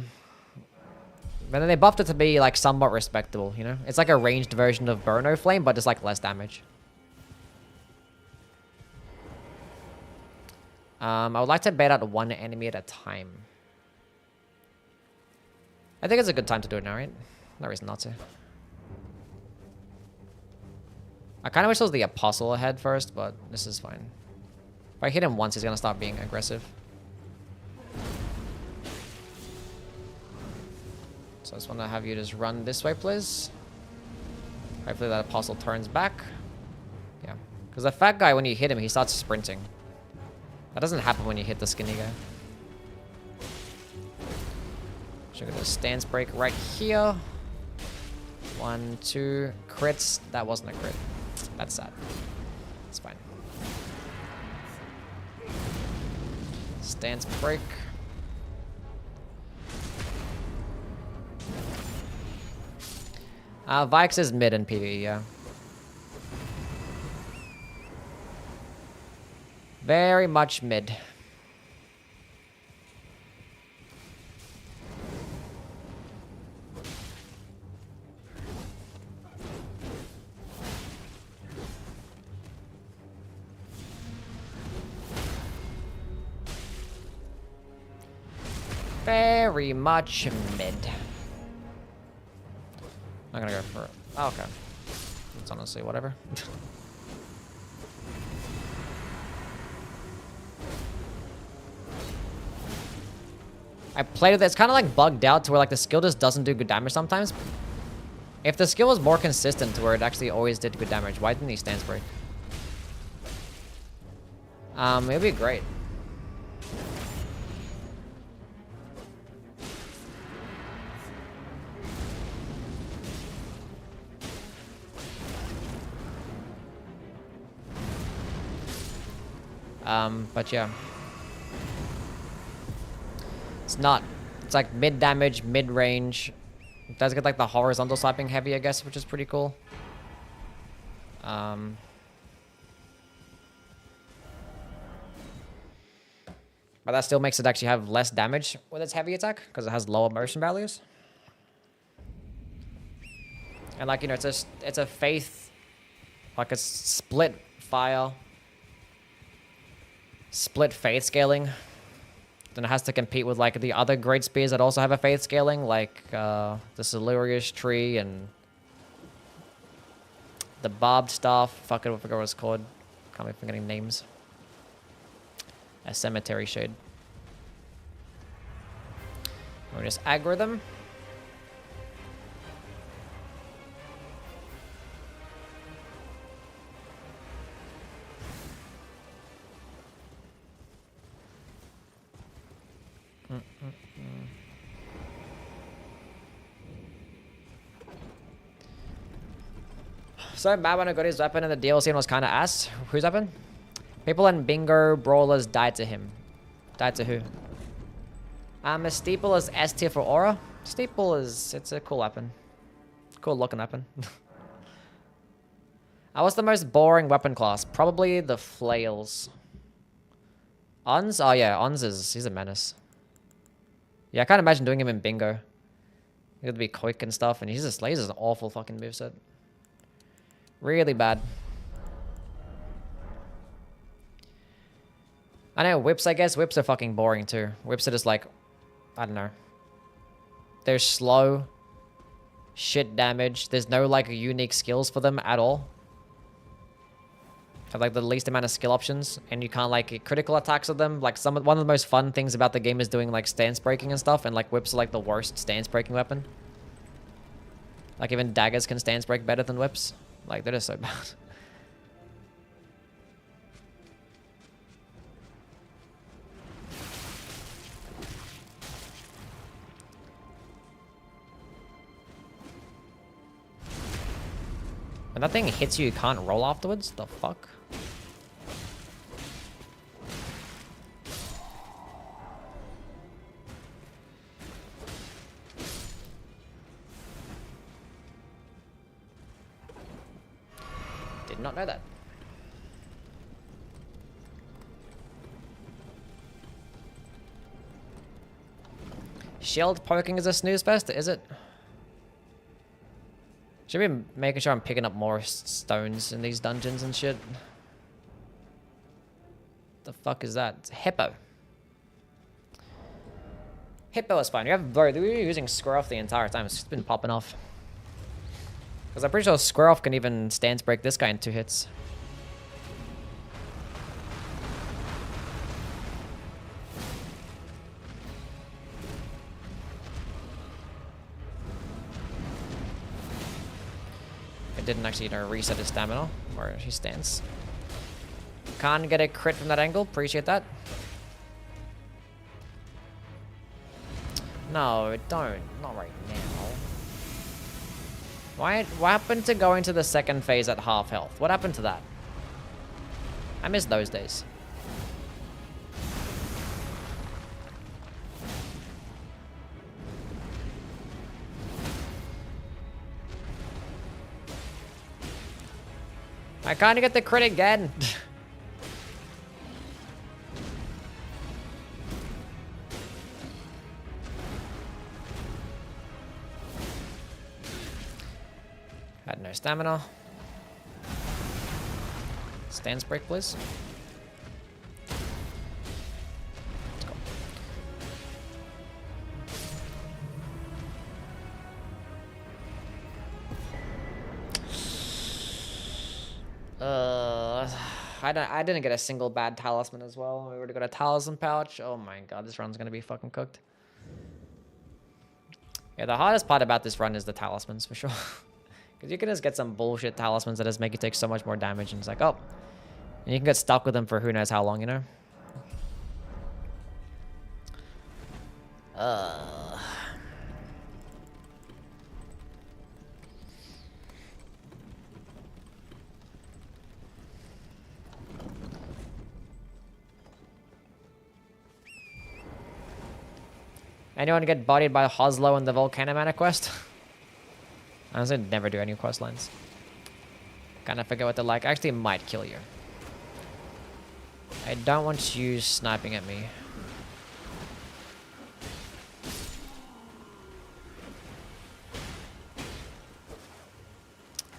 Speaker 2: then they buffed it to be like somewhat respectable, you know? It's like a ranged version of Burno Flame, but just like less damage. I would like to bait out one enemy at a time. I think it's a good time to do it now, right? No reason not to. I kind of wish it was the Apostle ahead first, but this is fine. If I hit him once, he's going to start being aggressive. So I just want to have you just run this way, please. Hopefully that Apostle turns back. Yeah. Because the fat guy, when you hit him, he starts sprinting. That doesn't happen when you hit the skinny guy. Should get a stance break right here. 1, 2 crits. That wasn't a crit. That's sad. It's fine. Stance break. Vix is mid in PvE, yeah. Very much mid. Very much mid. I'm gonna go for... Oh, okay. It's honestly whatever. I played with it. It's kind of like bugged out to where like the skill just doesn't do good damage sometimes. If the skill was more consistent to where it actually always did good damage, why didn't he stance break? It'd be great. But yeah. It's not. It's like mid damage, mid range. It does get like the horizontal swiping heavy, I guess, which is pretty cool. But that still makes it actually have less damage with its heavy attack because it has lower motion values. And like, you know, it's a faith, like a split fire, split faith scaling. Then it has to compete with like the other great spears that also have a faith scaling, like the Silurius tree and the barbed staff. Fuck it, I forgot what it's called. Can't be forgetting names. A cemetery shade. We'll just aggro them. So bad when I got his weapon and the DLC and was kind of ass. Whose weapon? People in bingo brawlers died to him. Died to who? A steeple is S tier for aura. Steeple is, it's a cool weapon. Cool looking weapon. What's the most boring weapon class? Probably the flails. Ons? Oh yeah, Ons is, he's a menace. Yeah, I can't imagine doing him in bingo. He had to be quick and stuff, and he's just, he's an awful fucking moveset. Really bad. I know, whips, I guess. Whips are fucking boring too. Whips are just like, I don't know. They're slow. Shit damage. There's no like unique skills for them at all. Have like the least amount of skill options, and you can't like get critical attacks with them. Like one of the most fun things about the game is doing like stance breaking and stuff, and like whips are like the worst stance breaking weapon. Like even daggers can stance break better than whips. Like they're just so bad. When that thing hits you, you can't roll afterwards? The fuck? Did not know that. Shield poking is a snooze fest, is it? Should be making sure I'm picking up more stones in these dungeons and shit. The fuck is that? It's a hippo. Hippo is fine. You have, bro, we were using Square Off the entire time. It's just been popping off. Because I'm pretty sure Square Off can even stance break this guy in 2 hits. Didn't actually, you know, reset his stamina or his stance. Can't get a crit from that angle. Appreciate that. No, don't. Not right now. What happened to going to the second phase at half health? What happened to that? I miss those days. I can't get the crit again. Had no stamina. Stance break, please. Let's go. I didn't get a single bad talisman as well. We would have got a talisman pouch. Oh my god, this run's gonna be fucking cooked. Yeah, the hardest part about this run is the talismans for sure. Because you can just get some bullshit talismans that just make you take so much more damage, and it's like, oh, and you can get stuck with them for who knows how long, you know. Anyone get bodied by Hoslo in the Volcano Mana quest? Honestly, never do any quest lines. Kind of forget what they're like. Actually, it might kill you. I don't want you sniping at me.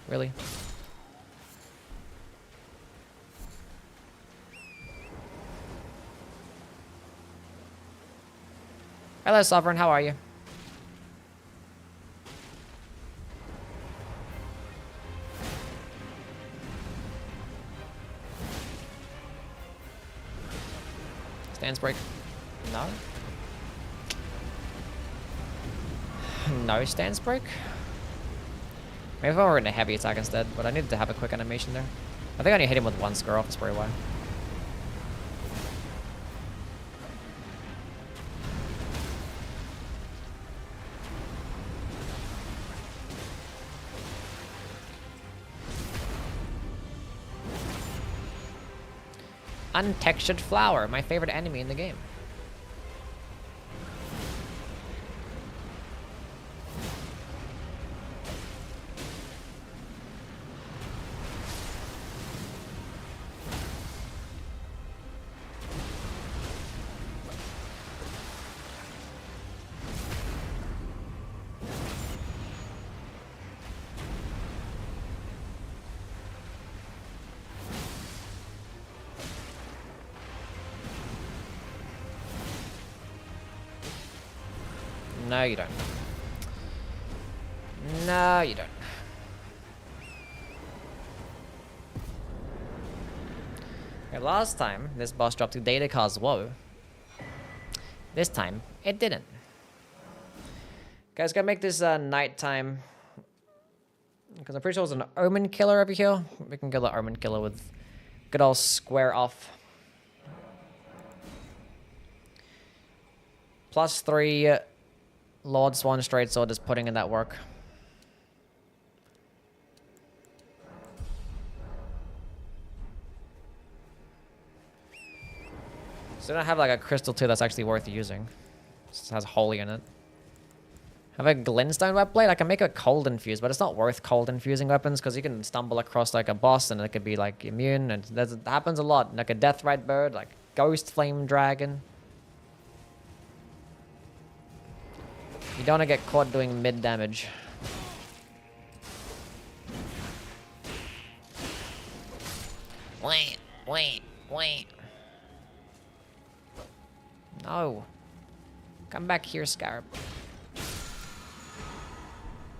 Speaker 2: Really? Hello, Sovereign. How are you? Stance break. No. No stance break. Maybe if I were in a heavy attack instead, but I needed to have a quick animation there. I think I only hit him with one Square Off, that's probably why. Untextured flower, my favorite enemy in the game. No, you don't. No, you don't. Okay, last time, this boss dropped to data cause woe. This time, it didn't. Guys, gotta make this nighttime. Because I'm pretty sure there's an Omen Killer over here. We can kill the Omen Killer with good old Square Off. +3... Lord Swan Straight Sword is putting in that work. So I don't have like a crystal too that's actually worth using. It just has holy in it. Have a glintstone web blade. I can make a cold infuse, but it's not worth cold infusing weapons because you can stumble across like a boss and it could be like immune, and that happens a lot. Like a deathrite bird, like ghost flame dragon. You don't want to get caught doing mid damage. Wait. No. Come back here, Scarab.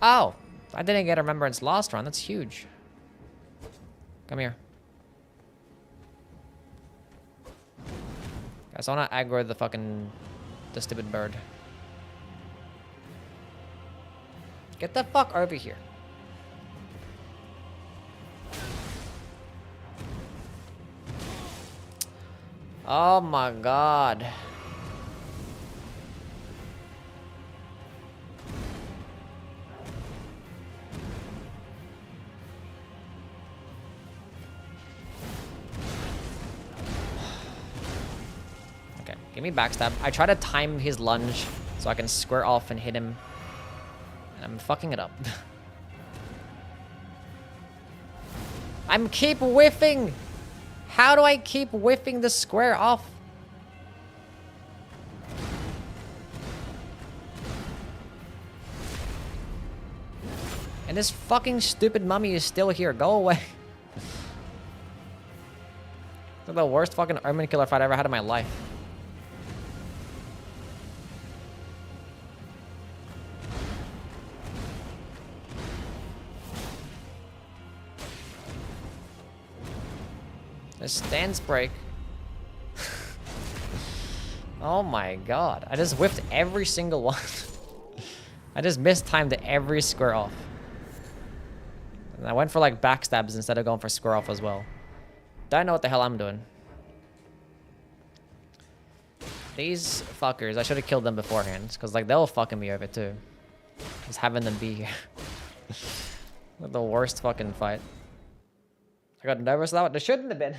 Speaker 2: Oh, I didn't get Remembrance last round. That's huge. Come here. Guys, I want to aggro the stupid bird. Get the fuck over here. Oh my god. Okay, give me backstab. I try to time his lunge so I can square off and hit him. And I'm fucking it up. I'm keep whiffing! How do I keep whiffing the square off? And this fucking stupid mummy is still here. Go away. This is the worst fucking Omen killer fight I ever had in my life. This stance break. Oh my god. I just whiffed every single one. I just mistimed every square off. And I went for like backstabs instead of going for square off as well. Don't know what the hell I'm doing. These fuckers, I should have killed them beforehand. Because like they'll fucking me over too. Just having them be here. The worst fucking fight. I got nervous about it. I shouldn't have been.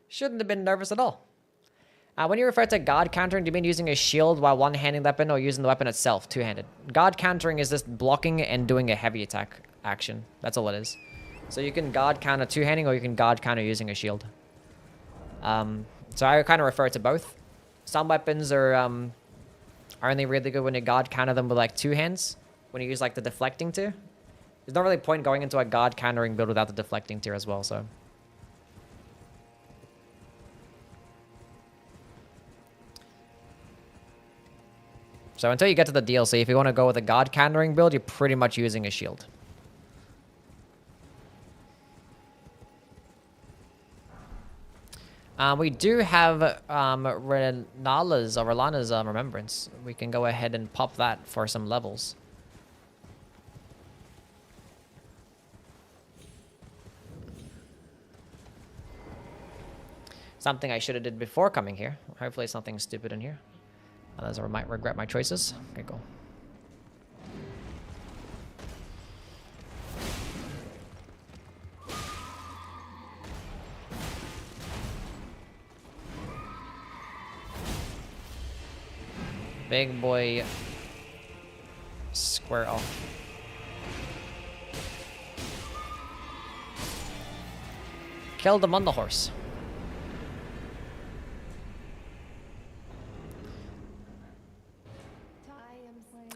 Speaker 2: Shouldn't have been nervous at all. When you refer to guard countering, do you mean using a shield while one-handing the weapon or using the weapon itself, two-handed? Guard countering is just blocking and doing a heavy attack action. That's all it is. So you can guard counter two-handing or you can guard counter using a shield. So I kind of refer to both. Some weapons are only really good when you guard counter them with like two hands. When you use like the deflecting tier. There's not really point going into a guard countering build without the deflecting tier as well, so. So until you get to the DLC, if you want to go with a guard countering build, you're pretty much using a shield. We do have Relana's Remembrance. We can go ahead and pop that for some levels. Something I should have did before coming here. Hopefully it's nothing stupid in here. Otherwise I might regret my choices. Okay, cool. Big boy square off. Killed him on the horse.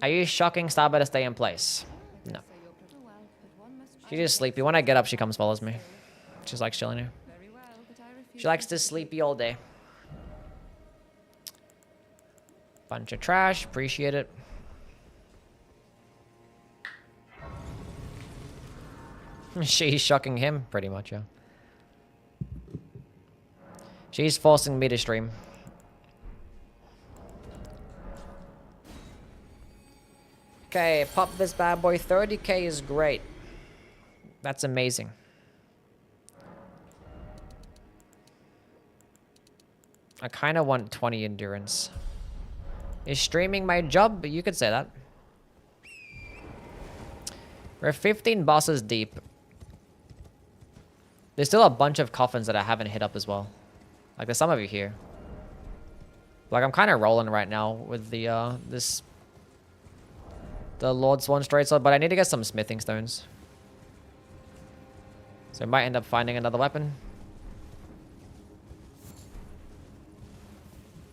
Speaker 2: Are you shocking Starbuck to stay in place? No. She's just sleepy. When I get up, she comes follows me. She's like chilling here. She likes to sleepy all day. Bunch of trash. Appreciate it. She's shocking him, pretty much, yeah. She's forcing me to stream. Okay, pop this bad boy. 30k is great. That's amazing. I kind of want 20 endurance. Is streaming my job? You could say that. We're 15 bosses deep. There's still a bunch of coffins that I haven't hit up as well. Like, there's some of you here. Like, I'm kind of rolling right now with the, the Lord Swan straight sword, but I need to get some smithing stones. So I might end up finding another weapon.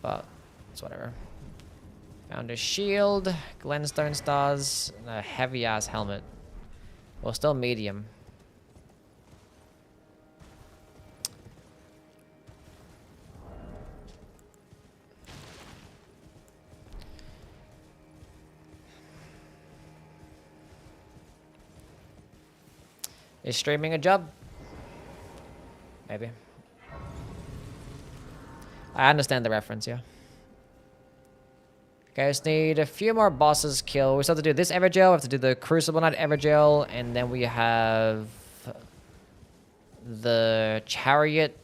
Speaker 2: But it's whatever. Found a shield, Glenstone stars, and a heavy-ass helmet. Well, still medium. Is streaming a job? Maybe. I understand the reference, yeah. Okay, just need a few more bosses killed. We still have to do this Evergel, we have to do the Crucible Knight Evergel, and then we have the Chariot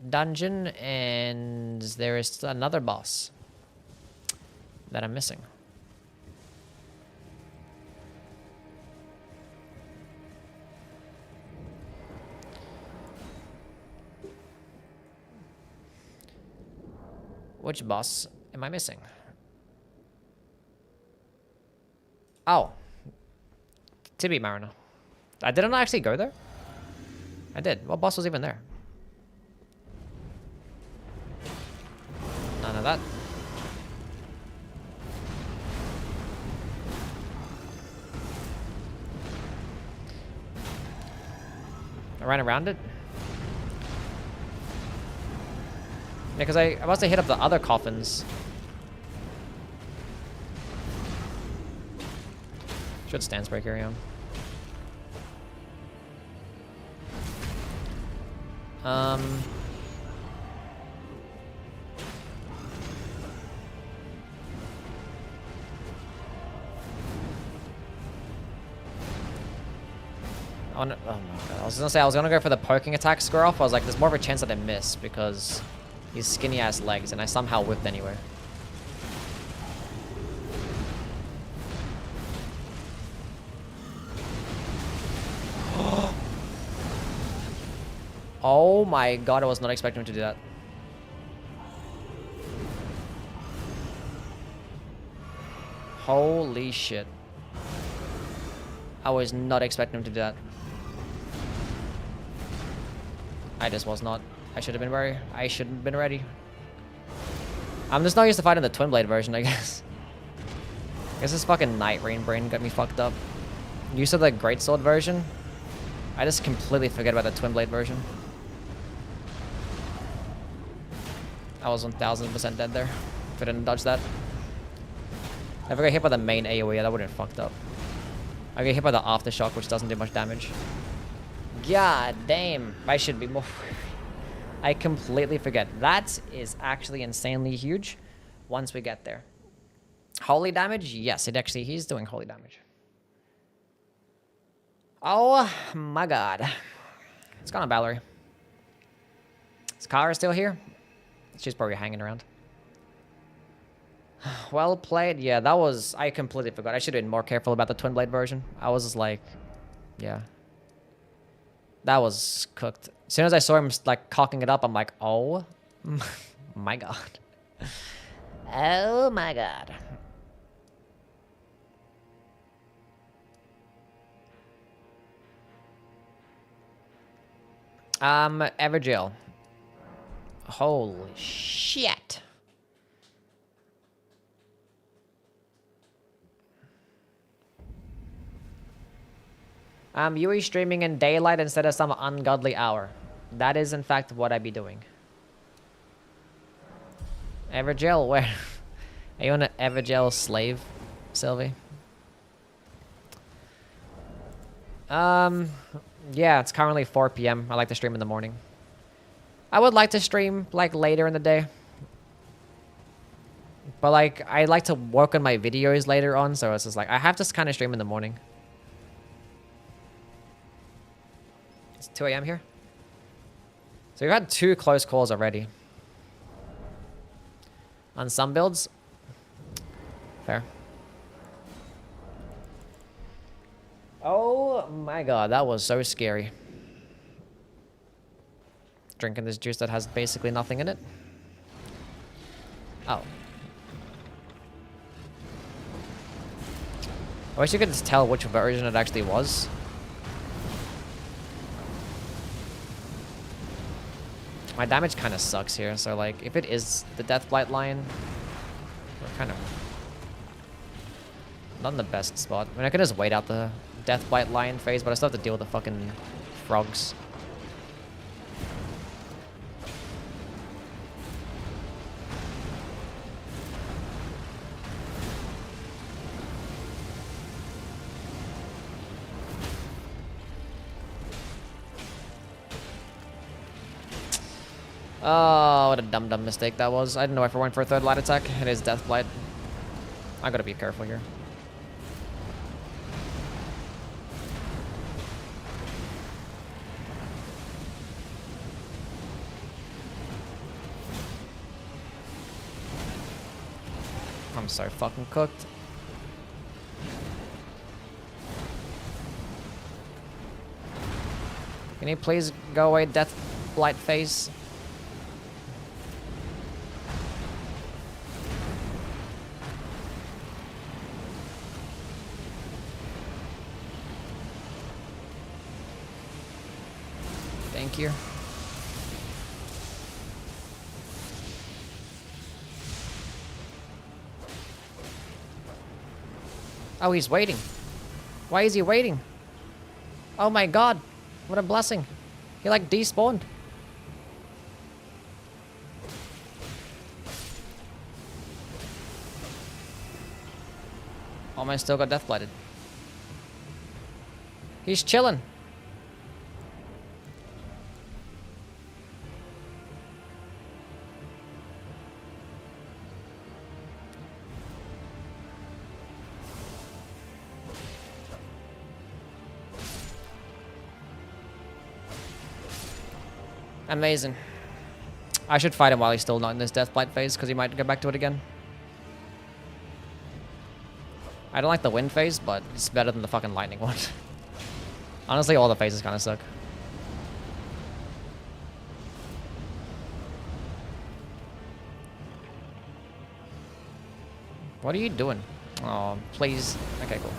Speaker 2: dungeon, and there is still another boss that I'm missing. Which boss am I missing? Oh. Tibby Mariner. I didn't actually go there? I did. What boss was even there? None of that. I ran around it? Yeah, because I must have hit up the other coffins. Should stance break area on. Oh, no, oh my god. I was gonna say I was gonna go for the poking attack square off. I was like, there's more of a chance that I miss because he's skinny ass legs, and I somehow whipped anyway. Oh my god, I was not expecting him to do that. Holy shit. I was not expecting him to do that. I just was not. I should have been ready. I shouldn't have been ready. I'm just not used to fighting the Twin Blade version, I guess. I guess this fucking Night Rain brain got me fucked up. Used to the Greatsword version. I just completely forget about the Twin Blade version. I was 1000% dead there. If I didn't dodge that. If I got hit by the main AoE, that would have been fucked up. I get hit by the Aftershock, which doesn't do much damage. God damn. I should be more... I completely forget. That is actually insanely huge once we get there. Holy damage? Yes, it actually... He's doing holy damage. Oh my god. What's going on, Valerie? Is Kara still here? She's probably hanging around. Well played. Yeah, that was... I completely forgot. I should have been more careful about the Twin Blade version. I was just like... Yeah. That was cooked. As soon as I saw him, like, cocking it up, I'm like, oh my god. Oh my god. Evergel. Holy shit. UWYG streaming in daylight instead of some ungodly hour. That is, in fact, what I be doing. Evergel, where? Are you an Evergel slave, Sylvie? Yeah, it's currently 4 p.m. I like to stream in the morning. I would like to stream, like, later in the day. But, like, I like to work on my videos later on, so it's just like, I have to kind of stream in the morning. It's 2 a.m. here. So we've had 2 close calls already. On some builds. Fair. Oh my god, that was so scary. Drinking this juice that has basically nothing in it. Oh. I wish you could just tell which version it actually was. My damage kind of sucks here, so like, if it is the Deathblight line, we're kind of not in the best spot. I mean, I could just wait out the Deathblight line phase, but I still have to deal with the fucking frogs. Oh, what a dumb mistake that was. I didn't know if I went for a third light attack. It is Deathblight. I gotta be careful here. I'm so fucking cooked. Can you please go away, Deathblight face? Thank you. Oh, he's waiting. Why is he waiting? Oh my god. What a blessing. He like despawned. Oh, mine still got Deathblighted. He's chilling. Amazing. I should fight him while he's still not in this Deathblight phase, because he might go back to it again. I don't like the wind phase, but it's better than the fucking lightning one. Honestly, all the phases kind of suck. What are you doing? Oh, please. Okay, cool.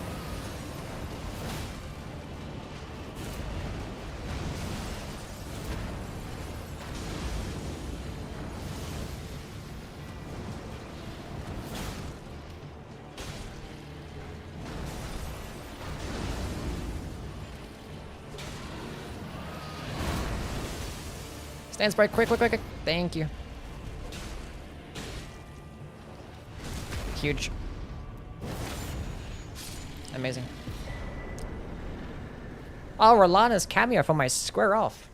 Speaker 2: Stand spray, quick. Thank you. Huge. Amazing. Oh, Rolana's cameo from my square off.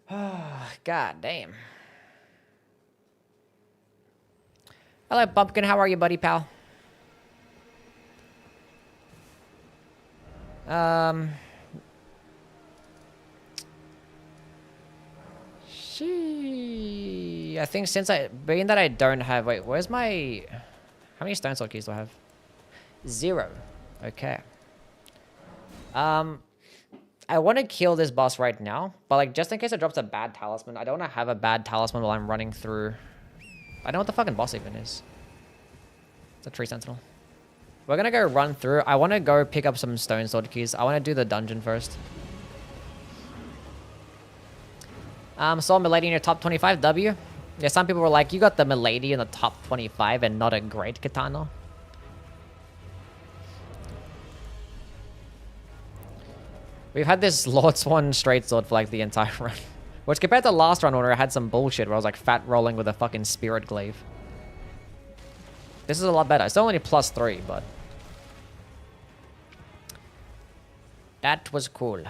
Speaker 2: God damn. Hello, Bumpkin. How are you, buddy, pal? I think since being that I don't have, wait, where's my, how many stone sword keys do I have? 0. Okay. I want to kill this boss right now, but like just in case it drops a bad talisman, I don't want to have a bad talisman while I'm running through. I don't know what the fucking boss even is. It's a tree sentinel. We're gonna go run through. I want to go pick up some stone sword keys. I want to do the dungeon first. Saw Milady in your top 25, W. Yeah, some people were like, you got the Milady in the top 25 and not a great katana. We've had this Lord Swan straight sword for like the entire run. Which compared to last run where I had some bullshit where I was like fat rolling with a fucking spirit glaive. This is a lot better. It's only +3, but that was cool.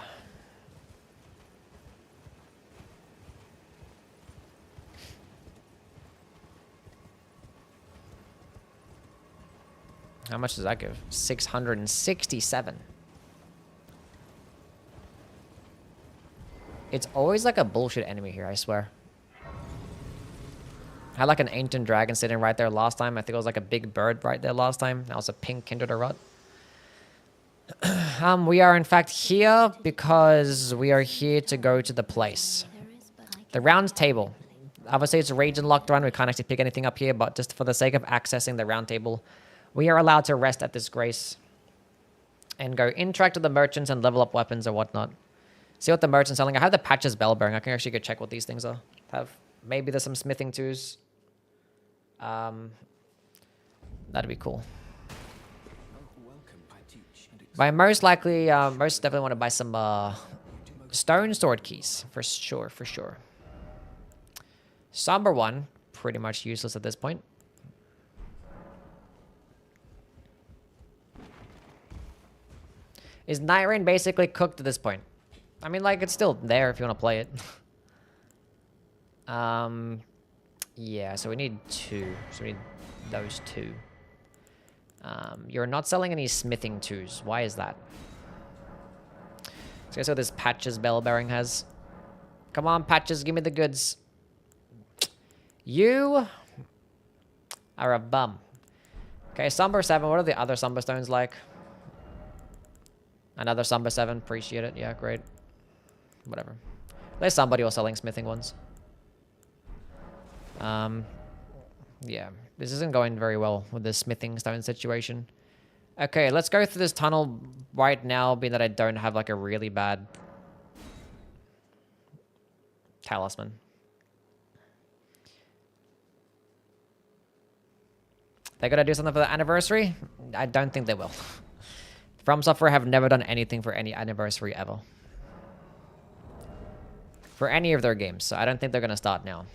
Speaker 2: How much does that give? 667. It's always like a bullshit enemy here, I swear. I had like an ancient dragon sitting right there last time. I think it was like a big bird right there last time. That was a pink kindred rot. We are in fact here because we are here to go to the place.
Speaker 1: There is
Speaker 2: The round table. Obviously, it's a region locked run. We can't actually pick anything up here, but just for the sake of accessing the round table, we are allowed to rest at this grace and go interact with the merchants and level up weapons or whatnot. See what the merchant's selling. I have the Patches Bell Bearing. I can actually go check what these things are. Maybe there's some smithing twos. That'd be cool. But I most likely, most definitely want to buy some stone sword keys for sure, for sure. Somber one, pretty much useless at this point. Is Night Rain basically cooked at this point? I mean, like, it's still there if you want to play it. Yeah, so we need 2. So we need those 2. You're not selling any smithing twos. Why is that? So guess what this Patches Bell Bearing has. Come on, Patches, give me the goods. You are a bum. Okay, Somber 7. What are the other Somber stones like? Another Somber 7. Appreciate it. Yeah, great. Whatever. There's somebody else selling smithing ones. Yeah, this isn't going very well with the smithing stone situation. Okay, let's go through this tunnel right now, being that I don't have like a really bad talisman. They're gonna do something for the anniversary? I don't think they will. From Software have never done anything for any anniversary ever. For any of their games, so I don't think they're gonna start now.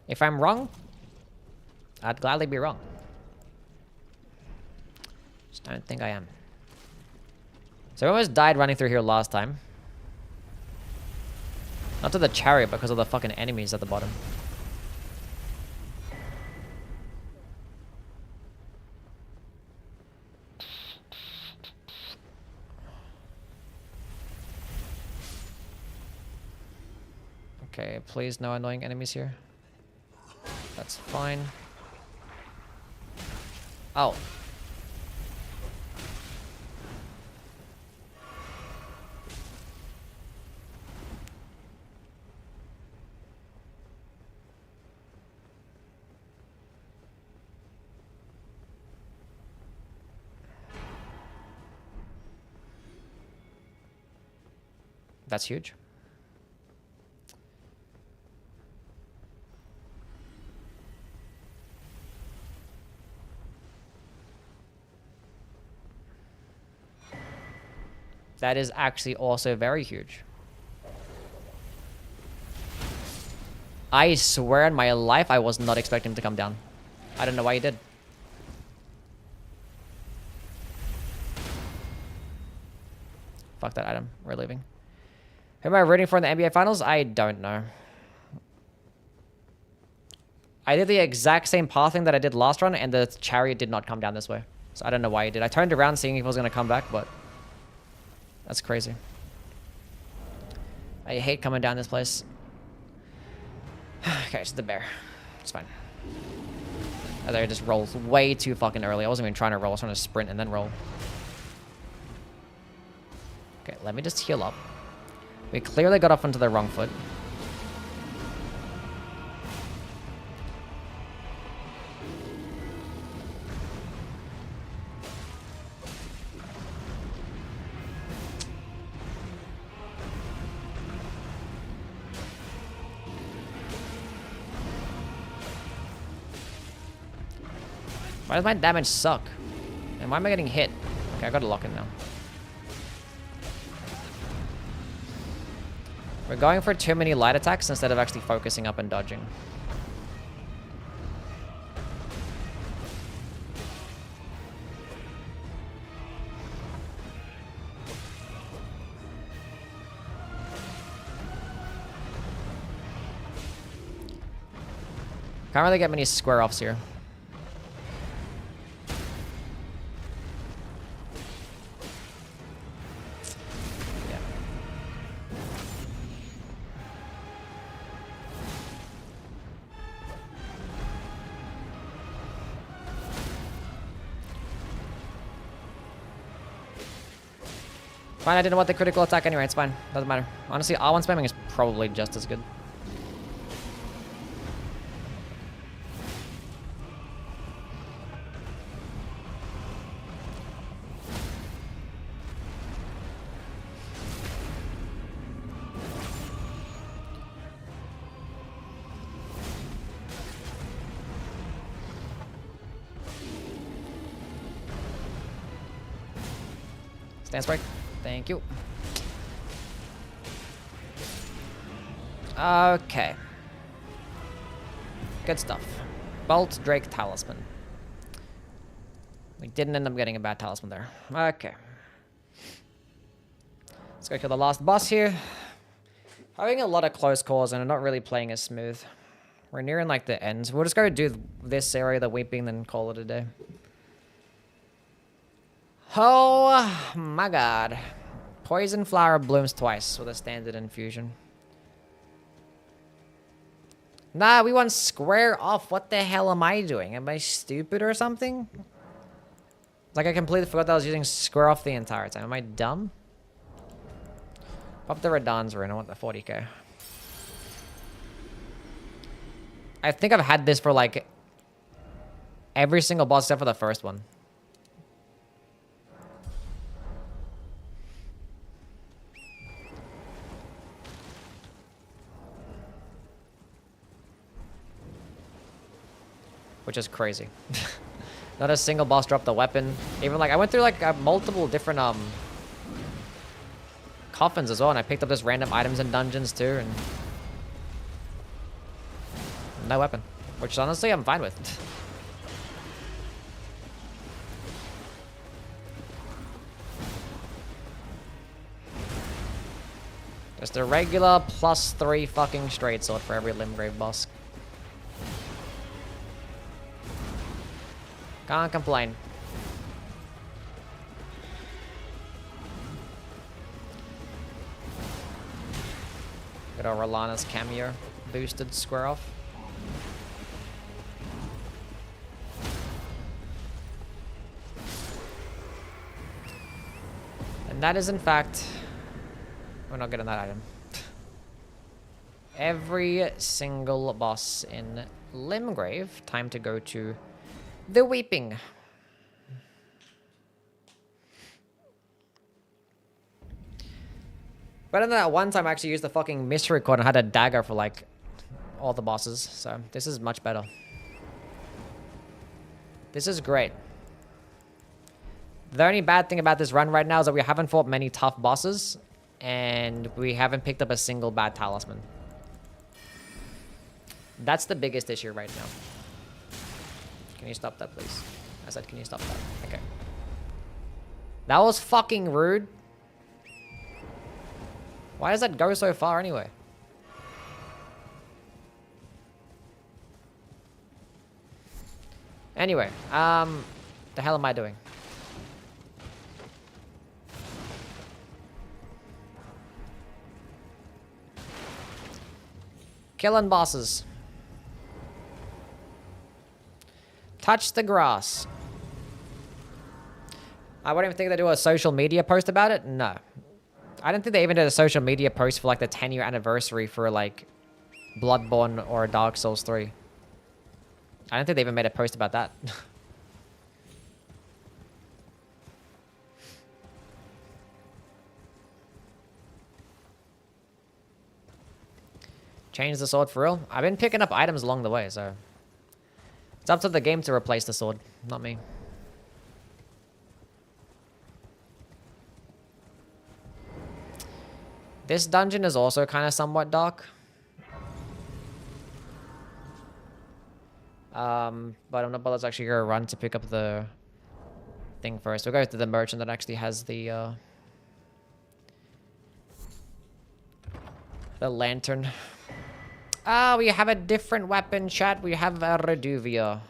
Speaker 2: If I'm wrong, I'd gladly be wrong. Just don't think I am. So I almost died running through here last time. Not to the chariot, because of the fucking enemies at the bottom. Okay, please no annoying enemies here. That's fine. Oh. That's huge. That is actually also very huge. I swear on my life, I was not expecting him to come down. I don't know why he did. Fuck that item. We're leaving. Who am I rooting for in the NBA Finals? I don't know. I did the exact same pathing that I did last run, and the chariot did not come down this way. So I don't know why he did. I turned around seeing if he was going to come back, but... that's crazy. I hate coming down this place. Okay, it's the bear. It's fine. Oh, there, it just rolls way too fucking early. I wasn't even trying to roll. I was trying to sprint and then roll. Okay, let me just heal up. We clearly got off onto the wrong foot. Why does my damage suck? And why am I getting hit? Okay, I gotta lock in now. We're going for too many light attacks instead of actually focusing up and dodging. Can't really get many square offs here. Fine, I didn't want the critical attack anyway, it's fine. Doesn't matter. Honestly, R1 spamming is probably just as good. Stance break. Thank you. Okay. Good stuff. Bolt, Drake, Talisman. We didn't end up getting a bad Talisman there. Okay. Let's go kill the last boss here. Having a lot of close calls and I'm not really playing as smooth. We're nearing like the end. We'll just go do this area, the Weeping, then call it a day. Oh my god. Poison flower blooms twice with a standard infusion. Nah, we want square off. What the hell am I doing? Am I stupid or something? Like I completely forgot that I was using square off the entire time. Am I dumb? Pop the Radahn's rune. I want the 40k. I think I've had this for like every single boss except for the first one. Which is crazy. Not a single boss dropped the weapon. Even like I went through like multiple different coffins as well, and I picked up just random items in dungeons too, and no weapon, which honestly I'm fine with. Just a regular +3 fucking straight sword for every Limgrave boss. Can't complain. Good old Rolana's cameo boosted square off. And that is in fact, we're not getting that item. Every single boss in Limgrave. Time to go to the Weeping. Better than that one time I actually used the fucking mystery cord and had a dagger for like all the bosses. So this is much better. This is great. The only bad thing about this run right now is that we haven't fought many tough bosses and we haven't picked up a single bad talisman. That's the biggest issue right now. Can you stop that, please? I said, can you stop that? Okay. That was fucking rude. Why does that go so far anyway? Anyway, the hell am I doing? Killing bosses. Touch the grass. I wouldn't even think they do a social media post about it. No. I don't think they even did a social media post for like the 10-year anniversary for like Bloodborne or Dark Souls 3. I don't think they even made a post about that. Change the sword for real? I've been picking up items along the way, so it's up to the game to replace the sword, not me. This dungeon is also kind of somewhat dark. But I'm not bothered to actually go run to pick up the thing first. We'll go to the merchant that actually has the lantern. Ah, we have a different weapon, chat. We have a Reduvia.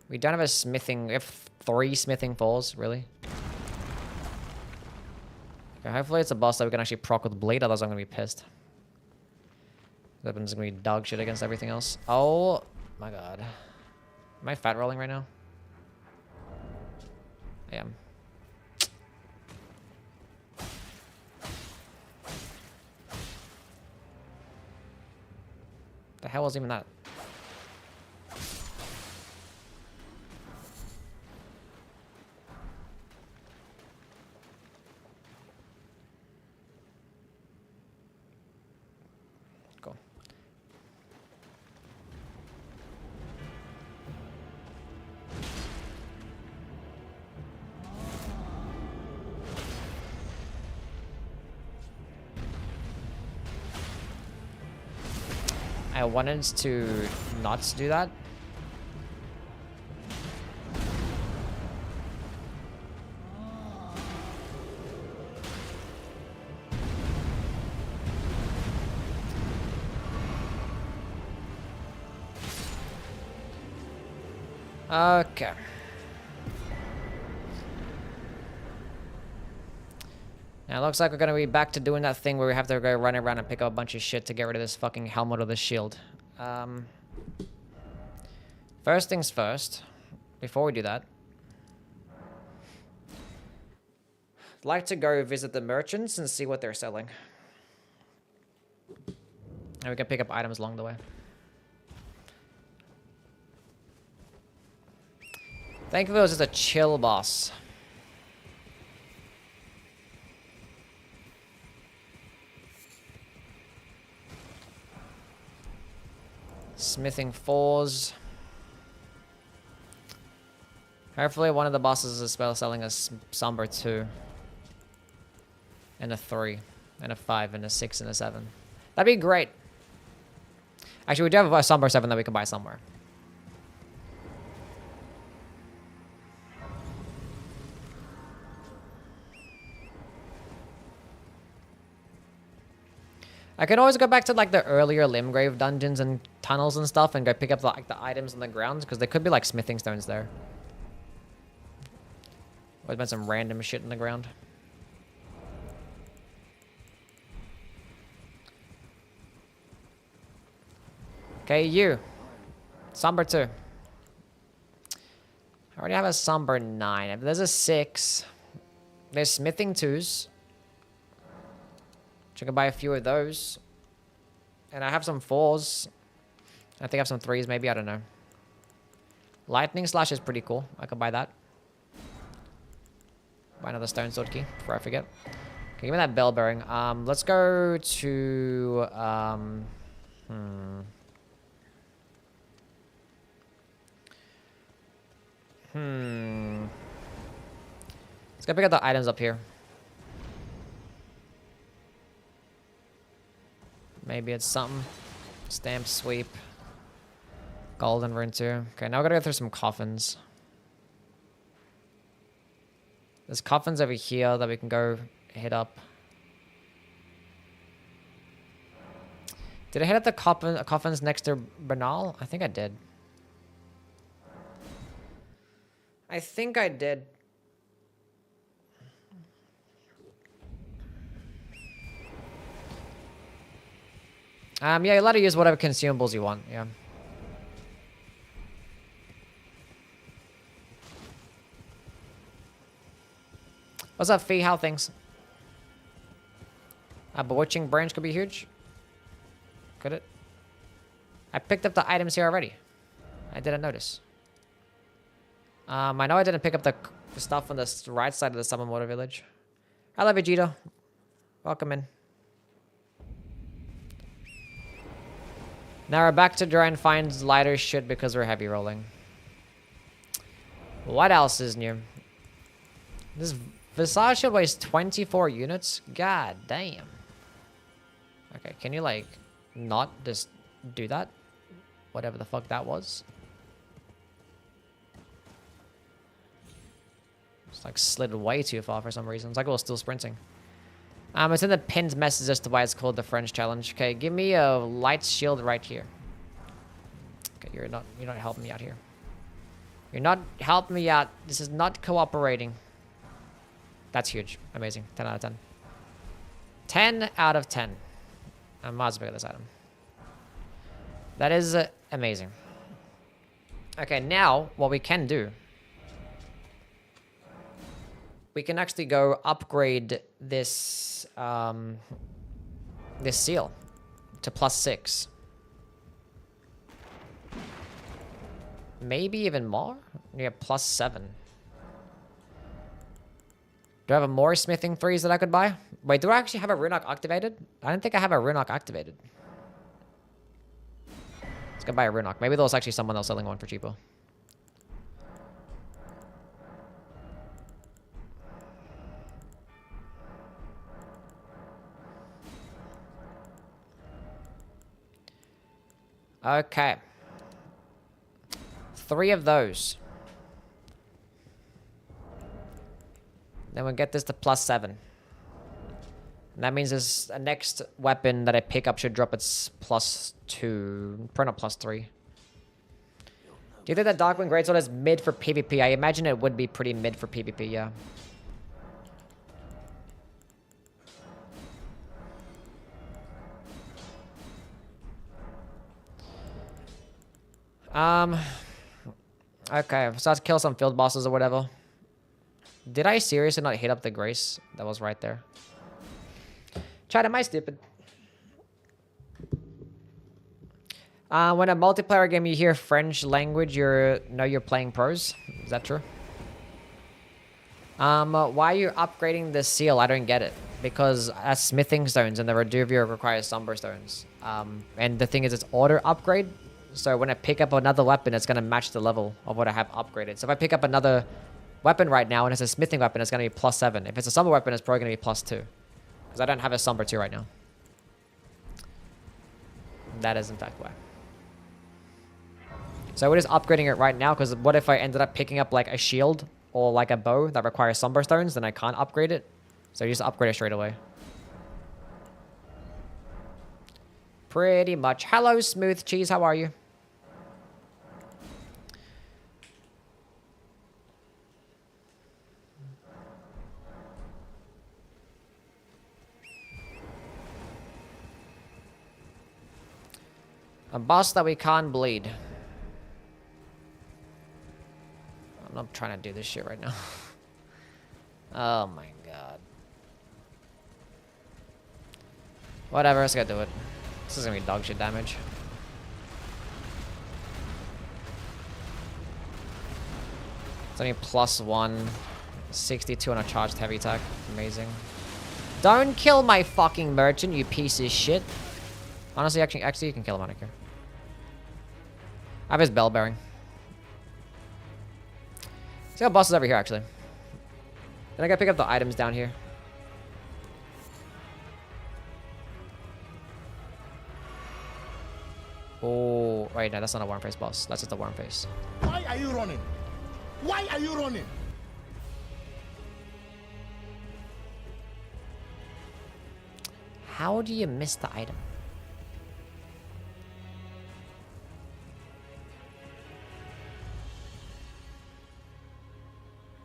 Speaker 2: We don't have a smithing. We have 3 smithing falls, really. Okay, hopefully it's a boss that we can actually proc with bleed, otherwise I'm gonna be pissed. This weapon's gonna be dog shit against everything else. Oh my god. Am I fat rolling right now? I am. The hell was even that? Cool. I wanted to not do that. Okay. Now it looks like we're gonna be back to doing that thing where we have to go run around and pick up a bunch of shit to get rid of this fucking helmet or this shield. First things first, before we do that, I'd like to go visit the merchants and see what they're selling. And we can pick up items along the way. Thankfully, it was just a chill boss. Smithing 4s. Hopefully one of the bosses is selling a Somber 2. And a 3. And a 5 and a 6 and a 7. That'd be great. Actually, we do have a Somber 7 that we can buy somewhere. I can always go back to like the earlier Limgrave dungeons and tunnels and stuff and go pick up the, like, the items on the ground because there could be like smithing stones there. There's been some random shit in the ground. Okay, you. Somber 2. I already have a Somber 9. There's a 6. There's smithing 2s. I can buy a few of those. And I have some 4s. I think I have some 3s maybe, I don't know. Lightning Slash is pretty cool. I could buy that. Buy another stone sword key before I forget. Okay, give me that bell bearing. Let's go to let's go pick up the items up here. Maybe it's something. Stamp sweep. Golden rune too. Okay, now we gotta go through some coffins. There's coffins over here that we can go hit up. Did I hit up the coffins next to Bernal? I think I did. I think I did. Yeah, you're allowed to use whatever consumables you want, yeah. What's up, Fee? How things? A bewitching branch could be huge. Could it? I picked up the items here already. I didn't notice. I know I didn't pick up the stuff on the right side of the Summon Water Village. Hello, Vegeta. Welcome in. Now we're back to try and find lighter shit because we're heavy rolling. What else is new? This Visage shield weighs 24 units? God damn. Okay, can you like not just do that? Whatever the fuck that was. It's like slid way too far for some reason. It's like it was still sprinting. It's in the pinned message as to why it's called the French challenge. Okay, give me a light shield right here. Okay, you're not helping me out here. You're not helping me out. This is not cooperating. That's huge. Amazing. 10 out of 10. 10 out of 10. I might as well pick up this item. That is amazing. Okay, now what we can do, we can actually go upgrade this this seal to +6. Maybe even more? Yeah, +7. Do I have more smithing 3s that I could buy? Wait, do I actually have a Runok activated? I don't think I have a Runok activated. Let's go buy a Runok. Maybe there's actually someone else selling one for cheaper. Okay. 3 of those. Then we'll get this to +7. And that means this next weapon that I pick up should drop its +2. Probably not +3. Do you think that Darkwind Greatsword is mid for PvP? I imagine it would be pretty mid for PvP, yeah. Okay, so let's kill some field bosses or whatever. Did I seriously not hit up the Grace that was right there? Chat, am I stupid? When a multiplayer game you hear French language, you're playing pros. Is that true? Why are you upgrading the seal? I don't get it. Because that's smithing stones and the Reduvia requires Somber stones. And the thing is, it's auto upgrade. So when I pick up another weapon, it's going to match the level of what I have upgraded. So if I pick up another weapon right now and it's a smithing weapon, it's going to be +7. If it's a Somber weapon, it's probably going to be +2. Because I don't have a Somber 2 right now. That is in fact why. So we're just upgrading it right now, because what if I ended up picking up like a shield or like a bow that requires Somber stones, then I can't upgrade it. So you just upgrade it straight away. Pretty much. Hello, Smooth Cheese. How are you? A boss that we can't bleed. I'm not trying to do this shit right now. Oh my god. Whatever, let's go do it. This is gonna be dog shit damage. It's only +1. 62 on a charged heavy attack. Amazing. Don't kill my fucking merchant, you piece of shit. Honestly, actually, you can kill him, I don't care. I have his bell bearing. He's got bosses over here, actually. Then I gotta pick up the items down here. Oh, wait, no, that's not a Wormface boss. That's just a Wormface.
Speaker 9: Why are you running? Why are you running?
Speaker 2: How do you miss the item?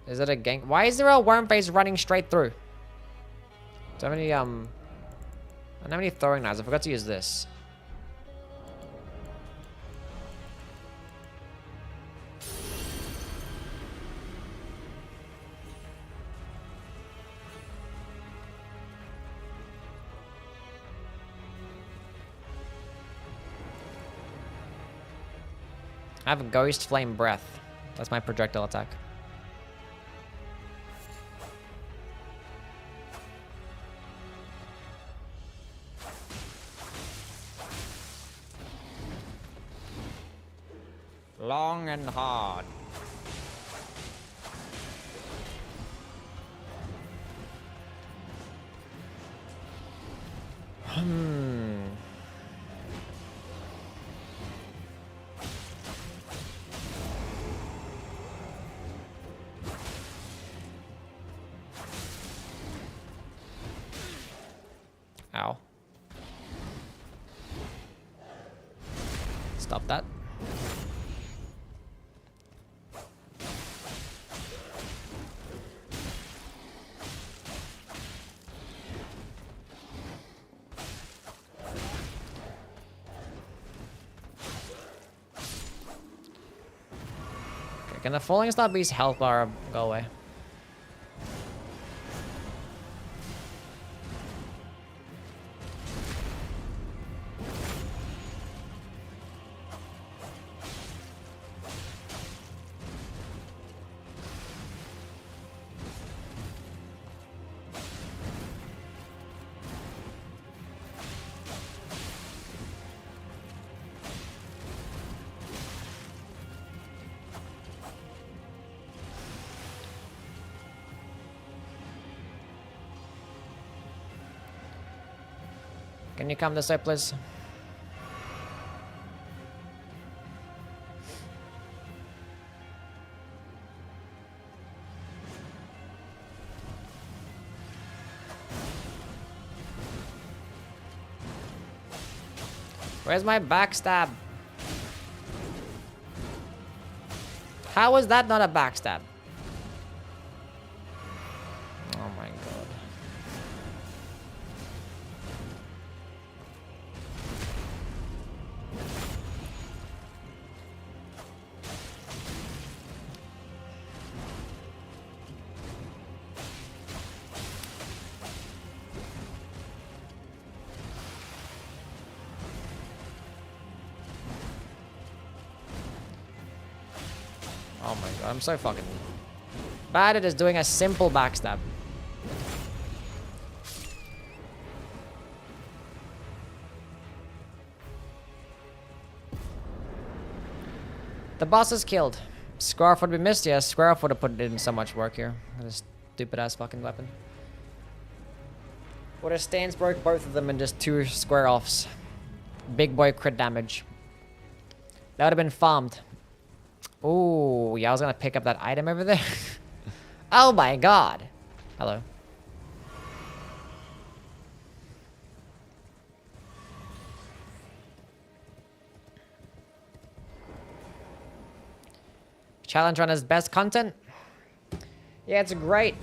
Speaker 2: Is it a gank? Why is there a Wormface running straight through? Do I have any, I don't have any throwing knives. I forgot to use this. I have Ghost Flame Breath. That's my projectile attack. Long and hard. Ow. Stop that. Okay, can the Falling Star Beast health bar go away? Can you come this way, please? Where's my backstab? How is that not a backstab? Oh my god. Oh my god, I'm so fucking bad at just doing a simple backstab. The boss is killed. Scarf would be missed, yeah. Scarf would have put in so much work here. This stupid ass fucking weapon. Would have stance broke both of them in just 2 square offs. Big boy crit damage. That would have been farmed. Ooh, yeah, I was gonna pick up that item over there. Oh my god. Hello. Challenge run is best content. Yeah, it's great.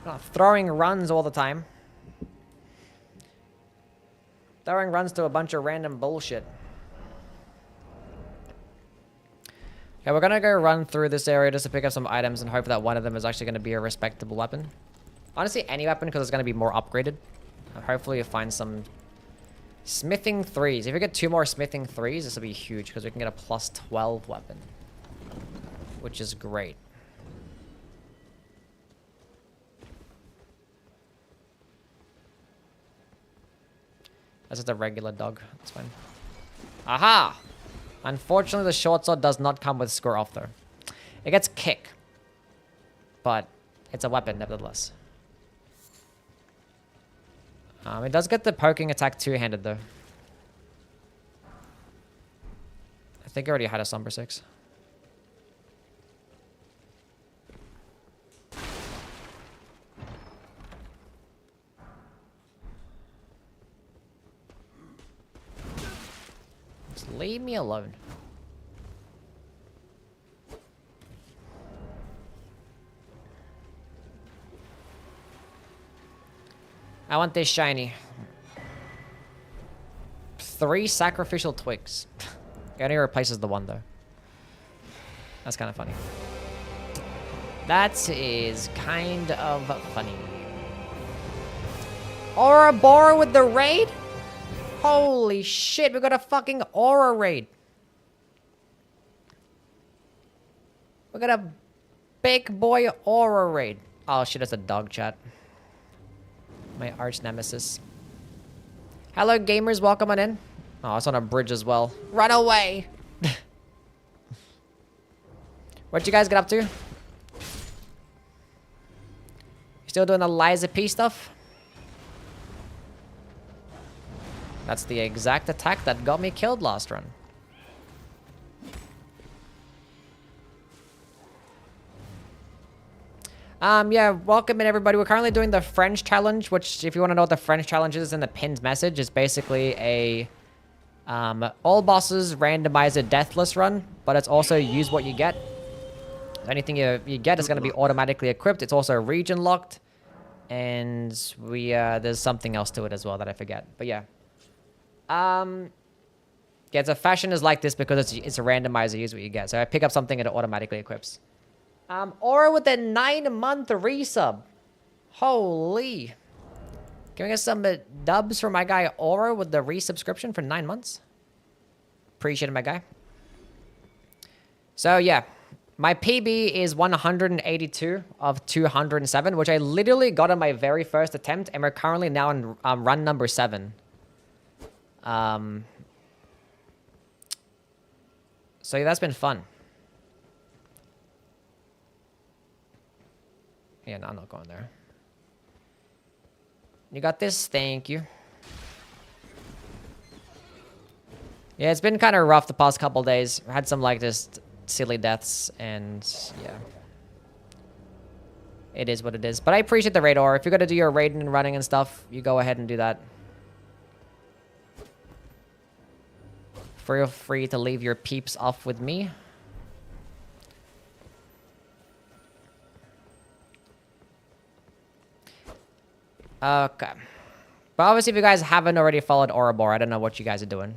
Speaker 2: Not throwing runs all the time. Throwing runs to a bunch of random bullshit. Okay, we're gonna go run through this area just to pick up some items and hope that one of them is actually gonna be a respectable weapon. Honestly, any weapon because it's gonna be more upgraded. Hopefully you'll find some smithing 3s. If we get 2 more smithing 3s, this will be huge because we can get a plus 12 weapon. Which is great. That's just a regular dog. That's fine. Aha! Unfortunately, the short sword does not come with score off, though. It gets kick. But it's a weapon, nevertheless. It does get the poking attack 2-handed, though. I think I already had a Slumber 6. Leave me alone. I want this shiny. 3 sacrificial twigs. It only replaces the 1 though. That's kind of funny. That is kind of funny. Aura Bora with the raid? Holy shit, we got a fucking aura raid. We got a big boy aura raid. Oh shit, that's a dog chat. My arch nemesis. Hello gamers, welcome on in. Oh, it's on a bridge as well. Run away! What you guys get up to? Still doing the Liza P stuff? That's the exact attack that got me killed last run. Yeah, welcome in everybody. We're currently doing the French challenge, which if you want to know what the French challenge is in the pinned message, is basically a all bosses randomizer deathless run, but it's also use what you get. Anything you get is going to be automatically equipped. It's also region locked, and there's something else to it as well that I forget. But yeah. Yeah, it's a fashion is like this because it's a randomizer, use what you get. So I pick up something and it automatically equips. Aura with a 9-month resub. Holy. Can we get some dubs for my guy Aura with the resubscription for 9 months? Appreciate it, my guy. So yeah, my PB is 182 of 207, which I literally got on my very first attempt, and we're currently now on run number 7. So yeah, that's been fun. Yeah, no, I'm not going there. You got this? Thank you. Yeah, it's been kind of rough the past couple days. I had some like just silly deaths, and yeah. It is what it is. But I appreciate the raid, or if you're gonna do your raiding and running and stuff, you go ahead and do that. Feel free to leave your peeps off with me. Okay. But obviously, if you guys haven't already followed Ouroboros, I don't know what you guys are doing.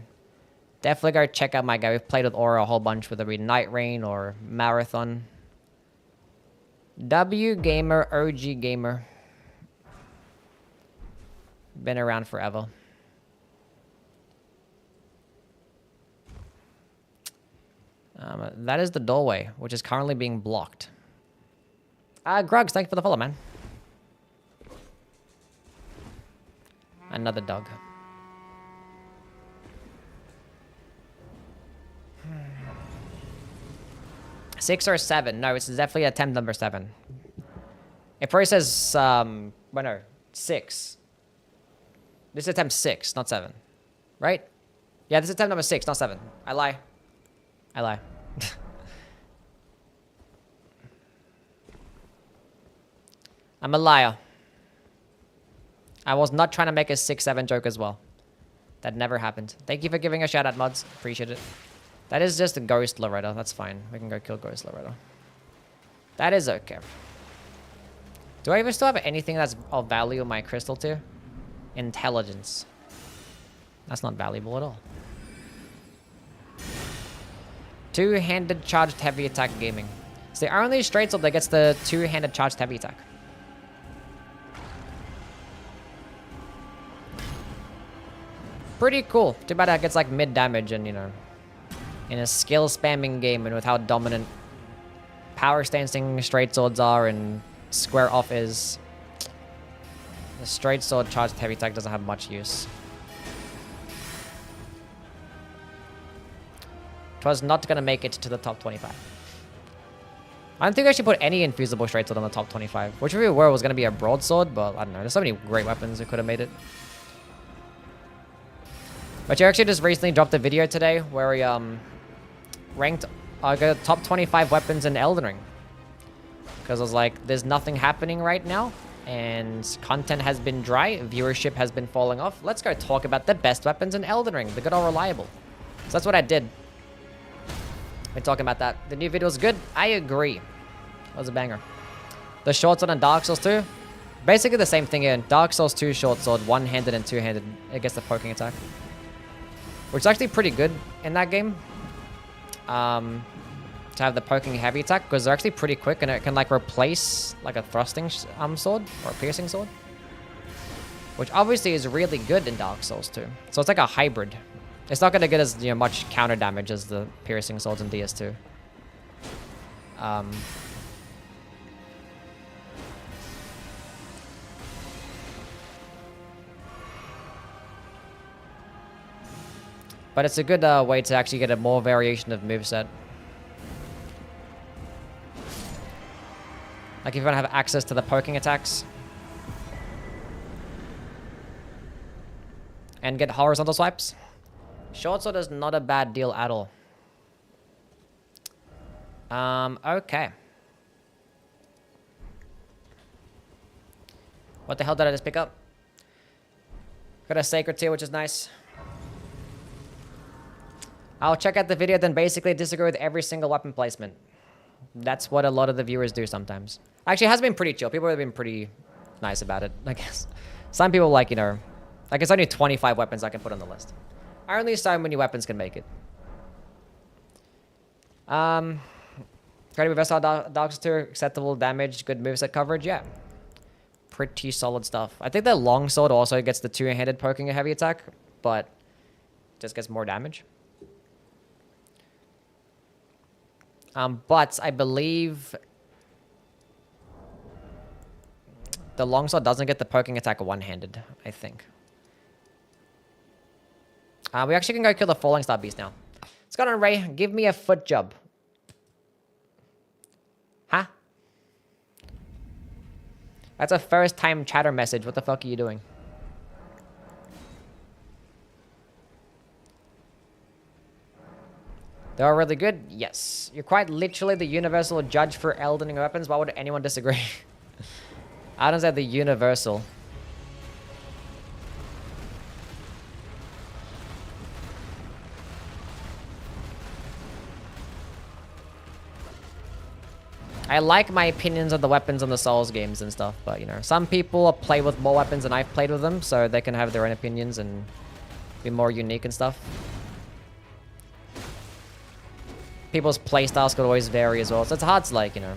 Speaker 2: Definitely go check out my guy. We've played with Aura a whole bunch, whether it be Night Rain or Marathon. W Gamer, OG Gamer. Been around forever. That is the doorway, which is currently being blocked. Grugs, thank you for the follow, man. Another dog. 6 or 7? No, it's definitely attempt number 7. It probably says, well, no, 6. This is attempt 6, not 7. Right? Yeah, this is attempt number 6, not 7. I lie. I lie. I'm a liar. I was not trying to make a 6-7 joke as well. That never happened. Thank you for giving a shout out, mods. Appreciate it. That is just a Ghost Loretta. That's fine. We can go kill Ghost Loretta. That is okay. Do I even still have anything that's of value in my crystal tier? Intelligence. That's not valuable at all. Two-handed charged heavy attack gaming. It's the only straight sword that gets the two-handed charged heavy attack. Pretty cool. Too bad that gets like mid damage and, you know, in a skill spamming game and with how dominant power stancing straight swords are and square off is, the straight sword charged heavy attack doesn't have much use. Twas not gonna make it to the top 25. I don't think I should put any infusible straight sword on the top 25. Which we were was gonna be a broadsword, but I don't know. There's so many great weapons that could have made it. But you actually just recently dropped a video today where we ranked got top 25 weapons in Elden Ring. Because I was like, there's nothing happening right now, and content has been dry, viewership has been falling off. Let's go talk about the best weapons in Elden Ring, the good old reliable. So that's what I did. Been talking about that. The new video was good. I agree. That was a banger. The short sword on Dark Souls 2, basically the same thing here. Dark Souls 2 short sword, one-handed and two-handed against the poking attack, which is actually pretty good in that game. To have the poking heavy attack, because they're actually pretty quick and it can like replace like a thrusting sword or a piercing sword, which obviously is really good in Dark Souls 2. So it's like a hybrid. It's not gonna get as, you know, much counter damage as the piercing swords in DS2. But it's a good way to actually get a more variation of moveset. Like if you want to have access to the poking attacks. And get horizontal swipes. Short sword is not a bad deal at all. Okay. What the hell did I just pick up? Got a sacred tier, which is nice. I'll check out the video, then basically disagree with every single weapon placement. That's what a lot of the viewers do sometimes. Actually, it has been pretty chill. People have been pretty nice about it, I guess. Some people like, you know, like it's only 25 weapons I can put on the list. Only so many weapons can make it. Incredibly versatile Dark Souls 2, acceptable damage, good moveset coverage, yeah. Pretty solid stuff. I think the longsword also gets the two-handed poking a heavy attack, but just gets more damage. But I believe the longsword doesn't get the poking attack one-handed, I think. We actually can go kill the Falling Star Beast now. What's going on, Ray? Give me a foot job. Huh? That's a first-time chatter message. What the fuck are you doing? They are really good? Yes. You're quite literally the universal judge for Elden Ring weapons. Why would anyone disagree? I don't say the universal. I like my opinions of the weapons on the Souls games and stuff, but you know, some people play with more weapons than I've played with them, so they can have their own opinions and be more unique and stuff. People's playstyles could always vary as well, so it's hard to like, you know,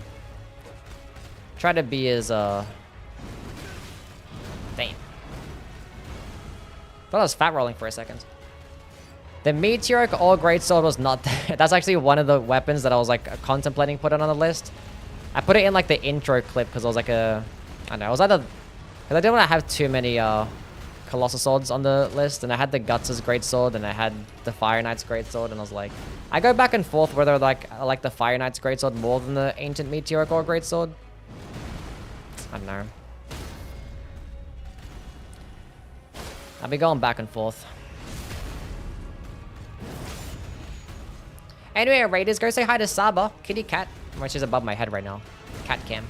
Speaker 2: try to be as damn. Thought I was fat rolling for a second. The Meteoric All Greatsword was not there. That's actually one of the weapons that I was like contemplating putting on the list. I put it in like the intro clip because I was like I don't know, I was either, because I didn't want to have too many Colossal Swords on the list, and I had the Guts' Greatsword, and I had the Fire Knight's Greatsword, and I was like, I go back and forth whether like I like the Fire Knight's Greatsword more than the Ancient Meteoric Or Greatsword. I don't know. I'll be going back and forth. Anyway, Raiders, go say hi to Saba, kitty cat, which is above my head right now. Cat cam.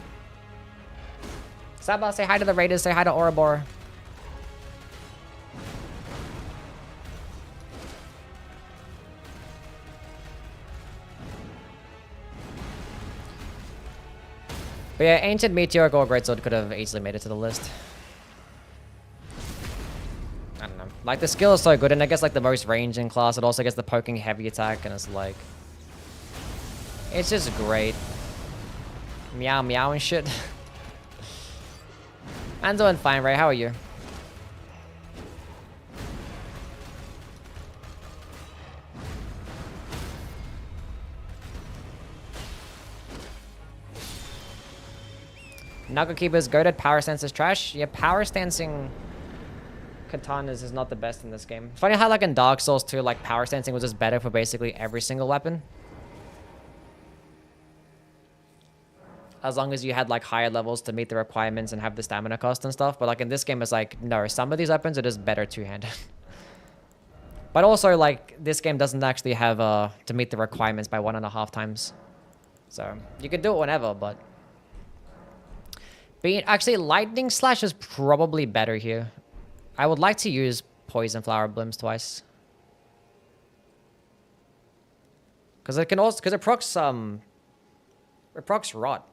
Speaker 2: Saba, say hi to the Raiders, say hi to Ouroboros. But yeah, Ancient Meteoric or Greatsword could have easily made it to the list. I don't know. Like, the skill is so good, and I guess, like, the most range in class, it also gets the poking heavy attack, and it's like... It's just great. Meow meow and shit. I'm doing fine, Ray. How are you? Knuckle Keeper's goated, power stance is trash. Yeah, power stancing katanas is not the best in this game. Funny how like in Dark Souls 2, like power stancing was just better for basically every single weapon. As long as you had like higher levels to meet the requirements and have the stamina cost and stuff. But like in this game, it's like, no, some of these weapons are just better two-handed. But also like this game doesn't actually have to meet the requirements by 1.5 times. So you can do it whenever, but... Actually, Lightning Slash is probably better here. I would like to use Poison Flower Blooms twice. Because it can also... Because it procs Rot.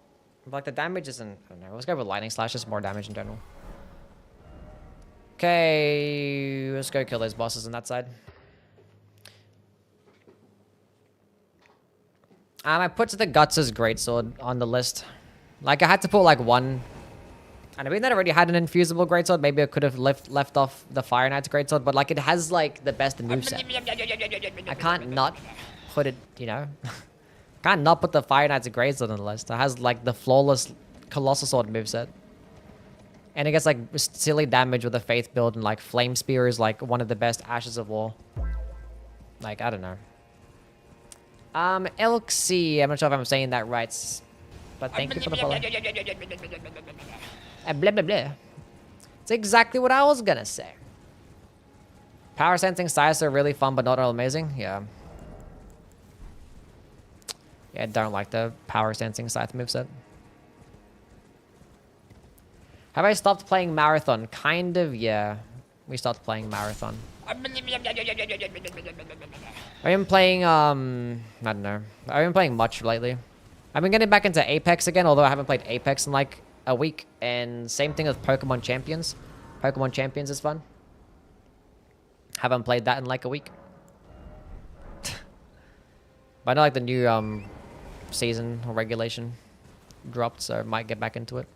Speaker 2: But like the damage isn't... I don't know. Let's go with Lightning Slash. Just more damage in general. Okay. Let's go kill those bosses on that side. I put the Guts' Greatsword on the list. Like, I had to put like one... And I mean, that already had an infusible greatsword. Maybe I could have left off the Fire Knight's greatsword, but like it has like the best moveset. I can't not put it, you know. Can't not put the Fire Knight's greatsword on the list. It has like the flawless Colossal Sword moveset. And it gets like silly damage with a Faith build, and like Flame Spear is like one of the best Ashes of War. Like, I don't know. Elxie, I'm not sure if I'm saying that right. But thank you for the follow. Blah, blah, blah. It's exactly what I was gonna say. Power Sensing Scythes are really fun, but not all amazing. Yeah. Yeah, I don't like the Power Sensing Scythe moveset. Have I stopped playing Marathon? Kind of, yeah. We stopped playing Marathon. I've been playing, I don't know. I've been playing much lately. I've been getting back into Apex again, although I haven't played Apex in like a week. And same thing with Pokemon Champions. Pokemon Champions is fun. Haven't played that in like a week. But I know like the new season or regulation dropped, so I might get back into it.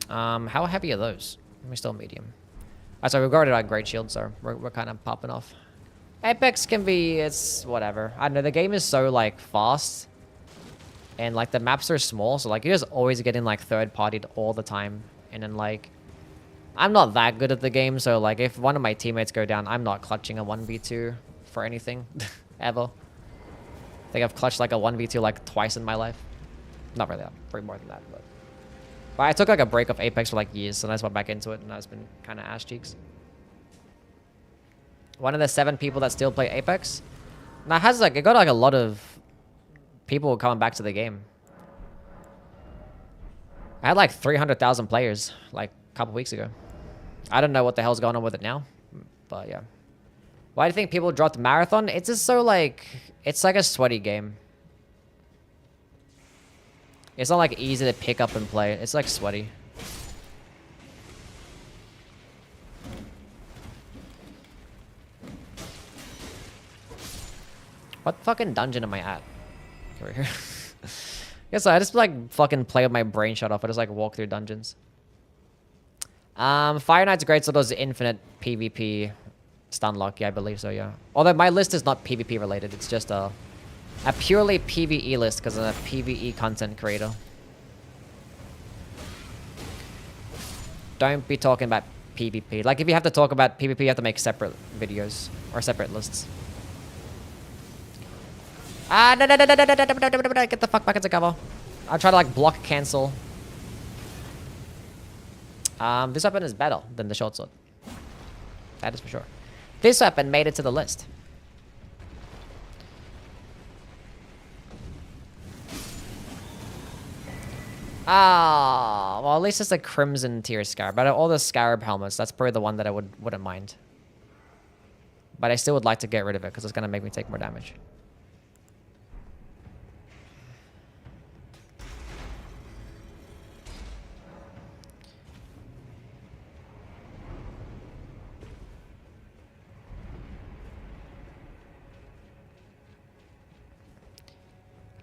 Speaker 2: How heavy are those? We're still medium. So we've got it on Great Shield, so we're kind of popping off. Apex can be, it's whatever. I don't know, the game is so like fast. And like the maps are small, so like you're just always getting like third-partied all the time. And then like, I'm not that good at the game, so like if one of my teammates go down, I'm not clutching a 1v2 for anything, ever. I think I've clutched like a 1v2 like twice in my life. Not really, probably more than that, but I took like a break of Apex for like years, so I just went back into it, and I've been kind of ass cheeks. One of the 7 people that still play Apex. Now it got like a lot of people coming back to the game. I had like 300,000 players like a couple weeks ago. I don't know what the hell's going on with it now, but yeah. Why do you think people dropped Marathon? It's just so like, it's like a sweaty game. It's not like easy to pick up and play. It's like sweaty. What fucking dungeon am I at? Over here. Guess I just like fucking play with my brain shut off. I just like walk through dungeons. Fire Knight's Greatsword does infinite PvP stun lock. Yeah, I believe so, yeah. Although my list is not PvP related. It's just a purely PvE list because I'm a PvE content creator. Don't be talking about PvP. Like, if you have to talk about PvP, you have to make separate videos or separate lists. Ah, no, get the fuck back into cover. I'll try to, like, block cancel. This weapon is better than the short sword. That is for sure. This weapon made it to the list. Ah, well, at least it's a crimson tier scarab. But all the scarab helmets, that's probably the one that I wouldn't mind. But I still would like to get rid of it because it's gonna make me take more damage.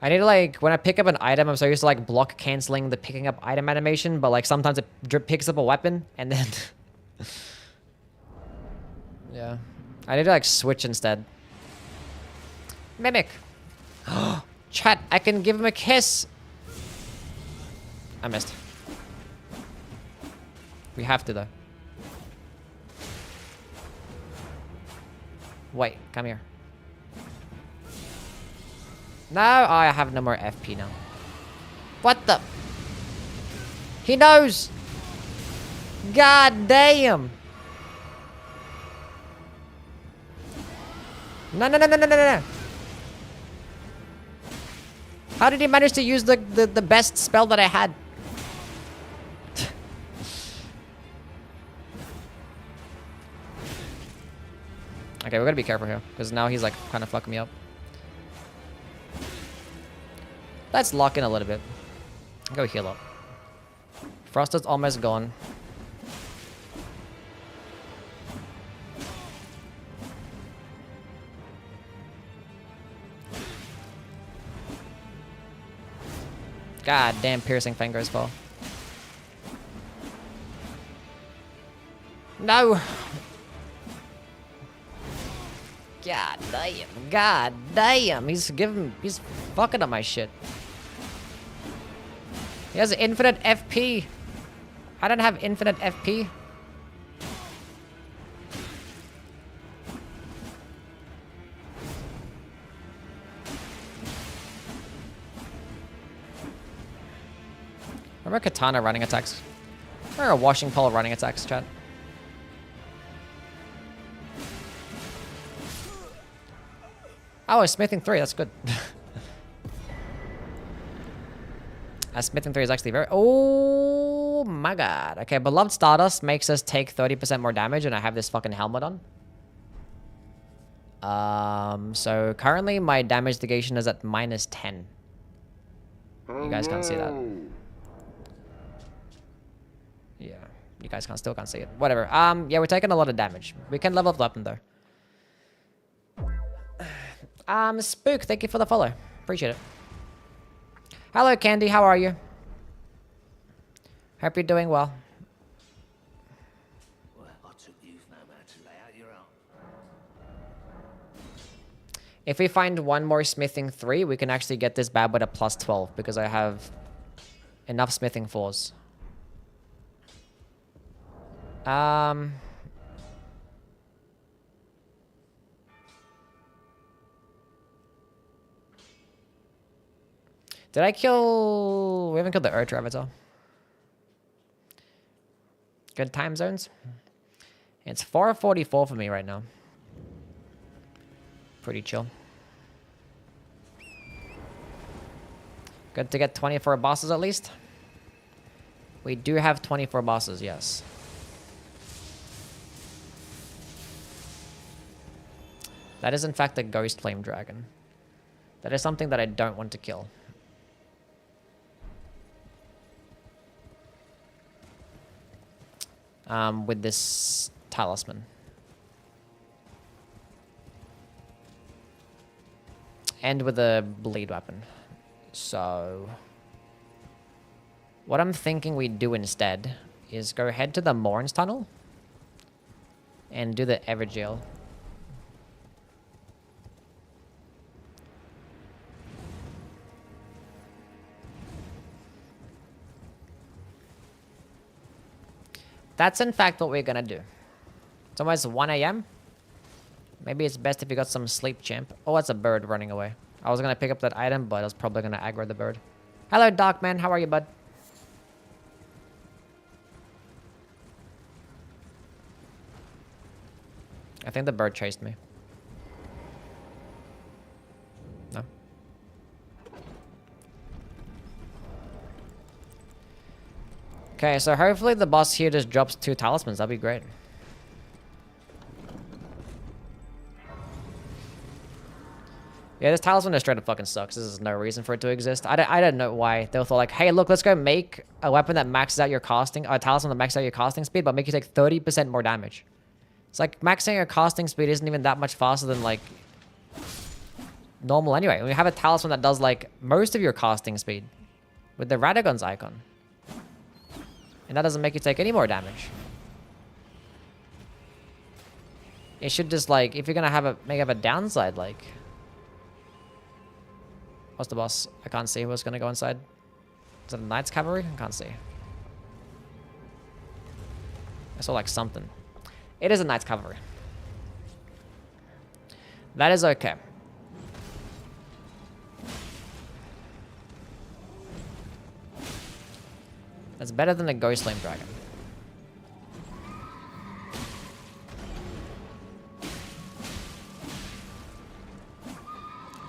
Speaker 2: I need to, like, when I pick up an item, I'm so used to, like, block canceling the picking up item animation, but, like, sometimes it picks up a weapon, and then... yeah. I need to, like, switch instead. Mimic! Chat, I can give him a kiss! I missed. We have to, though. Wait, come here. No, oh, I have no more FP now. What the? He knows! God damn! No, no, no, no, no, no, no. How did he manage to use the best spell that I had? Okay, we gotta be careful here, because now he's like kind of fucking me up. Let's lock in a little bit. Go heal up. Frost is almost gone. God damn, piercing fingers, Paul. No! God damn. God damn. He's fucking up my shit. He has infinite FP. I don't have infinite FP. Remember Katana running attacks? Remember Washing Pole running attacks, chat? Oh, it's smithing 3. That's good. Smithing 3 is actually very... Oh my god. Okay, Beloved Stardust makes us take 30% more damage, and I have this fucking helmet on. So currently my damage negation is at -10. You guys can't see that. Yeah, you guys still can't see it. Whatever. Yeah, we're taking a lot of damage. We can level up the weapon though. Spook, thank you for the follow. Appreciate it. Hello, Candy. How are you? Hope you're doing well.
Speaker 4: Well, I took you no man to lay out your own.
Speaker 2: If we find one more smithing 3, we can actually get this bad with a +12 because I have enough smithing 4s. Did I kill... We haven't killed the Urge Avatar. Good time zones. It's 4:44 for me right now. Pretty chill. Good to get 24 bosses at least. We do have 24 bosses, yes. That is in fact a Ghost Flame Dragon. That is something that I don't want to kill. with this talisman. And with a bleed weapon. So what I'm thinking we do instead is go head to the Morns tunnel and do the Evergaol. That's in fact what we're gonna do. It's almost 1 a.m. Maybe it's best if you got some sleep, champ. Oh, it's a bird running away. I was gonna pick up that item, but I was probably gonna aggro the bird. Hello, Darkman. How are you, bud? I think the bird chased me. No? Okay, so hopefully the boss here just drops 2 talismans. That'd be great. Yeah, this talisman just straight up fucking sucks. There's no reason for it to exist. I don't know why. They thought like, hey, look, let's go make a weapon that maxes out your casting, a talisman that maxes out your casting speed, but make you take 30% more damage. It's like maxing your casting speed isn't even that much faster than like normal anyway. When you have a talisman that does like most of your casting speed with the Radagon's icon. And that doesn't make you take any more damage. It should just like, if you're gonna have a downside, like, what's the boss? I can't see who's gonna go inside. Is it a Knight's Cavalry? I can't see. I saw like something. It is a Knight's Cavalry. That is okay. That's better than a Ghost Flame Dragon.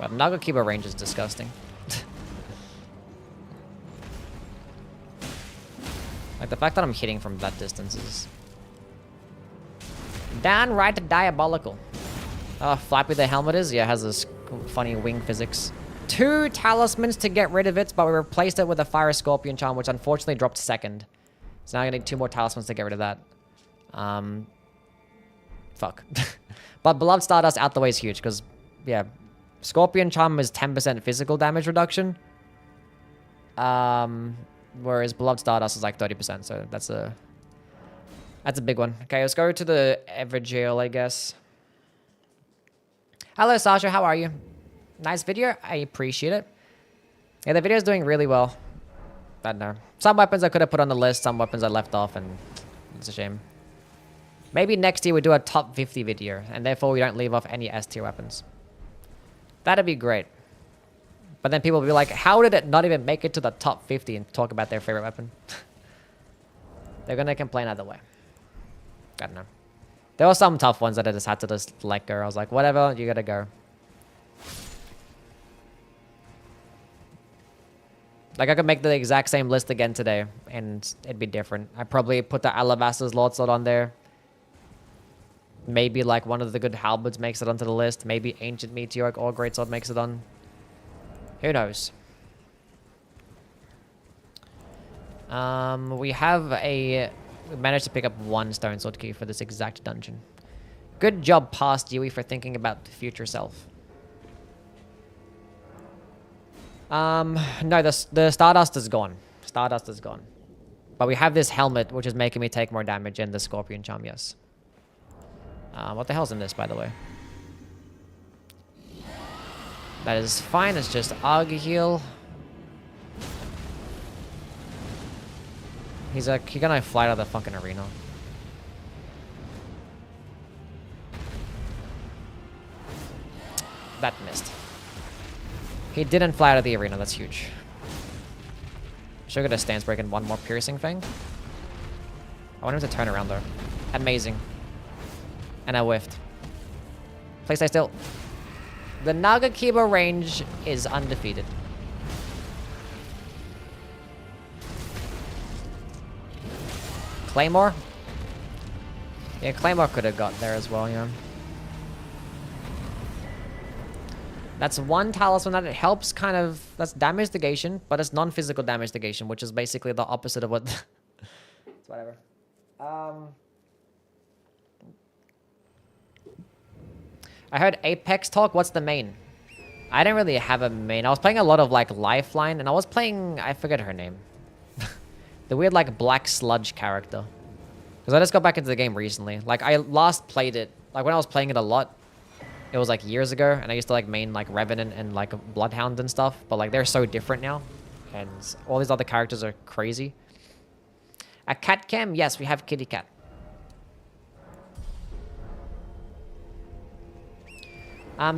Speaker 2: But Nagakiba range is disgusting. Like the fact that I'm hitting from that distance is downright diabolical. Oh, Flappy the helmet is? Yeah, it has this funny wing physics. 2 talismans to get rid of it, but we replaced it with a Fire Scorpion Charm, which unfortunately dropped 2nd. So now I'm gonna need 2 more talismans to get rid of that. Fuck. But Beloved Stardust out the way is huge, because, yeah, Scorpion Charm is 10% physical damage reduction. Whereas Beloved Stardust is like 30%, so that's a big one. Okay, let's go to the Evergaol, I guess. Hello, Sasha, how are you? Nice video, I appreciate it. Yeah, the video's doing really well. I don't know. Some weapons I could have put on the list, some weapons I left off, and it's a shame. Maybe next year we do a top 50 video, and therefore we don't leave off any S tier weapons. That'd be great. But then people will be like, how did it not even make it to the top 50 and talk about their favorite weapon? They're gonna complain either way. I don't know. There were some tough ones that I just had to just let go. I was like, whatever, you gotta go. Like, I could make the exact same list again today, and it'd be different. I'd probably put the Alabaster's Lord Sword on there. Maybe, like, one of the good halberds makes it onto the list. Maybe Ancient Meteoric or Greatsword makes it on. Who knows? We managed to pick up 1 Stone Sword key for this exact dungeon. Good job, past Yui, for thinking about the future self. No, the Stardust is gone. Stardust is gone. But we have this helmet, which is making me take more damage, and the Scorpion Charm, yes. What the hell's in this, by the way? That is fine, it's just AUG heal. He's gonna fly out of the fucking arena. That missed. He didn't fly out of the arena, that's huge. Should get a stance break and 1 more piercing thing. I want him to turn around though. Amazing. And I whiffed. Please stay still. The Nagakiba range is undefeated. Claymore? Yeah, Claymore could have got there as well, yeah. That's 1 talisman that it helps kind of... That's damage negation, but it's non-physical damage negation, which is basically the opposite of what... It's whatever. I heard Apex talk. What's the main? I didn't really have a main. I was playing a lot of like Lifeline, and I was playing, I forget her name. The weird like black sludge character. Because I just got back into the game recently. Like I last played it, like when I was playing it a lot, it was like years ago, and I used to like main like Revenant and like Bloodhound and stuff, but like they're so different now. And all these other characters are crazy. A cat cam? Yes, we have kitty cat.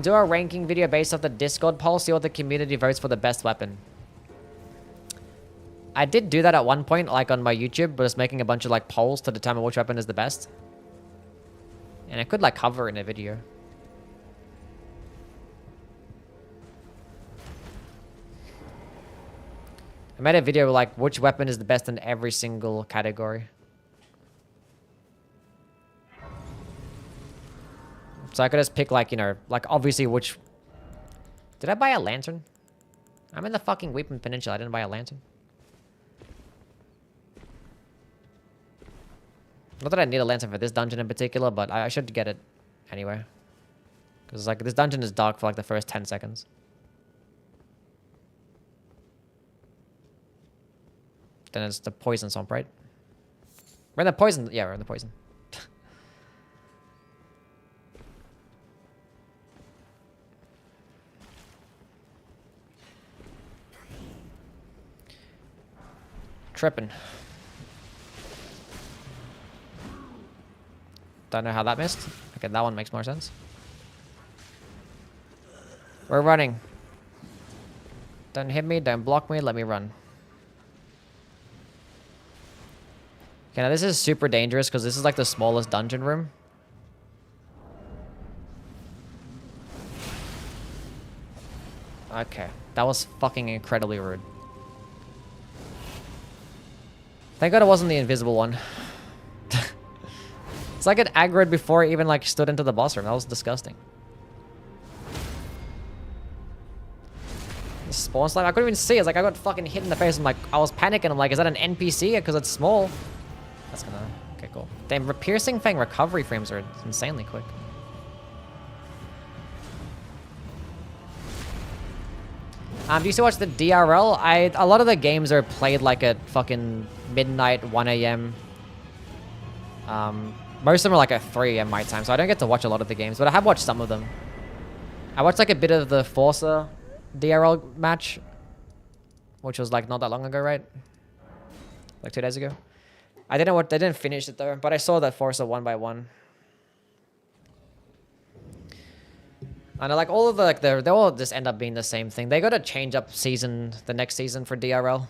Speaker 2: Do a ranking video based off the Discord poll, see what the community votes for the best weapon. I did do that at one point, like on my YouTube, but just making a bunch of like polls to determine which weapon is the best. And I could like cover in a video. I made a video like which weapon is the best in every single category. So I could just pick like, you know, like obviously which... Did I buy a lantern? I'm in the fucking Weeping Peninsula. I didn't buy a lantern. Not that I need a lantern for this dungeon in particular, but I should get it anyway. Because like this dungeon is dark for like the first 10 seconds. Then it's the poison swamp, right? We're in the poison. Yeah, we're in the poison. Tripping. Don't know how that missed. Okay, that one makes more sense. We're running. Don't hit me, don't block me, let me run. Okay, now this is super dangerous because this is like the smallest dungeon room. Okay, that was fucking incredibly rude. Thank God it wasn't the invisible one. It's like it aggroed before it even like stood into the boss room. That was disgusting. The spawn slime, I couldn't even see. It's like I got fucking hit in the face. I'm like, I was panicking. I'm like, is that an NPC? Because it's small. That's gonna... Okay, cool. Damn, Piercing Fang recovery frames are insanely quick. Do you still watch the DRL? A lot of the games are played like at fucking midnight, 1 a.m. Most of them are like at 3 a.m. my time, so I don't get to watch a lot of the games, but I have watched some of them. I watched like a bit of the Forza DRL match, which was like not that long ago, right? Like 2 days ago. I didn't finish it though, but I saw that Forza 1x1. And like all of the like they all just end up being the same thing. They got to change up the next season for DRL.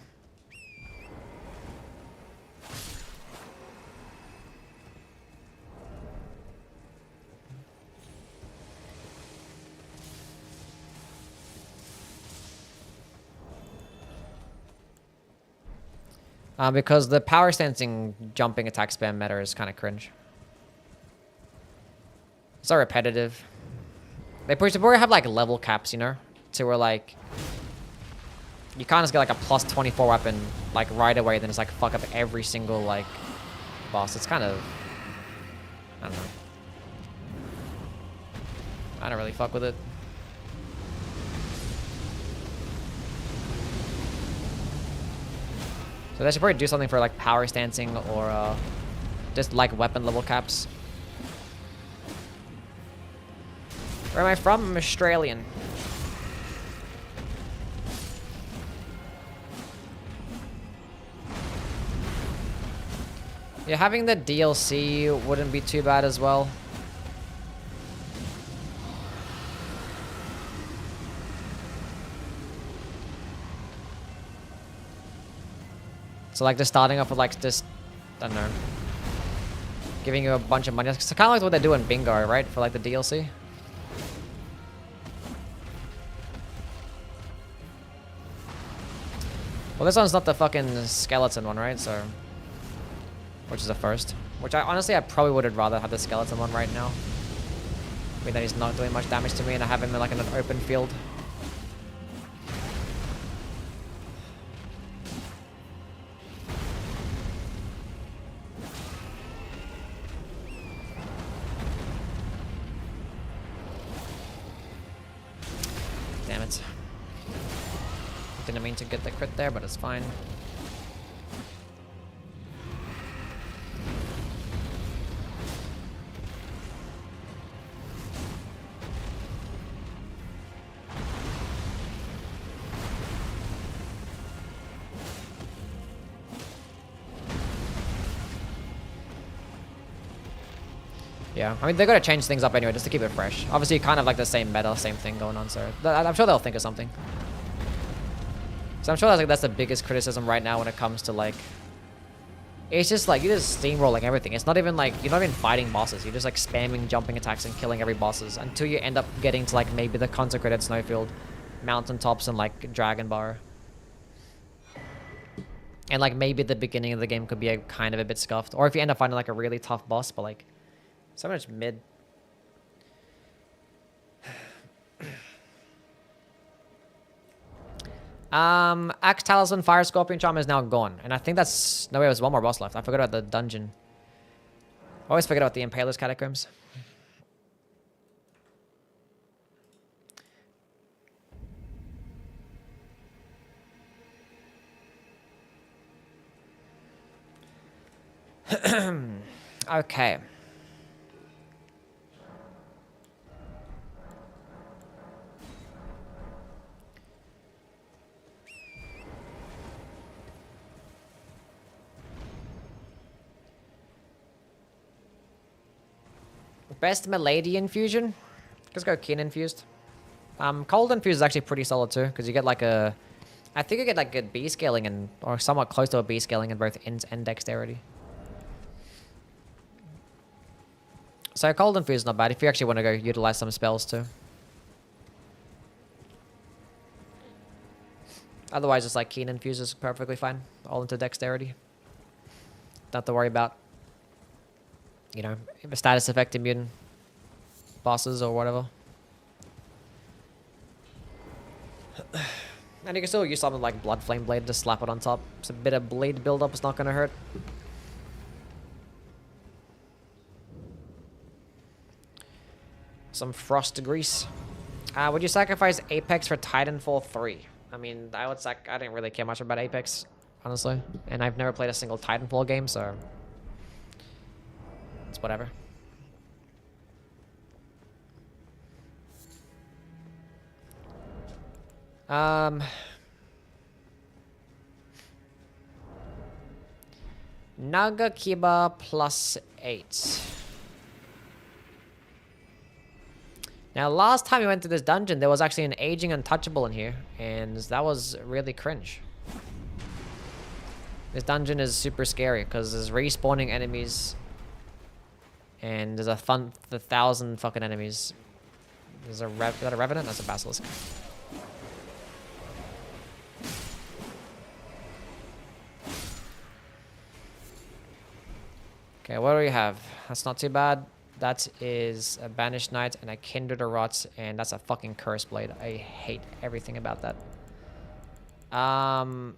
Speaker 2: Because the power stancing jumping attack spam meta is kind of cringe. It's so repetitive. They probably have like level caps, you know, to where like you can't just get like a plus 24 weapon like right away, then it's like fuck up every single like boss. It's kind of, I don't know. I don't really fuck with it. So they should probably do something for like power stancing or just like weapon level caps. Where am I from? I'm Australian. Yeah, having the DLC wouldn't be too bad as well. So like just starting off with like just, I don't know, giving you a bunch of money. It's kind of like what they do in Bingo, right? For like the DLC. Well, this one's not the fucking skeleton one, right? So, which is a first. Which I probably would have rather had the skeleton one right now. I mean that he's not doing much damage to me and I have him in like in an open field. Didn't mean to get the crit there, but it's fine. Yeah, I mean, they're going to change things up anyway, just to keep it fresh. Obviously, kind of like the same meta, same thing going on, so I'm sure they'll think of something. So I'm sure that's the biggest criticism right now when it comes to, like... It's just, like, you're just steamrolling everything. It's not even, like, you're not even fighting bosses. You're just, like, spamming jumping attacks and killing every bosses until you end up getting to, like, maybe the Consecrated Snowfield, Mountaintops, and, like, Dragon Bar. And, like, maybe the beginning of the game could be kind of a bit scuffed. Or if you end up finding, like, a really tough boss, but, like... So much mid. Axe Talisman, Fire Scorpion Charm is now gone. And I think that's... No, wait, there's one more boss left. I forgot about the dungeon. I always forget about the Impaler's Catacombs. Okay. Best Milady infusion? Let's go Keen infused. Cold infused is actually pretty solid too, because you get like a... I think you get like good B scaling and or somewhat close to a B scaling in both int and dexterity. So cold infused is not bad if you actually want to go utilize some spells too. Otherwise, just like Keen infused is perfectly fine. All into dexterity. Don't have to worry about, you know, status effect immune bosses or whatever. And you can still use something like Blood Flame Blade to slap it on top. It's a bit of bleed buildup, it's not going to hurt. Some Frost Grease. Would you sacrifice Apex for Titanfall 3? I mean, I didn't really care much about Apex, honestly. And I've never played a single Titanfall game, so... It's whatever. Naga Kiba +8. Now, last time we went to this dungeon, there was actually an Aging Untouchable in here, and that was really cringe. This dungeon is super scary, because there's respawning enemies, and there's a 1,000 fucking enemies. Is that a Revenant? That's a Basilisk. Okay, what do we have? That's not too bad. That is a Banished Knight and a Kindred of Rot, and that's a fucking Curse Blade. I hate everything about that. I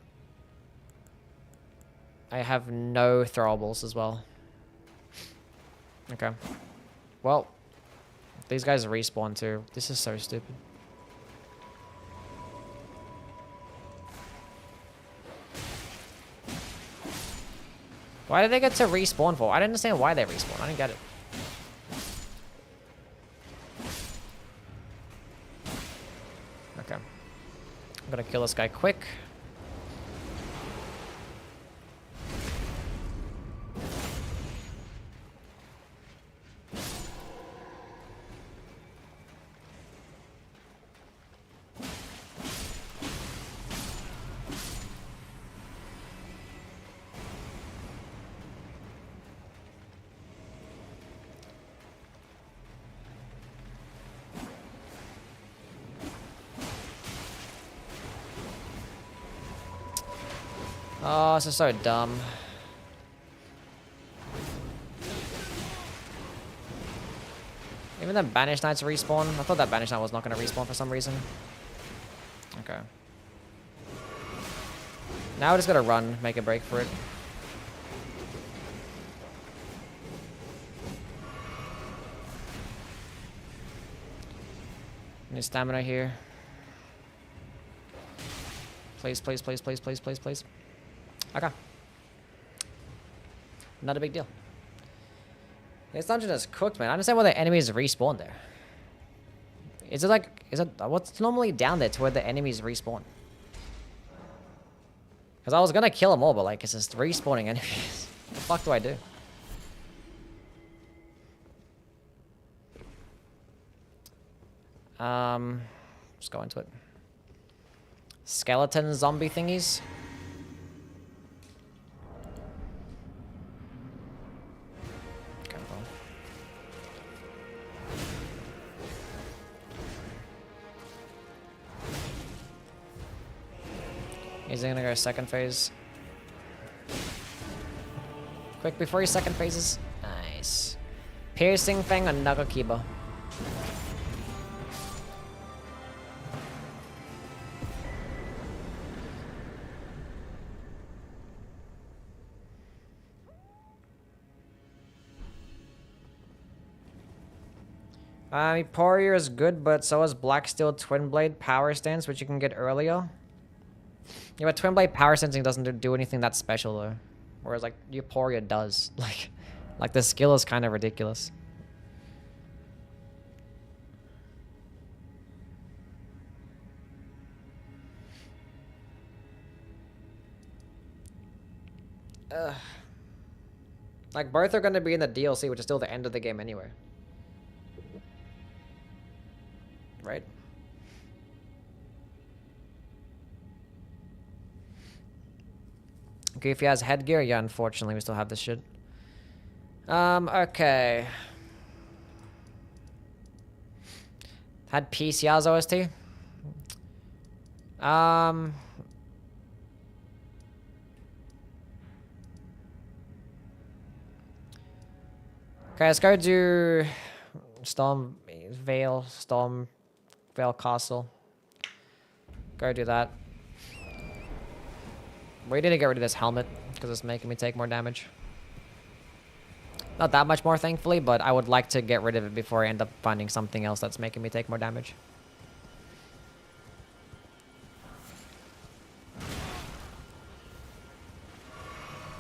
Speaker 2: have no throwables as well. Okay. Well, these guys respawn too. This is so stupid. Why did they get to respawn for? I didn't understand why they respawn. I didn't get it. Okay. I'm gonna kill this guy quick. Oh, this is so dumb. Even the Banished Knights respawn? I thought that Banished Knight was not going to respawn for some reason. Okay. Now we're just going to run, make a break for it. Need stamina here. Please, please, please, please, please, please, please. Okay. Not a big deal. This dungeon is cooked, man. I understand why the enemies respawn there. Is it like... Is it... What's normally down there to where the enemies respawn? Because I was gonna kill them all, but like, it's just respawning enemies. What the fuck do I do? Let's go into it. Skeleton zombie thingies. Okay, well. He's gonna go second phase. Quick before his second phases. Nice. Piercing Fang on Nagakiba. Poirier is good, but so is Blacksteel Twin Blade Power Stance, which you can get earlier. Yeah, but Twin Blade Power Stancing doesn't do anything that special though. Whereas like Euphoria does. Like the skill is kind of ridiculous. Like both are going to be in the DLC, which is still the end of the game anyway. Right? Okay, if he has headgear, yeah, unfortunately we still have this shit. Okay. Had PCR's OST? Okay, let's go do Storm Vale Castle. Go do that. We need to get rid of this helmet because it's making me take more damage. Not that much more, thankfully, but I would like to get rid of it before I end up finding something else that's making me take more damage.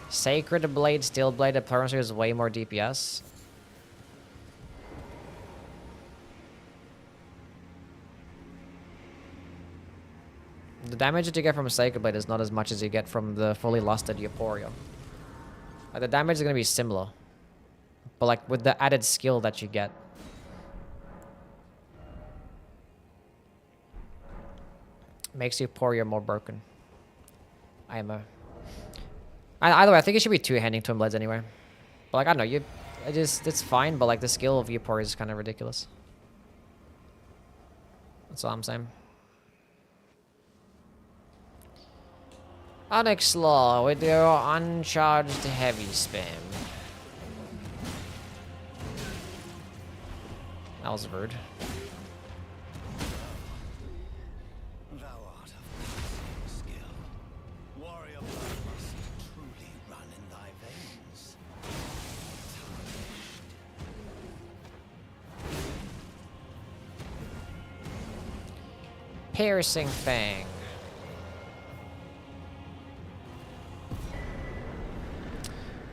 Speaker 2: Sacred Blade, Steel Blade, Diplomacy is way more DPS. The damage that you get from a Sacred Blade is not as much as you get from the fully lusted Euphoria. Like, the damage is going to be similar. But like with the added skill that you get. Makes Euphoria more broken. Either way, I think it should be two-handing Twin Blades anyway. But like, I don't know, it's fine, but like the skill of Euphoria is kind of ridiculous. That's all I'm saying. Onyx Law with your uncharged heavy spam. That was rude.
Speaker 4: Thou art of skill. Warrior blood must truly run in thy veins.
Speaker 2: Piercing Fang.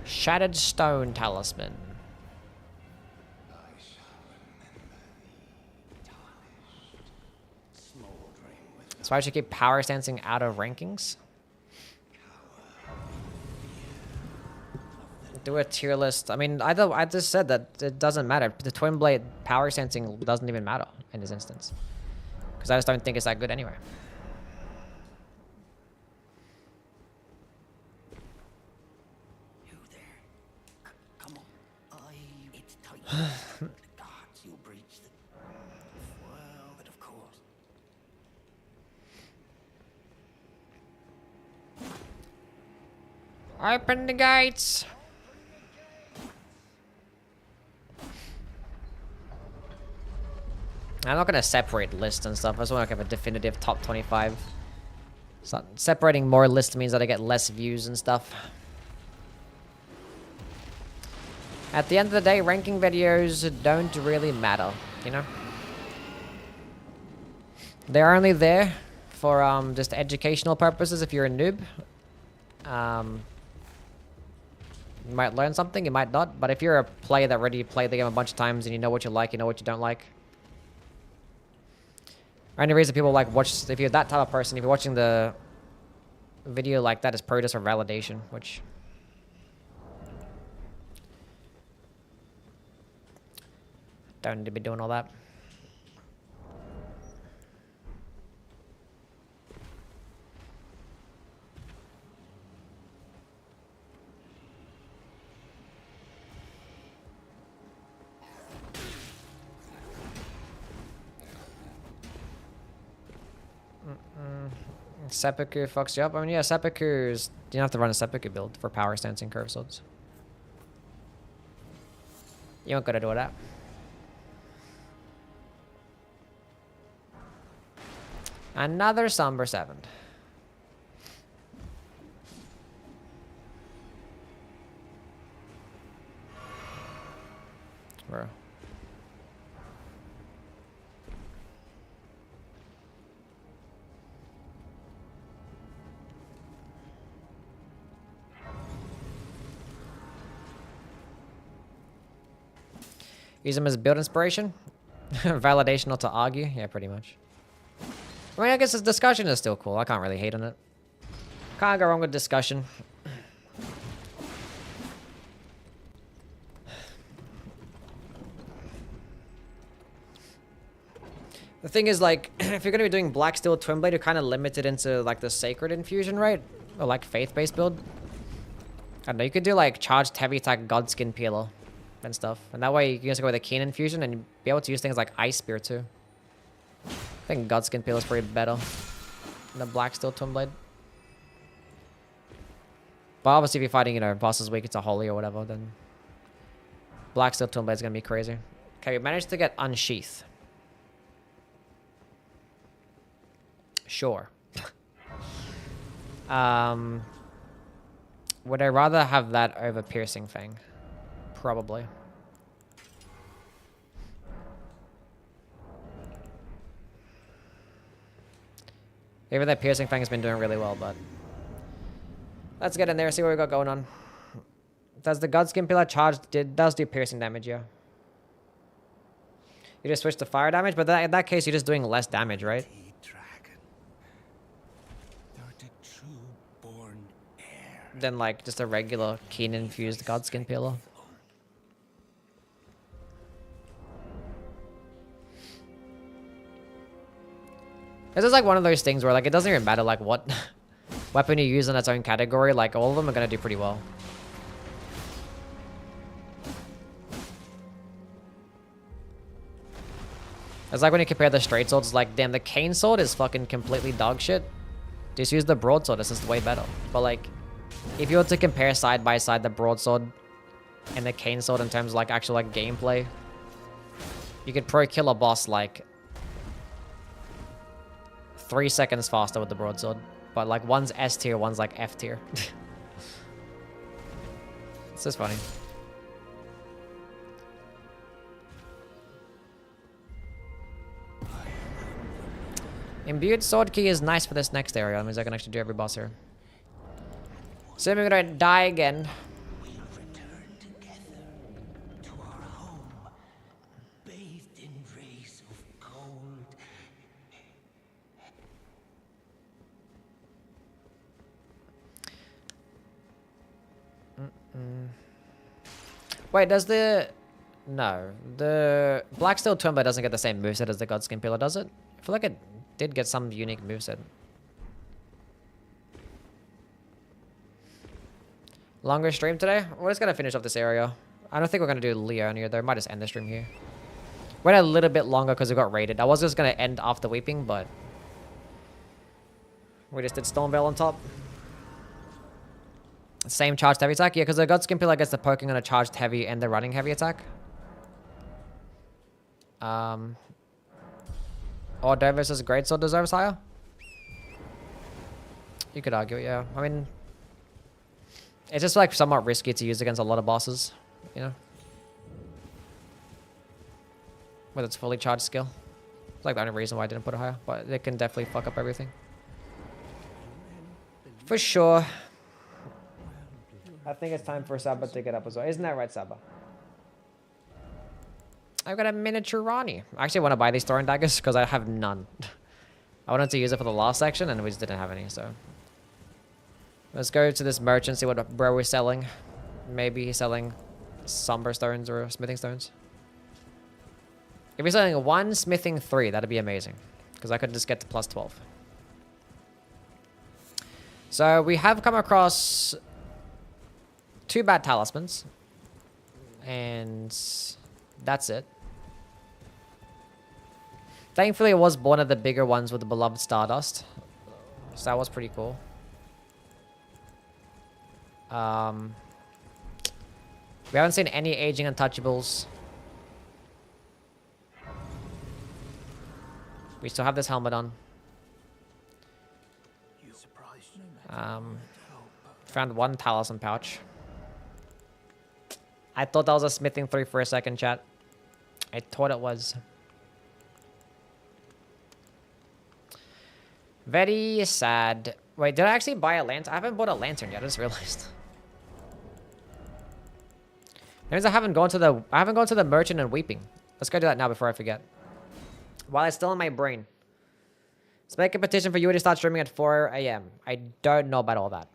Speaker 2: Shattered Stone Talisman. So I should keep Power Stancing out of rankings. Do a tier list. I mean, I just said that it doesn't matter. The Twin Blade Power Stancing doesn't even matter in this instance. Because I just don't think it's that good anyway.
Speaker 4: You there? Come on. It's tight. The guards, you'll breach the... Well, but of course.
Speaker 2: Open the gates. I'm not going to separate lists and stuff. I just want to have a definitive top 25. So separating more lists means that I get less views and stuff. At the end of the day, ranking videos don't really matter, you know? They're only there for just educational purposes. If you're a noob, you might learn something, you might not. But if you're a player that already played the game a bunch of times and you know what you like, you know what you don't like. Only reason people like watch, if you're that type of person, if you're watching the video like that, is probably just for validation, which don't need to be doing all that. Seppuku fucks you up. I mean, yeah, Seppuku's... You don't have to run a Seppuku build for power stance and curve swords. You ain't gonna do that. Another Somber 7. Bro. Use them as build inspiration? Validation not to argue? Yeah, pretty much. I mean, I guess this discussion is still cool. I can't really hate on it. Can't go wrong with discussion. The thing is, like, if you're going to be doing Black Steel Twin Blade, you're kind of limited into, like, the Sacred Infusion, right? Or, like, Faith-based build. I don't know, you could do, like, Charged Heavy Attack Godskin Peeler and stuff. And that way, you can just go with a Keen Infusion and you'll be able to use things like Ice Spear, too. I think Godskin Peeler is probably better than the Black Steel Twin Blade. But obviously, if you're fighting, you know, bosses weak, it's a Holy or whatever, then Black Steel Twin Blade is going to be crazy. Okay, we managed to get Unsheath. Sure. Would I rather have that over Piercing Fang? Probably. Even that Piercing Fang has been doing really well, but let's get in there, see what we got going on. Does the Godskin Pillar charge does do piercing damage, yeah. You just switch to fire damage, but in that case you're just doing less damage, right? Than like just a regular Keen infused Godskin Peeler. This is like one of those things where like it doesn't even matter like what weapon you use in its own category, like all of them are gonna do pretty well. It's like when you compare the straight swords, like damn, the cane sword is fucking completely dog shit. Just use the broadsword, it's just way better. But like, if you were to compare side by side the broadsword and the cane sword in terms of like actual like gameplay, you could pro kill a boss like 3 seconds faster with the broadsword. But like one's S tier, one's like F tier. It's just funny. Imbued sword key is nice for this next area. That means I can actually do every boss here. Assuming we don't die again.
Speaker 4: We'll return together to our home, bathed in rays of gold.
Speaker 2: Wait, does the... No. The Black Steel Twin Blade doesn't get the same moveset as the Godskin Pillar, does it? I feel like it did get some unique moveset. Longer stream today? We're just gonna finish off this area. I don't think we're gonna do Leon here though. Might just end the stream here. Went a little bit longer because we got raided. I was just gonna end after Weeping, but we just did Stormveil on top. Same charged heavy attack? Yeah, because the Godskin Pillar gets the poking on a charged heavy and the running heavy attack. Order versus Greatsword deserves higher? You could argue, yeah. I mean, it's just like somewhat risky to use against a lot of bosses, you know? With its fully charged skill. It's like the only reason why I didn't put it higher, but it can definitely fuck up everything. For sure. I think it's time for Saba to get up as well. Isn't that right, Saba? I've got a miniature Ronnie. I actually want to buy these throwing daggers because I have none. I wanted to use it for the last section and we just didn't have any, so. Let's go to this merchant, see what bro is selling. Maybe he's selling somber stones or smithing stones. If he's selling 1, smithing 3, that'd be amazing. Because I could just get to plus 12. So we have come across 2 bad talismans. And that's it. Thankfully, it was one of the bigger ones with the beloved Stardust. So that was pretty cool. We haven't seen any aging untouchables. We still have this helmet on. Found 1 talisman pouch. I thought that was a smithing 3 for a second, chat. I thought it was. Very sad. Wait, did I actually buy a lantern? I haven't bought a lantern yet. I just realized. That means I haven't gone to the merchant and weeping. Let's go do that now before I forget. While it's still in my brain. Let's make a petition for you to start streaming at 4 a.m. I don't know about all that.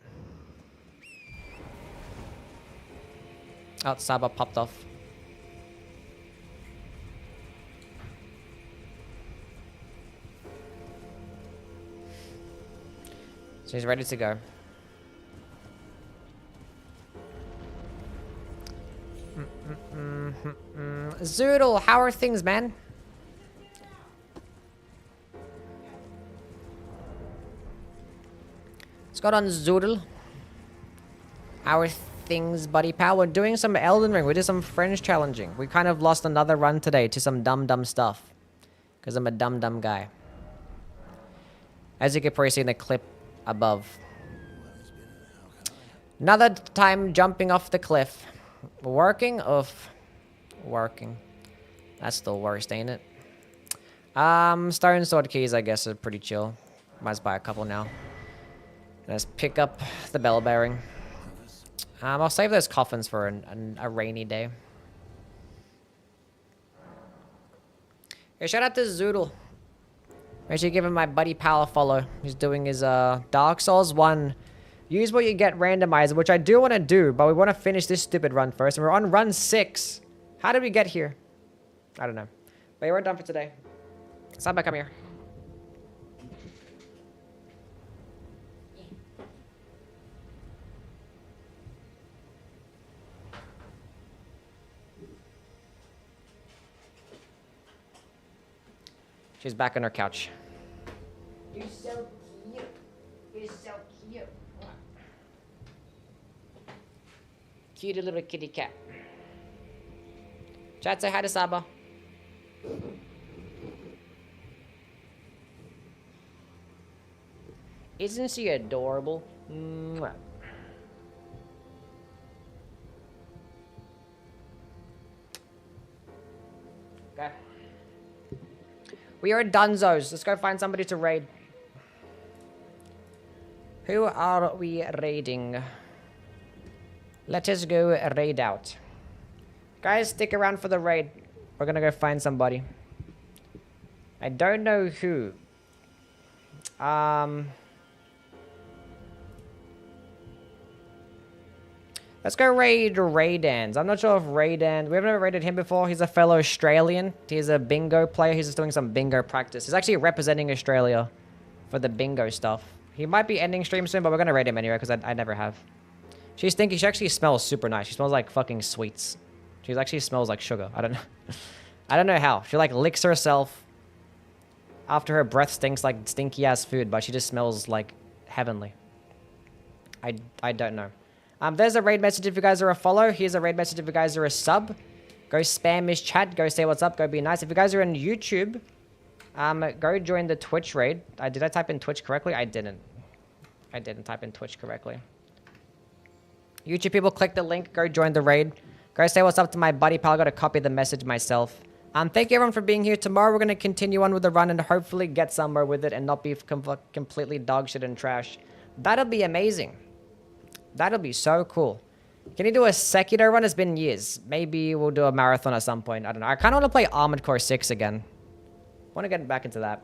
Speaker 2: Oh, Saba popped off. So he's ready to go. Zoodle, how are things, man? What's going on, Zoodle? How are things, buddy pal? We're doing some Elden Ring. We did some French challenging. We kind of lost another run today to some dumb stuff. Because I'm a dumb guy. As you can probably see in the clip above. Another time jumping off the cliff. Working? Working. That's the worst, ain't it? Stone sword keys, I guess, are pretty chill. Might as buy a couple now. Let's pick up the bell bearing. I'll save those coffins for a rainy day. Hey, shout out to Zoodle. Make sure you give him my buddy pal a follow. He's doing his Dark Souls 1. Use what you get randomizer, which I do want to do, but we want to finish this stupid run first. And we're on run 6. How did we get here? I don't know. But yeah, we're done for today. Saba, come here. She's back on her couch. You're so cute. You're so cute. Cute little kitty cat. Chat, say hi to Saba. Isn't she adorable? Mwah. Okay. We are dunzos. Let's go find somebody to raid. Who are we raiding? Let us go raid out. Guys, stick around for the raid. We're gonna go find somebody. I don't know who. Let's go raid Raidans. I'm not sure if Raidan... We've never raided him before. He's a fellow Australian. He's a bingo player. He's just doing some bingo practice. He's actually representing Australia for the bingo stuff. He might be ending stream soon, but we're going to raid him anyway because I never have. She's stinky. She actually smells super nice. She smells like fucking sweets. She actually smells like sugar. I don't know. I don't know how. She like licks herself after her breath stinks like stinky ass food, but she just smells like heavenly. I don't know. There's a raid message if you guys are a follow. Here's a raid message if you guys are a sub. Go spam his chat. Go say what's up. Go be nice. If you guys are on YouTube, go join the Twitch raid. Did I type in Twitch correctly? I didn't. I didn't type in Twitch correctly. YouTube people, click the link. Go join the raid. Go say what's up to my buddy pal. I got to copy the message myself. Thank you everyone for being here. Tomorrow we're going to continue on with the run and hopefully get somewhere with it and not be completely dog shit and trash. That'll be amazing. That'll be so cool. Can you do a Sekiro run? It's been years. Maybe we'll do a marathon at some point. I don't know. I kind of want to play Armored Core 6 again. Want to get back into that.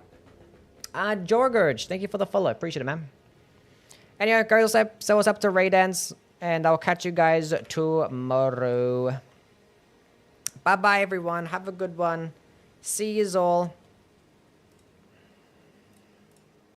Speaker 2: Jorgurge, thank you for the follow. Appreciate it, man. Anyway, guys, so what's up to Raydance, and I'll catch you guys tomorrow. Bye-bye, everyone. Have a good one. See yous all.